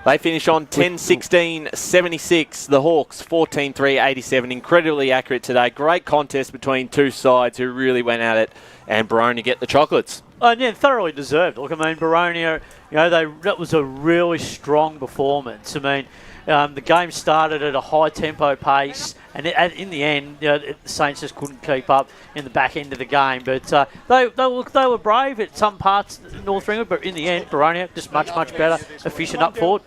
They finish on 10-16-76. The Hawks 14-3-87. Incredibly accurate today. Great contest between two sides who really went at it. And Boronia get the chocolates. Oh, yeah, thoroughly deserved. Look, I mean, Boronia, that was a really strong performance. I mean, the game started at a high-tempo pace, and in the end, the Saints just couldn't keep up in the back end of the game. But they were brave at some parts of North Ringwood, but in the end, Boronia just much better, efficient up forward.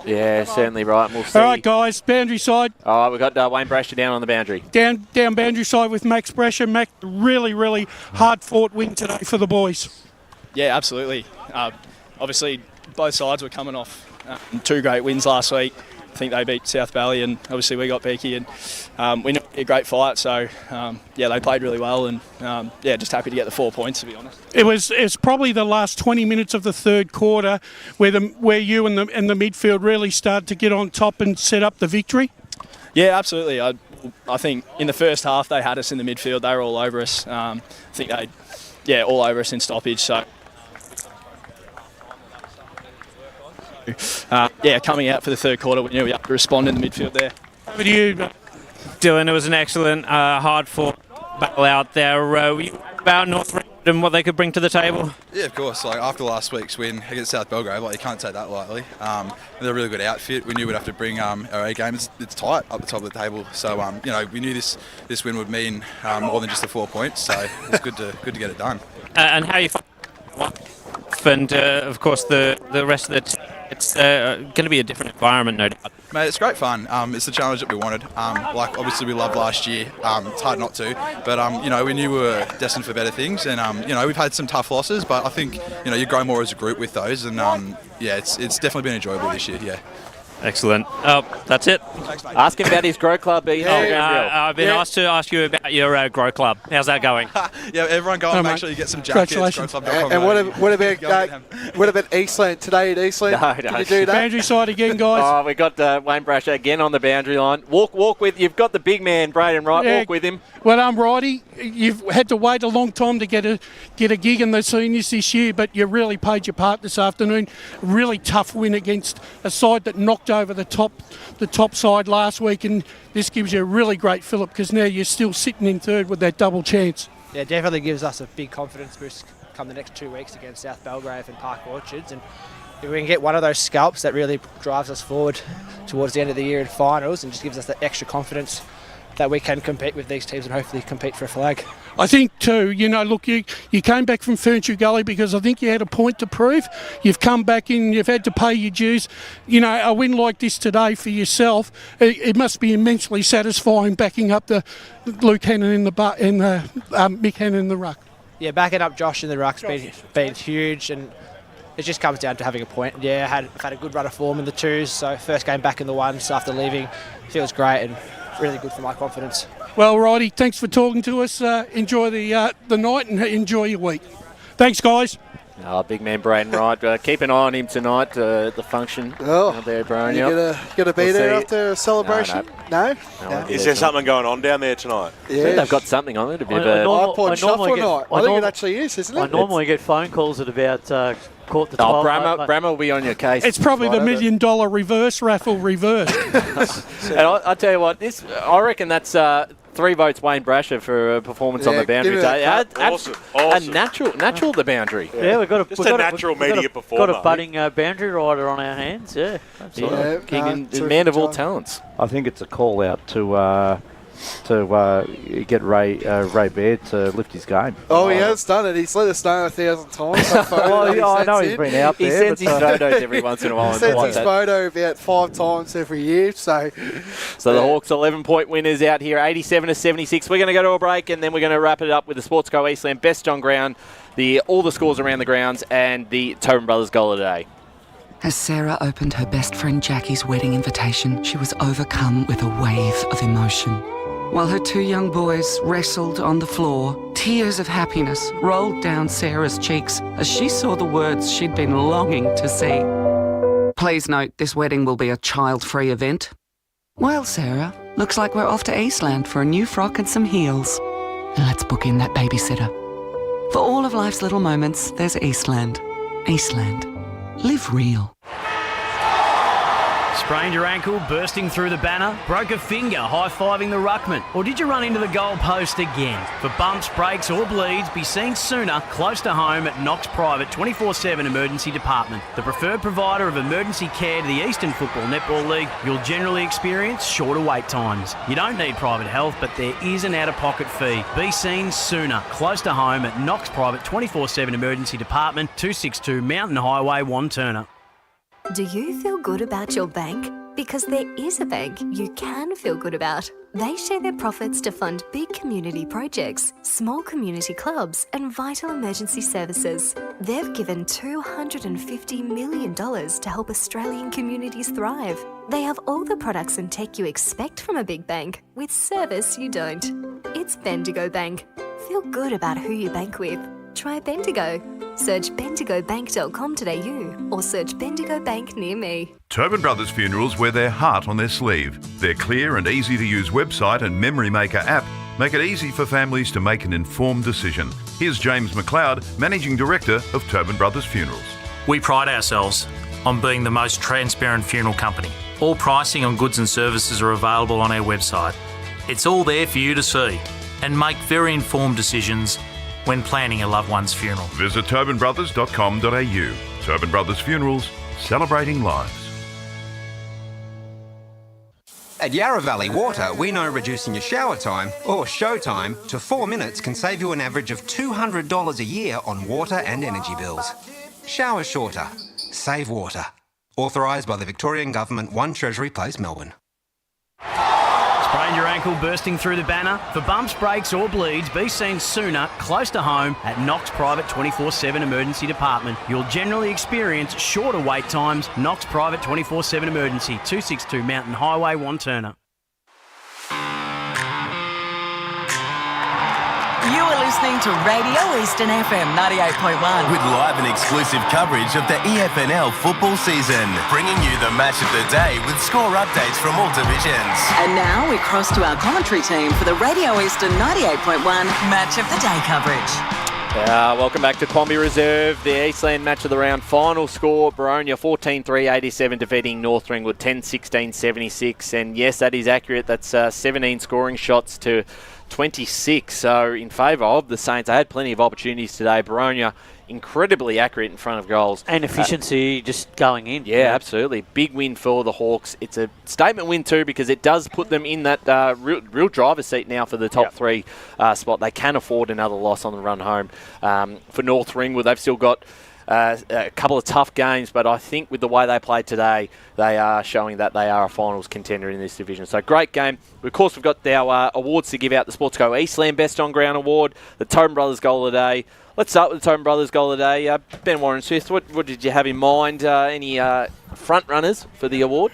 Yeah, certainly right. We'll see. All right, guys, boundary side. All right, we've got Wayne Brasher down on the boundary. Down boundary side with Max Brasher. Max, really hard-fought win today for the boys. Yeah, absolutely. Obviously, both sides were coming off 2 great wins last week. I think they beat South Valley, and obviously we got Beaky, and we knew a great fight. So they played really well, and just happy to get the 4 points, to be honest. It was probably the last 20 minutes of the third quarter where you and the midfield really started to get on top and set up the victory. Yeah, absolutely. I think in the first half they had us in the midfield. They were all over us. I think all over us in stoppage. So. Coming out for the third quarter, we knew we had to respond in the midfield there. Over to you, Dylan, it was an excellent, hard-fought battle out there. About North Ringwood and what they could bring to the table? Yeah, of course. Like after last week's win against South Belgrave, like you can't take that lightly. They're a really good outfit. We knew we'd have to bring our A game. It's tight up the top of the table, so we knew this win would mean more than just the 4 points. So it's good to get it done. And how you and of course the rest of the team. It's going to be a different environment, no doubt. Mate, it's great fun. It's the challenge that we wanted. Obviously we loved last year. It's hard not to. But, we knew we were destined for better things. And, we've had some tough losses, but I think, you grow more as a group with those. And, it's definitely been enjoyable this year, yeah. Excellent. Oh, that's it. Thanks, mate. Ask him about his grow club. I've been asked to ask you about your grow club. How's that going? Yeah, everyone go and make sure you get some jackets. Congratulations. And what about Eastland today at Eastland? No. Can you do that? Boundary side again, guys. Oh, we got Wayne Brasher again on the boundary line. Walk with. You've got the big man, Braden Wright. Yeah. Walk with him. Well, righty. You've had to wait a long time to get a gig in the seniors this year, but you really paid your part this afternoon. Really tough win against a side that knocked over the top side last week, and this gives you a really great fillip because now you're still sitting in third with that double chance. Yeah, it definitely gives us a big confidence boost come the next 2 weeks against South Belgrave and Park Orchards, and if we can get one of those scalps, that really drives us forward towards the end of the year in finals and just gives us that extra confidence that we can compete with these teams and hopefully compete for a flag. I think too, look, you came back from Furniture Gully because I think you had a point to prove. You've come back in, you've had to pay your dues. A win like this today for yourself, it must be immensely satisfying backing up the Luke Hannon in the Mick Hannon in the ruck. Yeah, backing up Josh in the ruck's been huge, and it just comes down to having a point. Yeah, I've had a good run of form in the twos, so first game back in the ones after leaving feels great and really good for my confidence. Well, righty, thanks for talking to us. Enjoy the night and enjoy your week. Thanks, guys. Big man Braden Wright. Keep an eye on him tonight at the function there at Boronia. You going to be there after a celebration? No? Is there something going on down there tonight? Yeah, they've got something on it. iPod shuffle night. I think it actually is, isn't it? I normally get phone calls at about quarter to 12. Brammer will be on your case. It's probably the $1 million reverse raffle reversed. And I tell you what, I reckon that's 3 votes Wayne Brasher for a performance on the boundary day. Awesome. A natural the boundary. Yeah, we've got a natural media performer. Got a budding boundary rider on our hands. Yeah, absolutely. Yeah, King and man of all talents. I think it's a call out to get Ray Baird to lift his game. Oh, he has done it. He's let us know 1,000 times. I know he's been out there. He sends his photos every once in a while. He sends his photo about 5 times every year. So the Hawks 11-point winners out here, 87-76. We're going to go to a break and then we're going to wrap it up with the Sportsco Eastland best on ground, all the scores around the grounds, and the Tobin Brothers goal of the day. As Sarah opened her best friend Jackie's wedding invitation, she was overcome with a wave of emotion. While her 2 young boys wrestled on the floor, tears of happiness rolled down Sarah's cheeks as she saw the words she'd been longing to see. Please note, this wedding will be a child-free event. Well, Sarah, looks like we're off to Eastland for a new frock and some heels. And let's book in that babysitter. For all of life's little moments, there's Eastland. Eastland. Live real. Sprained your ankle, bursting through the banner? Broke a finger, high-fiving the ruckman? Or did you run into the goal post again? For bumps, breaks or bleeds, be seen sooner, close to home at Knox Private 24/7 Emergency Department. The preferred provider of emergency care to the Eastern Football Netball League. You'll generally experience shorter wait times. You don't need private health, but there is an out-of-pocket fee. Be seen sooner, close to home at Knox Private 24/7 Emergency Department, 262 Mountain Highway, Wantirna. Do you feel good about your bank? Because there is a bank you can feel good about. They share their profits to fund big community projects, small community clubs, and vital emergency services. They've given $250 million to help Australian communities thrive. They have all the products and tech you expect from a big bank, with service you don't. It's Bendigo Bank. Feel good about who you bank with. Try Bendigo. Search bendigobank.com.au or search Bendigo Bank near me. Tobin Brothers Funerals wear their heart on their sleeve. Their clear and easy-to-use website and Memory Maker app make it easy for families to make an informed decision. Here's James McLeod, Managing Director of Tobin Brothers Funerals. We pride ourselves on being the most transparent funeral company. All pricing on goods and services are available on our website. It's all there for you to see and make very informed decisions when planning a loved one's funeral. Visit tobinbrothers.com.au. Tobin Brothers Funerals, celebrating lives. At Yarra Valley Water, we know reducing your shower time, or show time, to 4 minutes can save you an average of $200 a year on water and energy bills. Shower shorter. Save water. Authorised by the Victorian Government, 1 Treasury Place, Melbourne. Sprained your ankle bursting through the banner? For bumps, breaks or bleeds, be seen sooner, close to home, at Knox Private 24/7 Emergency Department. You'll generally experience shorter wait times. Knox Private 24/7 Emergency, 262 Mountain Highway, Wanturna. You are listening to Radio Eastern FM 98.1. With live and exclusive coverage of the EFNL football season, bringing you the match of the day with score updates from all divisions. And now we cross to our commentary team for the Radio Eastern 98.1 Match of the Day coverage. Welcome back to Quambee Reserve, the Eastland match of the round. Final score, Boronia 14-3-87 defeating North Ringwood 10-16-76. And yes, that is accurate. That's 17 scoring shots to 26, so in favour of the Saints. They had plenty of opportunities today. Boronia incredibly accurate in front of goals. And efficiency just going in. Yeah, absolutely. Big win for the Hawks. It's a statement win too, because it does put them in that real driver's seat now for the top three spot. They can afford another loss on the run home. For North Ringwood, they've still got a couple of tough games, but I think with the way they played today, they are showing that they are a finals contender in this division. So great game. Of course, we've got our awards to give out. The Sportsco Eastland Best On Ground Award, the Tobin Brothers Goal of the Day. Let's start with the Tobin Brothers Goal of the Day. Ben Warren-Smith, what did you have in mind? Any front runners for the award?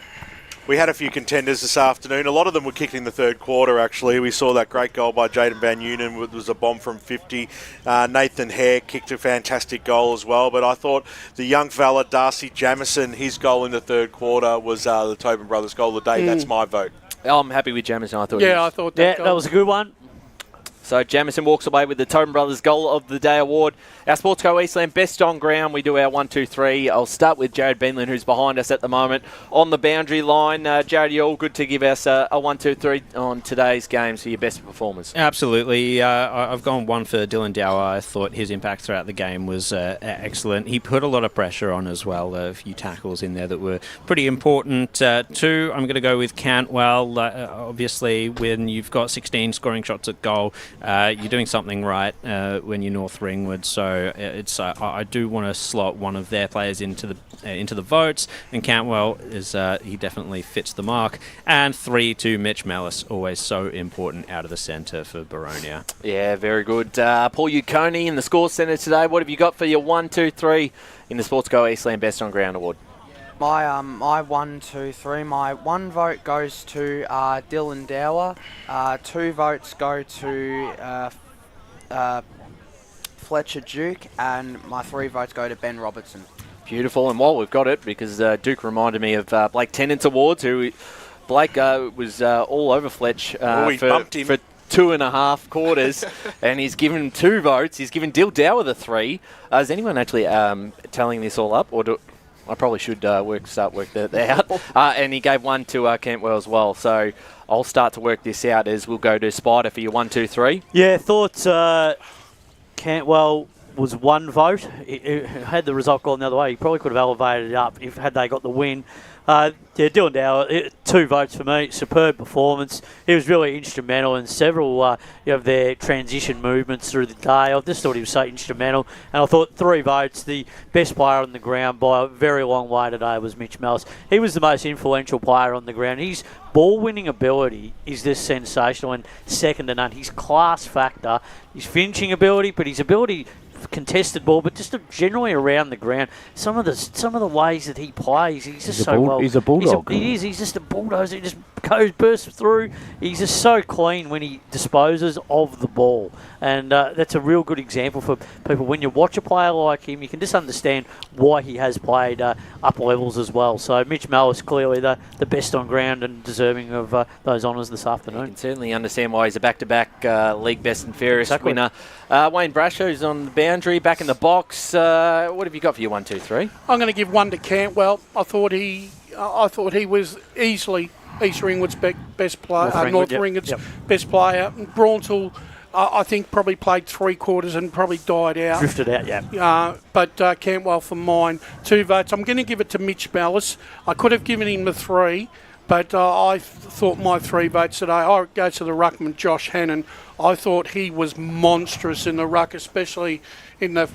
We had a few contenders this afternoon. A lot of them were kicked in the third quarter, actually. We saw that great goal by Jaden Van Unen. It was a bomb from 50. Nathan Hare kicked a fantastic goal as well. But I thought the young fella, Darcy Jamison, his goal in the third quarter was the Tobin Brothers Goal of the Day. That's my vote. I'm happy with Jamison. I thought I thought that was a good one. So Jamison walks away with the Tobin Brothers Goal of the Day award. Our Sportsco Eastland Best On Ground, we do our 1, 2, 3. I'll start with Jared Benlin, who's behind us at the moment on the boundary line. Jared, you're all good to give us a 1, 2, 3 on today's games for your best performers. Absolutely. I've gone one for Dylan Dower. I thought his impact throughout the game was excellent. He put a lot of pressure on as well. A few tackles in there that were pretty important. 2, I'm going to go with Cantwell. Obviously, when you've got 16 scoring shots at goal, you're doing something right when you're North Ringwood. So it's I do want to slot one of their players into the votes, and Cantwell is he definitely fits the mark. And 3 to Mitch Mellis, always so important out of the centre for Boronia. Yeah, very good. Paul Uconi in the score centre today. What have you got for your 1, 2, 3 in the Sportsco Eastland Best On Ground award? My 1, 2, 3. My 1 vote goes to Dylan Dower. 2 votes go to Fletcher Duke, and my 3 votes go to Ben Robertson. Beautiful. And while we've got it, because Duke reminded me of Blake Tennant's awards, Blake was all over Fletch bumped him for 2.5 quarters, and he's given 2 votes. He's given Dill Dower the 3. Is anyone actually tallying this all up, or I probably should start work that out. And he gave 1 to Cantwell as well. So I'll start to work this out as we'll go to Spider for your 1, 2, 3. Yeah, thought Cantwell was 1 vote. It had the result gone the other way, he probably could have elevated it up had they got the win. Dylan Dower, 2 votes for me. Superb performance. He was really instrumental in several of their transition movements through the day. I just thought he was so instrumental. And I thought 3 votes. The best player on the ground by a very long way today was Mitch Mellis. He was the most influential player on the ground. His ball-winning ability is just sensational and second to none. His class factor, his finishing ability, but his ability contested ball, but just generally around the ground. Some of the ways that he plays, he's just He's a bulldog. He's just a bulldozer. He just bursts through. He's just so clean when he disposes of the ball, and that's a real good example for people. When you watch a player like him, you can just understand why he has played up levels as well. So Mitch Mellis clearly the best on ground and deserving of those honours this afternoon. You can certainly understand why he's a back-to-back league best and fairest winner. Wayne Brasho's on the boundary, back in the box. What have you got for your 1, 2, 3? I'm going to give 1 to Cantwell. I thought he was easily East Ringwood's best player, North Ringwood's best player. Brauntel I think probably played 3 quarters and probably died out. Drifted out, yeah. But Cantwell for mine, 2 votes. I'm going to give it to Mitch Mellis. I could have given him the 3, but I thought my 3 votes today, I go to the ruckman, Josh Hannon. I thought he was monstrous in the ruck, especially in the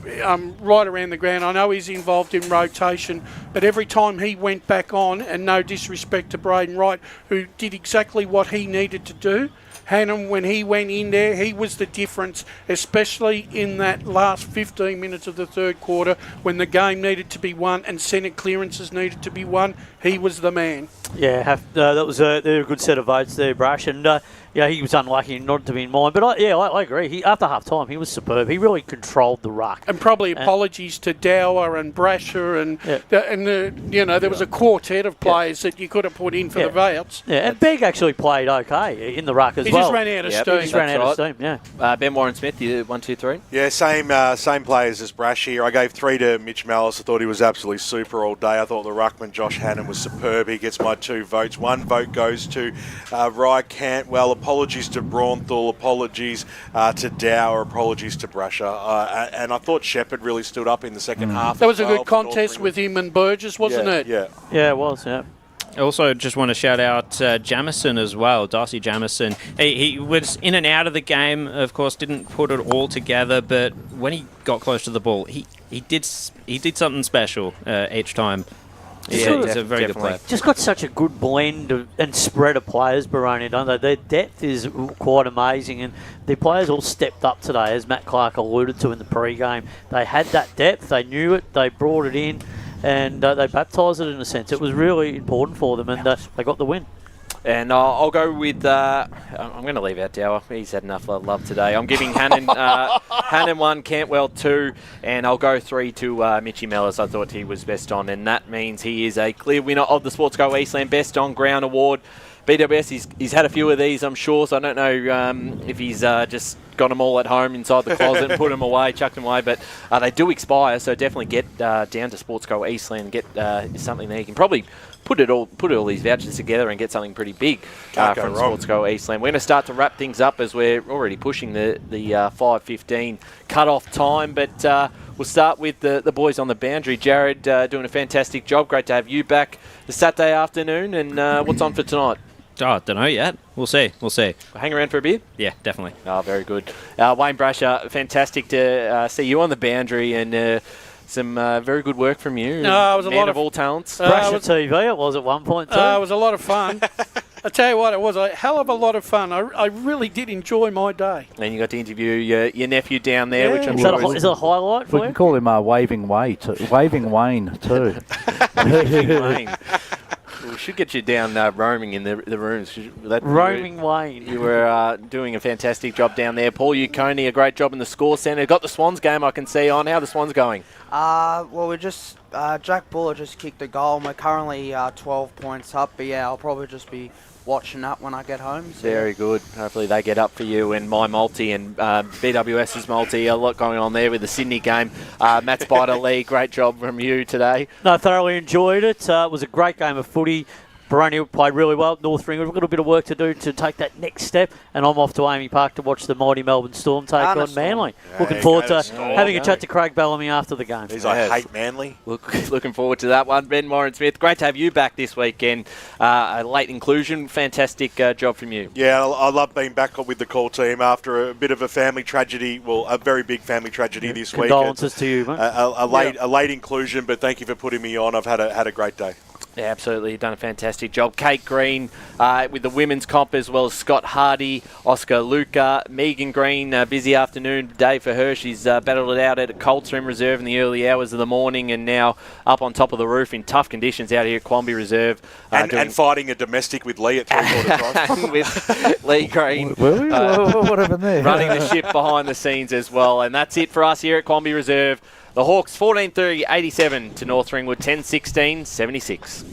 right around the ground. I know he's involved in rotation, but every time he went back on, and no disrespect to Braden Wright, who did exactly what he needed to do, Hannon, when he went in there, he was the difference, especially in that last 15 minutes of the third quarter when the game needed to be won and centre clearances needed to be won. He was the man. Yeah, that was a good set of votes there, Brash. And he was unlucky not to be in mine. But I agree. After half time, he was superb. He really controlled the ruck. And probably apologies to Dower and Brasher and there was a quartet of players that you could have put in for the votes. Yeah, and Begg actually played okay in the ruck as well. He just ran out of steam. He just ran out of steam, yeah. Ben Warren-Smith, you 1, 2, 3? Yeah, same players as Brash here. I gave 3 to Mitch Mellis. I thought he was absolutely super all day. I thought the ruckman, Josh Hannon, was superb. He gets my 2 votes. 1 vote goes to Rye Cantwell. Apologies to Braunthal. Apologies to Dower. Apologies to Brasher. And I thought Shepherd really stood up in the second half. That was a good contest with him and Burgess, wasn't it? Yeah. Yeah, it was, yeah. I also just want to shout out Jamison as well, Darcy Jamison. He was in and out of the game, of course, didn't put it all together, but when he got close to the ball, he did something special each time. Yeah, he's a very good player. Just got such a good blend and spread of players, Boronia, don't they? Their depth is quite amazing, and the players all stepped up today, as Matt Clark alluded to in the pre-game. They had that depth, they knew it, they brought it in, and they baptised it in a sense. It was really important for them, and they got the win. And I'll go with... I'm going to leave out Dower. He's had enough love today. I'm giving Hannon 1, Cantwell 2, and I'll go 3 to Mitchy Mellis. I thought he was best on, and that means he is a clear winner of the Sports Go Eastland Best on Ground Award. BWS, he's had a few of these, I'm sure, so I don't know if he's just got them all at home inside the closet and put them away, chucked them away, but they do expire, so definitely get down to Sports Go Eastland and get something there. You can probably put all these vouchers together and get something pretty big from Sports Go Eastland. We're going to start to wrap things up as we're already pushing the 5:15 cut-off time, but we'll start with the boys on the boundary. Jared doing a fantastic job. Great to have you back this Saturday afternoon, and what's on for tonight? Oh, don't know yet. We'll see. Hang around for a beer? Yeah, definitely. Oh, very good. Wayne Brasher, fantastic to see you on the boundary, and some very good work from you. No, it was a lot of all talents. Brasher TV, it was at one point too. It was a lot of fun. I tell you what, it was a hell of a lot of fun. I really did enjoy my day. And you got to interview your nephew down there, which I'm is sure is it a highlight for We can call him Waving Wayne too. Waving Wayne too. Wayne. We should get you down roaming in the rooms. Roaming Wayne. You were doing a fantastic job down there. Paul Uconi, a great job in the score centre. Got the Swans game I can see on. How are the Swans going? Well, we just Jack Buller just kicked a goal, and we're currently 12 points up. But yeah, I'll probably just be watching up when I get home. So. Very good. Hopefully they get up for you and my multi and BWS's multi. A lot going on there with the Sydney game. Matt Spider Lee, great job from you today. No, thoroughly enjoyed it. It was a great game of footy. Boronia played really well at North Ringwood. We've got a bit of work to do to take that next step, and I'm off to Amy Park to watch the mighty Melbourne Storm take on Manly. Yeah, looking forward to having a chat to Craig Bellamy after the game. I hate Manly. Looking forward to that one. Ben Warren-Smith, great to have you back this weekend. A late inclusion, fantastic job from you. Yeah, I love being back with the call team after a bit of a family tragedy, a very big family tragedy this week. Condolences to you, mate. A late inclusion, but thank you for putting me on. I've had a great day. Yeah, absolutely. You've done a fantastic job. Kate Green with the women's comp, as well as Scott Hardy, Oscar Luca, Megan Green. Busy afternoon day for her. She's battled it out at Coldstream Reserve in the early hours of the morning, and now up on top of the roof in tough conditions out here at Quambee Reserve. And fighting a domestic with Lee at 3/4 time. With Lee Green. What happened there? Running the ship behind the scenes as well. And that's it for us here at Quambee Reserve. The Hawks 14-30, 87 to North Ringwood 10-16, 76.